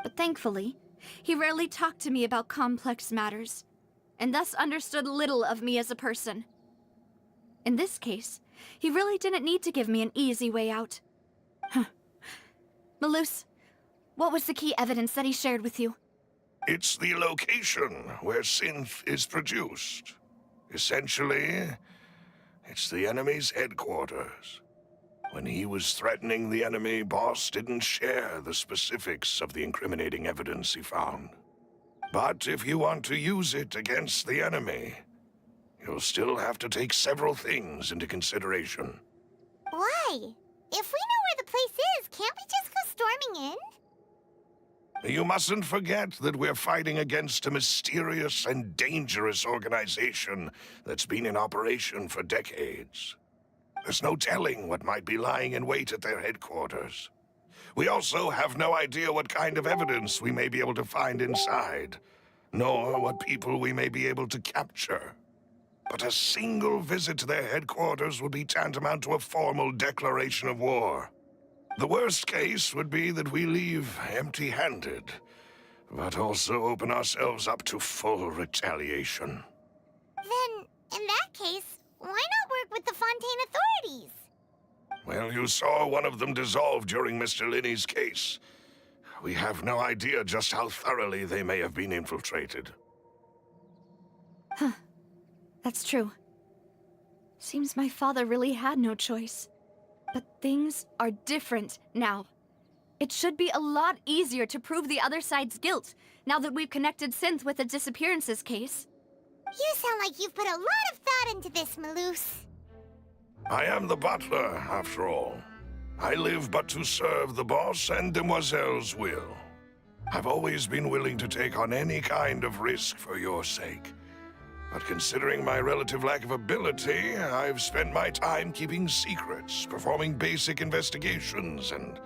But thankfully, he rarely talked to me about complex matters, and thus understood little of me as a person. In this case, he really didn't need to give me an easy way out. Malus, what was the key evidence that he shared with you? It's the location where Synth is produced. Essentially, it's the enemy's headquarters. When he was threatening the enemy, Boss didn't share the specifics of the incriminating evidence he found. But if you want to use it against the enemy, you'll still have to take several things into consideration. Why? If we know where the place is, can't we just go storming in? You mustn't forget that we're fighting against a mysterious and dangerous organization that's been in operation for decades. There's no telling what might be lying in wait at their headquarters. We also have no idea what kind of evidence we may be able to find inside, nor what people we may be able to capture. But a single visit to their headquarters would be tantamount to a formal declaration of war. The worst case would be that we leave empty-handed, but also open ourselves up to full retaliation. Then, in that case, why not work with the Fontaine authorities? Well, you saw one of them dissolve during Mr. Linney's case. We have no idea just how thoroughly they may have been infiltrated. Huh. That's true. Seems my father really had no choice. But things are different now. It should be a lot easier to prove the other side's guilt, now that we've connected Synth with the disappearances case. You sound like you've put a lot of thought into this, Malus. I am the butler, after all. I live but to serve the boss and Demoiselle's will. I've always been willing to take on any kind of risk for your sake. But considering my relative lack of ability, I've spent my time keeping secrets, performing basic investigations, and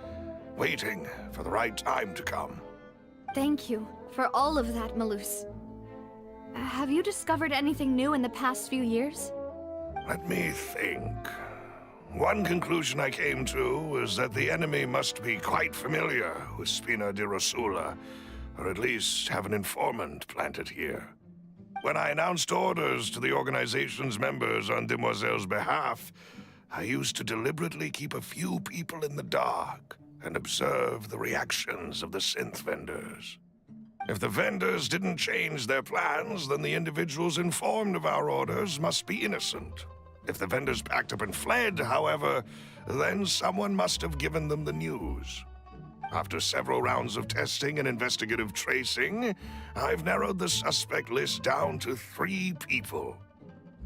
waiting for the right time to come. Thank you for all of that, Malus. Have you discovered anything new in the past few years? Let me think. One conclusion I came to was that the enemy must be quite familiar with Spina di Rosula, or at least have an informant planted here. When I announced orders to the organization's members on Demoiselle's behalf, I used to deliberately keep a few people in the dark and observe the reactions of the synth vendors. If the vendors didn't change their plans, then the individuals informed of our orders must be innocent. If the vendors packed up and fled, however, then someone must have given them the news. After several rounds of testing and investigative tracing, I've narrowed the suspect list down to 3 people.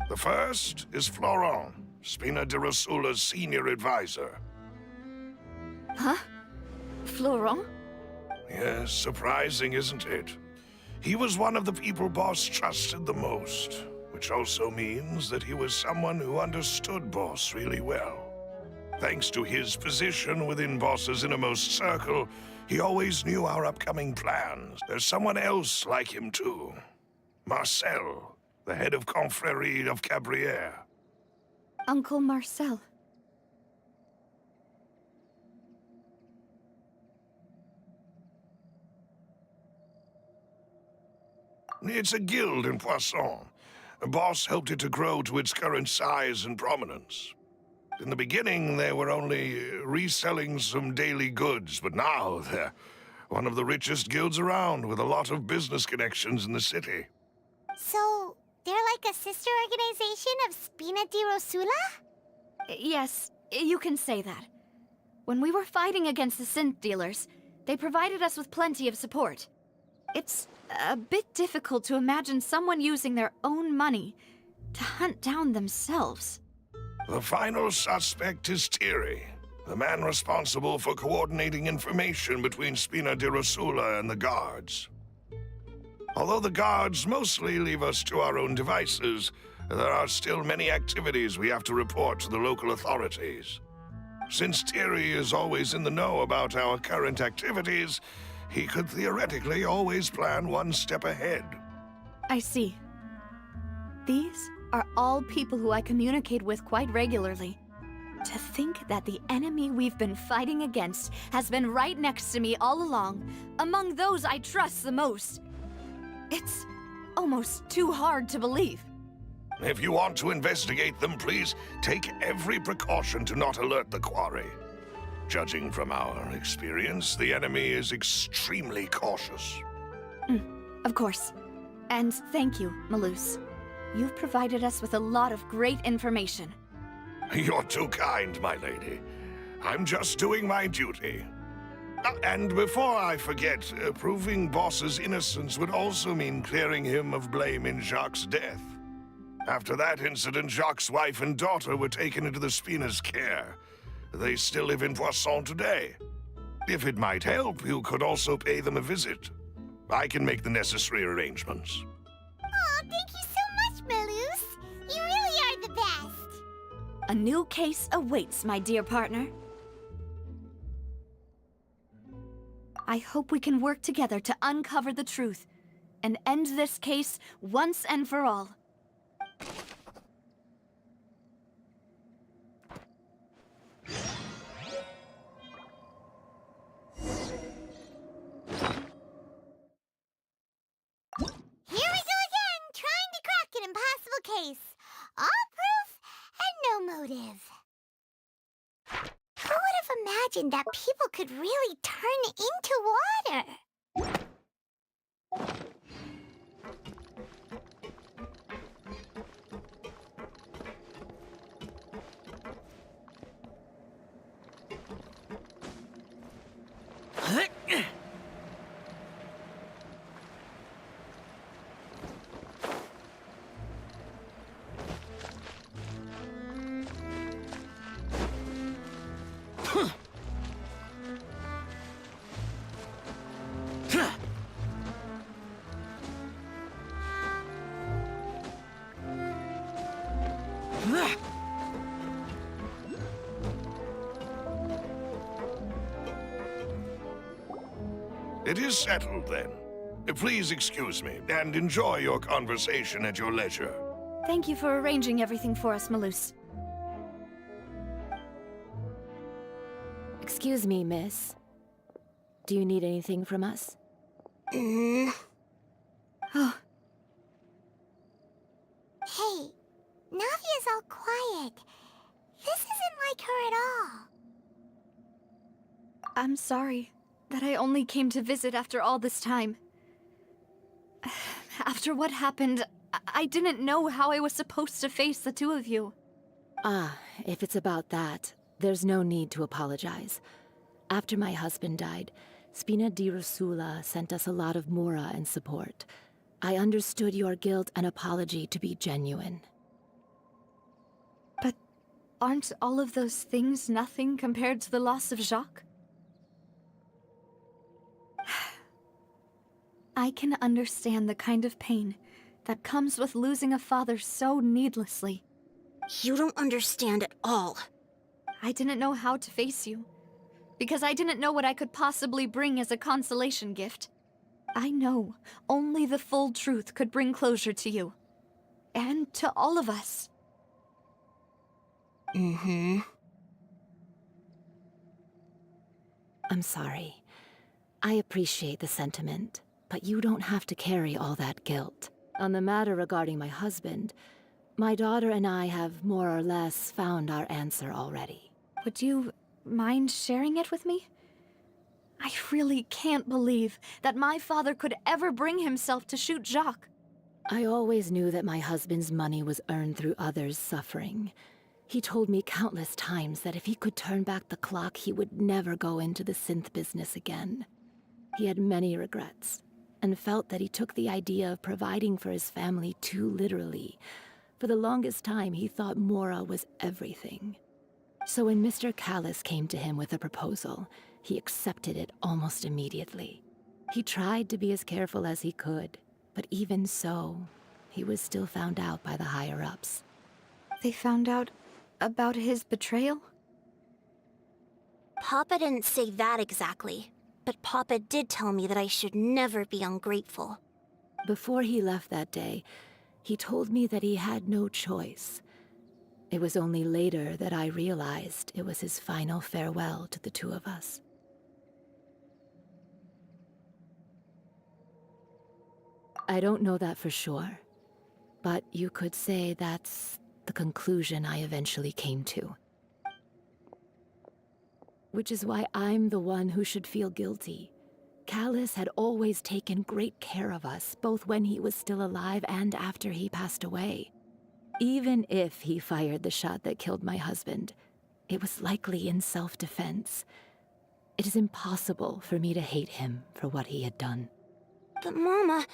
The first is Florent, Spina di Rosula's senior advisor. Huh? Florent? Yes, surprising, isn't it? He was one of the people Boss trusted the most, which also means that he was someone who understood Boss really well. Thanks to his position within Boss's innermost circle, he always knew our upcoming plans. There's someone else like him too. Marcel, the head of Confrérie of Cabrières. Uncle Marcel. It's a guild in Poisson. Boss helped it to grow to its current size and prominence. In the beginning, they were only reselling some daily goods, but now they're one of the richest guilds around, with a lot of business connections in the city. So, they're like a sister organization of Spina di Rosula? Yes, you can say that. When we were fighting against the synth dealers, they provided us with plenty of support. It's a bit difficult to imagine someone using their own money to hunt down themselves. The final suspect is Thierry, the man responsible for coordinating information between Spina di Rosula and the guards. Although the guards mostly leave us to our own devices, there are still many activities we have to report to the local authorities. Since Thierry is always in the know about our current activities, he could theoretically always plan one step ahead. I see. These are all people who I communicate with quite regularly. To think that the enemy we've been fighting against has been right next to me all along, among those I trust the most. It's almost too hard to believe. If you want to investigate them, please take every precaution to not alert the quarry. Judging from our experience, the enemy is extremely cautious. Of course. And thank you, Malus. You've provided us with a lot of great information. You're too kind, my lady. I'm just doing my duty. And before I forget, proving Boss's innocence would also mean clearing him of blame in Jacques' death. After that incident, Jacques' wife and daughter were taken into the Spina's care. They still live in Poisson today. If it might help, you could also pay them a visit. I can make the necessary arrangements. Aw, thank you so much, Malus. You really are the best. A new case awaits, my dear partner. I hope we can work together to uncover the truth and end this case once and for all. Here we go again, trying to crack an impossible case. All proof and no motive. Who would have imagined that people could really turn into water? It is settled, then. Please excuse me, and enjoy your conversation at your leisure. Thank you for arranging everything for us, Malus. Excuse me, miss. Do you need anything from us? Oh. Hey, Navia's all quiet. This isn't like her at all. I'm sorry that I only came to visit after all this time. After what happened, I didn't know how I was supposed to face the two of you. Ah, if it's about that, there's no need to apologize. After my husband died, Spina di Rosula sent us a lot of mora and support. I understood your guilt and apology to be genuine. But aren't all of those things nothing compared to the loss of Jacques? I can understand the kind of pain that comes with losing a father so needlessly. You don't understand at all. I didn't know how to face you, because I didn't know what I could possibly bring as a consolation gift. I know only the full truth could bring closure to you. And to all of us. I'm sorry. I appreciate the sentiment, but you don't have to carry all that guilt. On the matter regarding my husband, my daughter and I have more or less found our answer already. Would you mind sharing it with me? I really can't believe that my father could ever bring himself to shoot Jacques. I always knew that my husband's money was earned through others' suffering. He told me countless times that if he could turn back the clock, he would never go into the synth business again. He had many regrets, and felt that he took the idea of providing for his family too literally. For the longest time, he thought Mora was everything. So when Mr. Callis came to him with a proposal, he accepted it almost immediately. He tried to be as careful as he could, but even so, he was still found out by the higher-ups. They found out about his betrayal? Papa didn't say that exactly, but Papa did tell me that I should never be ungrateful. Before he left that day, he told me that he had no choice. It was only later that I realized it was his final farewell to the two of us. I don't know that for sure, but you could say that's the conclusion I eventually came to. Which is why I'm the one who should feel guilty. Callis had always taken great care of us, both when he was still alive and after he passed away. Even if he fired the shot that killed my husband, it was likely in self-defense. It is impossible for me to hate him for what he had done. But Mama,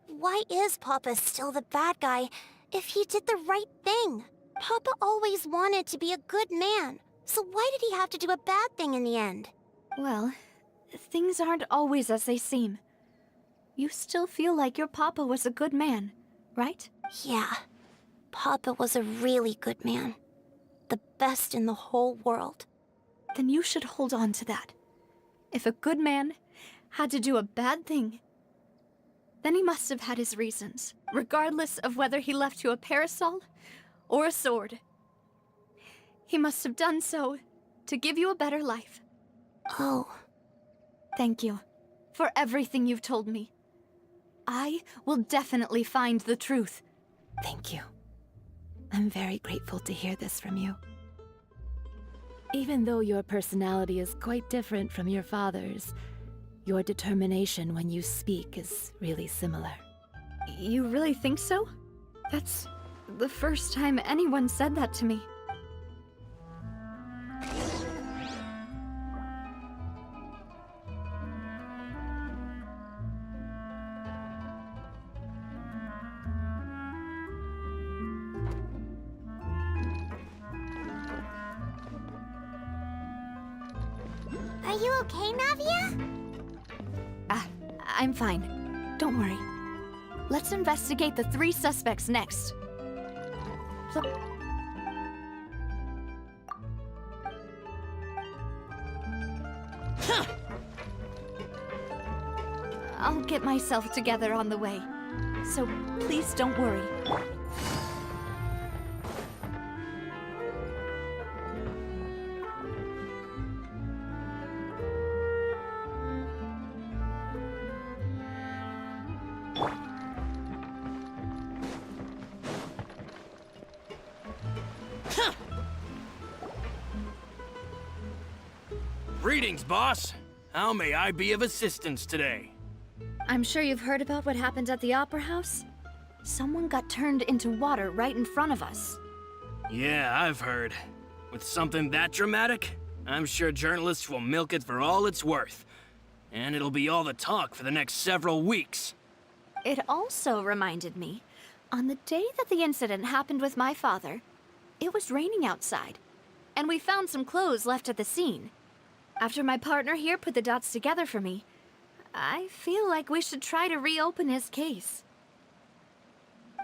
why is Papa still the bad guy if he did the right thing? Papa always wanted to be a good man, so why did he have to do a bad thing in the end? Well, things aren't always as they seem. You still feel like your papa was a good man, right? Yeah. Papa was a really good man. The best in the whole world. Then you should hold on to that. If a good man had to do a bad thing, then he must have had his reasons, regardless of whether he left you a parasol or a sword. He must have done so to give you a better life. Oh. Thank you for everything you've told me. I will definitely find the truth. Thank you. I'm very grateful to hear this from you. Even though your personality is quite different from your father's, your determination when you speak is really similar. You really think so? That's the first time anyone said that to me. Are you okay, Navia? I'm fine. Don't worry. Let's investigate the 3 suspects next. I'll get myself together on the way, so please don't worry. Greetings, boss. How may I be of assistance today? I'm sure you've heard about what happened at the Opera House. Someone got turned into water right in front of us. Yeah, I've heard. With something that dramatic, I'm sure journalists will milk it for all it's worth. And it'll be all the talk for the next several weeks. It also reminded me, on the day that the incident happened with my father, it was raining outside, and we found some clothes left at the scene. After my partner here put the dots together for me, I feel like we should try to reopen his case.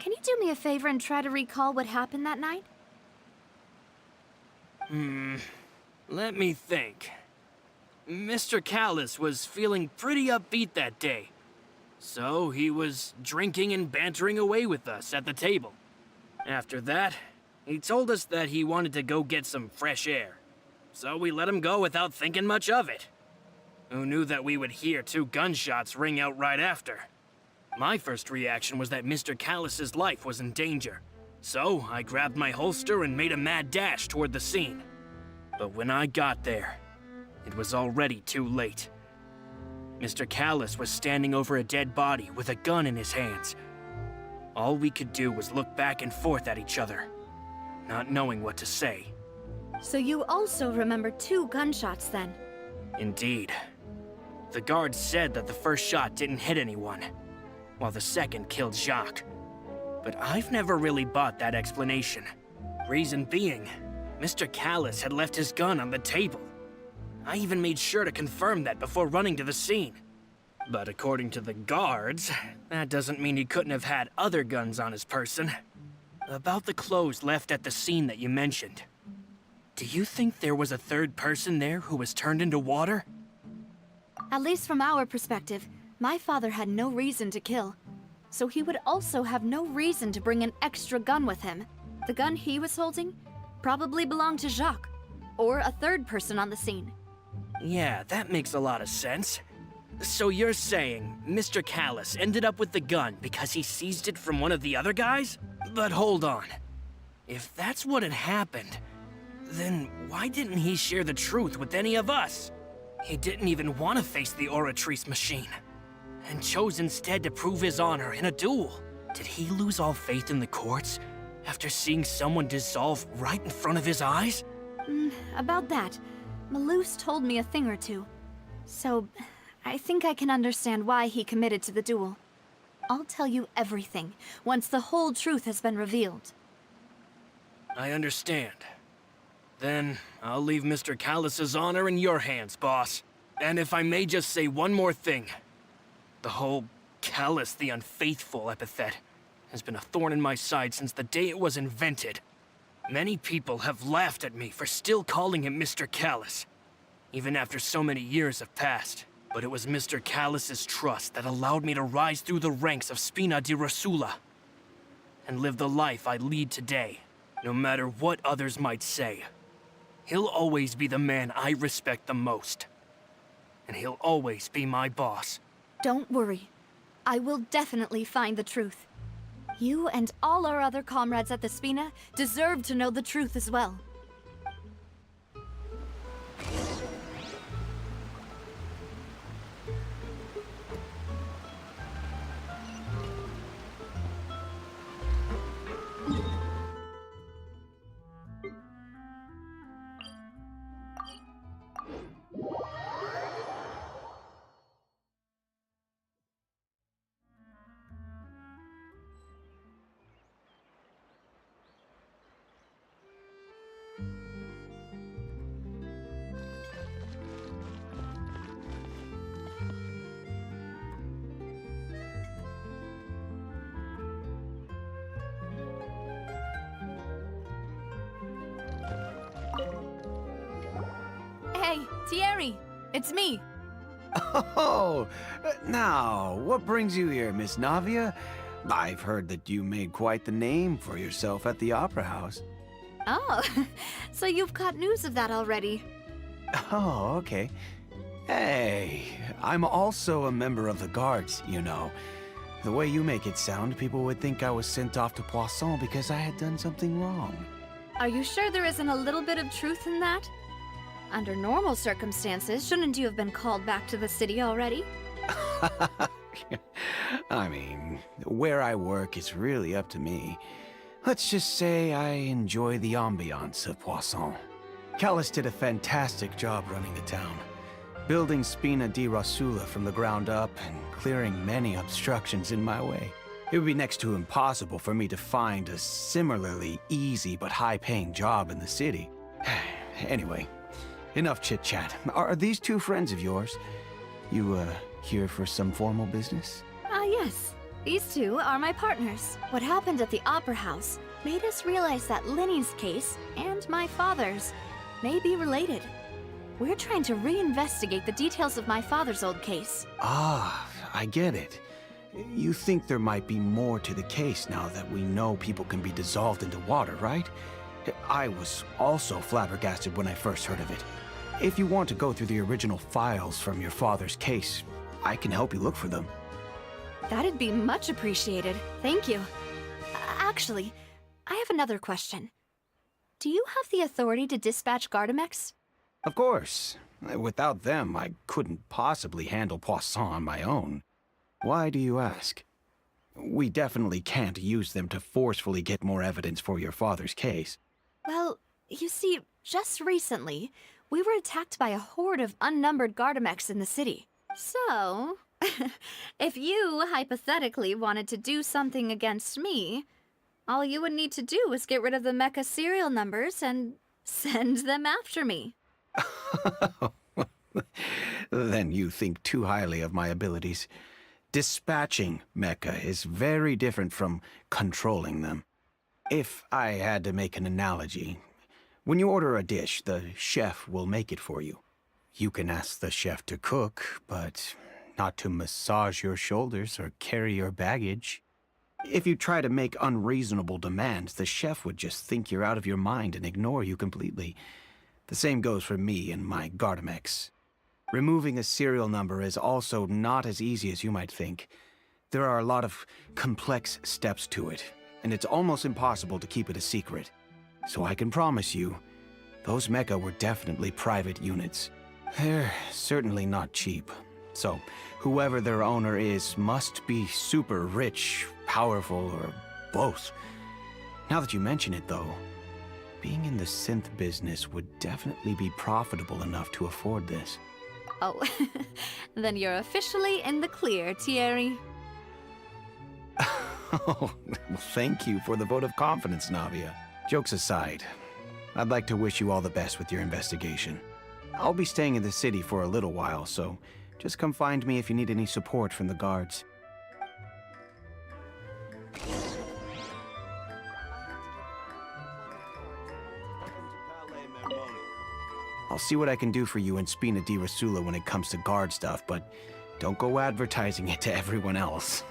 Can you do me a favor and try to recall what happened that night? Let me think. Mr. Callis was feeling pretty upbeat that day. So he was drinking and bantering away with us at the table. After that, he told us that he wanted to go get some fresh air. So we let him go without thinking much of it. Who knew that we would hear 2 gunshots ring out right after? My first reaction was that Mr. Callis's life was in danger. So I grabbed my holster and made a mad dash toward the scene. But when I got there, it was already too late. Mr. Callis was standing over a dead body with a gun in his hands. All we could do was look back and forth at each other, not knowing what to say. So you also remember 2 gunshots then? Indeed. The guards said that the first shot didn't hit anyone, while the second killed Jacques. But I've never really bought that explanation. Reason being, Mr. Callis had left his gun on the table. I even made sure to confirm that before running to the scene. But according to the guards, that doesn't mean he couldn't have had other guns on his person. About the clothes left at the scene that you mentioned. Do you think there was a third person there who was turned into water? At least from our perspective, my father had no reason to kill. So he would also have no reason to bring an extra gun with him. The gun he was holding probably belonged to Jacques, or a third person on the scene. Yeah, that makes a lot of sense. So you're saying Mr. Callis ended up with the gun because he seized it from one of the other guys? But hold on. If that's what had happened, then why didn't he share the truth with any of us? He didn't even want to face the Oratrice machine, and chose instead to prove his honor in a duel. Did he lose all faith in the courts after seeing someone dissolve right in front of his eyes? About that, Malouse told me a thing or 2. So, I think I can understand why he committed to the duel. I'll tell you everything once the whole truth has been revealed. I understand. Then, I'll leave Mr. Callis's honor in your hands, boss. And if I may just say one more thing. The whole Callis the Unfaithful epithet has been a thorn in my side since the day it was invented. Many people have laughed at me for still calling him Mr. Callis, even after so many years have passed. But it was Mr. Callis's trust that allowed me to rise through the ranks of Spina di Rosula and live the life I lead today, no matter what others might say. He'll always be the man I respect the most, and he'll always be my boss. Don't worry. I will definitely find the truth. You and all our other comrades at the Spina deserve to know the truth as well. Hey, Thierry! It's me! Oh, now, what brings you here, Miss Navia? I've heard that you made quite the name for yourself at the Opera House. Oh, so you've got news of that already. Oh, okay. Hey, I'm also a member of the guards, you know. The way you make it sound, people would think I was sent off to Poisson because I had done something wrong. Are you sure there isn't a little bit of truth in that? Under normal circumstances, shouldn't you have been called back to the city already? I mean, where I work is really up to me. Let's just say I enjoy the ambiance of Poisson. Callis did a fantastic job running the town, building Spina di Rosula from the ground up and clearing many obstructions in my way. It would be next to impossible for me to find a similarly easy but high-paying job in the city. Anyway, enough chit-chat. Are these two friends of yours? You, here for some formal business? Yes. These two are my partners. What happened at the Opera House made us realize that Linny's case and my father's may be related. We're trying to reinvestigate the details of my father's old case. Ah, I get it. You think there might be more to the case now that we know people can be dissolved into water, right? I was also flabbergasted when I first heard of it. If you want to go through the original files from your father's case, I can help you look for them. That'd be much appreciated. Thank you. Actually, I have another question. Do you have the authority to dispatch Gardamex? Of course. Without them, I couldn't possibly handle Poisson on my own. Why do you ask? We definitely can't use them to forcefully get more evidence for your father's case. Well, you see, just recently, we were attacked by a horde of unnumbered Gardamex in the city. So, if you hypothetically wanted to do something against me, all you would need to do is get rid of the mecha serial numbers and send them after me. Then you think too highly of my abilities. Dispatching mecha is very different from controlling them. If I had to make an analogy, when you order a dish, the chef will make it for you. You can ask the chef to cook, but not to massage your shoulders or carry your baggage. If you try to make unreasonable demands, the chef would just think you're out of your mind and ignore you completely. The same goes for me and my Gardamex. Removing a serial number is also not as easy as you might think. There are a lot of complex steps to it, and it's almost impossible to keep it a secret. So I can promise you, those mecha were definitely private units. They're certainly not cheap. So, whoever their owner is must be super rich, powerful, or both. Now that you mention it, though, being in the synth business would definitely be profitable enough to afford this. Oh, then you're officially in the clear, Thierry. Oh, well, thank you for the vote of confidence, Navia. Jokes aside, I'd like to wish you all the best with your investigation. I'll be staying in the city for a little while, so just come find me if you need any support from the guards. I'll see what I can do for you in Spina di Rosula when it comes to guard stuff, but don't go advertising it to everyone else.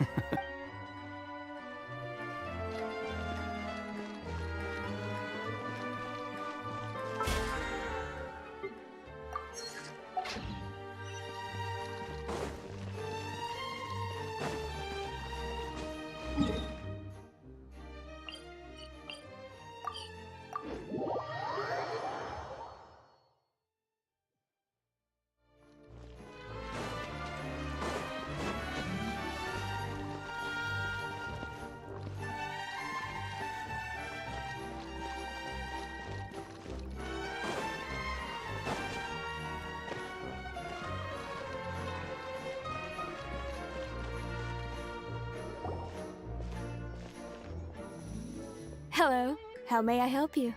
Hello. How may I help you?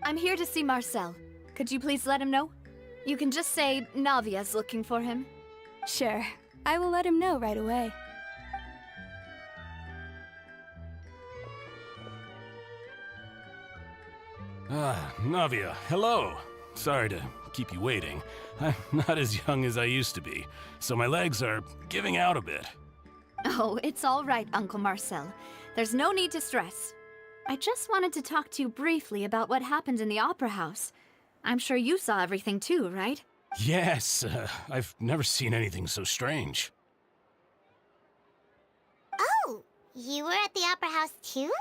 I'm here to see Marcel. Could you please let him know? You can just say Navia's looking for him. Sure. I will let him know right away. Ah, Navia, hello. Sorry to keep you waiting. I'm not as young as I used to be, so my legs are giving out a bit. Oh, it's all right, Uncle Marcel. There's no need to stress. I just wanted to talk to you briefly about what happened in the Opera House. I'm sure you saw everything too, right? Yes, I've never seen anything so strange. Oh, you were at the Opera House too?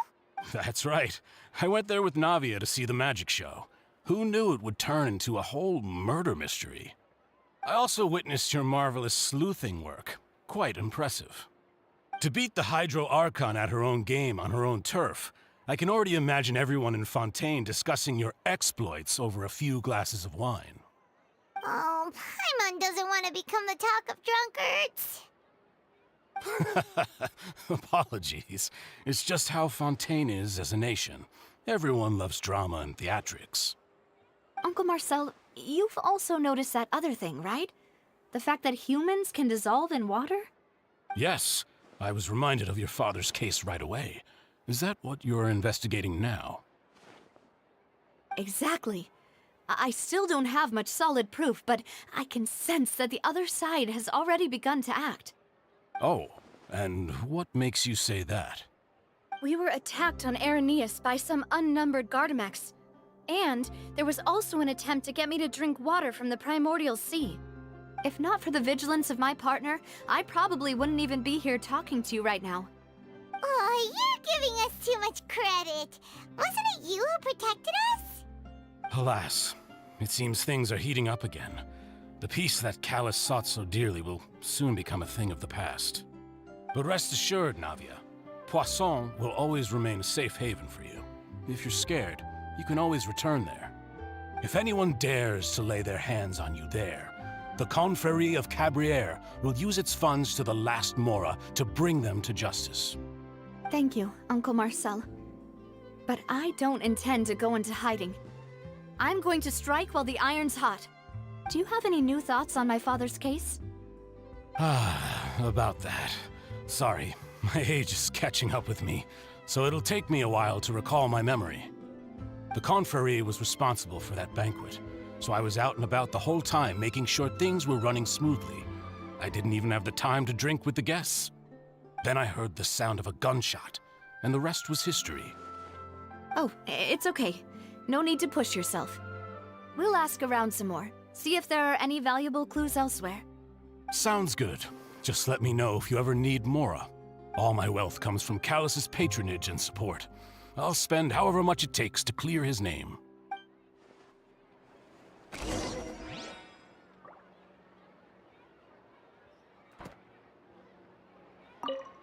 That's right. I went there with Navia to see the magic show. Who knew it would turn into a whole murder mystery? I also witnessed your marvelous sleuthing work. Quite impressive. To beat the Hydro Archon at her own game on her own turf, I can already imagine everyone in Fontaine discussing your exploits over a few glasses of wine. Oh, Paimon doesn't want to become the talk of drunkards. Apologies. It's just how Fontaine is as a nation. Everyone loves drama and theatrics. Uncle Marcel, you've also noticed that other thing, right? The fact that humans can dissolve in water? Yes, I was reminded of your father's case right away. Is that what you're investigating now? Exactly. I still don't have much solid proof, but I can sense that the other side has already begun to act. Oh, and what makes you say that? We were attacked on Araneus by some unnumbered Gardamex. And there was also an attempt to get me to drink water from the primordial sea. If not for the vigilance of my partner, I probably wouldn't even be here talking to you right now. Oh, you're giving us too much credit. Wasn't it you who protected us? Alas, it seems things are heating up again. The peace that Callus sought so dearly will soon become a thing of the past. But rest assured, Navia, Poisson will always remain a safe haven for you. If you're scared, you can always return there. If anyone dares to lay their hands on you there, the Confrérie of Cabrières will use its funds to the last Mora to bring them to justice. Thank you, Uncle Marcel. But I don't intend to go into hiding. I'm going to strike while the iron's hot. Do you have any new thoughts on my father's case? About that. Sorry, my age is catching up with me, so it'll take me a while to recall my memory. The Confrérie was responsible for that banquet, so I was out and about the whole time making sure things were running smoothly. I didn't even have the time to drink with the guests. Then I heard the sound of a gunshot, and the rest was history. Oh, it's okay. No need to push yourself. We'll ask around some more, see if there are any valuable clues elsewhere. Sounds good. Just let me know if you ever need Mora. All my wealth comes from Callus's patronage and support. I'll spend however much it takes to clear his name.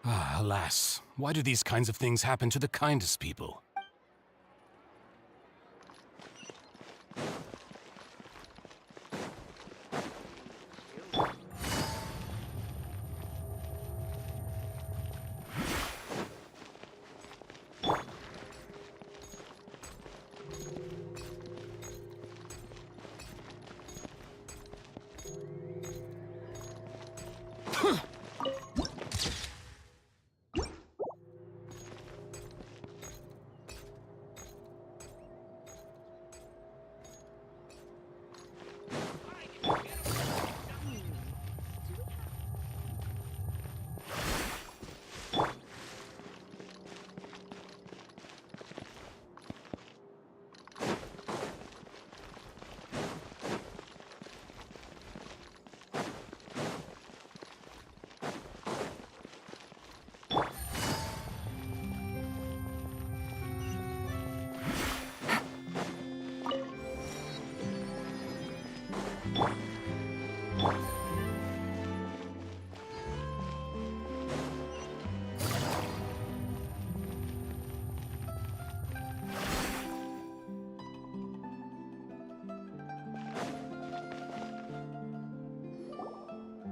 Alas, why do these kinds of things happen to the kindest people?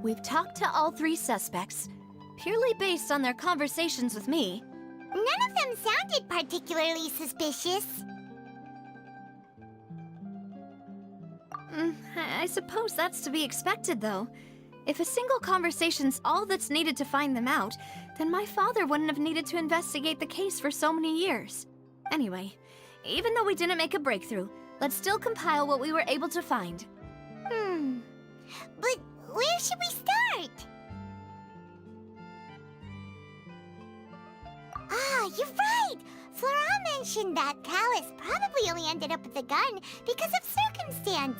We've talked to all three suspects, purely based on their conversations with me. None of them sounded particularly suspicious. I suppose that's to be expected, though. If a single conversation's all that's needed to find them out, then my father wouldn't have needed to investigate the case for so many years. Anyway, even though we didn't make a breakthrough, let's still compile what we were able to find. But where should we start? Ah, you're right! Flora mentioned that Callus probably only ended up with the gun because of circumstance.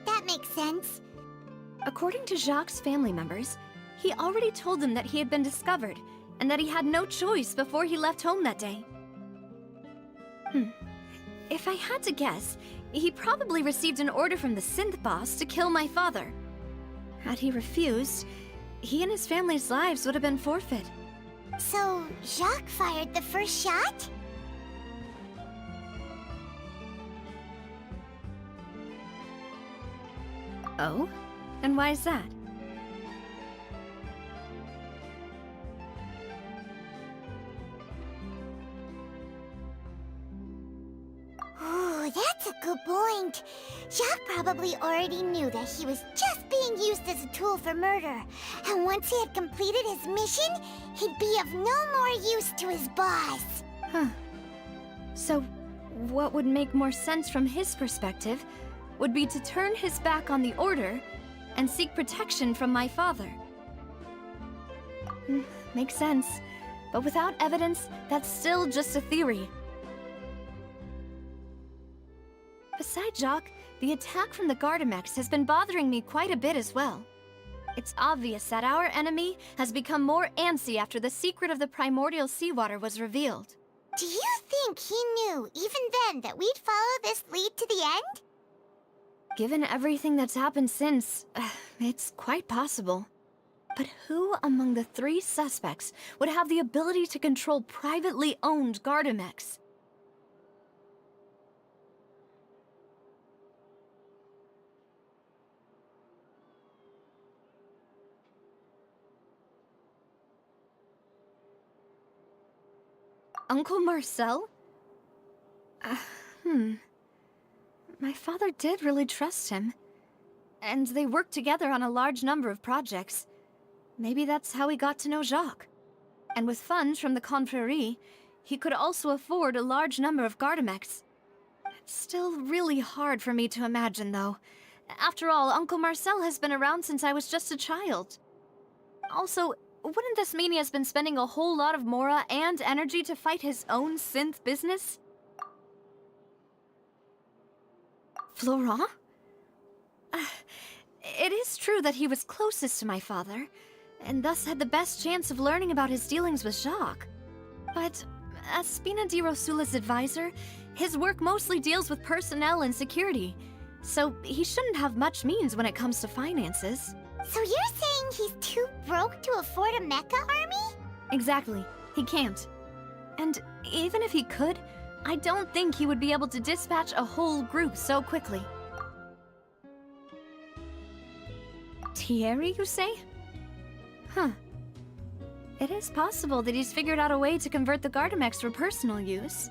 That makes sense. According to Jacques' family members, he already told them that he had been discovered, and that he had no choice before he left home that day. If I had to guess, he probably received an order from the synth boss to kill my father. Had he refused, he and his family's lives would have been forfeit. So, Jacques fired the first shot? Oh? And why is that? Ooh, that's a good point. Jacques probably already knew that he was just being used as a tool for murder. And once he had completed his mission, he'd be of no more use to his boss. Huh. So, what would make more sense from his perspective would be to turn his back on the Order and seek protection from my father. Makes sense. But without evidence, that's still just a theory. Besides Jacques, the attack from the Gardamex has been bothering me quite a bit as well. It's obvious that our enemy has become more antsy after the secret of the primordial seawater was revealed. Do you think he knew, even then, that we'd follow this lead to the end? Given everything that's happened since, it's quite possible. But who among the 3 suspects would have the ability to control privately owned Gardamex? Uncle Marcel? My father did really trust him. And they worked together on a large number of projects. Maybe that's how he got to know Jacques. And with funds from the Confrérie, he could also afford a large number of Gardamex. It's still really hard for me to imagine, though. After all, Uncle Marcel has been around since I was just a child. Also, wouldn't this mean he has been spending a whole lot of mora and energy to fight his own synth business? Florent? It is true that he was closest to my father, and thus had the best chance of learning about his dealings with Jacques. But as Spina di Rosula's advisor, his work mostly deals with personnel and security, so he shouldn't have much means when it comes to finances. So you're saying he's too broke to afford a mecha army? Exactly. He can't. And even if he could, I don't think he would be able to dispatch a whole group so quickly. Thierry, you say? Huh. It is possible that he's figured out a way to convert the Gardamex for personal use.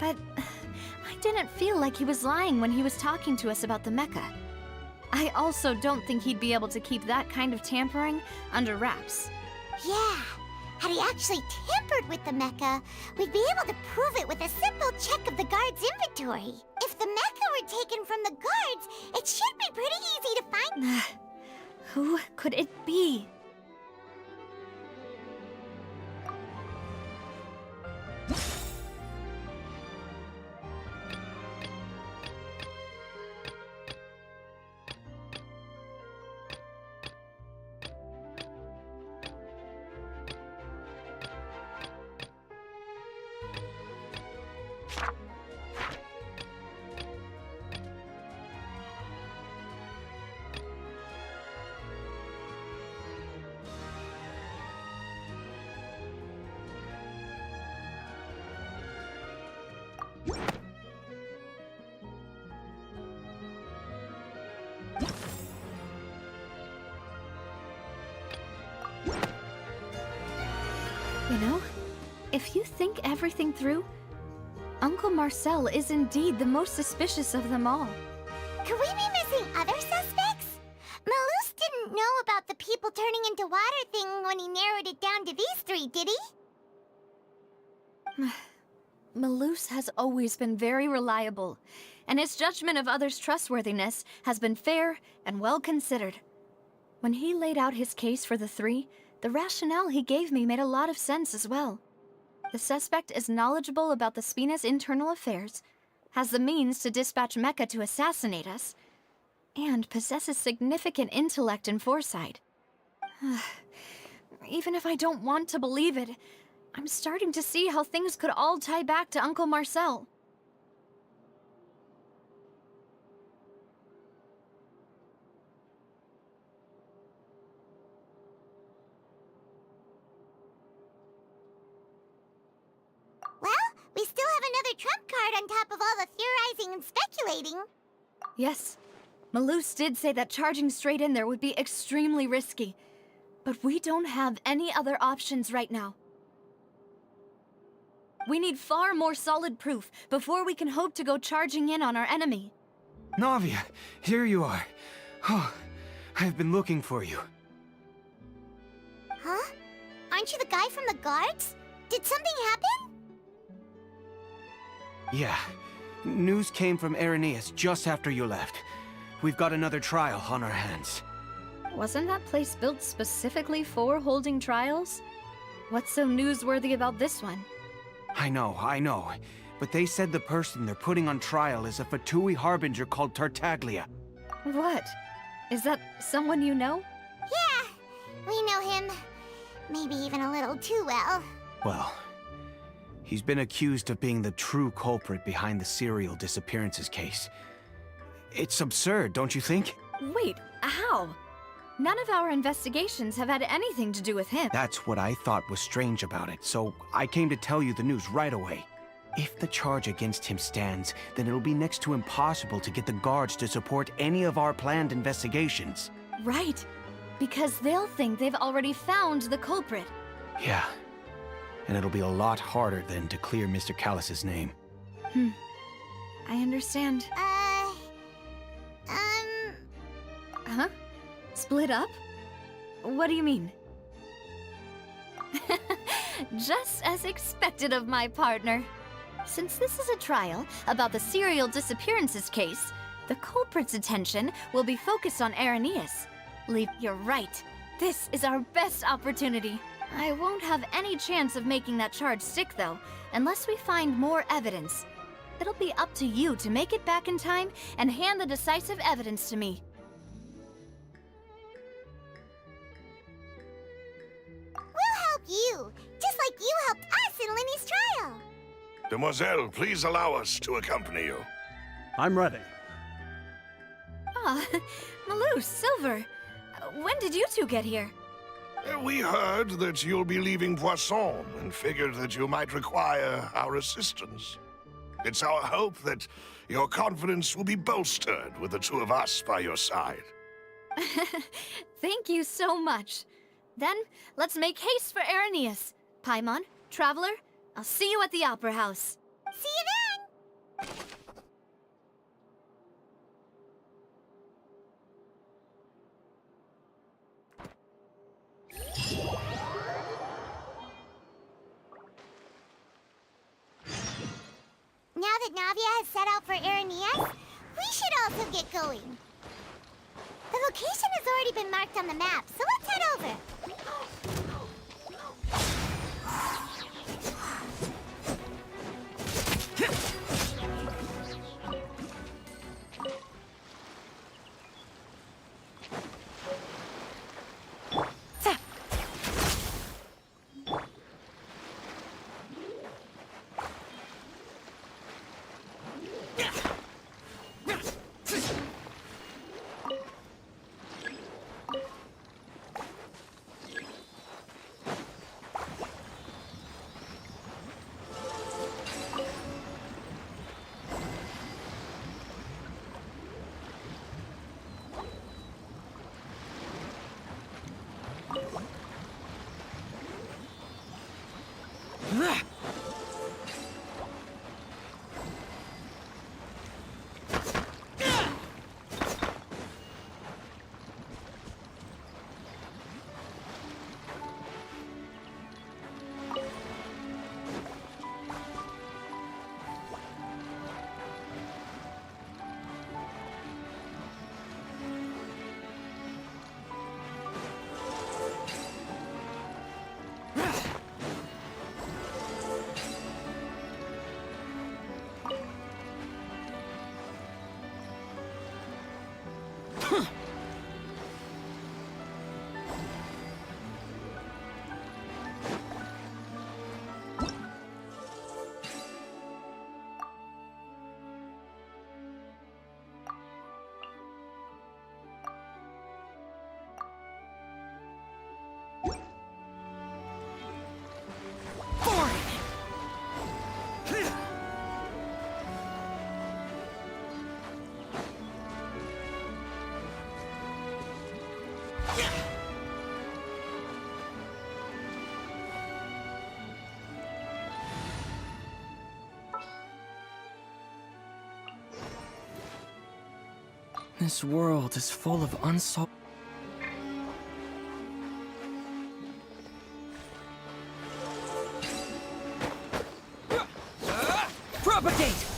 But I didn't feel like he was lying when he was talking to us about the mecha. I also don't think he'd be able to keep that kind of tampering under wraps. Yeah. Had he actually tampered with the mecha, we'd be able to prove it with a simple check of the guard's inventory. If the mecha were taken from the guards, it should be pretty easy to find. Who could it be? You know, if you think everything through, Uncle Marcel is indeed the most suspicious of them all. Could we be missing other suspects? Malus didn't know about the people turning into water thing when he narrowed it down to these 3, did he? Malus has always been very reliable, and his judgment of others' trustworthiness has been fair and well considered. When he laid out his case for the 3, the rationale he gave me made a lot of sense as well. The suspect is knowledgeable about the Spina's internal affairs, has the means to dispatch mecha to assassinate us, and possesses significant intellect and foresight. Even if I don't want to believe it, I'm starting to see how things could all tie back to Uncle Marcel. another trump card on top of all the theorizing and speculating. Yes. Malus did say that charging straight in there would be extremely risky. But we don't have any other options right now. We need far more solid proof before we can hope to go charging in on our enemy. Navia, here you are. Oh, I've been looking for you. Huh? Aren't you the guy from the guards? Did something happen? Yeah. News came from Irenaeus just after you left. We've got another trial on our hands. Wasn't that place built specifically for holding trials? What's so newsworthy about this one? I know. But they said the person they're putting on trial is a Fatui harbinger called Tartaglia. What? Is that someone you know? Yeah, we know him. Maybe even a little too well. Well, he's been accused of being the true culprit behind the serial disappearances case. It's absurd, don't you think? Wait, how? None of our investigations have had anything to do with him. That's what I thought was strange about it, so I came to tell you the news right away. If the charge against him stands, then it'll be next to impossible to get the guards to support any of our planned investigations. Right, because they'll think they've already found the culprit. Yeah, and it'll be a lot harder then to clear Mr. Callus's name. I understand. Huh? Split up? What do you mean? Just as expected of my partner. Since this is a trial about the serial disappearances case, the culprit's attention will be focused on Irenaeus. You're right. This is our best opportunity. I won't have any chance of making that charge stick, though, unless we find more evidence. It'll be up to you to make it back in time and hand the decisive evidence to me. We'll help you, just like you helped us in Linny's trial. Demoiselle, please allow us to accompany you. I'm ready. Ah, Malus, Silver. When did you two get here? We heard that you'll be leaving Poisson and figured that you might require our assistance. It's our hope that your confidence will be bolstered with the two of us by your side. Thank you so much. Then, let's make haste for Irenaeus. Paimon, Traveler, I'll see you at the Opera House. See you then! Now that Navia has set out for Irenaeus, we should also get going. The location has already been marked on the map, so let's head over. This world is full of unsolved... Propagate!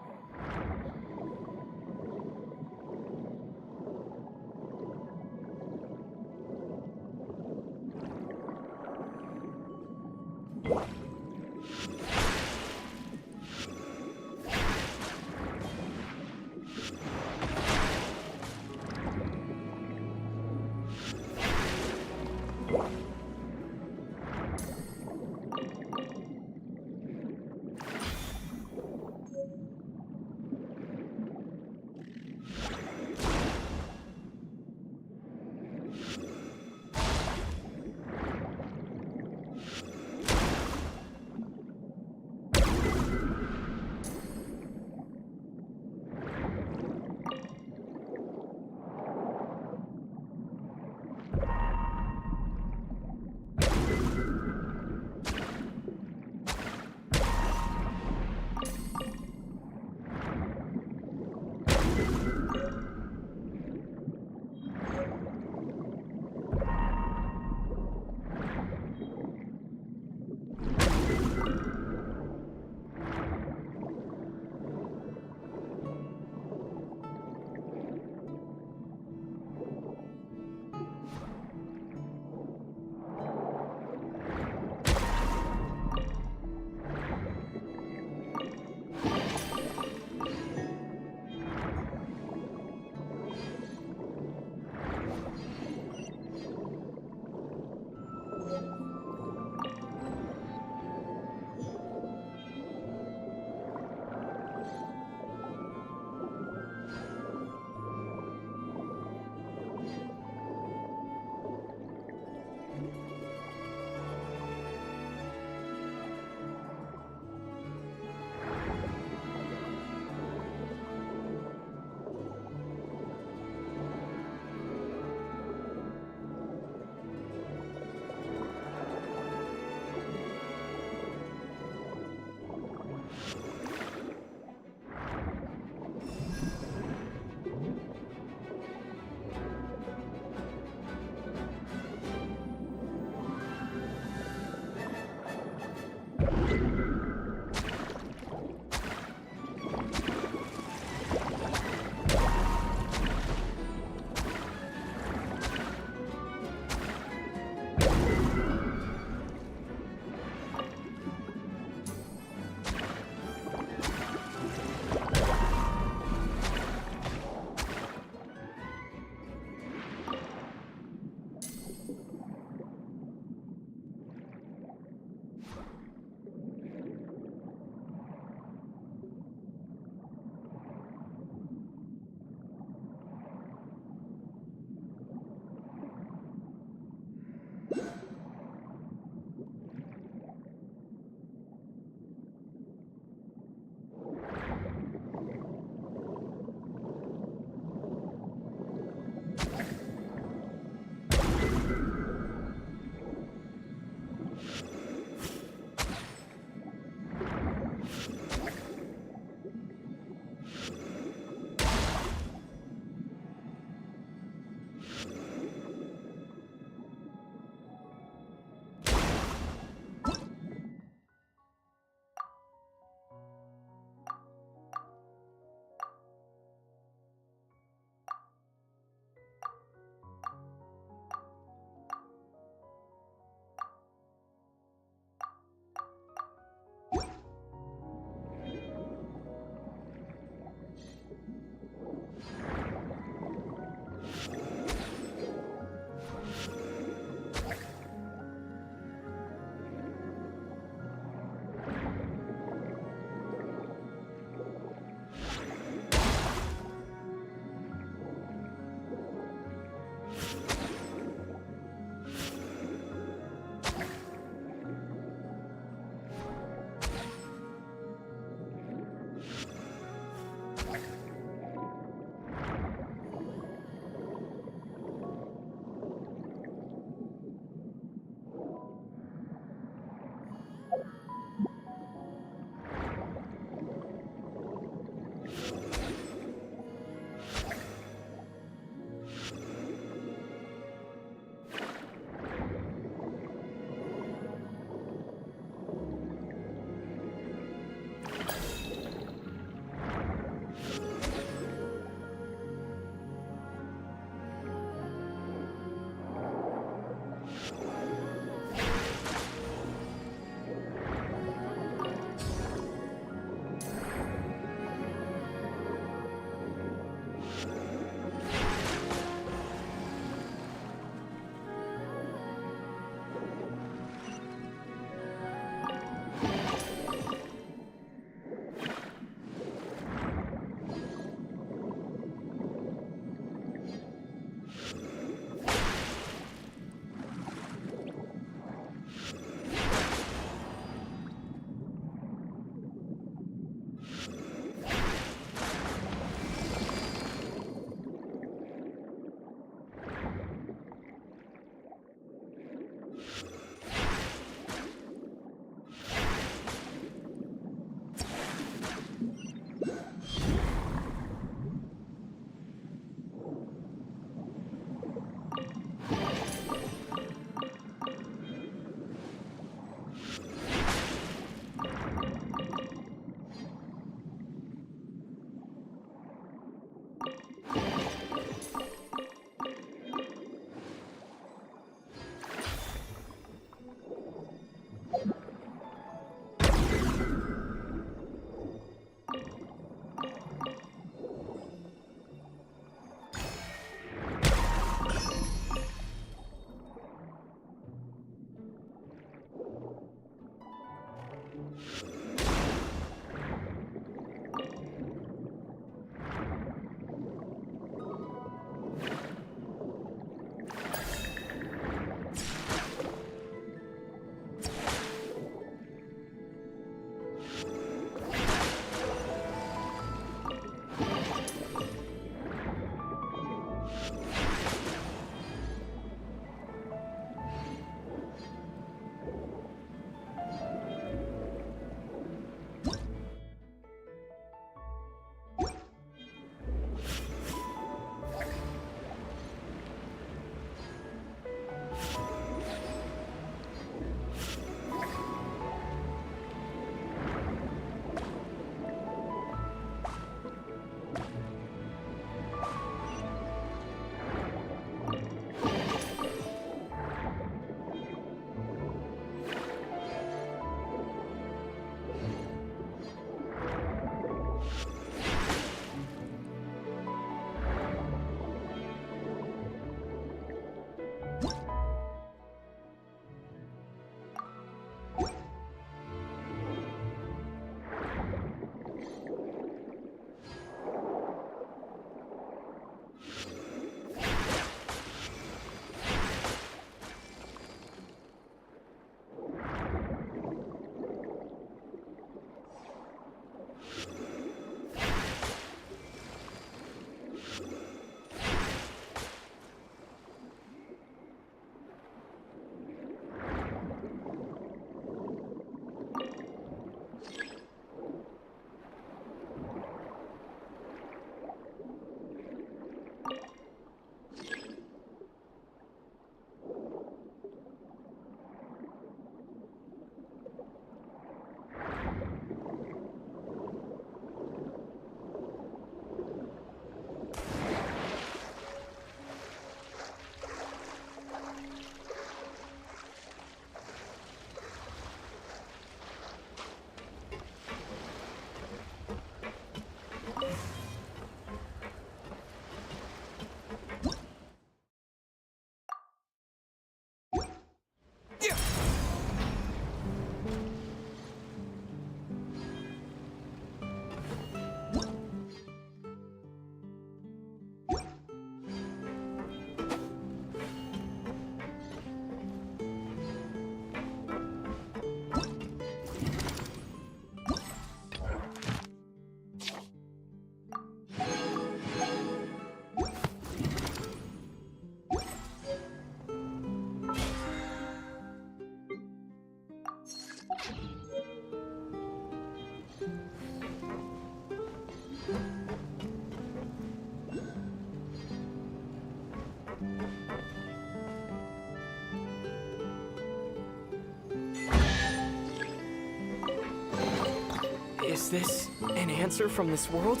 this an answer from this world?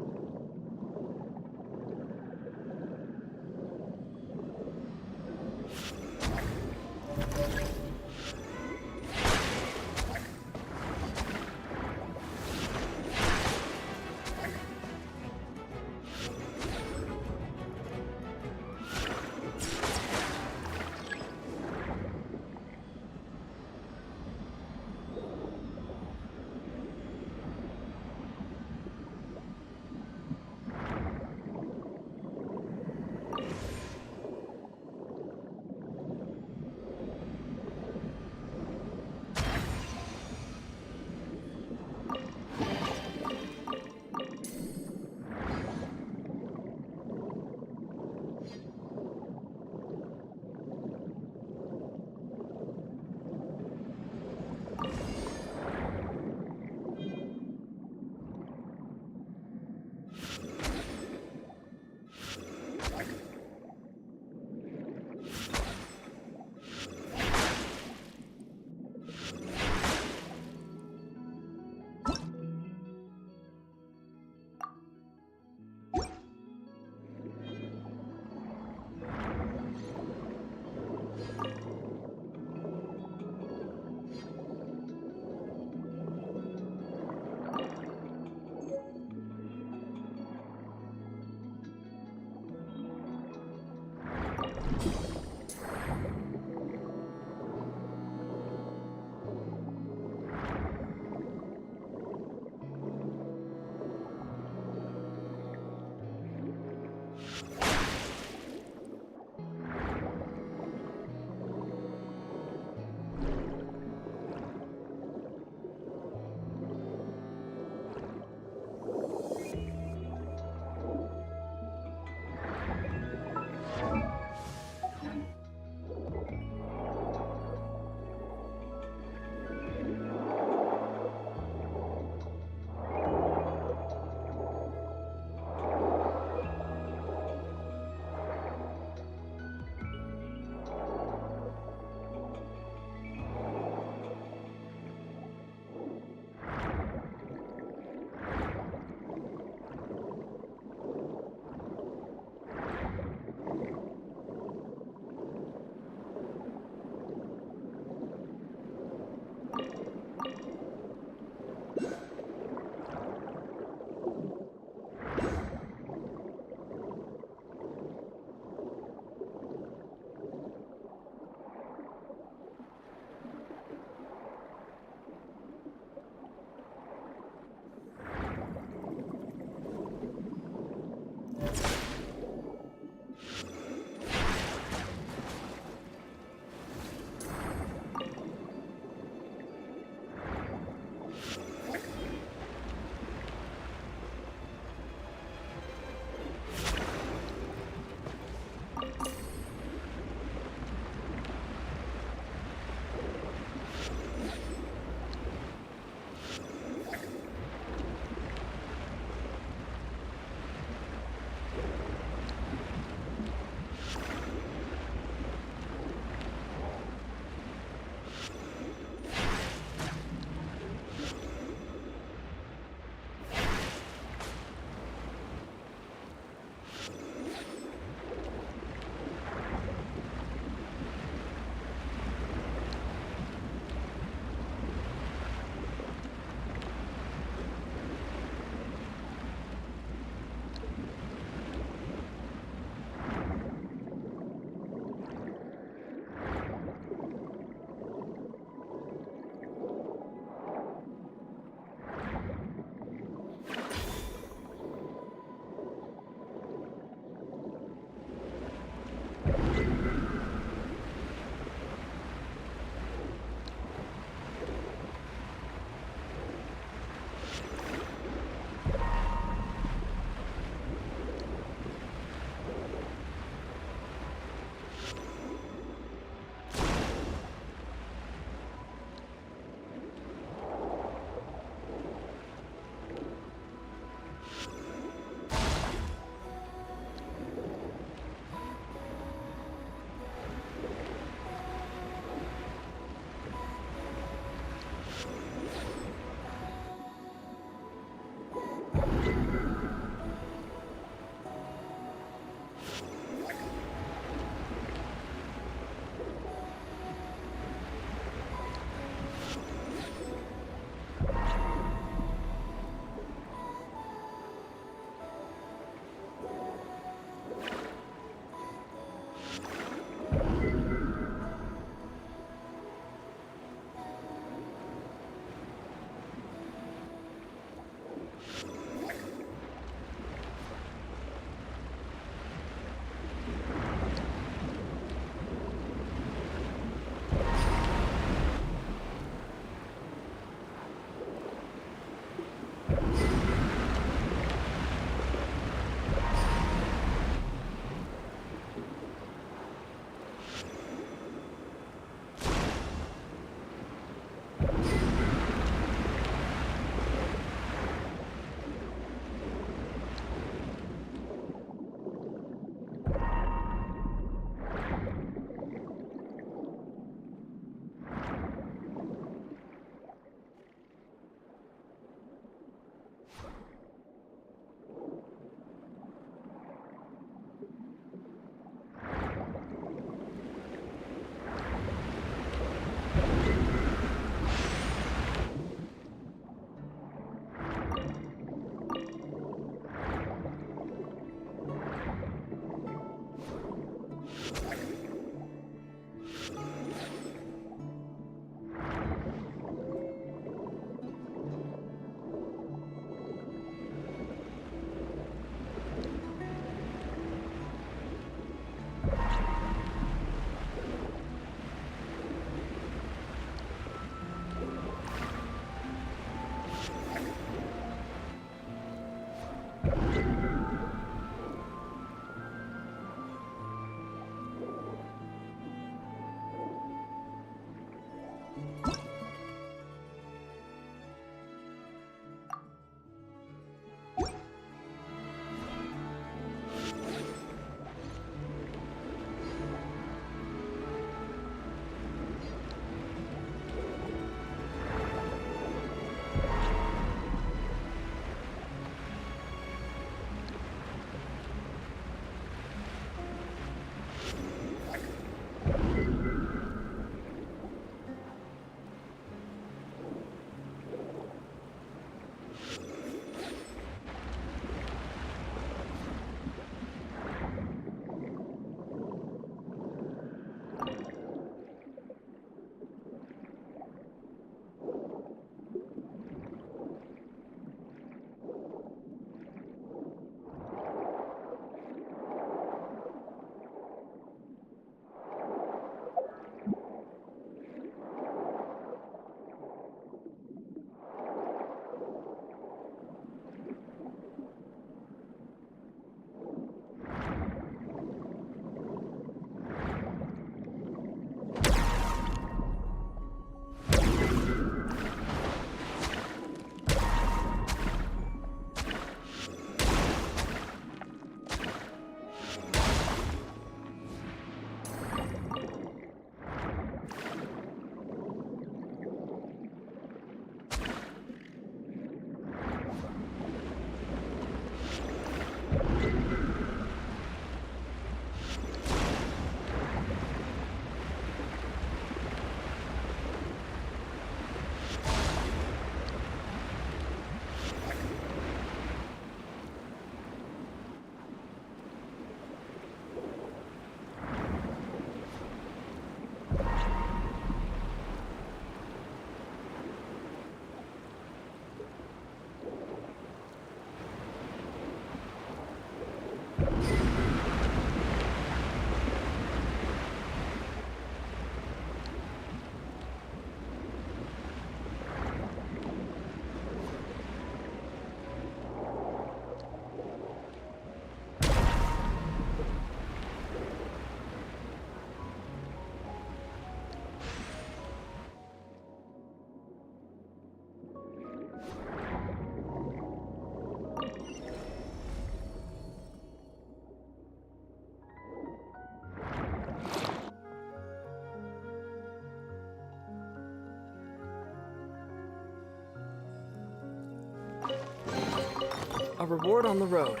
A reward on the road.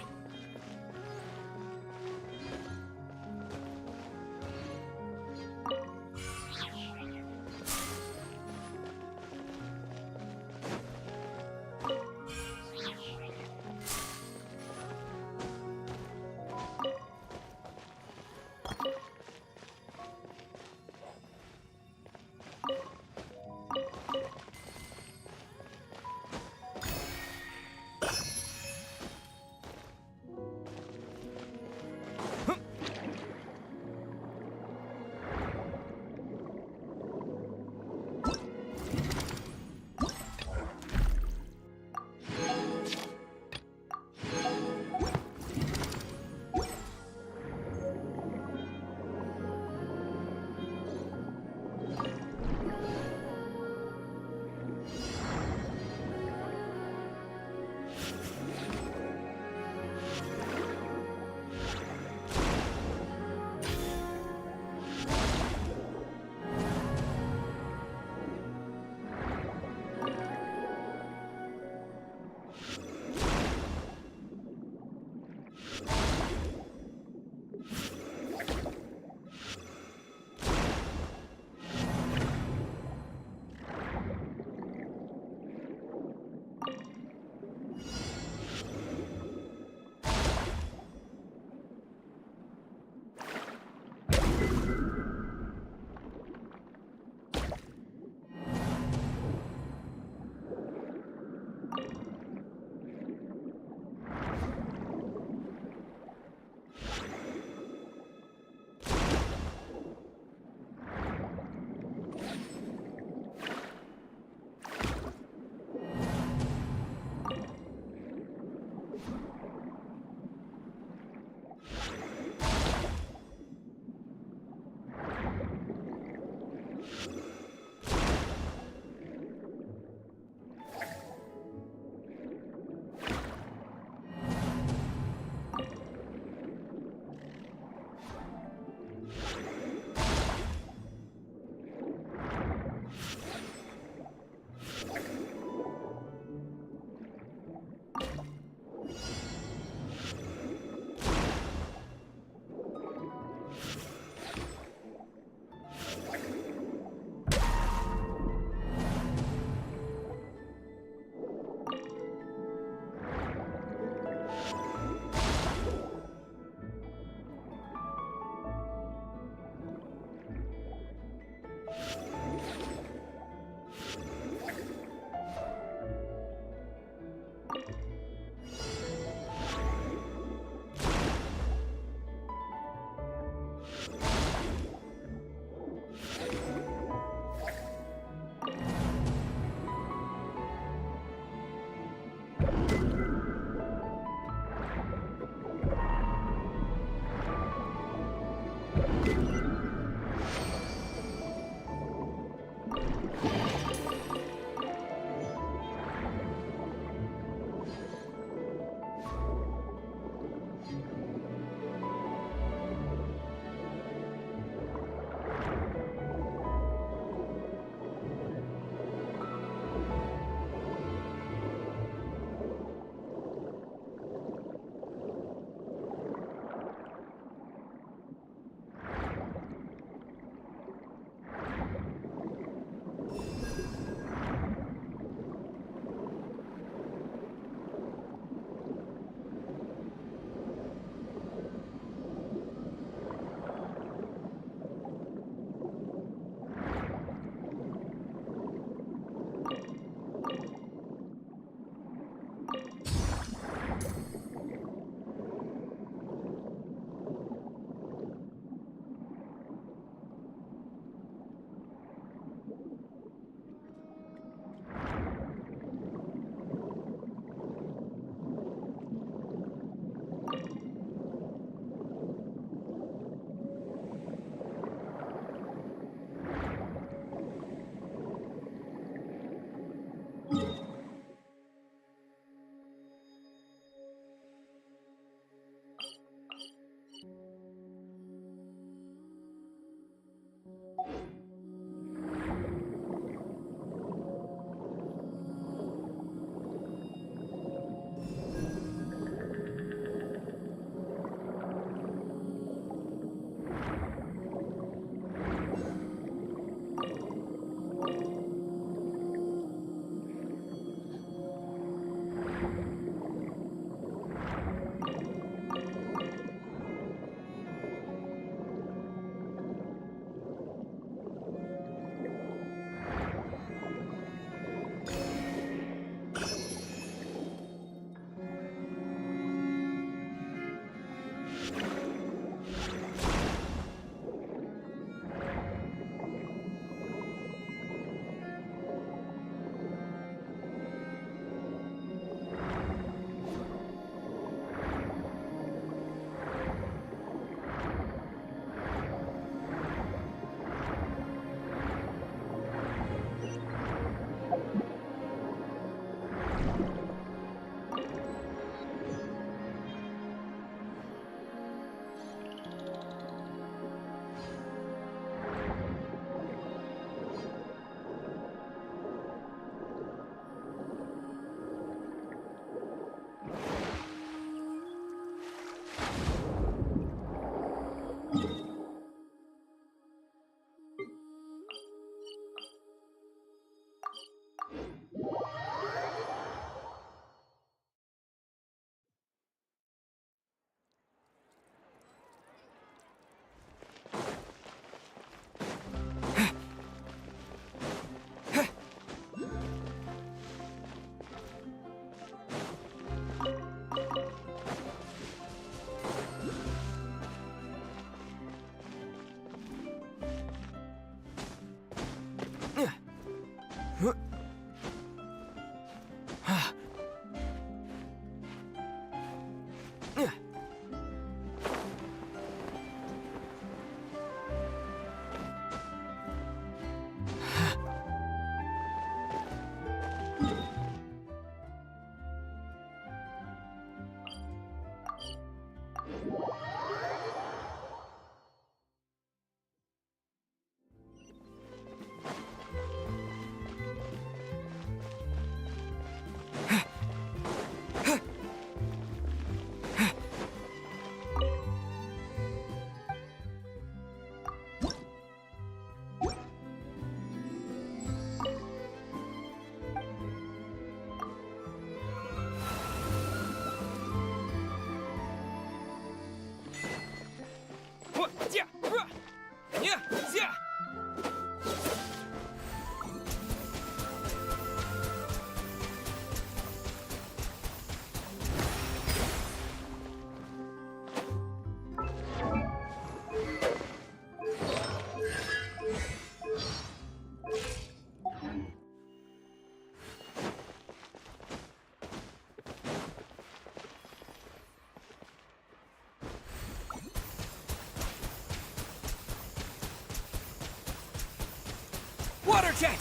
Water jet!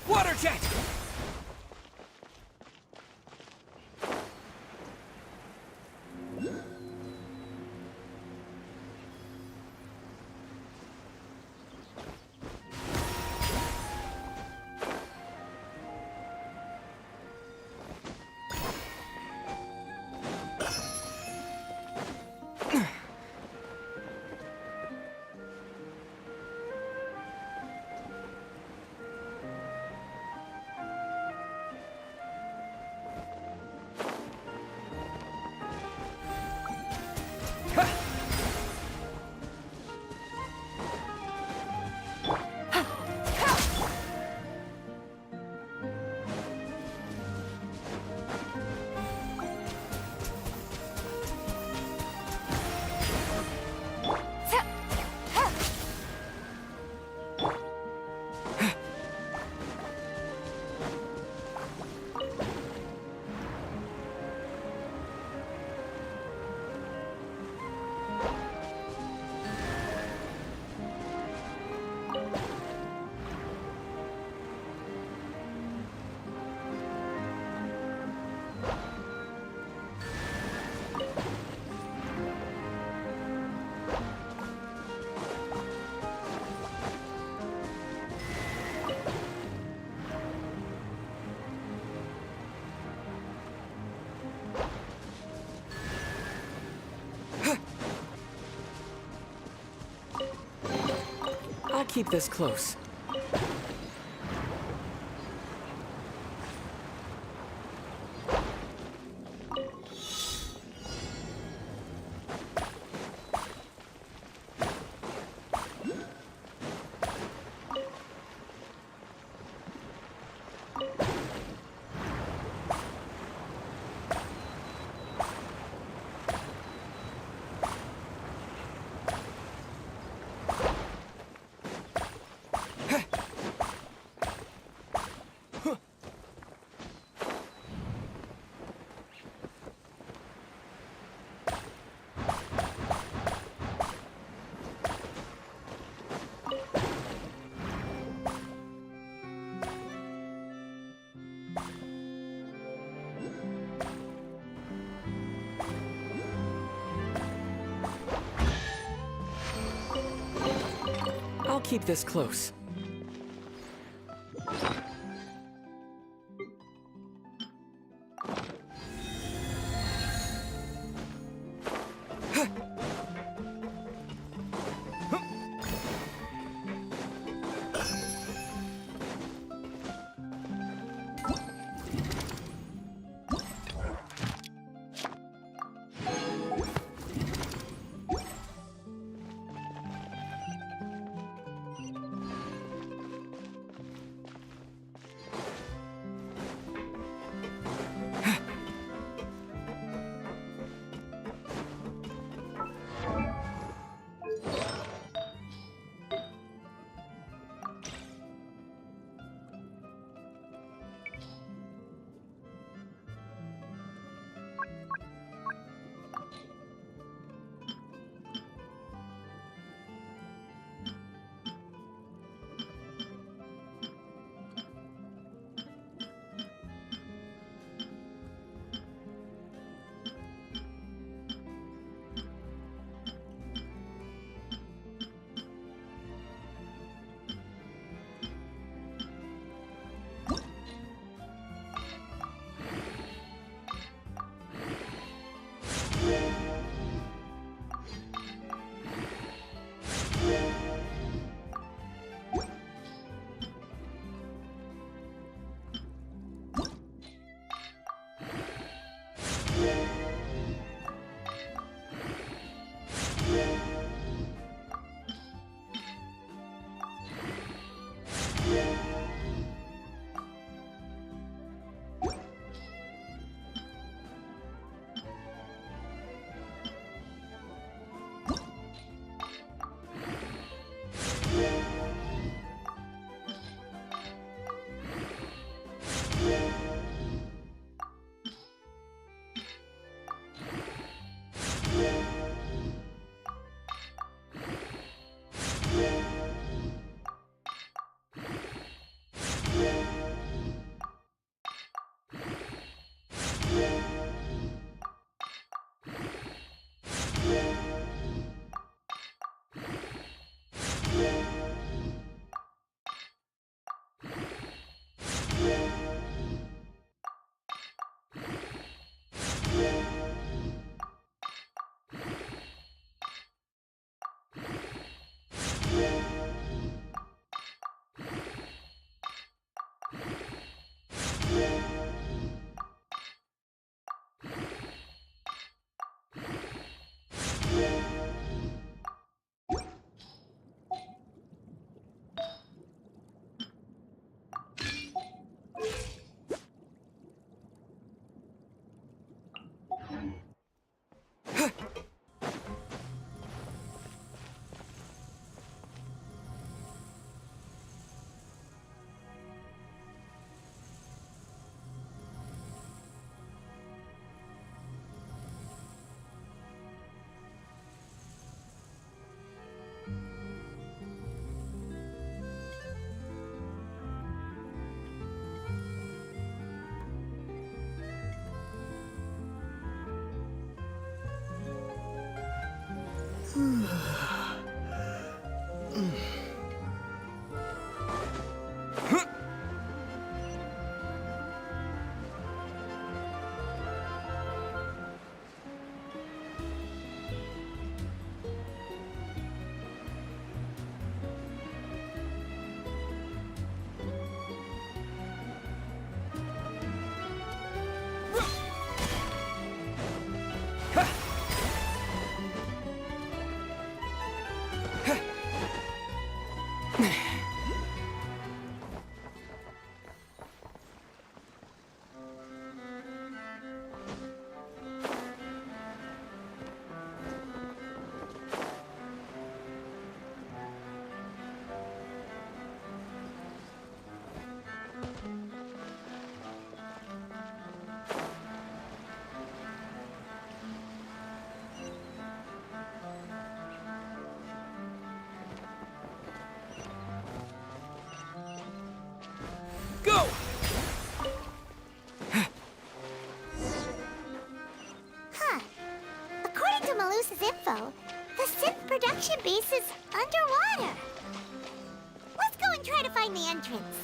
Water jet! I'll keep this close. I'll keep this close. Go! Huh. According to Malusa's info, the synth production base is underwater. Let's go and try to find the entrance.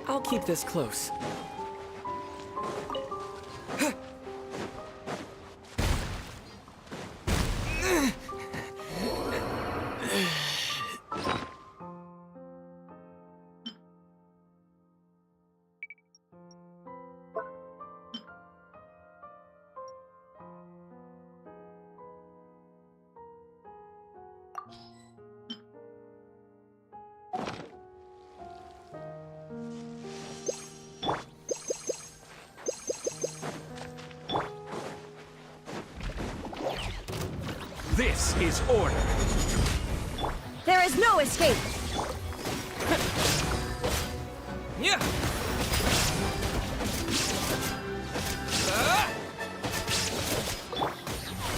I'll keep this close. This is order. There is no escape! Yeah.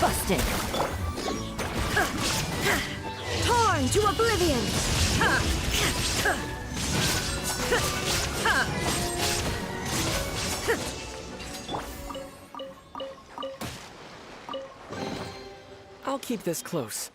Busted! Torn to oblivion! I'll keep this close.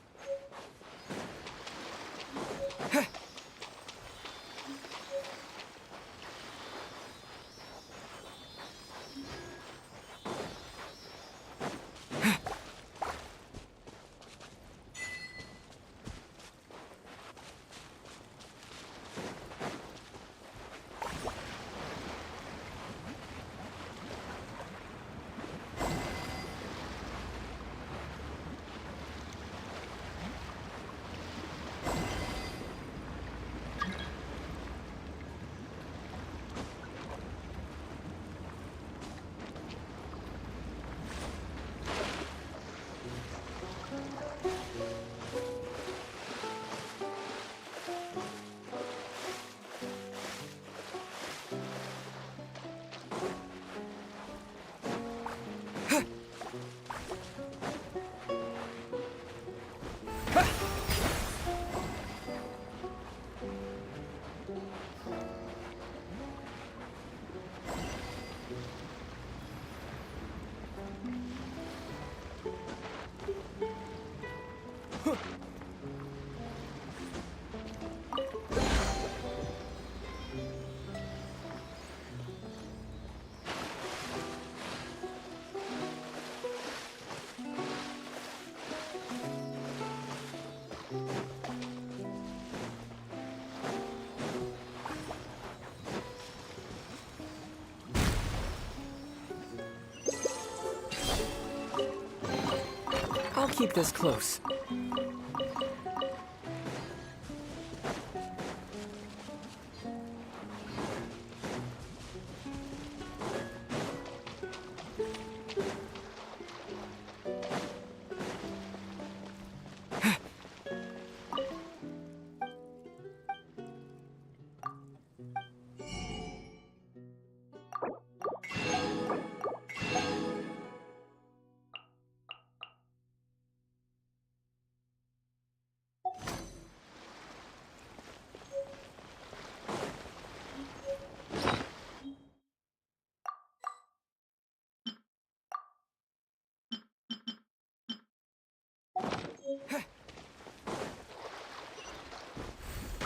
I'll keep this close.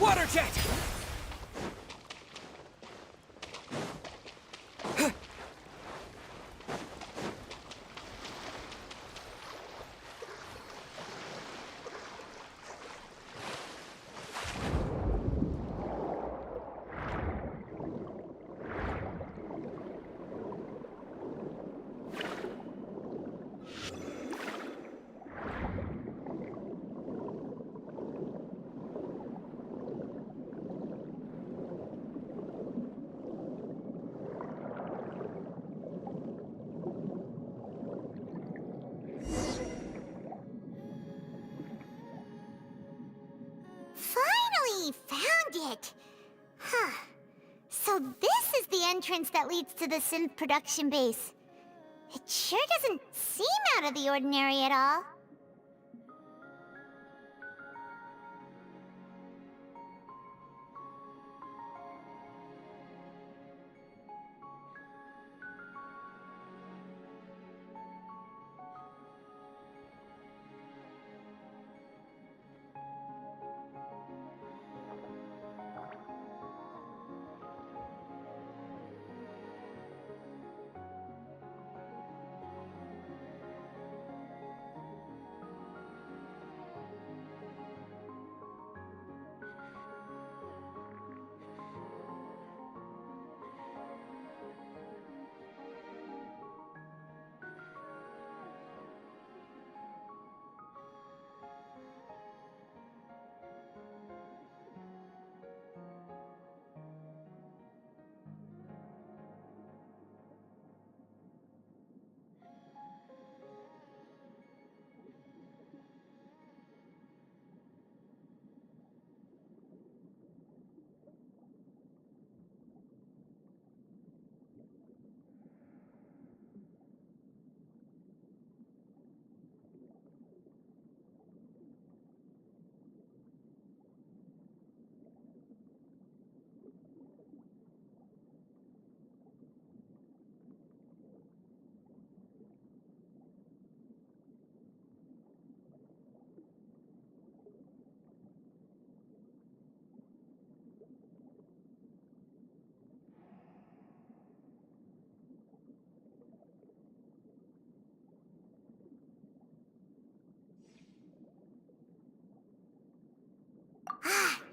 Water jet! Finally found it! Huh. So this is the entrance that leads to the synth production base. It sure doesn't seem out of the ordinary at all.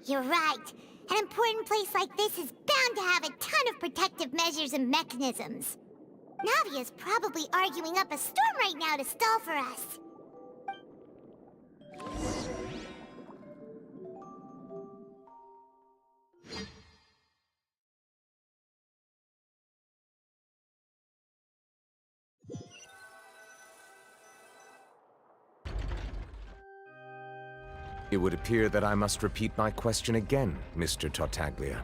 You're right. An important place like this is bound to have a ton of protective measures and mechanisms. Navia's probably arguing up a storm right now to stall for us. It would appear that I must repeat my question again, Mr. Tartaglia.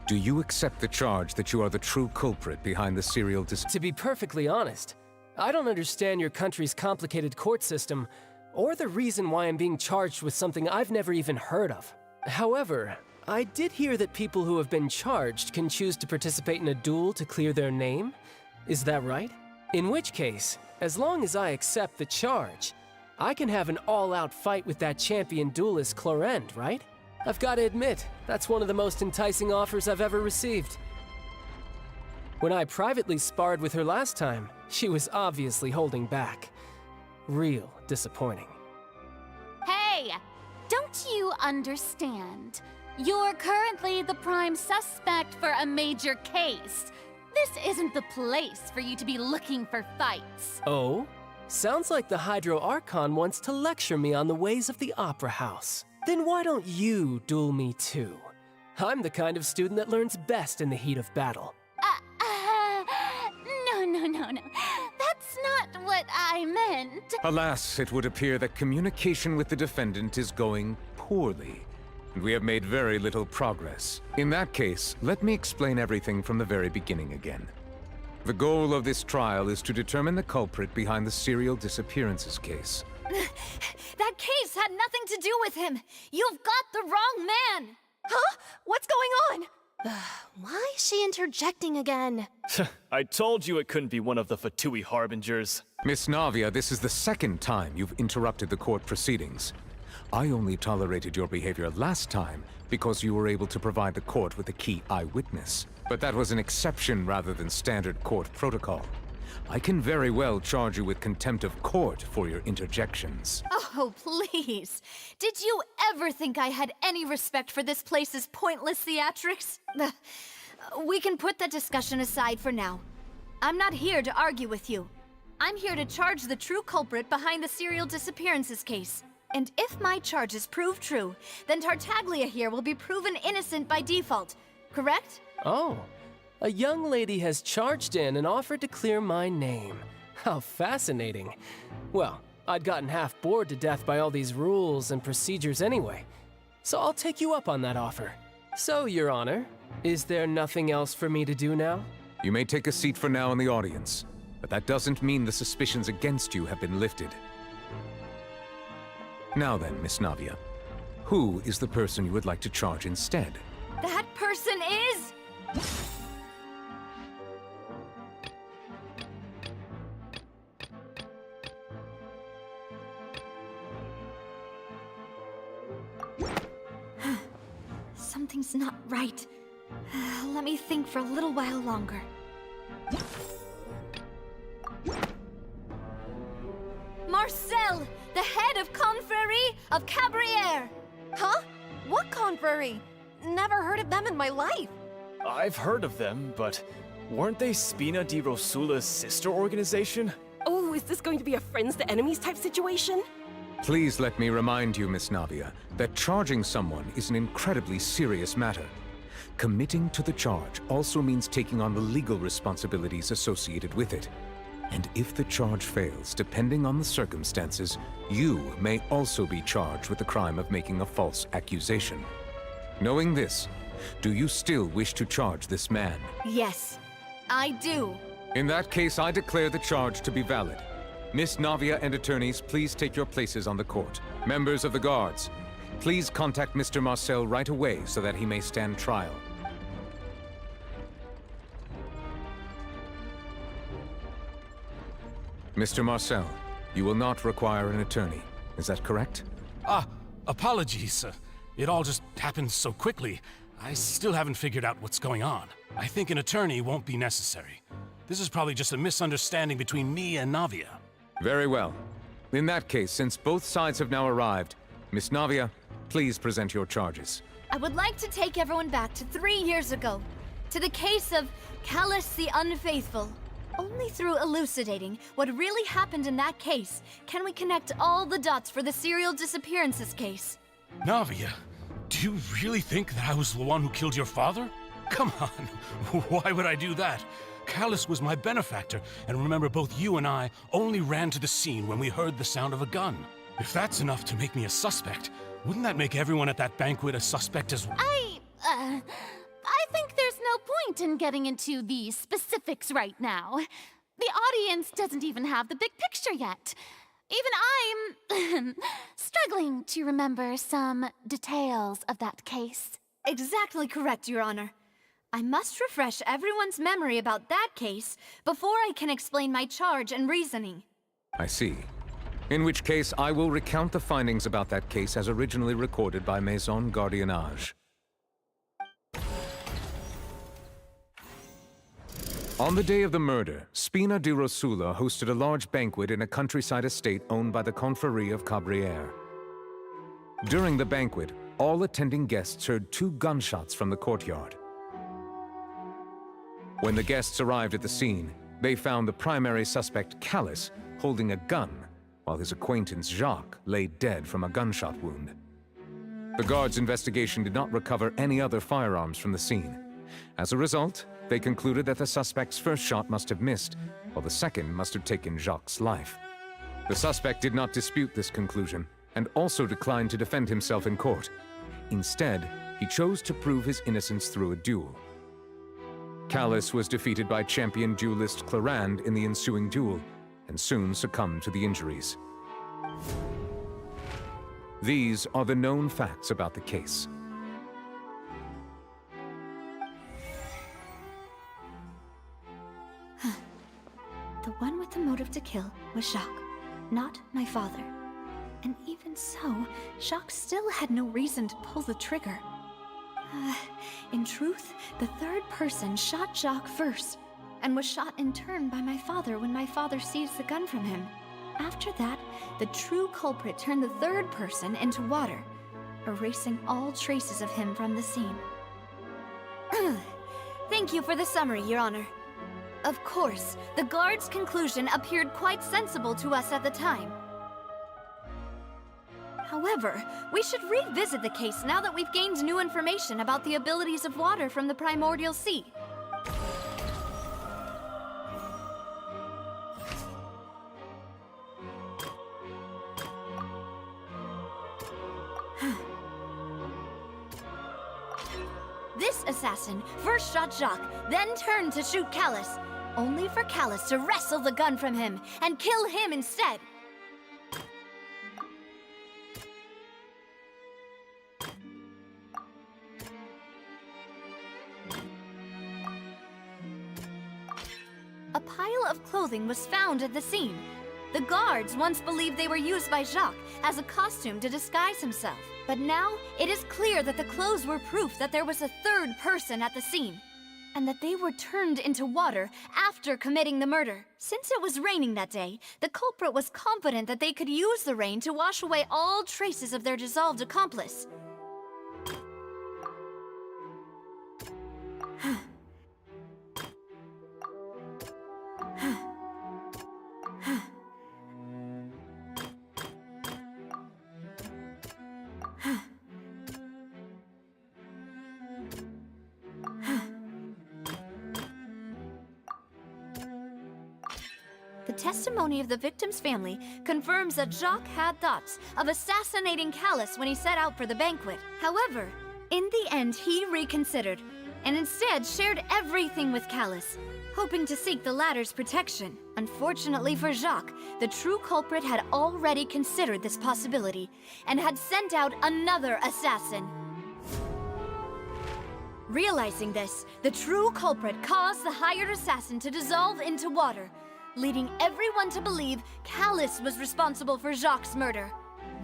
Do you accept the charge that you are the true culprit behind the serial To be perfectly honest, I don't understand your country's complicated court system, or the reason why I'm being charged with something I've never even heard of. However, I did hear that people who have been charged can choose to participate in a duel to clear their name. Is that right? In which case, as long as I accept the charge, I can have an all-out fight with that champion duelist Clorend, right? I've got to admit, that's one of the most enticing offers I've ever received. When I privately sparred with her last time, she was obviously holding back. Real disappointing. Hey! Don't you understand? You're currently the prime suspect for a major case. This isn't the place for you to be looking for fights. Oh? Sounds like the Hydro Archon wants to lecture me on the ways of the Opera House. Then why don't you duel me too? I'm the kind of student that learns best in the heat of battle. No. That's not what I meant. Alas, it would appear that communication with the defendant is going poorly, and we have made very little progress. In that case, let me explain everything from the very beginning again. The goal of this trial is to determine the culprit behind the serial disappearances case. That case had nothing to do with him. You've got the wrong man. Huh? What's going on? Why is she interjecting again? I told you it couldn't be one of the Fatui harbingers. Miss Navia, this is the second time you've interrupted the court proceedings. I only tolerated your behavior last time because you were able to provide the court with a key eyewitness. But that was an exception rather than standard court protocol. I can very well charge you with contempt of court for your interjections. Oh, please. Did you ever think I had any respect for this place's pointless theatrics? We can put that discussion aside for now. I'm not here to argue with you. I'm here to charge the true culprit behind the serial disappearances case. And if my charges prove true, then Tartaglia here will be proven innocent by default, correct? Oh, a young lady has charged in and offered to clear my name. How fascinating. Well, I'd gotten half bored to death by all these rules and procedures anyway, so I'll take you up on that offer. So, Your Honor, is there nothing else for me to do now? You may take a seat for now in the audience, but that doesn't mean the suspicions against you have been lifted. Now then, Miss Navia, who is the person you would like to charge instead? That person is... Something's not right. Let me think for a little while longer. Marcel, the head of Confrérie of Cabrières! Huh? What confrérie? Never heard of them in my life. I've heard of them, but weren't they Spina di Rosula's sister organization? Oh, is this going to be a friends to enemies type situation? Please let me remind you, Miss Navia, that charging someone is an incredibly serious matter. Committing to the charge also means taking on the legal responsibilities associated with it. And if the charge fails, depending on the circumstances, you may also be charged with the crime of making a false accusation. Knowing this, do you still wish to charge this man? Yes, I do. In that case, I declare the charge to be valid. Miss Navia and attorneys, please take your places on the court. Members of the guards, please contact Mr. Marcel right away so that he may stand trial. Mr. Marcel, you will not require an attorney. Is that correct? Apologies. It all just happened so quickly. I still haven't figured out what's going on. I think an attorney won't be necessary. This is probably just a misunderstanding between me and Navia. Very well. In that case, since both sides have now arrived, Miss Navia, please present your charges. I would like to take everyone back to 3 years ago, to the case of Callus the Unfaithful. Only through elucidating what really happened in that case can we connect all the dots for the serial disappearances case. Navia, do you really think that I was the one who killed your father? Come on, why would I do that? Callus was my benefactor, and remember both you and I only ran to the scene when we heard the sound of a gun. If that's enough to make me a suspect, wouldn't that make everyone at that banquet a suspect as well? I think there's no point in getting into the specifics right now. The audience doesn't even have the big picture yet. Even I'm struggling to remember some details of that case. Exactly correct, Your Honor. I must refresh everyone's memory about that case before I can explain my charge and reasoning. I see. In which case, I will recount the findings about that case as originally recorded by Maison Gardiennage. On the day of the murder, Spina di Rosula hosted a large banquet in a countryside estate owned by the Confrérie of Cabrières. During the banquet, all attending guests heard 2 gunshots from the courtyard. When the guests arrived at the scene, they found the primary suspect, Callus, holding a gun, while his acquaintance, Jacques, lay dead from a gunshot wound. The guards' investigation did not recover any other firearms from the scene. As a result, they concluded that the suspect's first shot must have missed, while the second must have taken Jacques' life. The suspect did not dispute this conclusion, and also declined to defend himself in court. Instead, he chose to prove his innocence through a duel. Callus was defeated by champion duelist Clarande in the ensuing duel, and soon succumbed to the injuries. These are the known facts about the case. deserved to kill was Jacques, not my father. And even so, Jacques still had no reason to pull the trigger. In truth, the third person shot Jacques first, and was shot in turn by my father when my father seized the gun from him. After that, the true culprit turned the third person into water, erasing all traces of him from the scene. Thank you for the summary, Your Honor. Of course, the guard's conclusion appeared quite sensible to us at the time. However, we should revisit the case now that we've gained new information about the abilities of water from the primordial sea. This assassin first shot Jacques, then turned to shoot Callus, only for Callus to wrestle the gun from him and kill him instead. A pile of clothing was found at the scene. The guards once believed they were used by Jacques as a costume to disguise himself. But now, it is clear that the clothes were proof that there was a third person at the scene, and that they were turned into water after committing the murder. Since it was raining that day, the culprit was confident that they could use the rain to wash away all traces of their dissolved accomplice. The testimony of the victim's family confirms that Jacques had thoughts of assassinating Callus when he set out for the banquet. However, in the end, he reconsidered, and instead shared everything with Callus, hoping to seek the latter's protection. Unfortunately for Jacques, the true culprit had already considered this possibility, and had sent out another assassin. Realizing this, the true culprit caused the hired assassin to dissolve into water, leading everyone to believe Callus was responsible for Jacques' murder.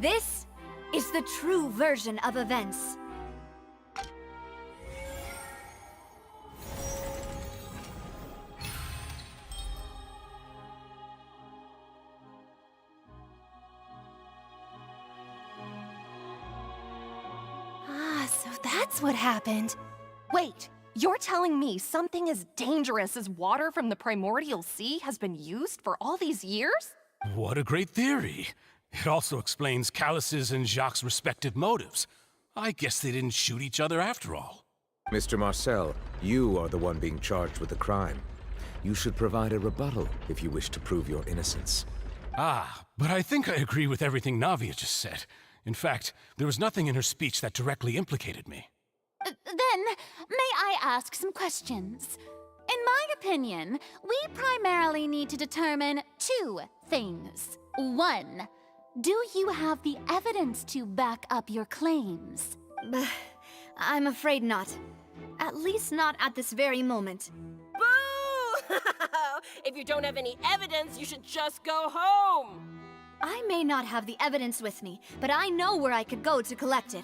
This is the true version of events. So that's what happened. Wait, you're telling me something as dangerous as water from the primordial sea has been used for all these years? What a great theory. It also explains Callus's and Jacques' respective motives. I guess they didn't shoot each other after all. Mr. Marcel, you are the one being charged with the crime. You should provide a rebuttal if you wish to prove your innocence. But I think I agree with everything Navia just said. In fact, there was nothing in her speech that directly implicated me. Then, may I ask some questions? In my opinion, we primarily need to determine two things. One, do you have the evidence to back up your claims? I'm afraid not. At least not at this very moment. Boo! If you don't have any evidence, you should just go home! I may not have the evidence with me, but I know where I could go to collect it.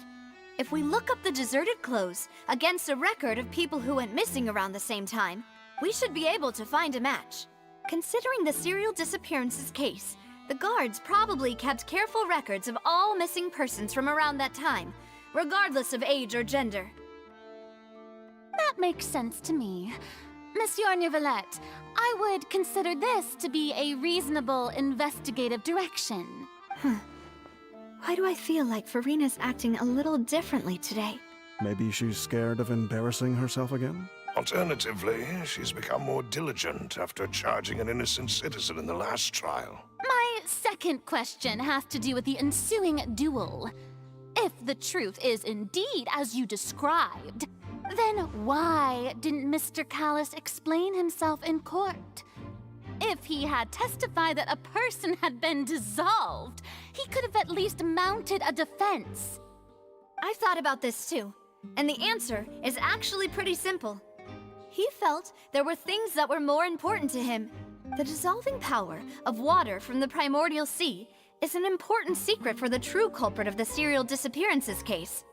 If we look up the deserted clothes against a record of people who went missing around the same time, we should be able to find a match. Considering the serial disappearances case, the guards probably kept careful records of all missing persons from around that time, regardless of age or gender. That makes sense to me. Monsieur Neuvillette, I would consider this to be a reasonable investigative direction. Why do I feel like Farina's acting a little differently today? Maybe she's scared of embarrassing herself again? Alternatively, she's become more diligent after charging an innocent citizen in the last trial. My second question has to do with the ensuing duel. If the truth is indeed as you described, then why didn't Mr. Callus explain himself in court? If he had testified that a person had been dissolved, he could have at least mounted a defense. I've thought about this too, and the answer is actually pretty simple. He felt there were things that were more important to him, The dissolving power of water from the primordial sea is an important secret for the true culprit of the serial disappearances case.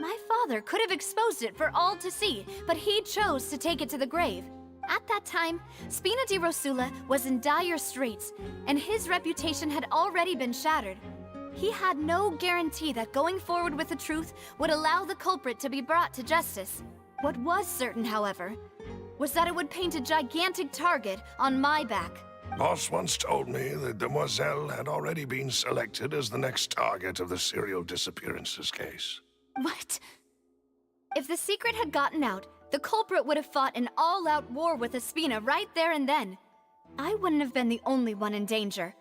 My father could have exposed it for all to see, but he chose to take it to the grave. At that time, Spina di Rosula was in dire straits, and his reputation had already been shattered. He had no guarantee that going forward with the truth would allow the culprit to be brought to justice. What was certain, however, was that it would paint a gigantic target on my back. Boss once told me that Demoiselle had already been selected as the next target of the serial disappearances case. What? If the secret had gotten out, the culprit would have fought an all-out war with Espina right there and then. I wouldn't have been the only one in danger.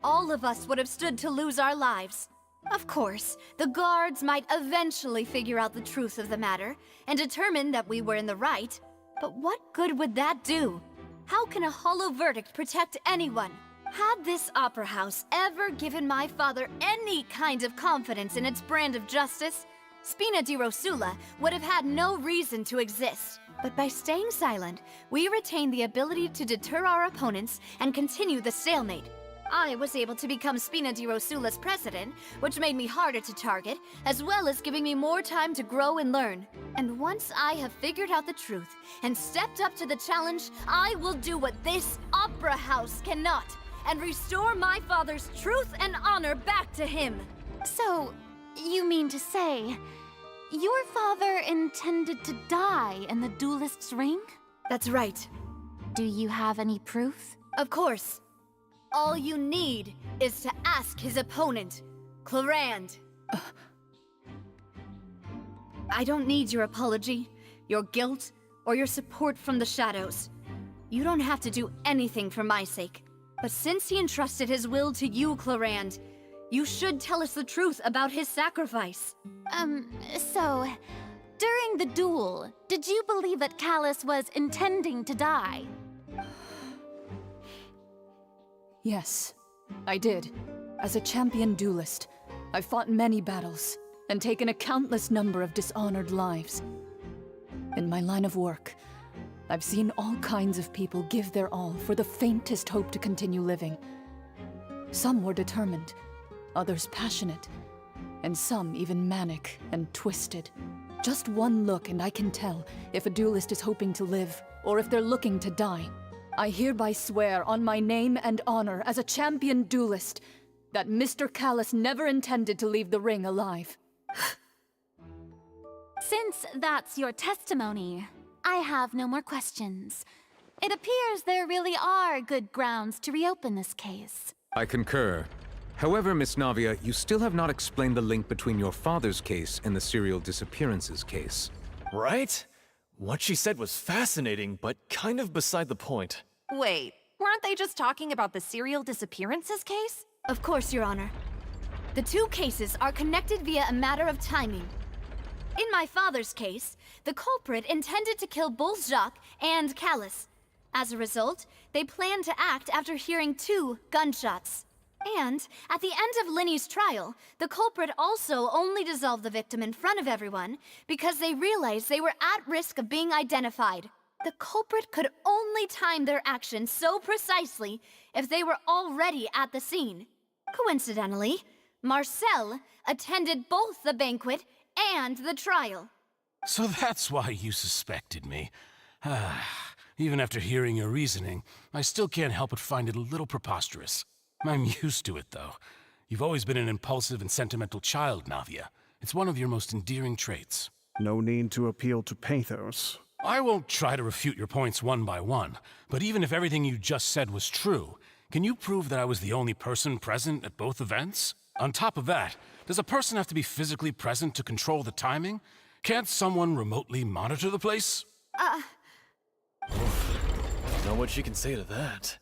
All of us would have stood to lose our lives. Of course, the guards might eventually figure out the truth of the matter and determine that we were in the right. But what good would that do? How can a hollow verdict protect anyone? Had this opera house ever given my father any kind of confidence in its brand of justice, Spina di Rosula would have had no reason to exist. But by staying silent, we retained the ability to deter our opponents and continue the stalemate. I was able to become Spina di Rosula's president, which made me harder to target, as well as giving me more time to grow and learn. And once I have figured out the truth and stepped up to the challenge, I will do what this opera house cannot, and restore my father's truth and honor back to him. So, you mean to say, your father intended to die in the duelist's ring? That's right. Do you have any proof? Of course. All you need is to ask his opponent, Clarand. I don't need your apology, your guilt, or your support from the shadows. You don't have to do anything for my sake. But since he entrusted his will to you, Clarand, you should tell us the truth about his sacrifice. So, during the duel, did you believe that Callus was intending to die? Yes, I did. As a champion duelist, I've fought many battles and taken a countless number of dishonored lives. In my line of work, I've seen all kinds of people give their all for the faintest hope to continue living. Some were determined, others passionate, and some even manic and twisted. Just one look and I can tell if a duelist is hoping to live or if they're looking to die. I hereby swear on my name and honor as a champion duelist that Mr. Callus never intended to leave the ring alive. Since that's your testimony, I have no more questions. It appears there really are good grounds to reopen this case. I concur. However, Miss Navia, you still have not explained the link between your father's case and the serial disappearances case. Right? What she said was fascinating, but kind of beside the point. Wait, weren't they just talking about the serial disappearances case? Of course, Your Honor. The two cases are connected via a matter of timing. In my father's case, the culprit intended to kill both Jacques and Callus. As a result, they planned to act after hearing 2 gunshots. And, at the end of Linny's trial, the culprit also only dissolved the victim in front of everyone because they realized they were at risk of being identified. The culprit could only time their actions so precisely if they were already at the scene. Coincidentally, Marcel attended both the banquet and the trial. So that's why you suspected me. Even after hearing your reasoning, I still can't help but find it a little preposterous. I'm used to it, though. You've always been an impulsive and sentimental child, Navia. It's one of your most endearing traits. No need to appeal to pathos. I won't try to refute your points one by one, but even if everything you just said was true, can you prove that I was the only person present at both events? On top of that, does a person have to be physically present to control the timing? Can't someone remotely monitor the place? Don't know what she can say to that.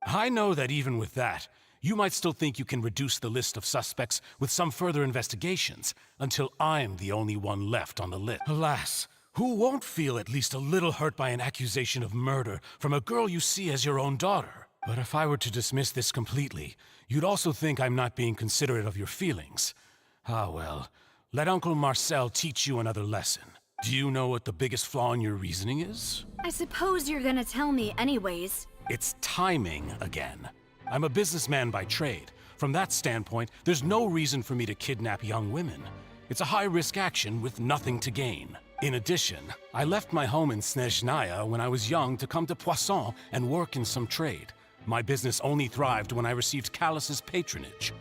I know that even with that, you might still think you can reduce the list of suspects with some further investigations, until I'm the only one left on the list. Alas, who won't feel at least a little hurt by an accusation of murder from a girl you see as your own daughter? But if I were to dismiss this completely, you'd also think I'm not being considerate of your feelings. Ah well, let Uncle Marcel teach you another lesson. Do you know what the biggest flaw in your reasoning is? I suppose you're gonna tell me anyways. It's timing again. I'm a businessman by trade. From that standpoint, there's no reason for me to kidnap young women. It's a high-risk action with nothing to gain. In addition, I left my home in Snezhnaya when I was young to come to Poisson and work in some trade. My business only thrived when I received Callus's patronage.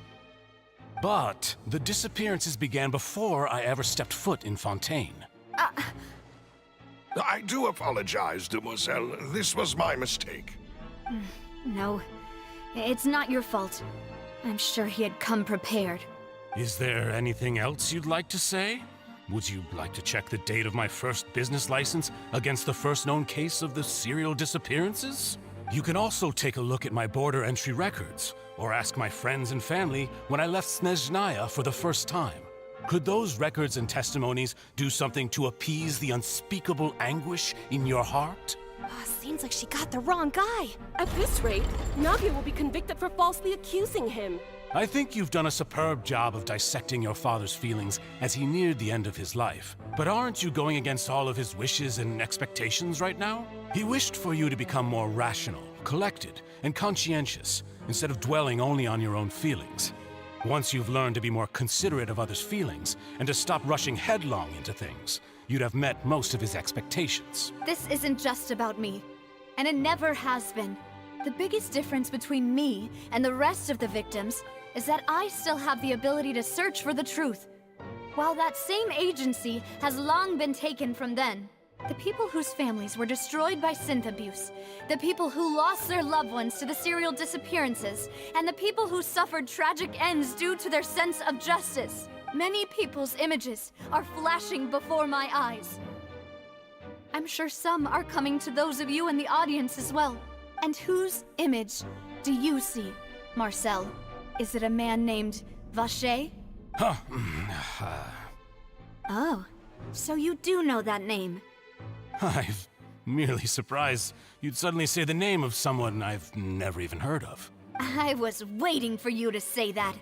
But the disappearances began before I ever stepped foot in Fontaine. I do apologize, demoiselle. This was my mistake. No, it's not your fault. I'm sure he had come prepared. Is there anything else you'd like to say? Would you like to check the date of my first business license against the first known case of the serial disappearances? You can also take a look at my border entry records, or ask my friends and family when I left Snezhnaya for the first time. Could those records and testimonies do something to appease the unspeakable anguish in your heart? Seems like she got the wrong guy. At this rate, Navia will be convicted for falsely accusing him. I think you've done a superb job of dissecting your father's feelings as he neared the end of his life. But aren't you going against all of his wishes and expectations right now? He wished for you to become more rational, collected, and conscientious, instead of dwelling only on your own feelings. Once you've learned to be more considerate of others' feelings, and to stop rushing headlong into things, you'd have met most of his expectations. This isn't just about me, and it never has been. The biggest difference between me and the rest of the victims is that I still have the ability to search for the truth, while that same agency has long been taken from them. The people whose families were destroyed by synth abuse, the people who lost their loved ones to the serial disappearances, and the people who suffered tragic ends due to their sense of justice. Many people's images are flashing before my eyes. I'm sure some are coming to those of you in the audience as well. And whose image do you see, Marcel? Is it a man named Vacher? Oh, so you do know that name. I'm merely surprised you'd suddenly say the name of someone I've never even heard of. I was waiting for you to say that.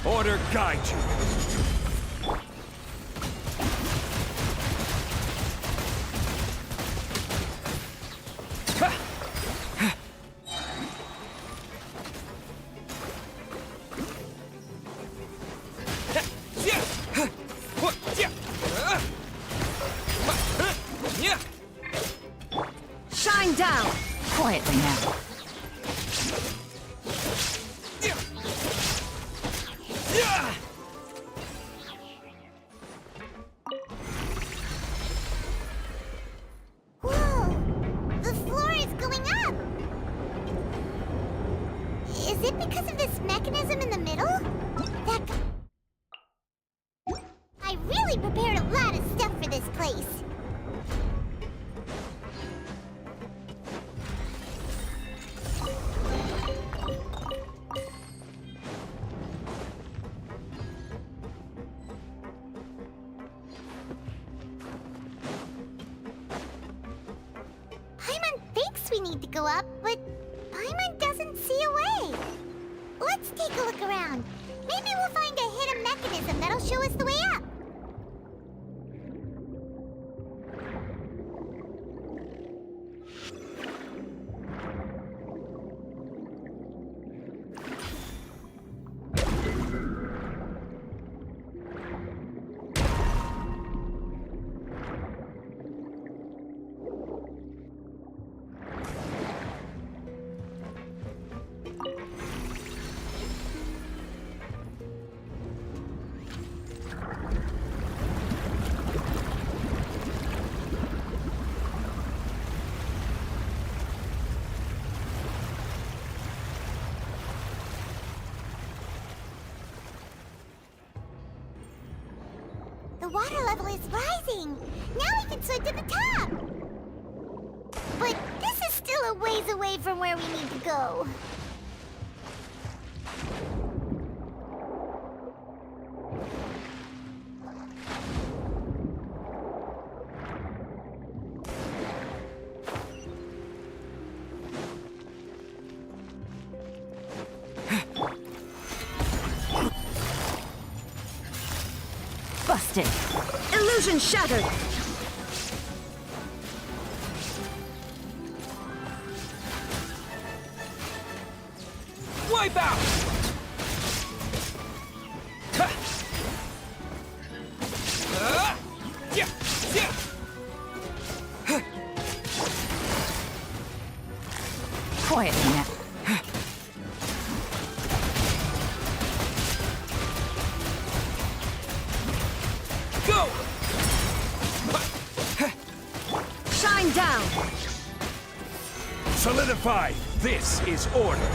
Order guide you. Shine down! Quietly now. Is it because of this mechanism in the middle? I really prepared a lot of stuff for this place. Paimon thinks we need to go up, but Paimon doesn't see a way. Let's take a look around. Maybe we'll find a hidden mechanism that'll show us the way up. the water level is rising. Now we can swim to the top. But this is still a ways away from where we need to go. Busted. Illusion shattered. Wipe out! Quietly now. Go! Shine down. Solidify! This is order!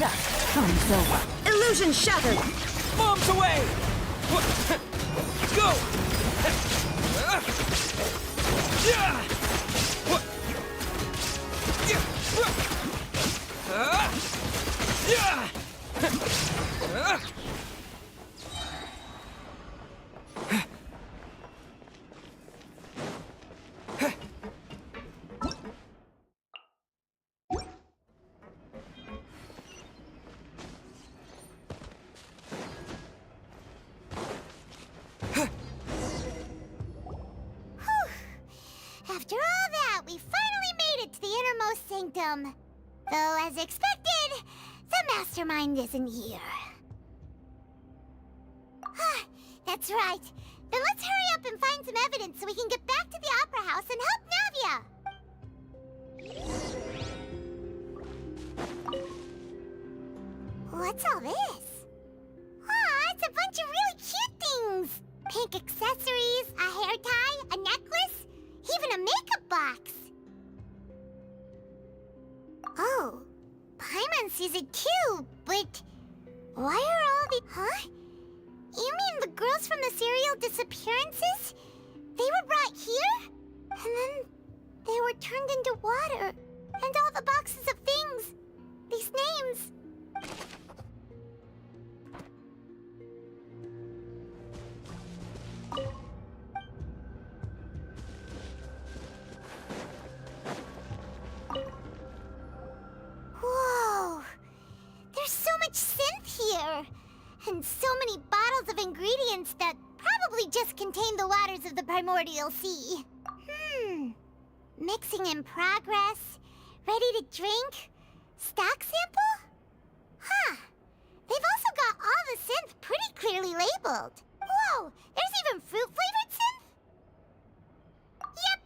Heads up! Fun's over. Illusion shattered! Bombs away! Go! After all that, we finally made it to the innermost sanctum. Though, as expected, the mastermind isn't here. That's right. Then let's hurry up and find some evidence so we can get back to the Opera House and help Navia. What's all this? It's a bunch of really cute things. Pink accessories, a hair tie, a necklace, even a makeup box. Oh, Paimon sees it too, but why are all the... Huh? You mean the girls from the serial disappearances? They were brought here? And then they were turned into water. And all the boxes of things. These names. Whoa! There's so much synth here! And so many bottles of ingredients that probably just contain the waters of the primordial sea. Mixing in progress? Ready to drink? Stock sample? They've also got all the synth pretty clearly labeled. Whoa! There's even fruit-flavored synth? Yep,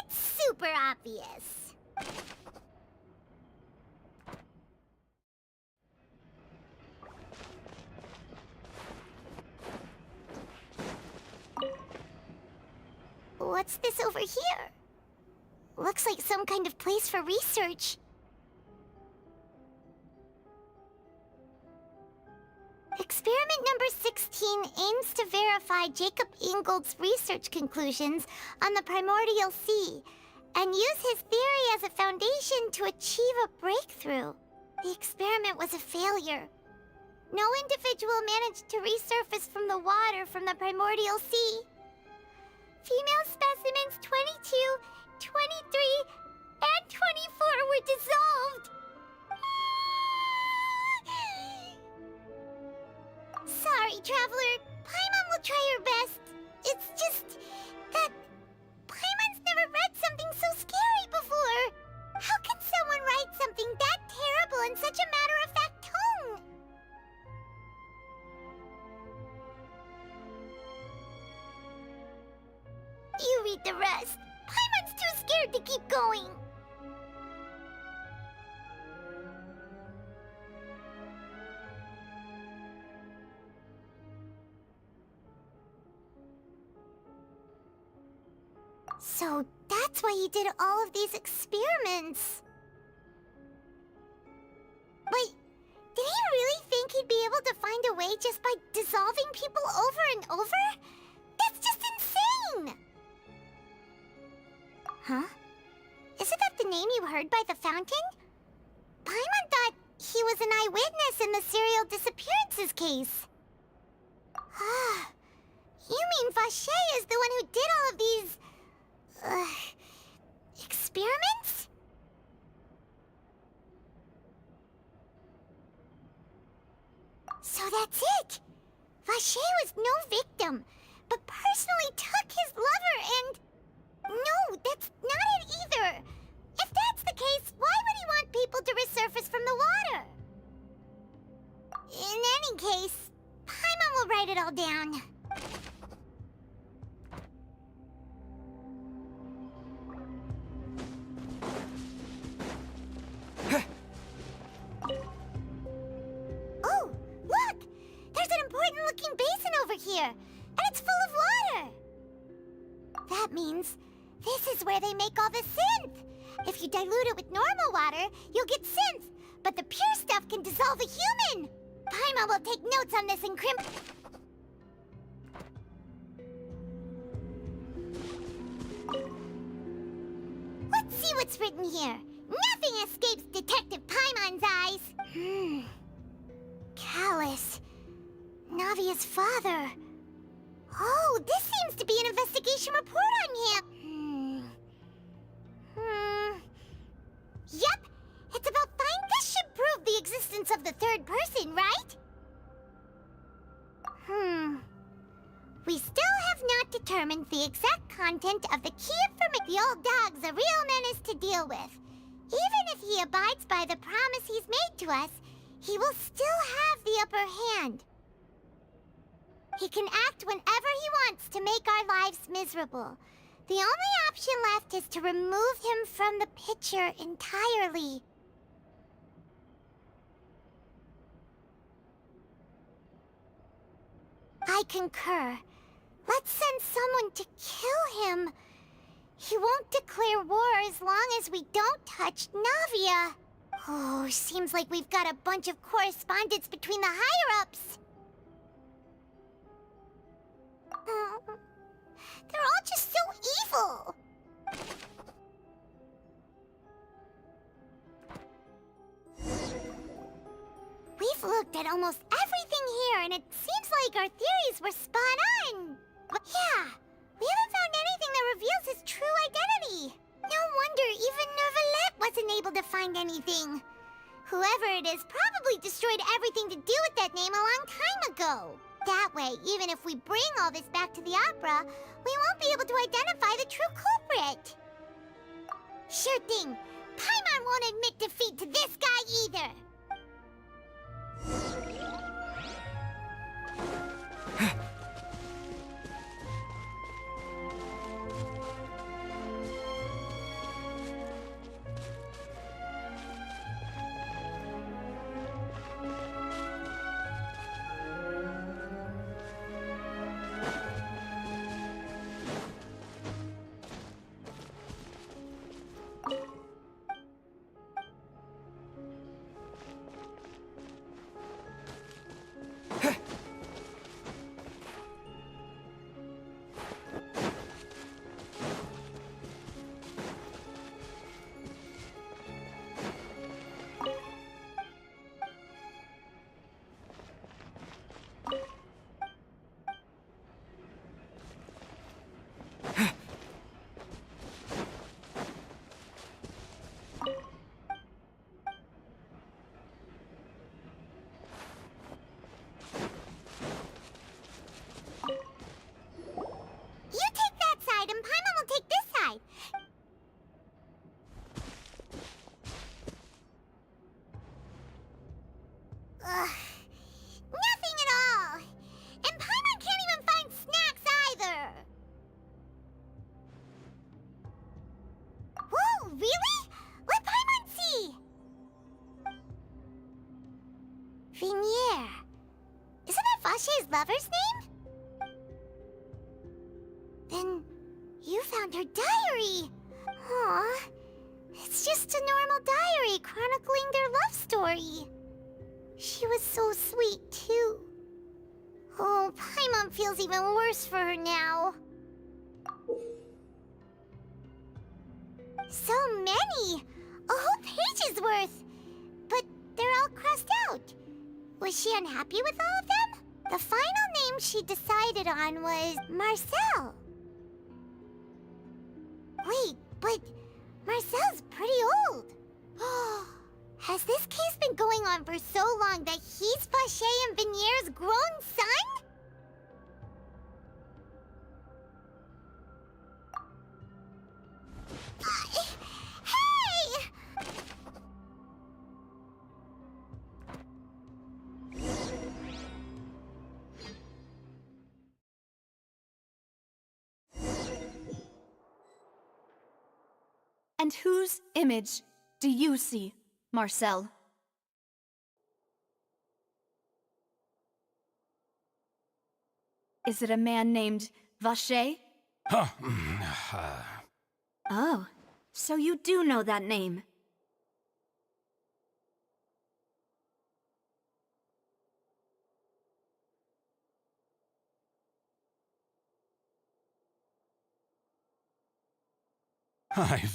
it's super obvious. What's this over here? Looks like some kind of place for research. Experiment number 16 aims to verify Jacob Ingold's research conclusions on the primordial sea and use his theory as a foundation to achieve a breakthrough. The experiment was a failure. No individual managed to resurface from the water from the primordial sea. Female specimens 22, 23, and 24 were dissolved. Sorry, Traveler. Paimon will try her best. It's just that Paimon's never read something so scary before. How can someone write something that terrible in such a matter-of-fact tone? You read the rest. Paimon's too scared to keep going. So that's why you did all of these experiments. But did he really think he'd be able to find a way just by dissolving people over and over? That's just insane! Huh? Isn't that the name you heard by the fountain? Paimon thought he was an eyewitness in the serial disappearances case. You mean Vacher is the one who did all of these... experiments? So that's it! Vacher was no victim, but personally took his lover and... No, that's not it either! If that's the case, why would he want people to resurface from the water? In any case, Paimon will write it all down. Oh, look! There's an important-looking basin over here, and it's full of water! That means this is where they make all the synth! If you dilute it with normal water, you'll get synth, but the pure stuff can dissolve a human! Paimon will take notes on this encrypt... Let's see what's written here. Nothing escapes Detective Paimon's eyes. Callus. Navia's father. Oh, this seems to be an investigation report on him. Yep, it's about this should prove the existence of the third person, right? We still have not determined the exact content of the key information. The old dog's a real menace to deal with. Even if he abides by the promise he's made to us, he will still have the upper hand. He can act whenever he wants to make our lives miserable. The only option left is to remove him from the picture entirely. I concur. Let's send someone to kill him. He won't declare war as long as we don't touch Navia. Oh, seems like we've got a bunch of correspondence between the higher-ups. They're all just so evil. We've looked at almost everything here, and it seems like our theories were spot on. Yeah, we haven't found anything that reveals his true identity. No wonder even Neuvillette wasn't able to find anything. Whoever it is probably destroyed everything to do with that name a long time ago. That way, even if we bring all this back to the opera, we won't be able to identify the true culprit. Sure thing. Paimon won't admit defeat to this guy either. Nothing at all! And Paimon can't even find snacks either! Whoa, really? Let Paimon see! Vinier. Isn't that Vache's lover's name? Then you found her diary! Aw, it's just a normal diary chronicling their love story. She was so sweet, too. Oh, Paimon feels even worse for her now. So many! A whole page's worth! But they're all crossed out. Was she unhappy with all of them? The final name she decided on was Marcel. Wait, but Marcel's pretty old. Has this case been going on for so long that he's Vache and Vinier's grown son? Hey! And whose image do you see, Marcel? Is it a man named Vache? Oh, so you do know that name. I'm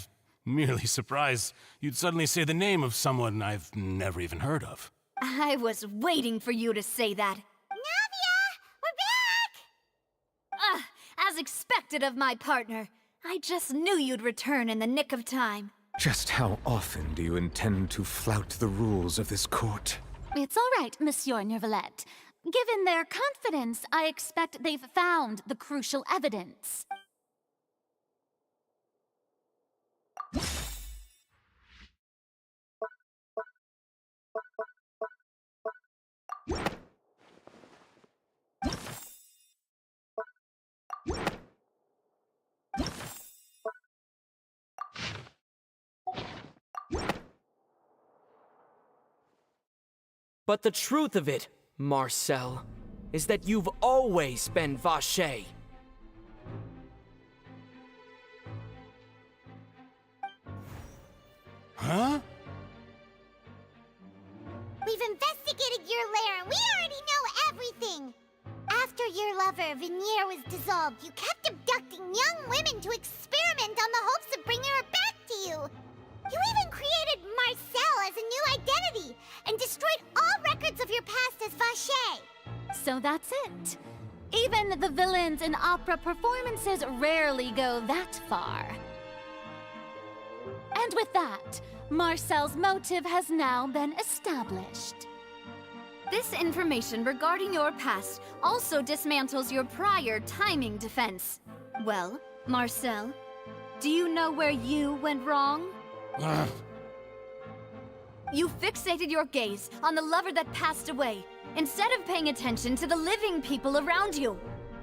merely surprised you'd suddenly say the name of someone I've never even heard of. I was waiting for you to say that. Navia! We're back! As expected of my partner. I just knew you'd return in the nick of time. Just how often do you intend to flout the rules of this court? It's all right, Monsieur Nervalette. Given their confidence, I expect they've found the crucial evidence. But the truth of it, Marcel, is that you've always been Vacher. Huh? We've investigated your lair and we already know everything! After your lover, Veneer, was dissolved, you kept abducting young women to experiment on the hopes of bringing her back to you! You even created Marcel as a new identity and destroyed all records of your past as Vacher! So that's it. Even the villains in opera performances rarely go that far. And with that, Marcel's motive has now been established. This information regarding your past also dismantles your prior timing defense. Well, Marcel, do you know where you went wrong? You fixated your gaze on the lover that passed away, instead of paying attention to the living people around you.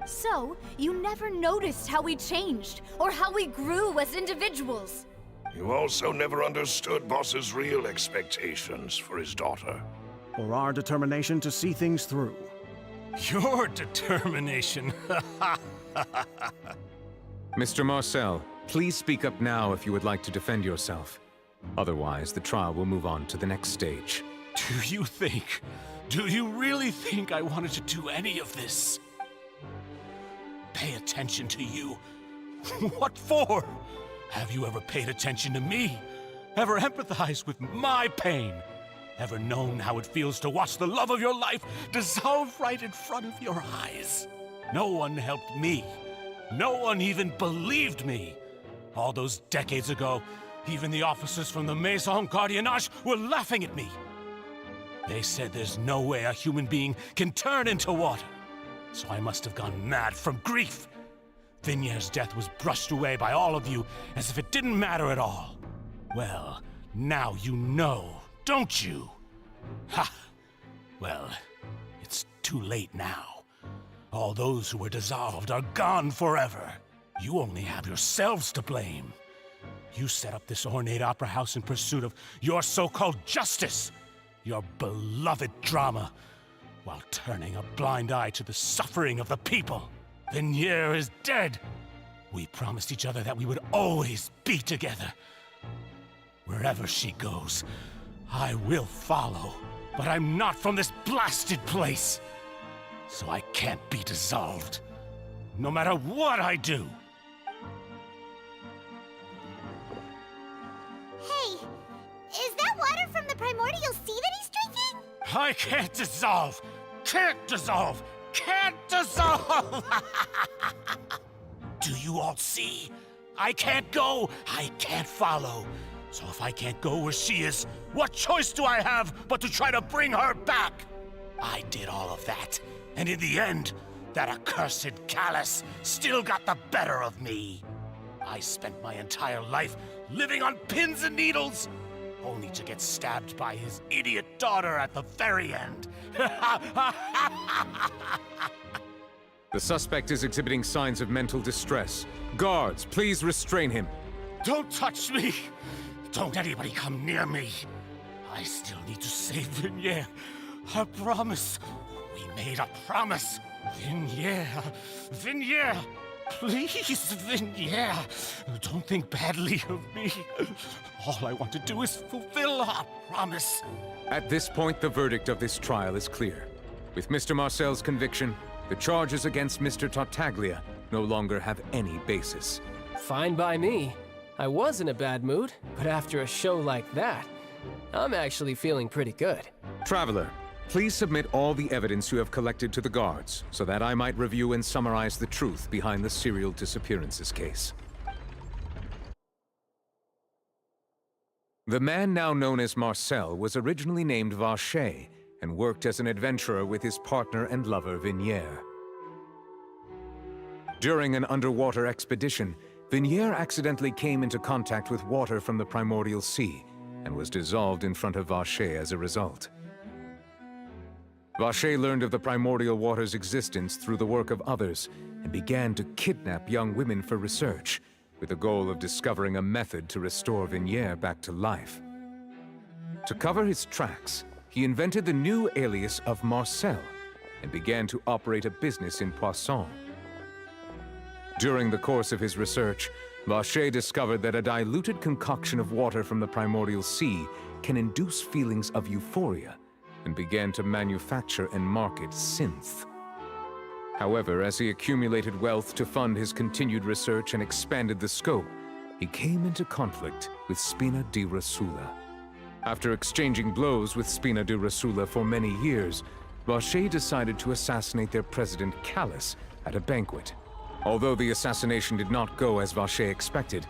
So, you never noticed how we changed, or how we grew as individuals. You also never understood Boss's real expectations for his daughter. Or our determination to see things through. Your determination. Mr. Marcel, please speak up now if you would like to defend yourself. Otherwise, the trial will move on to the next stage. Do you really think I wanted to do any of this? Pay attention to you? What for? Have you ever paid attention to me? Ever empathized with my pain? Ever known how it feels to watch the love of your life dissolve right in front of your eyes? No one helped me. No one even believed me. All those decades ago, even the officers from the Maison Gardiennage were laughing at me. They said there's no way a human being can turn into water. So I must have gone mad from grief. Vignere's death was brushed away by all of you as if it didn't matter at all. Well, now you know, don't you? Ha! Well, it's too late now. All those who were dissolved are gone forever. You only have yourselves to blame. You set up this ornate opera house in pursuit of your so-called justice, your beloved drama, while turning a blind eye to the suffering of the people. Vignere is dead. We promised each other that we would always be together. Wherever she goes, I will follow. But I'm not from this blasted place. So I can't be dissolved. No matter what I do. Hey, is that water from the primordial sea that he's drinking? I can't dissolve! Can't dissolve! Can't dissolve! Do you all see? I can't go, I can't follow. So if I can't go where she is, what choice do I have but to try to bring her back? I did all of that, and in the end, that accursed Callus still got the better of me. I spent my entire life living on pins and needles, only to get stabbed by his idiot daughter at the very end. The suspect is exhibiting signs of mental distress. Guards, please restrain him. Don't touch me! Don't anybody come near me! I still need to save Vignere. I promise. We made a promise. Vignere. Vignere. Please, Vignere. Don't think badly of me. All I want to do is fulfill our promise. At this point, the verdict of this trial is clear. With Mr. Marcel's conviction, the charges against Mr. Tartaglia no longer have any basis. Fine by me. I was in a bad mood, but after a show like that, I'm actually feeling pretty good. Traveler, please submit all the evidence you have collected to the guards, so that I might review and summarize the truth behind the serial disappearances case. The man now known as Marcel was originally named Vacher and worked as an adventurer with his partner and lover Vignier. During an underwater expedition, Vignier accidentally came into contact with water from the primordial sea and was dissolved in front of Vacher as a result. Vacher learned of the primordial water's existence through the work of others and began to kidnap young women for research, with the goal of discovering a method to restore Vignier back to life. To cover his tracks, he invented the new alias of Marcel and began to operate a business in Poisson. During the course of his research, Vacher discovered that a diluted concoction of water from the primordial sea can induce feelings of euphoria, and began to manufacture and market synth. However, as he accumulated wealth to fund his continued research and expanded the scope, he came into conflict with Spina di Rosula. After exchanging blows with Spina di Rosula for many years, Vacher decided to assassinate their president Callus at a banquet. Although the assassination did not go as Vacher expected,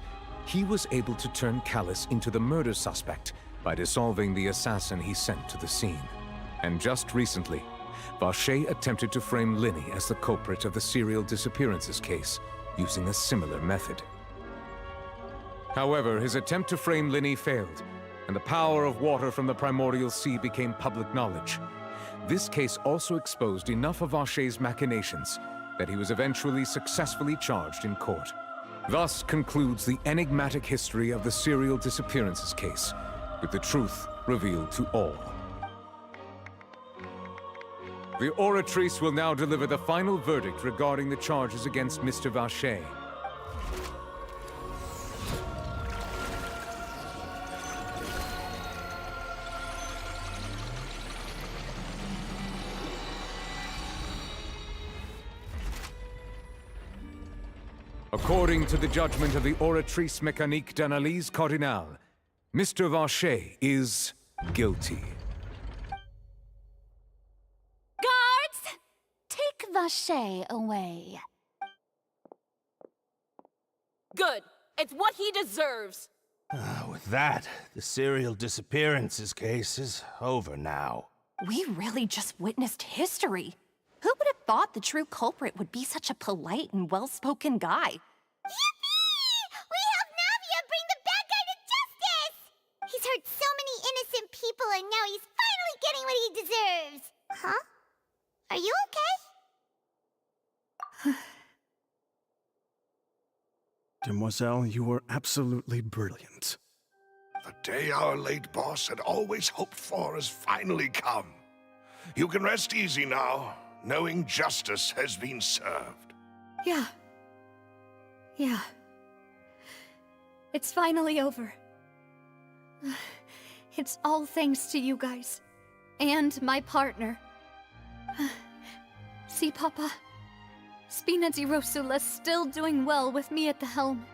he was able to turn Callus into the murder suspect by dissolving the assassin he sent to the scene. And just recently, Vacher attempted to frame Linny as the culprit of the serial disappearances case, using a similar method. However, his attempt to frame Linny failed, and the power of water from the primordial sea became public knowledge. This case also exposed enough of Vacher's machinations that he was eventually successfully charged in court. Thus concludes the enigmatic history of the serial disappearances case, with the truth revealed to all. The Oratrice will now deliver the final verdict regarding the charges against Mr. Vacher. According to the judgment of the Oratrice Mécanique d'Analyse Cardinale, Mr. Vacher is guilty. Guards! Take Vacher away. Good. It's what he deserves. With that, the serial disappearances case is over now. We really just witnessed history. Who would have thought the true culprit would be such a polite and well-spoken guy? Yippee! We helped Navia bring the bad guy to justice! He's hurt so many innocent people and now he's finally getting what he deserves! Huh? Are you okay? Demoiselle, you were absolutely brilliant. The day our late boss had always hoped for has finally come. You can rest easy now, knowing justice has been served. Yeah. It's finally over. It's all thanks to you guys. And my partner. See, Papa? Spina di Rosula's still doing well with me at the helm.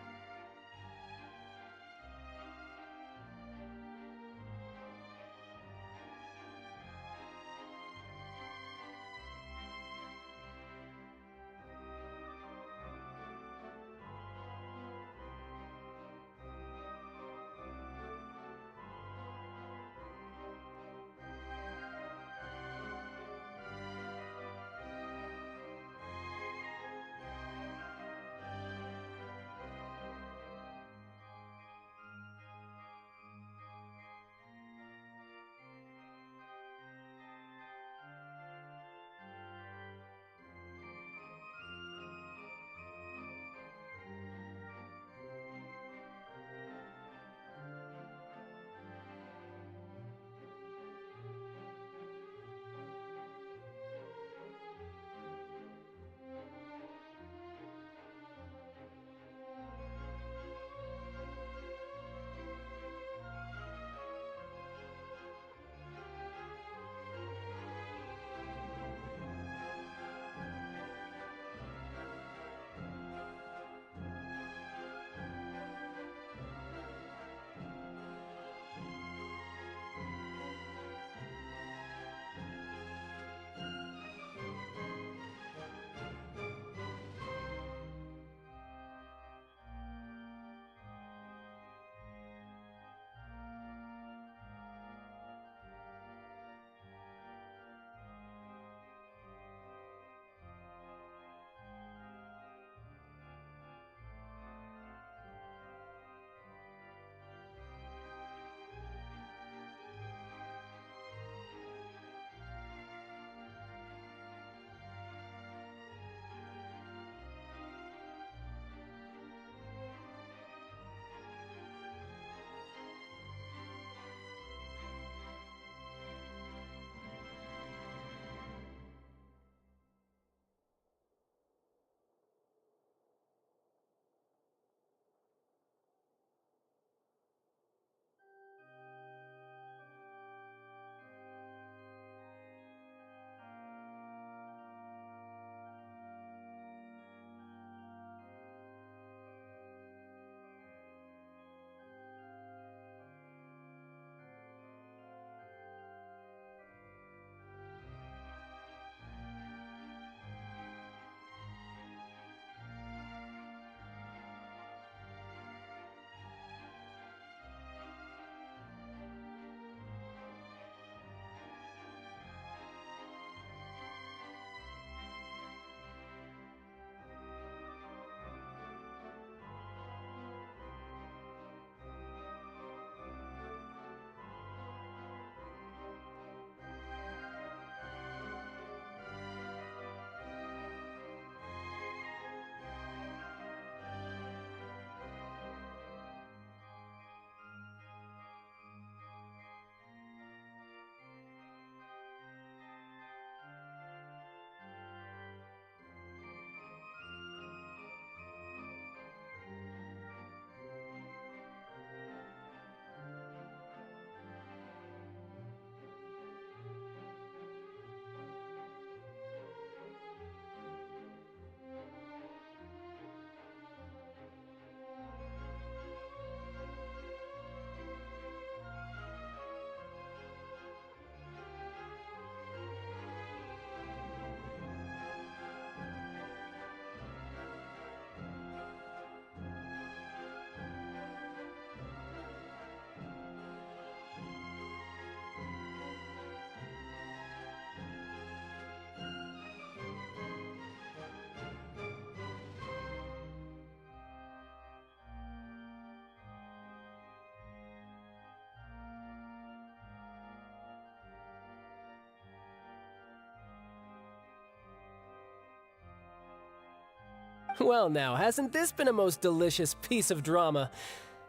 Well now, hasn't this been a most delicious piece of drama?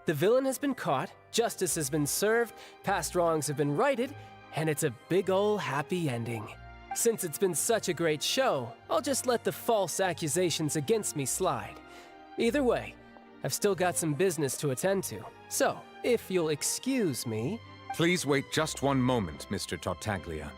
The villain has been caught, justice has been served, past wrongs have been righted, and it's a big ol' happy ending. Since it's been such a great show, I'll just let the false accusations against me slide. Either way, I've still got some business to attend to. So, if you'll excuse me... Please wait just one moment, Mr. Tartaglia.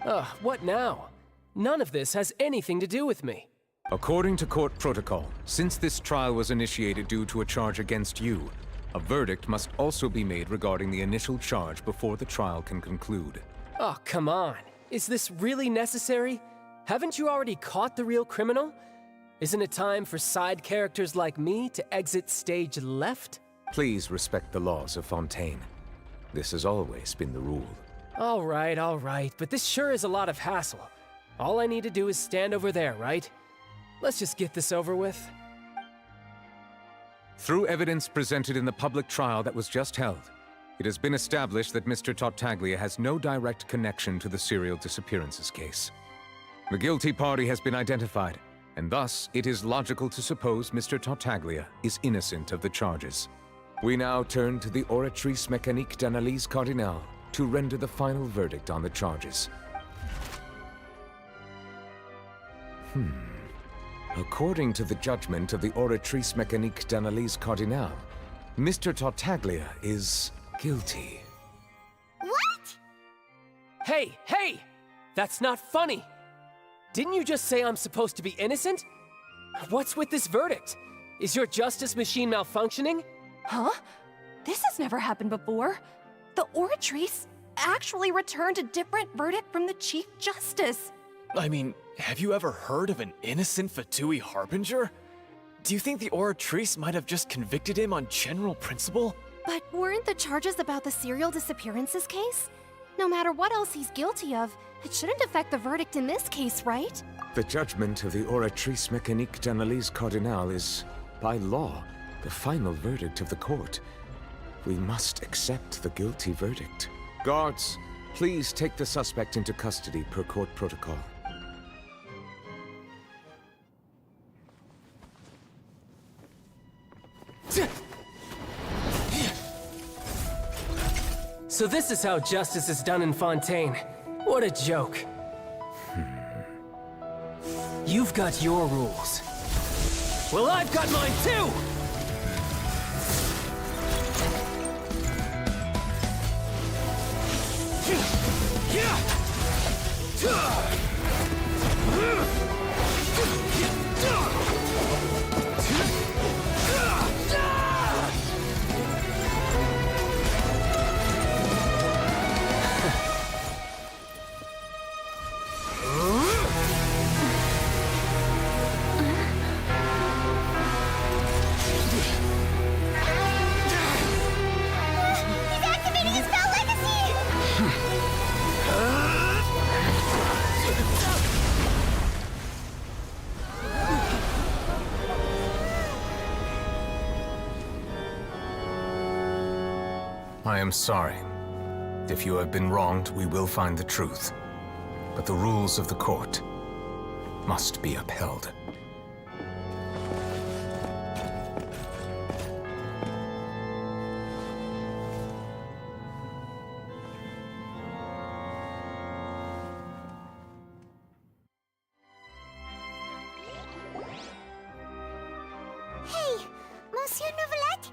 Ugh, what now? None of this has anything to do with me. According to court protocol, since this trial was initiated due to a charge against you, a verdict must also be made regarding the initial charge before the trial can conclude. Oh, come on. Is this really necessary? Haven't you already caught the real criminal? Isn't it time for side characters like me to exit stage left? Please respect the laws of Fontaine. This has always been the rule. All right, but this sure is a lot of hassle. All I need to do is stand over there, right? Let's just get this over with. Through evidence presented in the public trial that was just held, it has been established that Mr. Tartaglia has no direct connection to the serial disappearances case. The guilty party has been identified, and thus it is logical to suppose Mr. Tartaglia is innocent of the charges. We now turn to the Oratrice Mécanique d'Analyse Cardinale to render the final verdict on the charges. According to the judgment of the Oratrice Mécanique d'Analyse Cardinale, Mr. Tartaglia is guilty. What? Hey! That's not funny! Didn't you just say I'm supposed to be innocent? What's with this verdict? Is your justice machine malfunctioning? Huh? This has never happened before. The Oratrice actually returned a different verdict from the Chief Justice. I mean, have you ever heard of an innocent Fatui Harbinger? Do you think the Oratrice might have just convicted him on general principle? But weren't the charges about the serial disappearances case? No matter what else he's guilty of, it shouldn't affect the verdict in this case, right? The judgment of the Oratrice Mécanique d'Analyse Cardinale is, by law, the final verdict of the court. We must accept the guilty verdict. Guards, please take the suspect into custody per court protocol. So this is how justice is done in Fontaine. What a joke. You've got your rules. Well, I've got mine too! He's activating his spell legacy! I am sorry. If you have been wronged, we will find the truth. But the rules of the court must be upheld. Hey, Monsieur Novelette,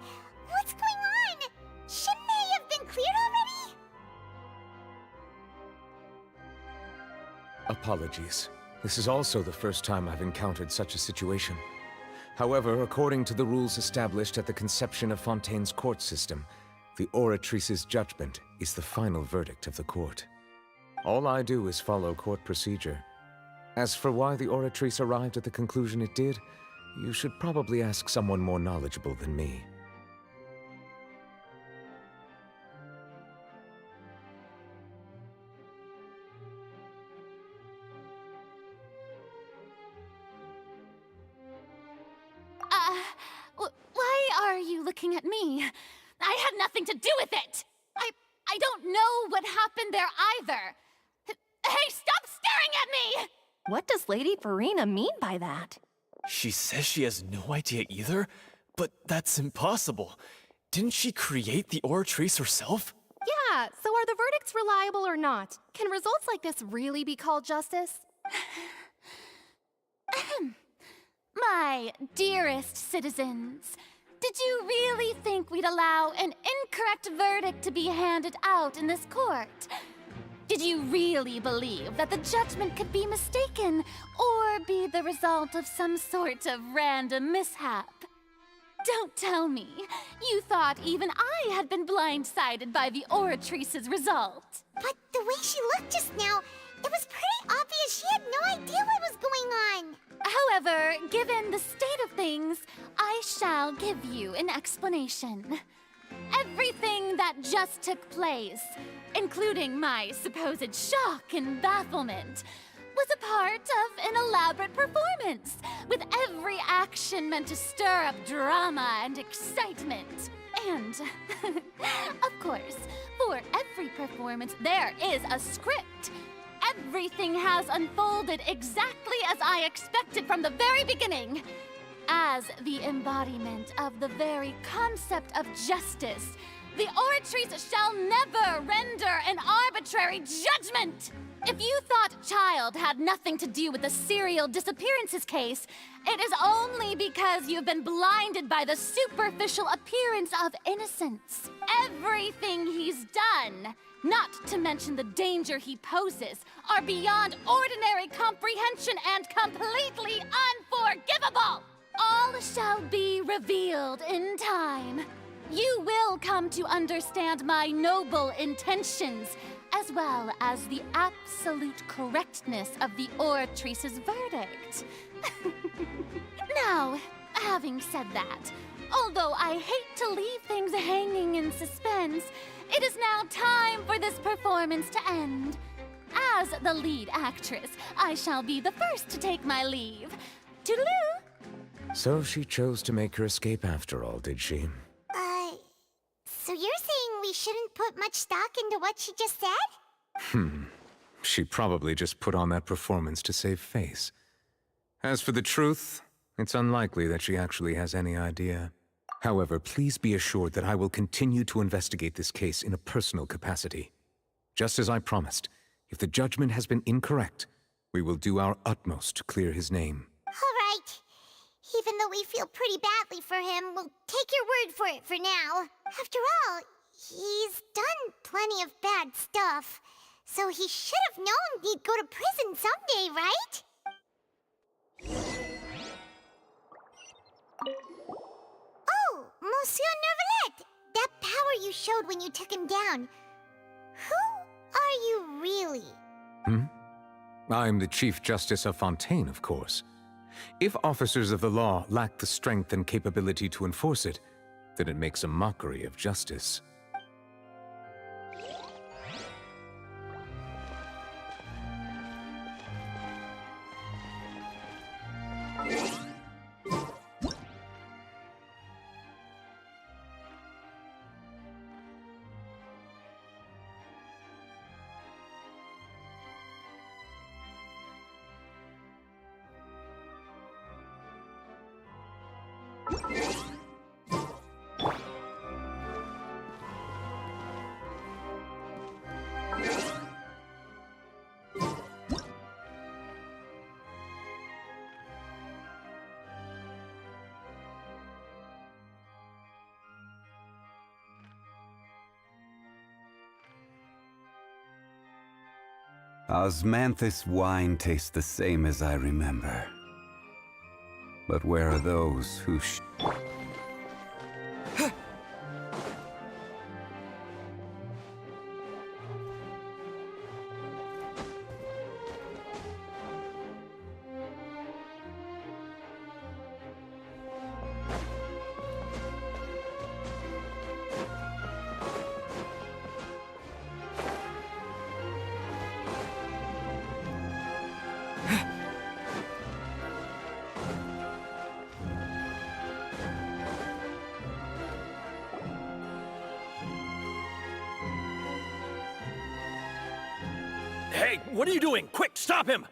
what's going on? Shouldn't they have been cleared already? Apologies. This is also the first time I've encountered such a situation. However, according to the rules established at the conception of Fontaine's court system, the Oratrice's judgment is the final verdict of the court. All I do is follow court procedure. As for why the Oratrice arrived at the conclusion it did, you should probably ask someone more knowledgeable than me. Why are you looking at me? I had nothing to do with it! I don't know what happened there either! Hey, stop staring at me! What does Lady Farina mean by that? She says she has no idea either, but that's impossible. Didn't she create the Oratrice herself? Yeah, so are the verdicts reliable or not? Can results like this really be called justice? My dearest citizens, did you really think we'd allow an incorrect verdict to be handed out in this court? Did you really believe that the judgment could be mistaken or be the result of some sort of random mishap? Don't tell me you thought even I had been blindsided by the Oratrice's result. But the way she looked just now, it was pretty obvious she had no idea what was going on. However, given the state of things, I shall give you an explanation. Everything that just took place, including my supposed shock and bafflement, was a part of an elaborate performance, with every action meant to stir up drama and excitement. And, of course, for every performance, there is a script. Everything has unfolded exactly as I expected from the very beginning. As the embodiment of the very concept of justice, the Oratrice shall never render an arbitrary judgment! If you thought Child had nothing to do with the serial disappearances case, it is only because you've been blinded by the superficial appearance of innocence. Everything he's done, not to mention the danger he poses, are beyond ordinary comprehension and completely unforgivable! All shall be revealed in time. You will come to understand my noble intentions, as well as the absolute correctness of the Oratrice's verdict. Now, having said that, although I hate to leave things hanging in suspense, it is now time for this performance to end. As the lead actress, I shall be the first to take my leave. Toodaloo! So she chose to make her escape after all, did she? So you're saying we shouldn't put much stock into what she just said? She probably just put on that performance to save face. As for the truth, it's unlikely that she actually has any idea. However, please be assured that I will continue to investigate this case in a personal capacity. Just as I promised, if the judgment has been incorrect, we will do our utmost to clear his name. All right. Even though we feel pretty badly for him, we'll take your word for it for now. After all, he's done plenty of bad stuff, so he should have known he'd go to prison someday, right? Oh, Monsieur Neuvillette! That power you showed when you took him down. Who are you really? I'm the Chief Justice of Fontaine, of course. If officers of the law lack the strength and capability to enforce it, then it makes a mockery of justice. Osmanthus wine tastes the same as I remember. But where are those who Hey, what are you doing? Quick, stop him!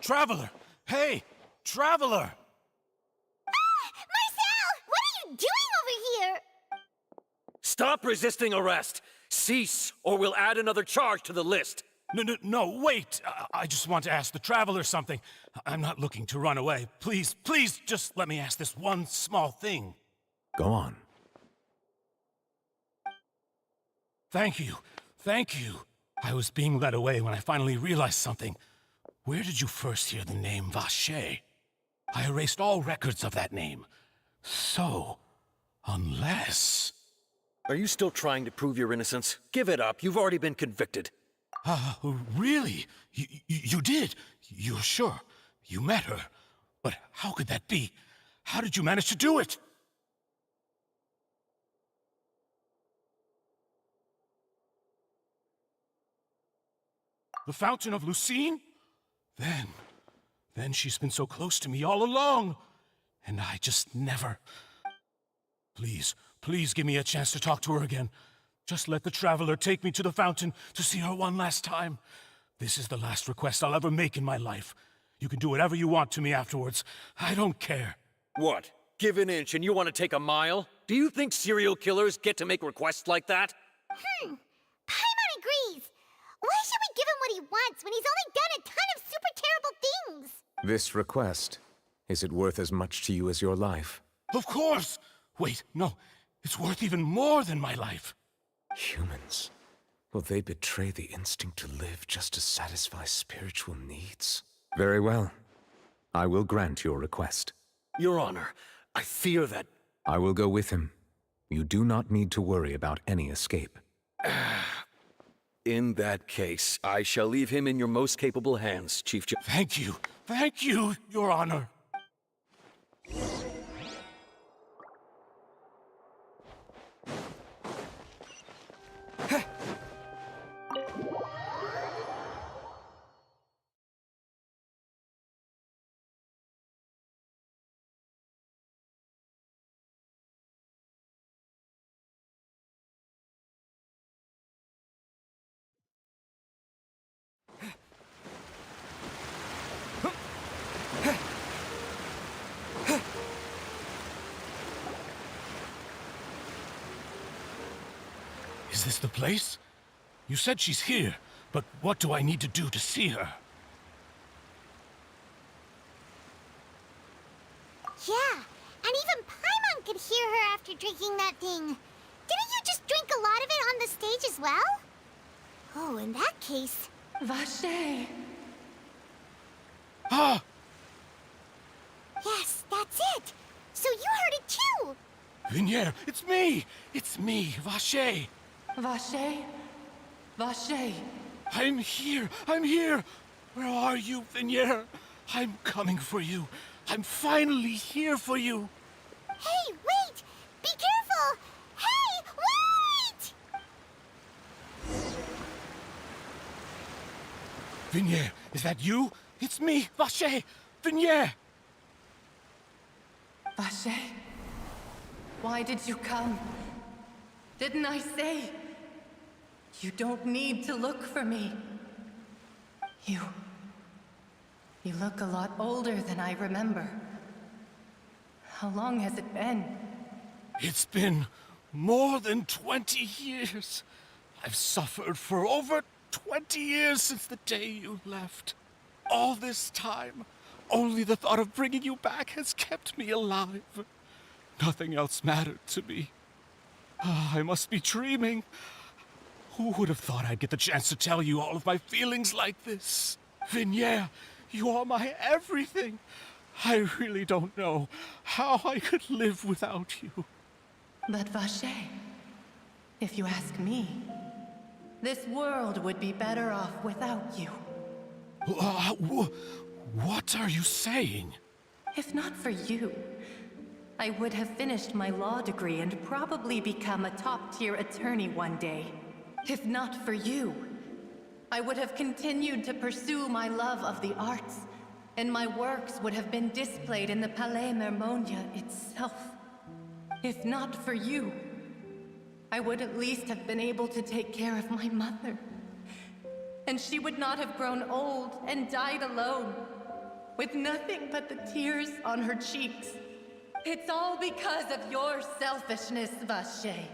Traveler, hey! Traveler! Marcel! What are you doing over here? Stop resisting arrest! Cease, or we'll add another charge to the list. No, wait! I just want to ask the Traveler something. I'm not looking to run away. Please, just let me ask this one small thing. Go on. Thank you. I was being led away when I finally realized something. Where did you first hear the name Vache? I erased all records of that name. So, unless... Are you still trying to prove your innocence? Give it up. You've already been convicted. Really? You did? You're sure? You met her? But how could that be? How did you manage to do it? The Fountain of Lucine? Then she's been so close to me all along. And I just never... Please give me a chance to talk to her again. Just let the Traveler take me to the fountain to see her one last time. This is the last request I'll ever make in my life. You can do whatever you want to me afterwards. I don't care. What? Give an inch and you want to take a mile? Do you think serial killers get to make requests like that? Paimon agrees. Why should we give him what he wants when he's only done a ton of super terrible things? This request, is it worth as much to you as your life? Of course! Wait, no. It's worth even more than my life. Humans? Will they betray the instinct to live just to satisfy spiritual needs? Very well. I will grant your request. Your Honor, I fear that... I will go with him. You do not need to worry about any escape. In that case, I shall leave him in your most capable hands, Chief Thank you, Your Honor. Is this the place? You said she's here, but what do I need to do to see her? Yeah, and even Paimon could hear her after drinking that thing. Didn't you just drink a lot of it on the stage as well? Oh, in that case... Vache! Ah! Yes, that's it! So you heard it too! Vinier, it's me! It's me, Vache! Vache? Vache? I'm here! Where are you, Vinier? I'm coming for you. I'm finally here for you. Hey, wait! Be careful! Hey, wait! Vinier, is that you? It's me, Vache! Vinier! Vache? Why did you come? Didn't I say? You don't need to look for me. You look a lot older than I remember. How long has it been? It's been more than 20 years. I've suffered for over 20 years since the day you left. All this time, only the thought of bringing you back has kept me alive. Nothing else mattered to me. I must be dreaming. Who would have thought I'd get the chance to tell you all of my feelings like this? Vinier, you are my everything. I really don't know how I could live without you. But Vache, if you ask me, this world would be better off without you. What are you saying? If not for you, I would have finished my law degree and probably become a top-tier attorney one day. If not for you, I would have continued to pursue my love of the arts, and my works would have been displayed in the Palais Mermonia itself. If not for you, I would at least have been able to take care of my mother. And she would not have grown old and died alone. with nothing but the tears on her cheeks. It's all because of your selfishness, Vache.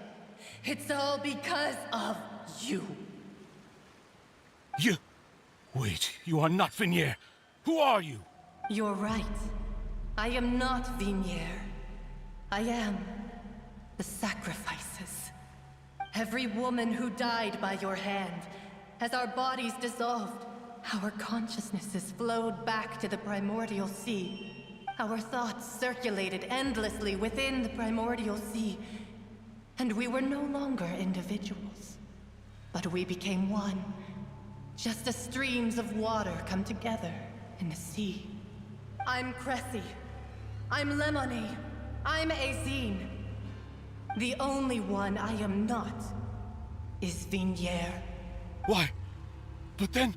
It's all because of you. You... Wait, you are not Vignier. Who are you? You're right. I am not Vignier. I am the sacrifices. Every woman who died by your hand, as our bodies dissolved, our consciousnesses flowed back to the primordial sea. Our thoughts circulated endlessly within the primordial sea, and we were no longer individuals. But we became one, just as streams of water come together in the sea. I'm Cressy. I'm Lemony. I'm Azine. The only one I am not is Vignier. Why? But then,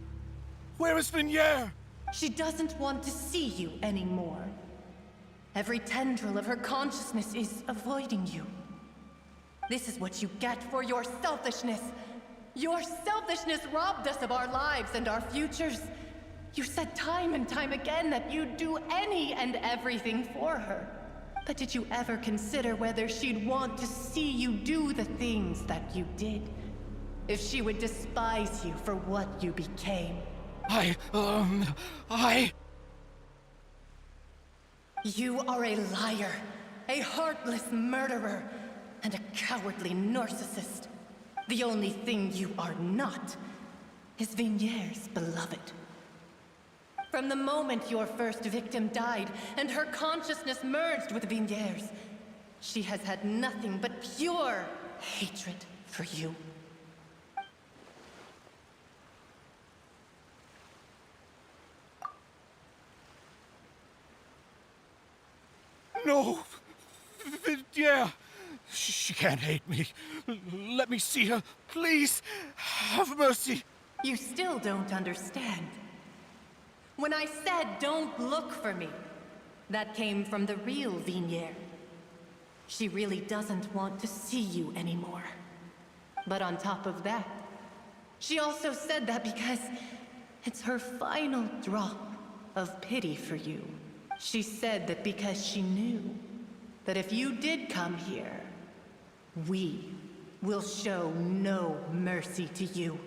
where is Vignier? She doesn't want to see you anymore. Every tendril of her consciousness is avoiding you. This is what you get for your selfishness. Your selfishness robbed us of our lives and our futures. You said time and time again that you'd do any and everything for her. But did you ever consider whether she'd want to see you do the things that you did? If she would despise you for what you became? You are a liar, a heartless murderer, and a cowardly narcissist. The only thing you are not is Vignier's beloved. From the moment your first victim died and her consciousness merged with Vignier's, she has had nothing but pure hatred for you. No! Vignier! She can't hate me. Let me see her, please. Have mercy. You still don't understand. When I said don't look for me, that came from the real Vignier. She really doesn't want to see you anymore. But on top of that, she also said that because it's her final drop of pity for you. She said that because she knew that if you did come here, we will show no mercy to you.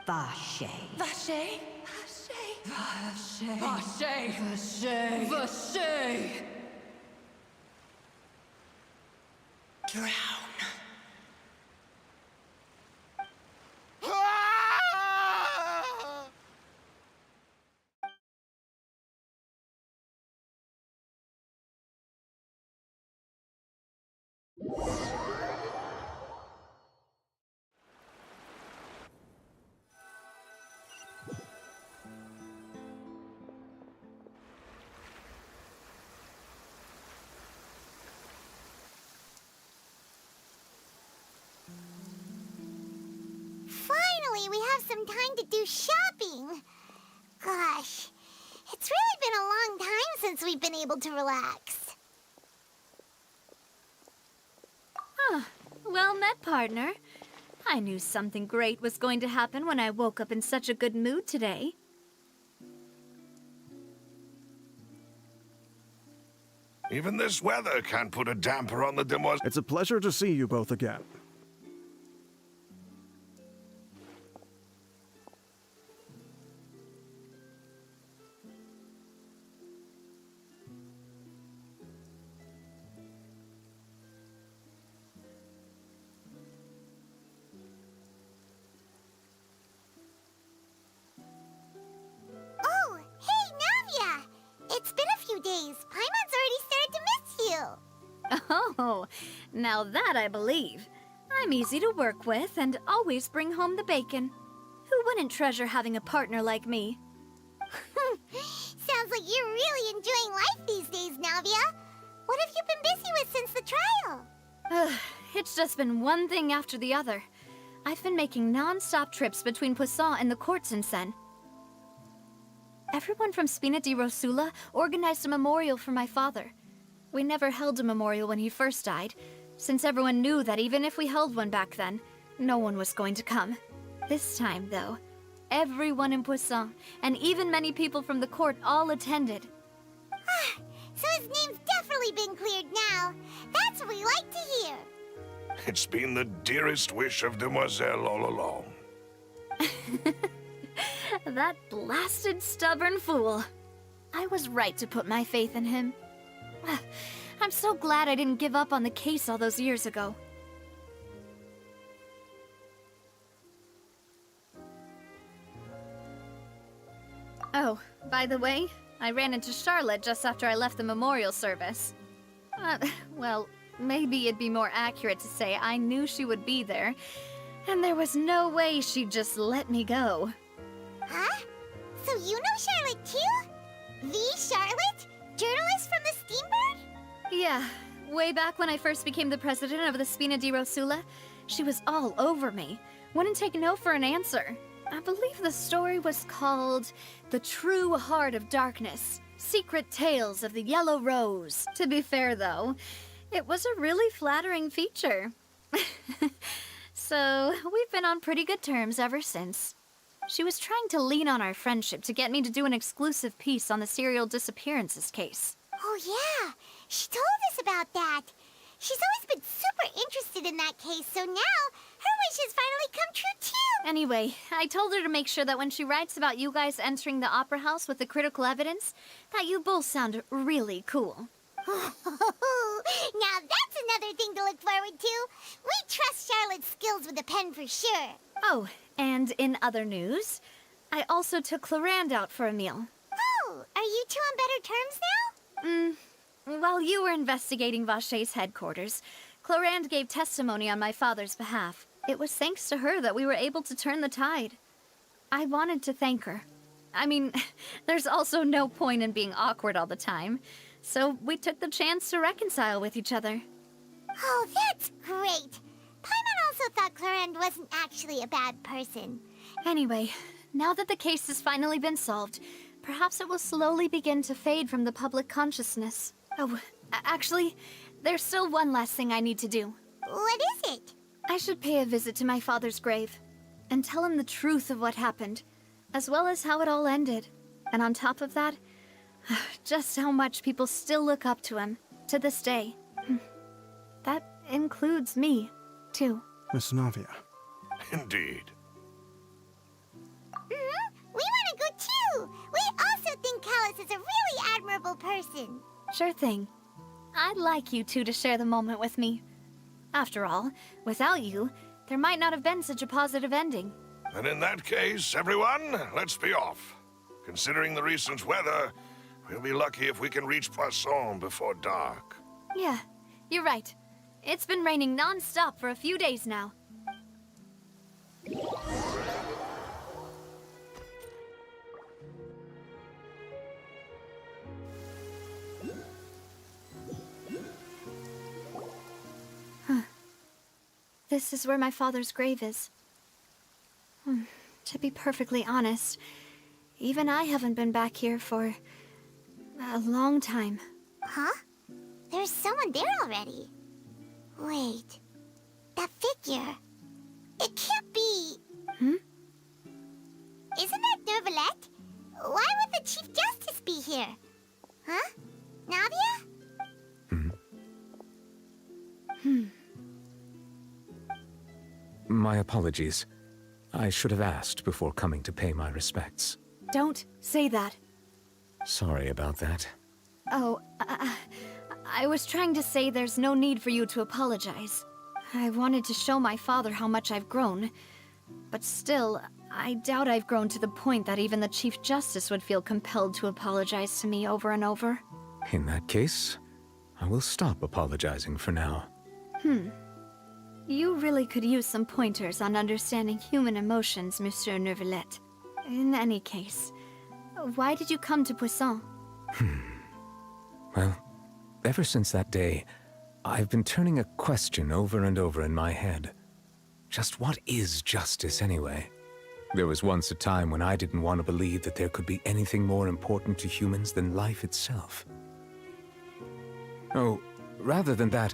Vache. Vache? Vache. Vache. Vache. Vache. Drown. Finally, we have some time to do shopping. Gosh, it's really been a long time since we've been able to relax. Well met, partner. I knew something great was going to happen when I woke up in such a good mood today. Even this weather can't put a damper on the demoiselle. It's a pleasure to see you both again. Oh, hey, Navia! It's been a few days. Paimon's already started to miss you. Oh, now that I believe. I'm easy to work with and always bring home the bacon. Who wouldn't treasure having a partner like me? Sounds like you're really enjoying life these days, Navia. What have you been busy with since the trial? It's just been one thing after the other. I've been making non-stop trips between Poisson and the courts in Sen. Everyone from Spina di Rosula organized a memorial for my father. We never held a memorial when he first died, since everyone knew that even if we held one back then, no one was going to come. This time, though, Everyone in Poisson, and even many people from the court, all attended. So his name's definitely been cleared now. That's what we like to hear. It's been the dearest wish of Demoiselle all along. That blasted stubborn fool. I was right to put my faith in him. I'm so glad I didn't give up on the case all those years ago. Oh, by the way, I ran into Charlotte just after I left the memorial service. Well, maybe it'd be more accurate to say I knew she would be there, and there was no way she'd just let me go. Huh? So you know Charlotte too? The Charlotte? Journalist from the Steambird? Yeah, way back when I first became the president of the Spina di Rosula, she was all over me. Wouldn't take no for an answer. I believe the story was called The True Heart of Darkness, Secret Tales of the Yellow Rose. To be fair, though, it was a really flattering feature. So, we've been on pretty good terms ever since. She was trying to lean on our friendship to get me to do an exclusive piece on the serial disappearances case. Oh yeah, she told us about that. She's always been super interested in that case, so now her wish has finally come true too. Anyway, I told her to make sure that when she writes about you guys entering the opera house with the critical evidence, that you both sound really cool. Now that's another thing to look forward to. We trust Charlotte's skills with a pen for sure. Oh, and in other news, I also took Clarand out for a meal. Oh, are you two on better terms now? While you were investigating Vacher's headquarters, Clarand gave testimony on my father's behalf. It was thanks to her that we were able to turn the tide. I wanted to thank her. I mean, there's also no point in being awkward all the time, so we took the chance to reconcile with each other. Oh, that's great. Paimon also thought Clarand wasn't actually a bad person. Anyway, now that the case has finally been solved, perhaps it will slowly begin to fade from the public consciousness. Oh, actually, there's still one last thing I need to do. What is it? I should pay a visit to my father's grave and tell him the truth of what happened, as well as how it all ended. And on top of that, just how much people still look up to him to this day. That includes me, too. Miss Navia. Indeed. We want to go too! We also think Callus is a really admirable person. Sure thing. I'd like you two to share the moment with me. After all, without you, there might not have been such a positive ending. And in that case, everyone, let's be off. Considering the recent weather, we'll be lucky if we can reach Poisson before dark. Yeah, you're right. It's been raining non-stop for a few days now. This is where my father's grave is. To be perfectly honest, even I haven't been back here for a long time. Huh? There's someone there already. Wait. That figure. It can't be... Isn't that Neuvillette? Why would the Chief Justice be here? Huh? Navia? My apologies. I should have asked before coming to pay my respects. Don't say that. Sorry about that. Oh, I was trying to say there's no need for you to apologize. I wanted to show my father how much I've grown. But still, I doubt I've grown to the point that even the Chief Justice would feel compelled to apologize to me over and over. In that case, I will stop apologizing for now. You really could use some pointers on understanding human emotions, Monsieur Neuvillette. In any case, why did you come to Poisson? Well, ever since that day, I've been turning a question over and over in my head. Just what is justice anyway? There was once a time when I didn't want to believe that there could be anything more important to humans than life itself. Oh, rather than that,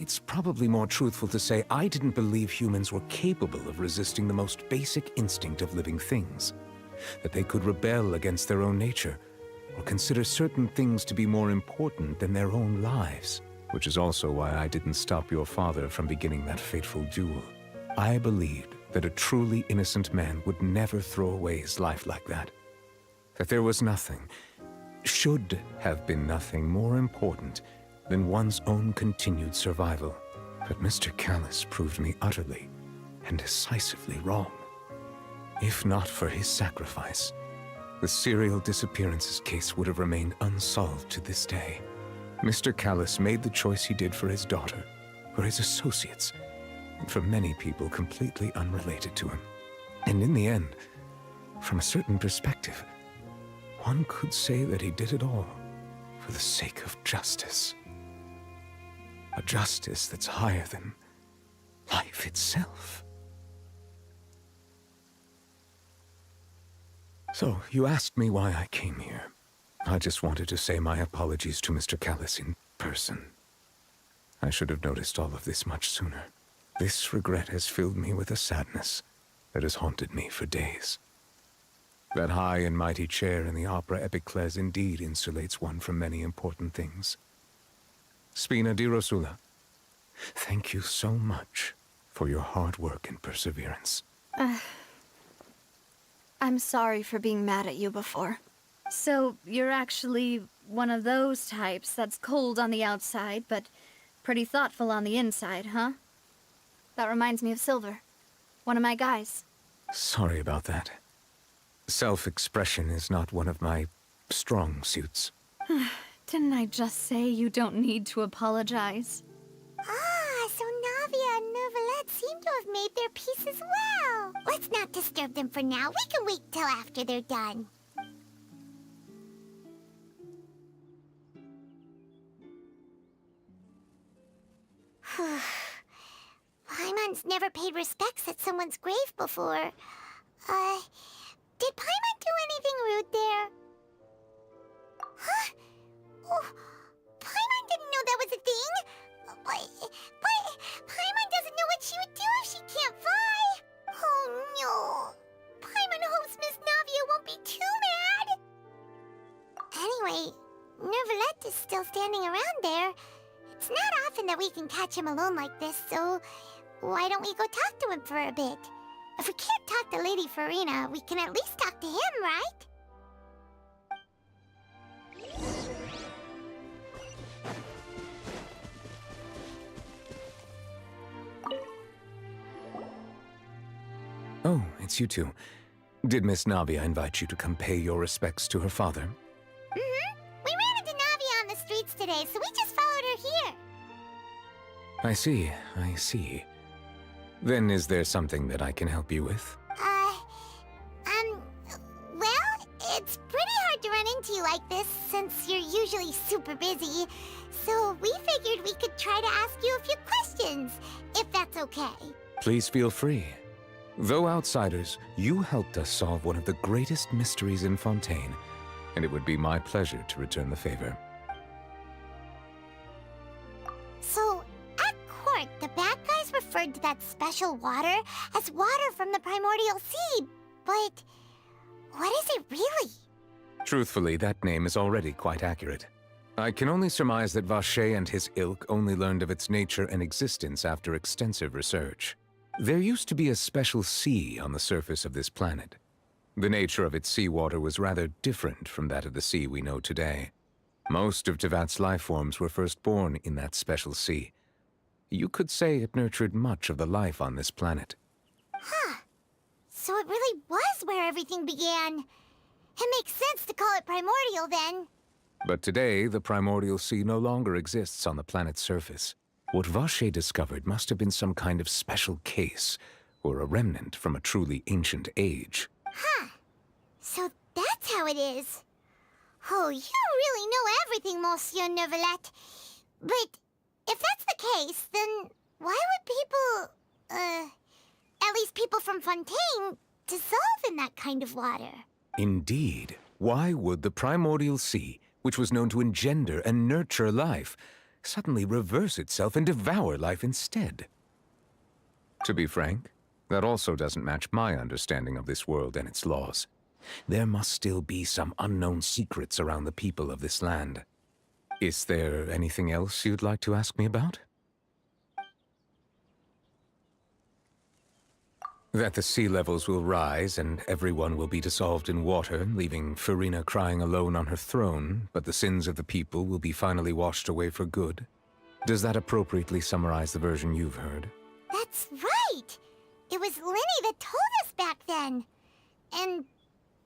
it's probably more truthful to say I didn't believe humans were capable of resisting the most basic instinct of living things. That they could rebel against their own nature, or consider certain things to be more important than their own lives. Which is also why I didn't stop your father from beginning that fateful duel. I believed that a truly innocent man would never throw away his life like that. That there was nothing, should have been nothing more important than one's own continued survival. But Mr. Callus proved me utterly and decisively wrong. If not for his sacrifice, the serial disappearances case would have remained unsolved to this day. Mr. Callus made the choice he did for his daughter, for his associates, and for many people completely unrelated to him. And in the end, from a certain perspective, one could say that he did it all for the sake of justice. A justice that's higher than life itself. So, you asked me why I came here. I just wanted to say my apologies to Mr. Callus in person. I should have noticed all of this much sooner. This regret has filled me with a sadness that has haunted me for days. That high and mighty chair in the Opera Epiclese indeed insulates one from many important things. Spina di Rosula, thank you so much for your hard work and perseverance. I'm sorry for being mad at you before. So, you're actually one of those types that's cold on the outside, but pretty thoughtful on the inside, huh? That reminds me of Silver, one of my guys. Sorry about that. Self-expression is not one of my strong suits. Didn't I just say you don't need to apologize? Ah, so Navia and Neuvillette seem to have made their peace as well. Let's not disturb them for now. We can wait till after they're done. Paimon's never paid respects at someone's grave before. Did Paimon do anything rude there? Huh? Oh, Paimon didn't know that was a thing. But Paimon doesn't know what she would do if she can't fly. Oh no. Paimon hopes Miss Navia won't be too mad. Anyway, Neuvillette is still standing around there. It's not often that we can catch him alone like this, so why don't we go talk to him for a bit? If we can't talk to Lady Farina, we can at least talk to him, right? Oh, it's you two. Did Miss Navia invite you to come pay your respects to her father? Mm-hmm. We ran into Navia on the streets today, so we just followed her here. I see. Then is there something that I can help you with? Well, it's pretty hard to run into you like this since you're usually super busy. So we figured we could try to ask you a few questions, if that's okay. Please feel free. Though outsiders, you helped us solve one of the greatest mysteries in Fontaine, and it would be my pleasure to return the favor. So, at court, the bad guys referred to that special water as water from the primordial sea, but what is it really? Truthfully, that name is already quite accurate. I can only surmise that Vacher and his ilk only learned of its nature and existence after extensive research. There used to be a special sea on the surface of this planet. The nature of its seawater was rather different from that of the sea we know today. Most of Tevat's life forms were first born in that special sea. You could say it nurtured much of the life on this planet. Huh. So it really was where everything began. It makes sense to call it primordial then. But today, the primordial sea no longer exists on the planet's surface. What Vacher discovered must have been some kind of special case, or a remnant from a truly ancient age. Huh. So that's how it is. Oh, you really know everything, Monsieur Neuvillette. But if that's the case, then why would people, at least people from Fontaine, dissolve in that kind of water? Indeed. Why would the primordial sea, which was known to engender and nurture life, suddenly reverse itself and devour life instead. To be frank, that also doesn't match my understanding of this world and its laws. There must still be some unknown secrets around the people of this land. Is there anything else you'd like to ask me about? That the sea levels will rise and everyone will be dissolved in water, leaving Farina crying alone on her throne, but the sins of the people will be finally washed away for good. Does that appropriately summarize the version you've heard? That's right! It was Lenny that told us back then. And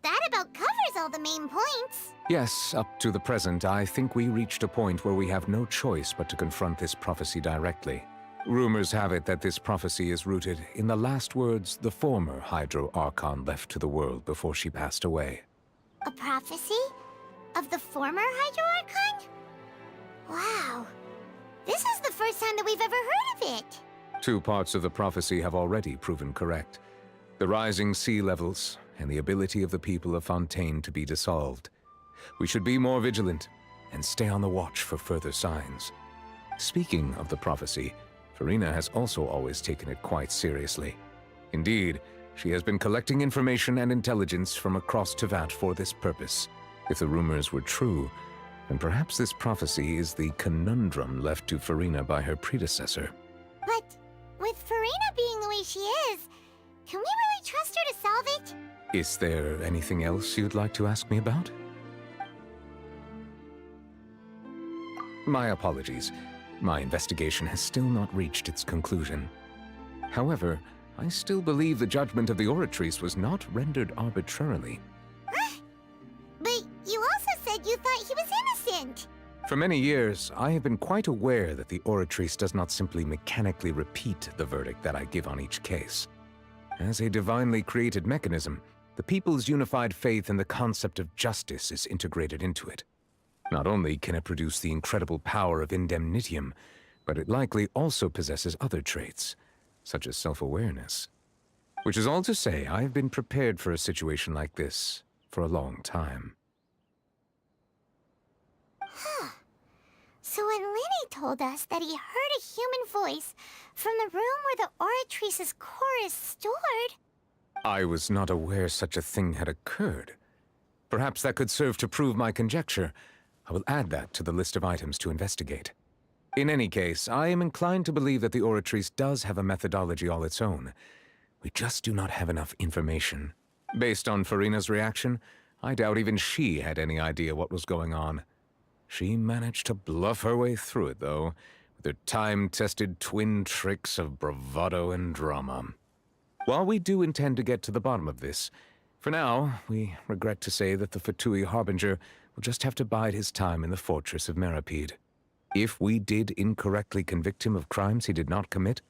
that about covers all the main points. Yes, up to the present, I think we reached a point where we have no choice but to confront this prophecy directly. Rumors have it that this prophecy is rooted in the last words the former Hydro Archon left to the world before she passed away. A prophecy? Of the former Hydro Archon? Wow. This is the first time that we've ever heard of it. 2 parts of the prophecy have already proven correct. The rising sea levels and the ability of the people of Fontaine to be dissolved. We should be more vigilant and stay on the watch for further signs. Speaking of the prophecy, Farina has also always taken it quite seriously. Indeed, she has been collecting information and intelligence from across Tevat for this purpose. If the rumors were true, then perhaps this prophecy is the conundrum left to Farina by her predecessor. But with Farina being the way she is, can we really trust her to solve it? Is there anything else you'd like to ask me about? My apologies. My investigation has still not reached its conclusion. However, I still believe the judgment of the Oratrice was not rendered arbitrarily. But you also said you thought he was innocent! For many years, I have been quite aware that the Oratrice does not simply mechanically repeat the verdict that I give on each case. As a divinely created mechanism, the people's unified faith in the concept of justice is integrated into it. Not only can it produce the incredible power of indemnitium, but it likely also possesses other traits, such as self-awareness. Which is all to say, I have been prepared for a situation like this for a long time. Huh. So when Lenny told us that he heard a human voice from the room where the Oratrice's core is stored... I was not aware such a thing had occurred. Perhaps that could serve to prove my conjecture. I will add that to the list of items to investigate. In any case, I am inclined to believe that the Oratrice does have a methodology all its own. We just do not have enough information. Based on Farina's reaction, I doubt even she had any idea what was going on. She managed to bluff her way through it, though, with her time-tested twin tricks of bravado and drama. While we do intend to get to the bottom of this, for now, we regret to say that the Fatui Harbinger will just have to bide his time in the fortress of Meripede. If we did incorrectly convict him of crimes he did not commit,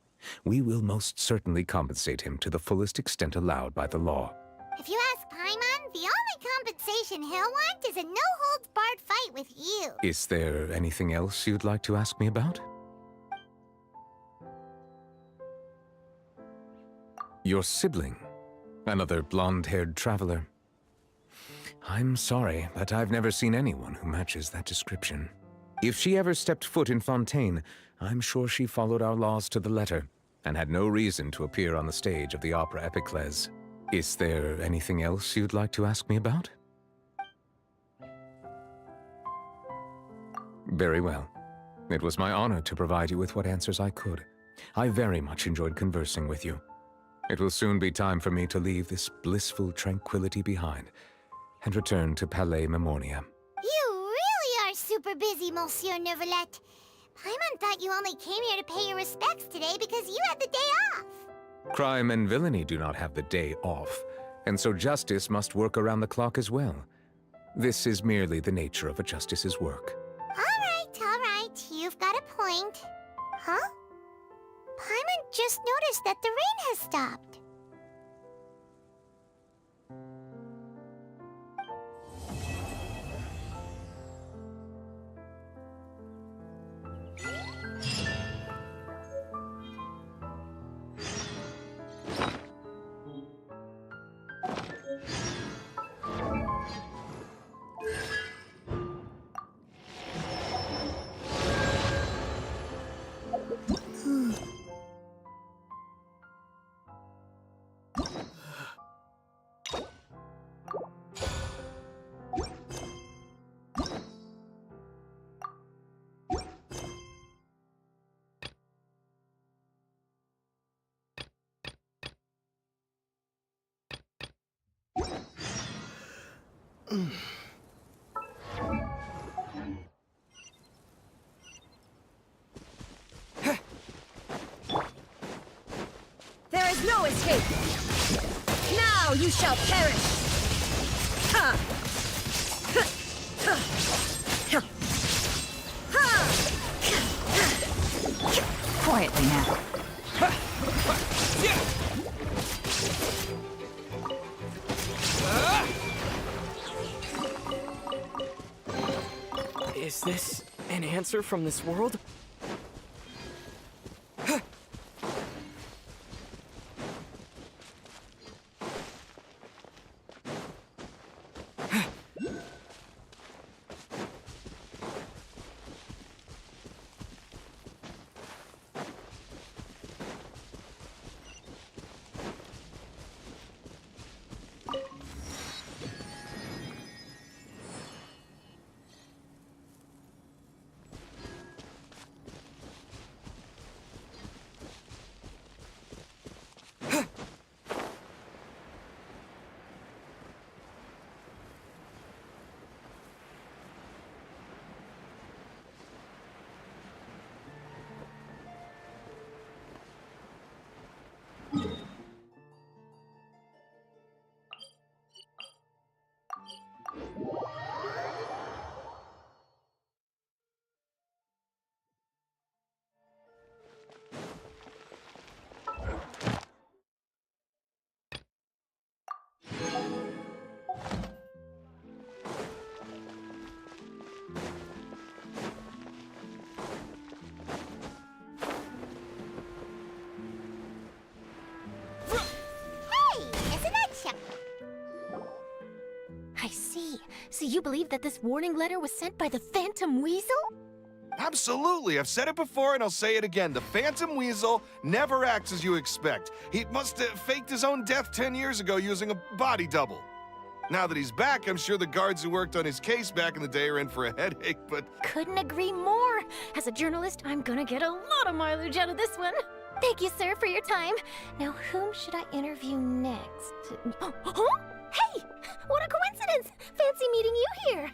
we will most certainly compensate him to the fullest extent allowed by the law. If you ask Paimon, the only compensation he'll want is a no-holds-barred fight with you. Is there anything else you'd like to ask me about? Your sibling, another blonde-haired traveler. I'm sorry, but I've never seen anyone who matches that description. If she ever stepped foot in Fontaine, I'm sure she followed our laws to the letter, and had no reason to appear on the stage of the Opera Epiclese. Is there anything else you'd like to ask me about? Very well. It was my honor to provide you with what answers I could. I very much enjoyed conversing with you. It will soon be time for me to leave this blissful tranquility behind and return to Palais Memoria. You really are super busy, Monsieur Neuvillette. Paimon thought you only came here to pay your respects today because you had the day off. Crime and villainy do not have the day off, and so justice must work around the clock as well. This is merely the nature of a justice's work. All right, you've got a point. Huh? Paimon just noticed that the rain has stopped. There is no escape! Now you shall perish! Ha! Quietly now. Is this an answer from this world? I see. So you believe that this warning letter was sent by the Phantom Weasel? Absolutely. I've said it before and I'll say it again. The Phantom Weasel never acts as you expect. He must have faked his own death 10 years ago using a body double. Now that he's back, I'm sure the guards who worked on his case back in the day are in for a headache, but... Couldn't agree more. As a journalist, I'm gonna get a lot of mileage out of this one. Thank you, sir, for your time. Now, whom should I interview next? Huh? Hey! What a coincidence! Fancy meeting you here.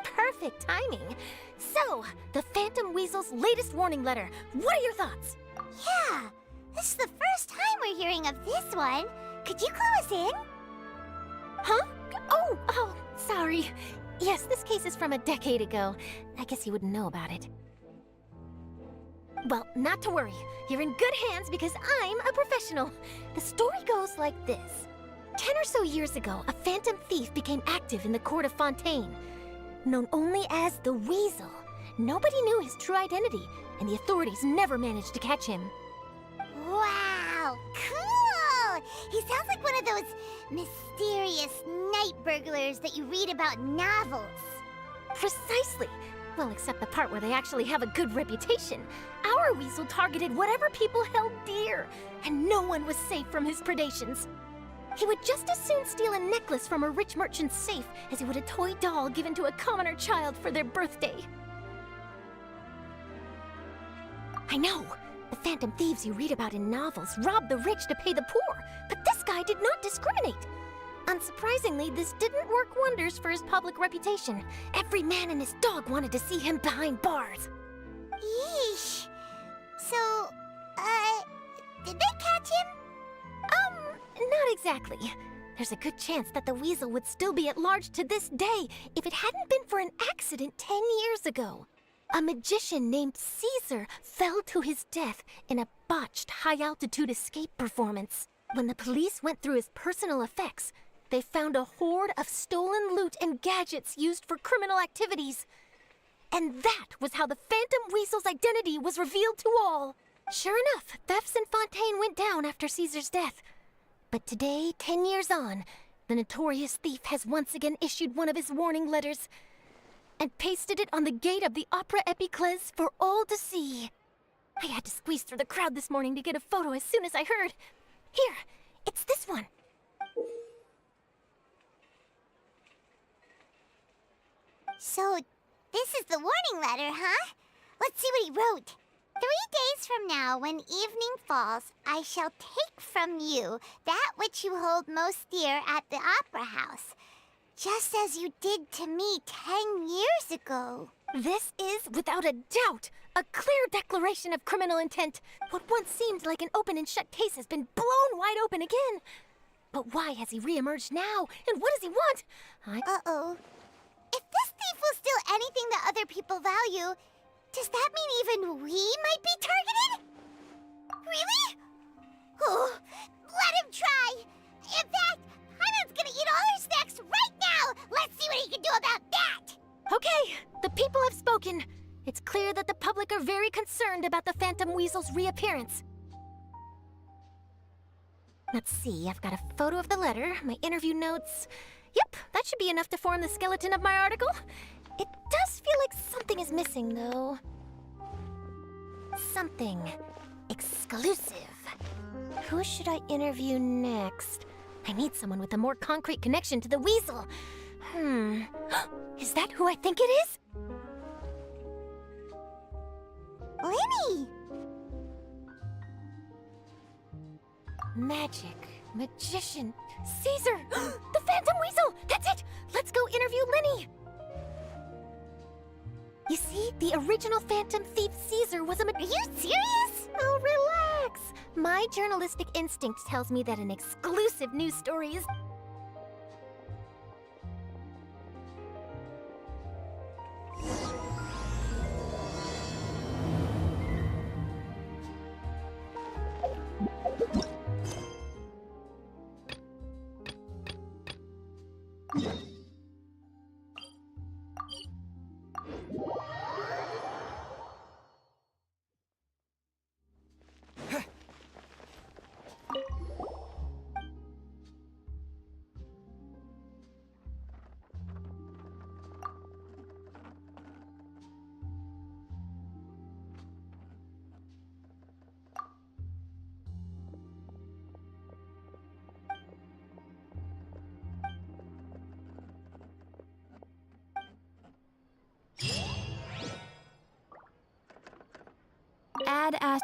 Perfect timing. So, the Phantom Weasel's latest warning letter. What are your thoughts? Yeah, this is the first time we're hearing of this one. Could you clue us in? Huh? Oh, sorry. Yes, this case is from a decade ago. I guess you wouldn't know about it. Well, not to worry. You're in good hands because I'm a professional. The story goes like this. 10 or so years ago, a phantom thief became active in the court of Fontaine. Known only as the Weasel, nobody knew his true identity, and the authorities never managed to catch him. Wow, cool! He sounds like one of those mysterious night burglars that you read about in novels. Precisely. Well, except the part where they actually have a good reputation. Our Weasel targeted whatever people held dear, and no one was safe from his predations. He would just as soon steal a necklace from a rich merchant's safe as he would a toy doll given to a commoner child for their birthday. I know. The phantom thieves you read about in novels rob the rich to pay the poor, but this guy did not discriminate. Unsurprisingly, this didn't work wonders for his public reputation. Every man and his dog wanted to see him behind bars. Yeesh. So, did they catch him? Not exactly. There's a good chance that the Weasel would still be at large to this day if it hadn't been for an accident 10 years ago. A magician named Caesar fell to his death in a botched high-altitude escape performance. When the police went through his personal effects, they found a hoard of stolen loot and gadgets used for criminal activities. And that was how the Phantom Weasel's identity was revealed to all. Sure enough, thefts in Fontaine went down after Caesar's death. But today, 10 years on, the notorious thief has once again issued one of his warning letters and pasted it on the gate of the Opera Epiclese for all to see. I had to squeeze through the crowd this morning to get a photo as soon as I heard. Here, it's this one. So, this is the warning letter, huh? Let's see what he wrote. 3 days from now, when evening falls, I shall take from you that which you hold most dear at the Opera House, just as you did to me 10 years ago. This is, without a doubt, a clear declaration of criminal intent. What once seemed like an open and shut case has been blown wide open again. But why has he reemerged now? And what does he want? Uh-oh. If this thief will steal anything that other people value, does that mean even we might be targeted? Really? Oh, let him try! In fact, Hyman's gonna eat all our snacks right now! Let's see what he can do about that! Okay, the people have spoken. It's clear that the public are very concerned about the Phantom Weasel's reappearance. Let's see, I've got a photo of the letter, my interview notes. Yep, that should be enough to form the skeleton of my article. It does feel like something is missing, though. Something exclusive. Who should I interview next? I need someone with a more concrete connection to the Weasel. Is that who I think it is? Lenny! Magic, magician, Caesar! The Phantom Weasel! That's it! Let's go interview Lenny! You see, the original Phantom Thief Caesar was a Are you serious? Oh, relax! My journalistic instinct tells me that an exclusive news story is... Add as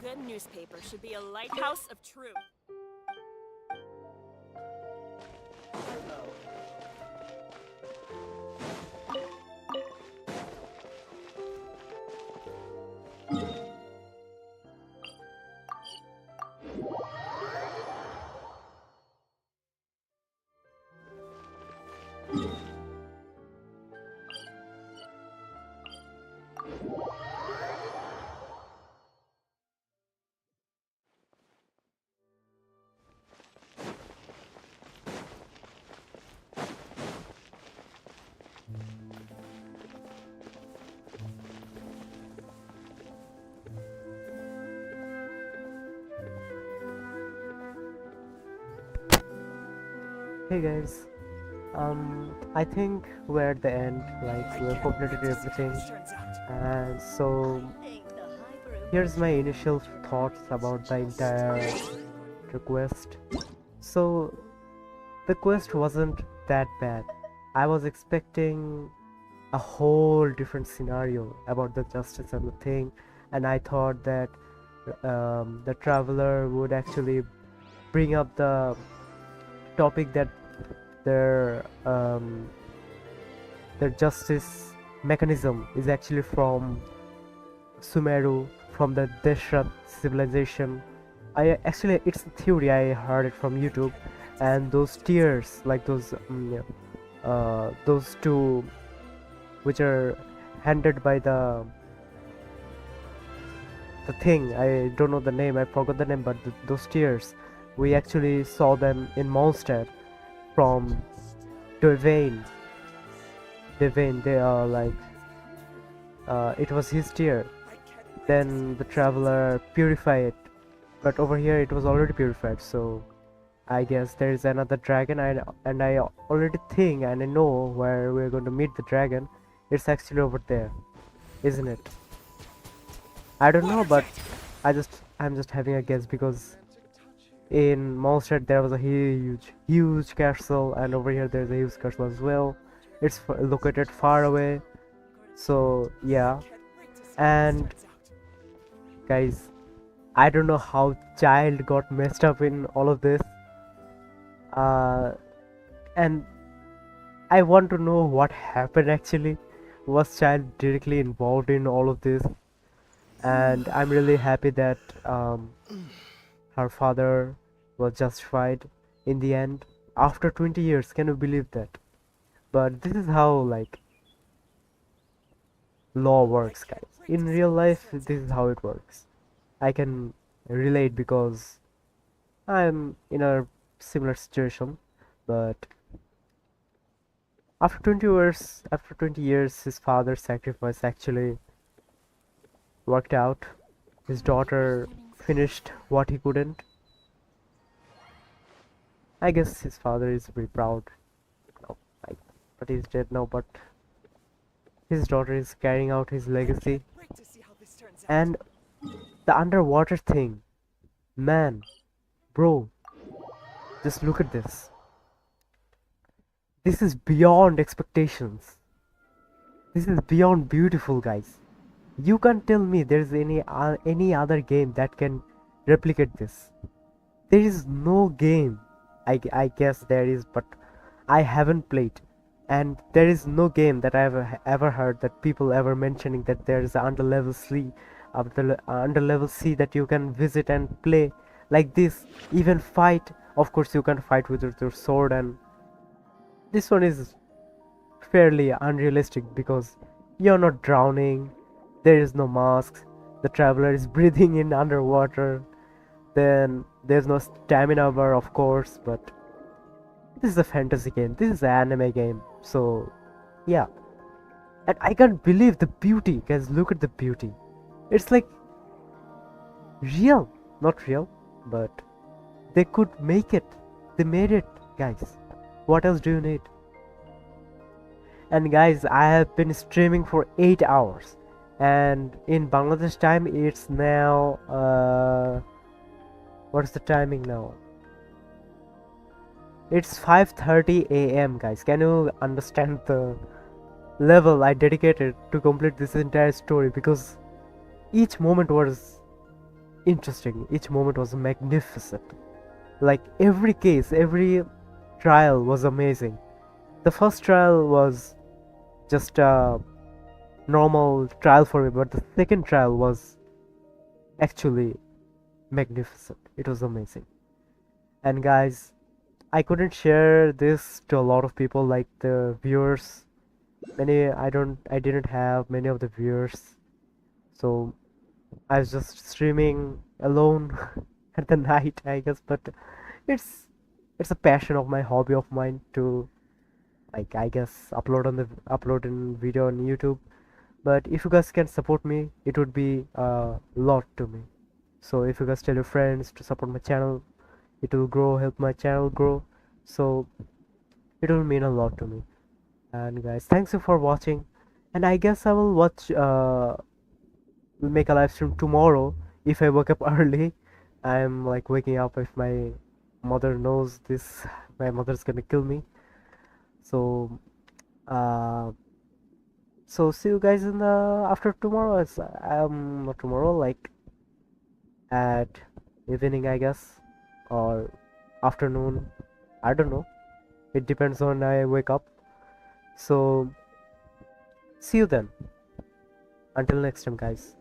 Good newspaper should be a lighthouse of truth. Hey guys, I think we're at the end, like we've completed everything, and so here's my initial thoughts about the entire quest. So the quest wasn't that bad. I was expecting a whole different scenario about the justice and the thing, and I thought that the traveler would actually bring up the topic that their justice mechanism is actually from Sumeru, from the Deshrat civilization. It's a theory, I heard it from YouTube, and those tiers, like those two which are handed by the thing, I don't know the name, I forgot the name, but those tiers, we actually saw them in Mondstadt from Devane. They are like it was his tier. Then the traveler purified it, but over here it was already purified. So I guess there is another dragon, and I already think and I know where we're going to meet the dragon. It's actually over there, isn't it? I don't know, but I'm just having a guess because in Mondstadt there was a huge castle, and over here there's a huge castle as well. It's located far away, so yeah. And guys, I don't know how child got messed up in all of this, and I want to know what happened actually. Was child directly involved in all of this? And I'm really happy that her father was justified in the end after 20 years. Can you believe that? But this is how like law works, guys. In real life, this is how it works. I can relate because I'm in a similar situation, but after 20 years, his father's sacrifice actually worked out. His daughter finished what he couldn't. I guess his father is very proud. No, but he's dead now, but his daughter is carrying out his legacy. And the underwater thing, man, bro, just look at this. This is beyond expectations. This is beyond beautiful, guys. You can't tell me there's any other game that can replicate this. There is no game. I guess there is, but I haven't played. And there is no game that I've ever heard that people ever mentioning that there is under level C, under level C that you can visit and play like this. Even fight. Of course, you can fight with your sword, and this one is fairly unrealistic because you're not drowning. There is no masks. The traveler is breathing in underwater. Then there's no stamina bar, of course, but this is a fantasy game. This is an anime game. So, yeah. And I can't believe the beauty. Guys, look at the beauty. It's like real. Not real, but they could make it. They made it, guys. What else do you need? And guys, I have been streaming for 8 hours. And in Bangladesh time, it's now... what's the timing now? It's 5:30 a.m. guys. Can you understand the level I dedicated to complete this entire story? Because each moment was interesting, each moment was magnificent. Like every case, every trial was amazing. The first trial was just a normal trial for me, but the second trial was actually magnificent. It was amazing. And guys, I couldn't share this to a lot of people, like the viewers. I didn't have many of the viewers, so I was just streaming alone at the night, I guess. But it's a passion of my hobby of mine to, like, I guess upload in video on YouTube. But if you guys can support me, it would be a lot to me. So if you guys tell your friends to support my channel, it will grow, help my channel grow. So it will mean a lot to me. And guys, thanks you for watching. And I guess I will make a live stream tomorrow if I wake up early. I'm like waking up if my mother knows this. My mother's gonna kill me. So see you guys in the after tomorrow. Not tomorrow, like at evening, I guess, or afternoon. I don't know. It depends on I wake up. So see you then. Until next time, guys.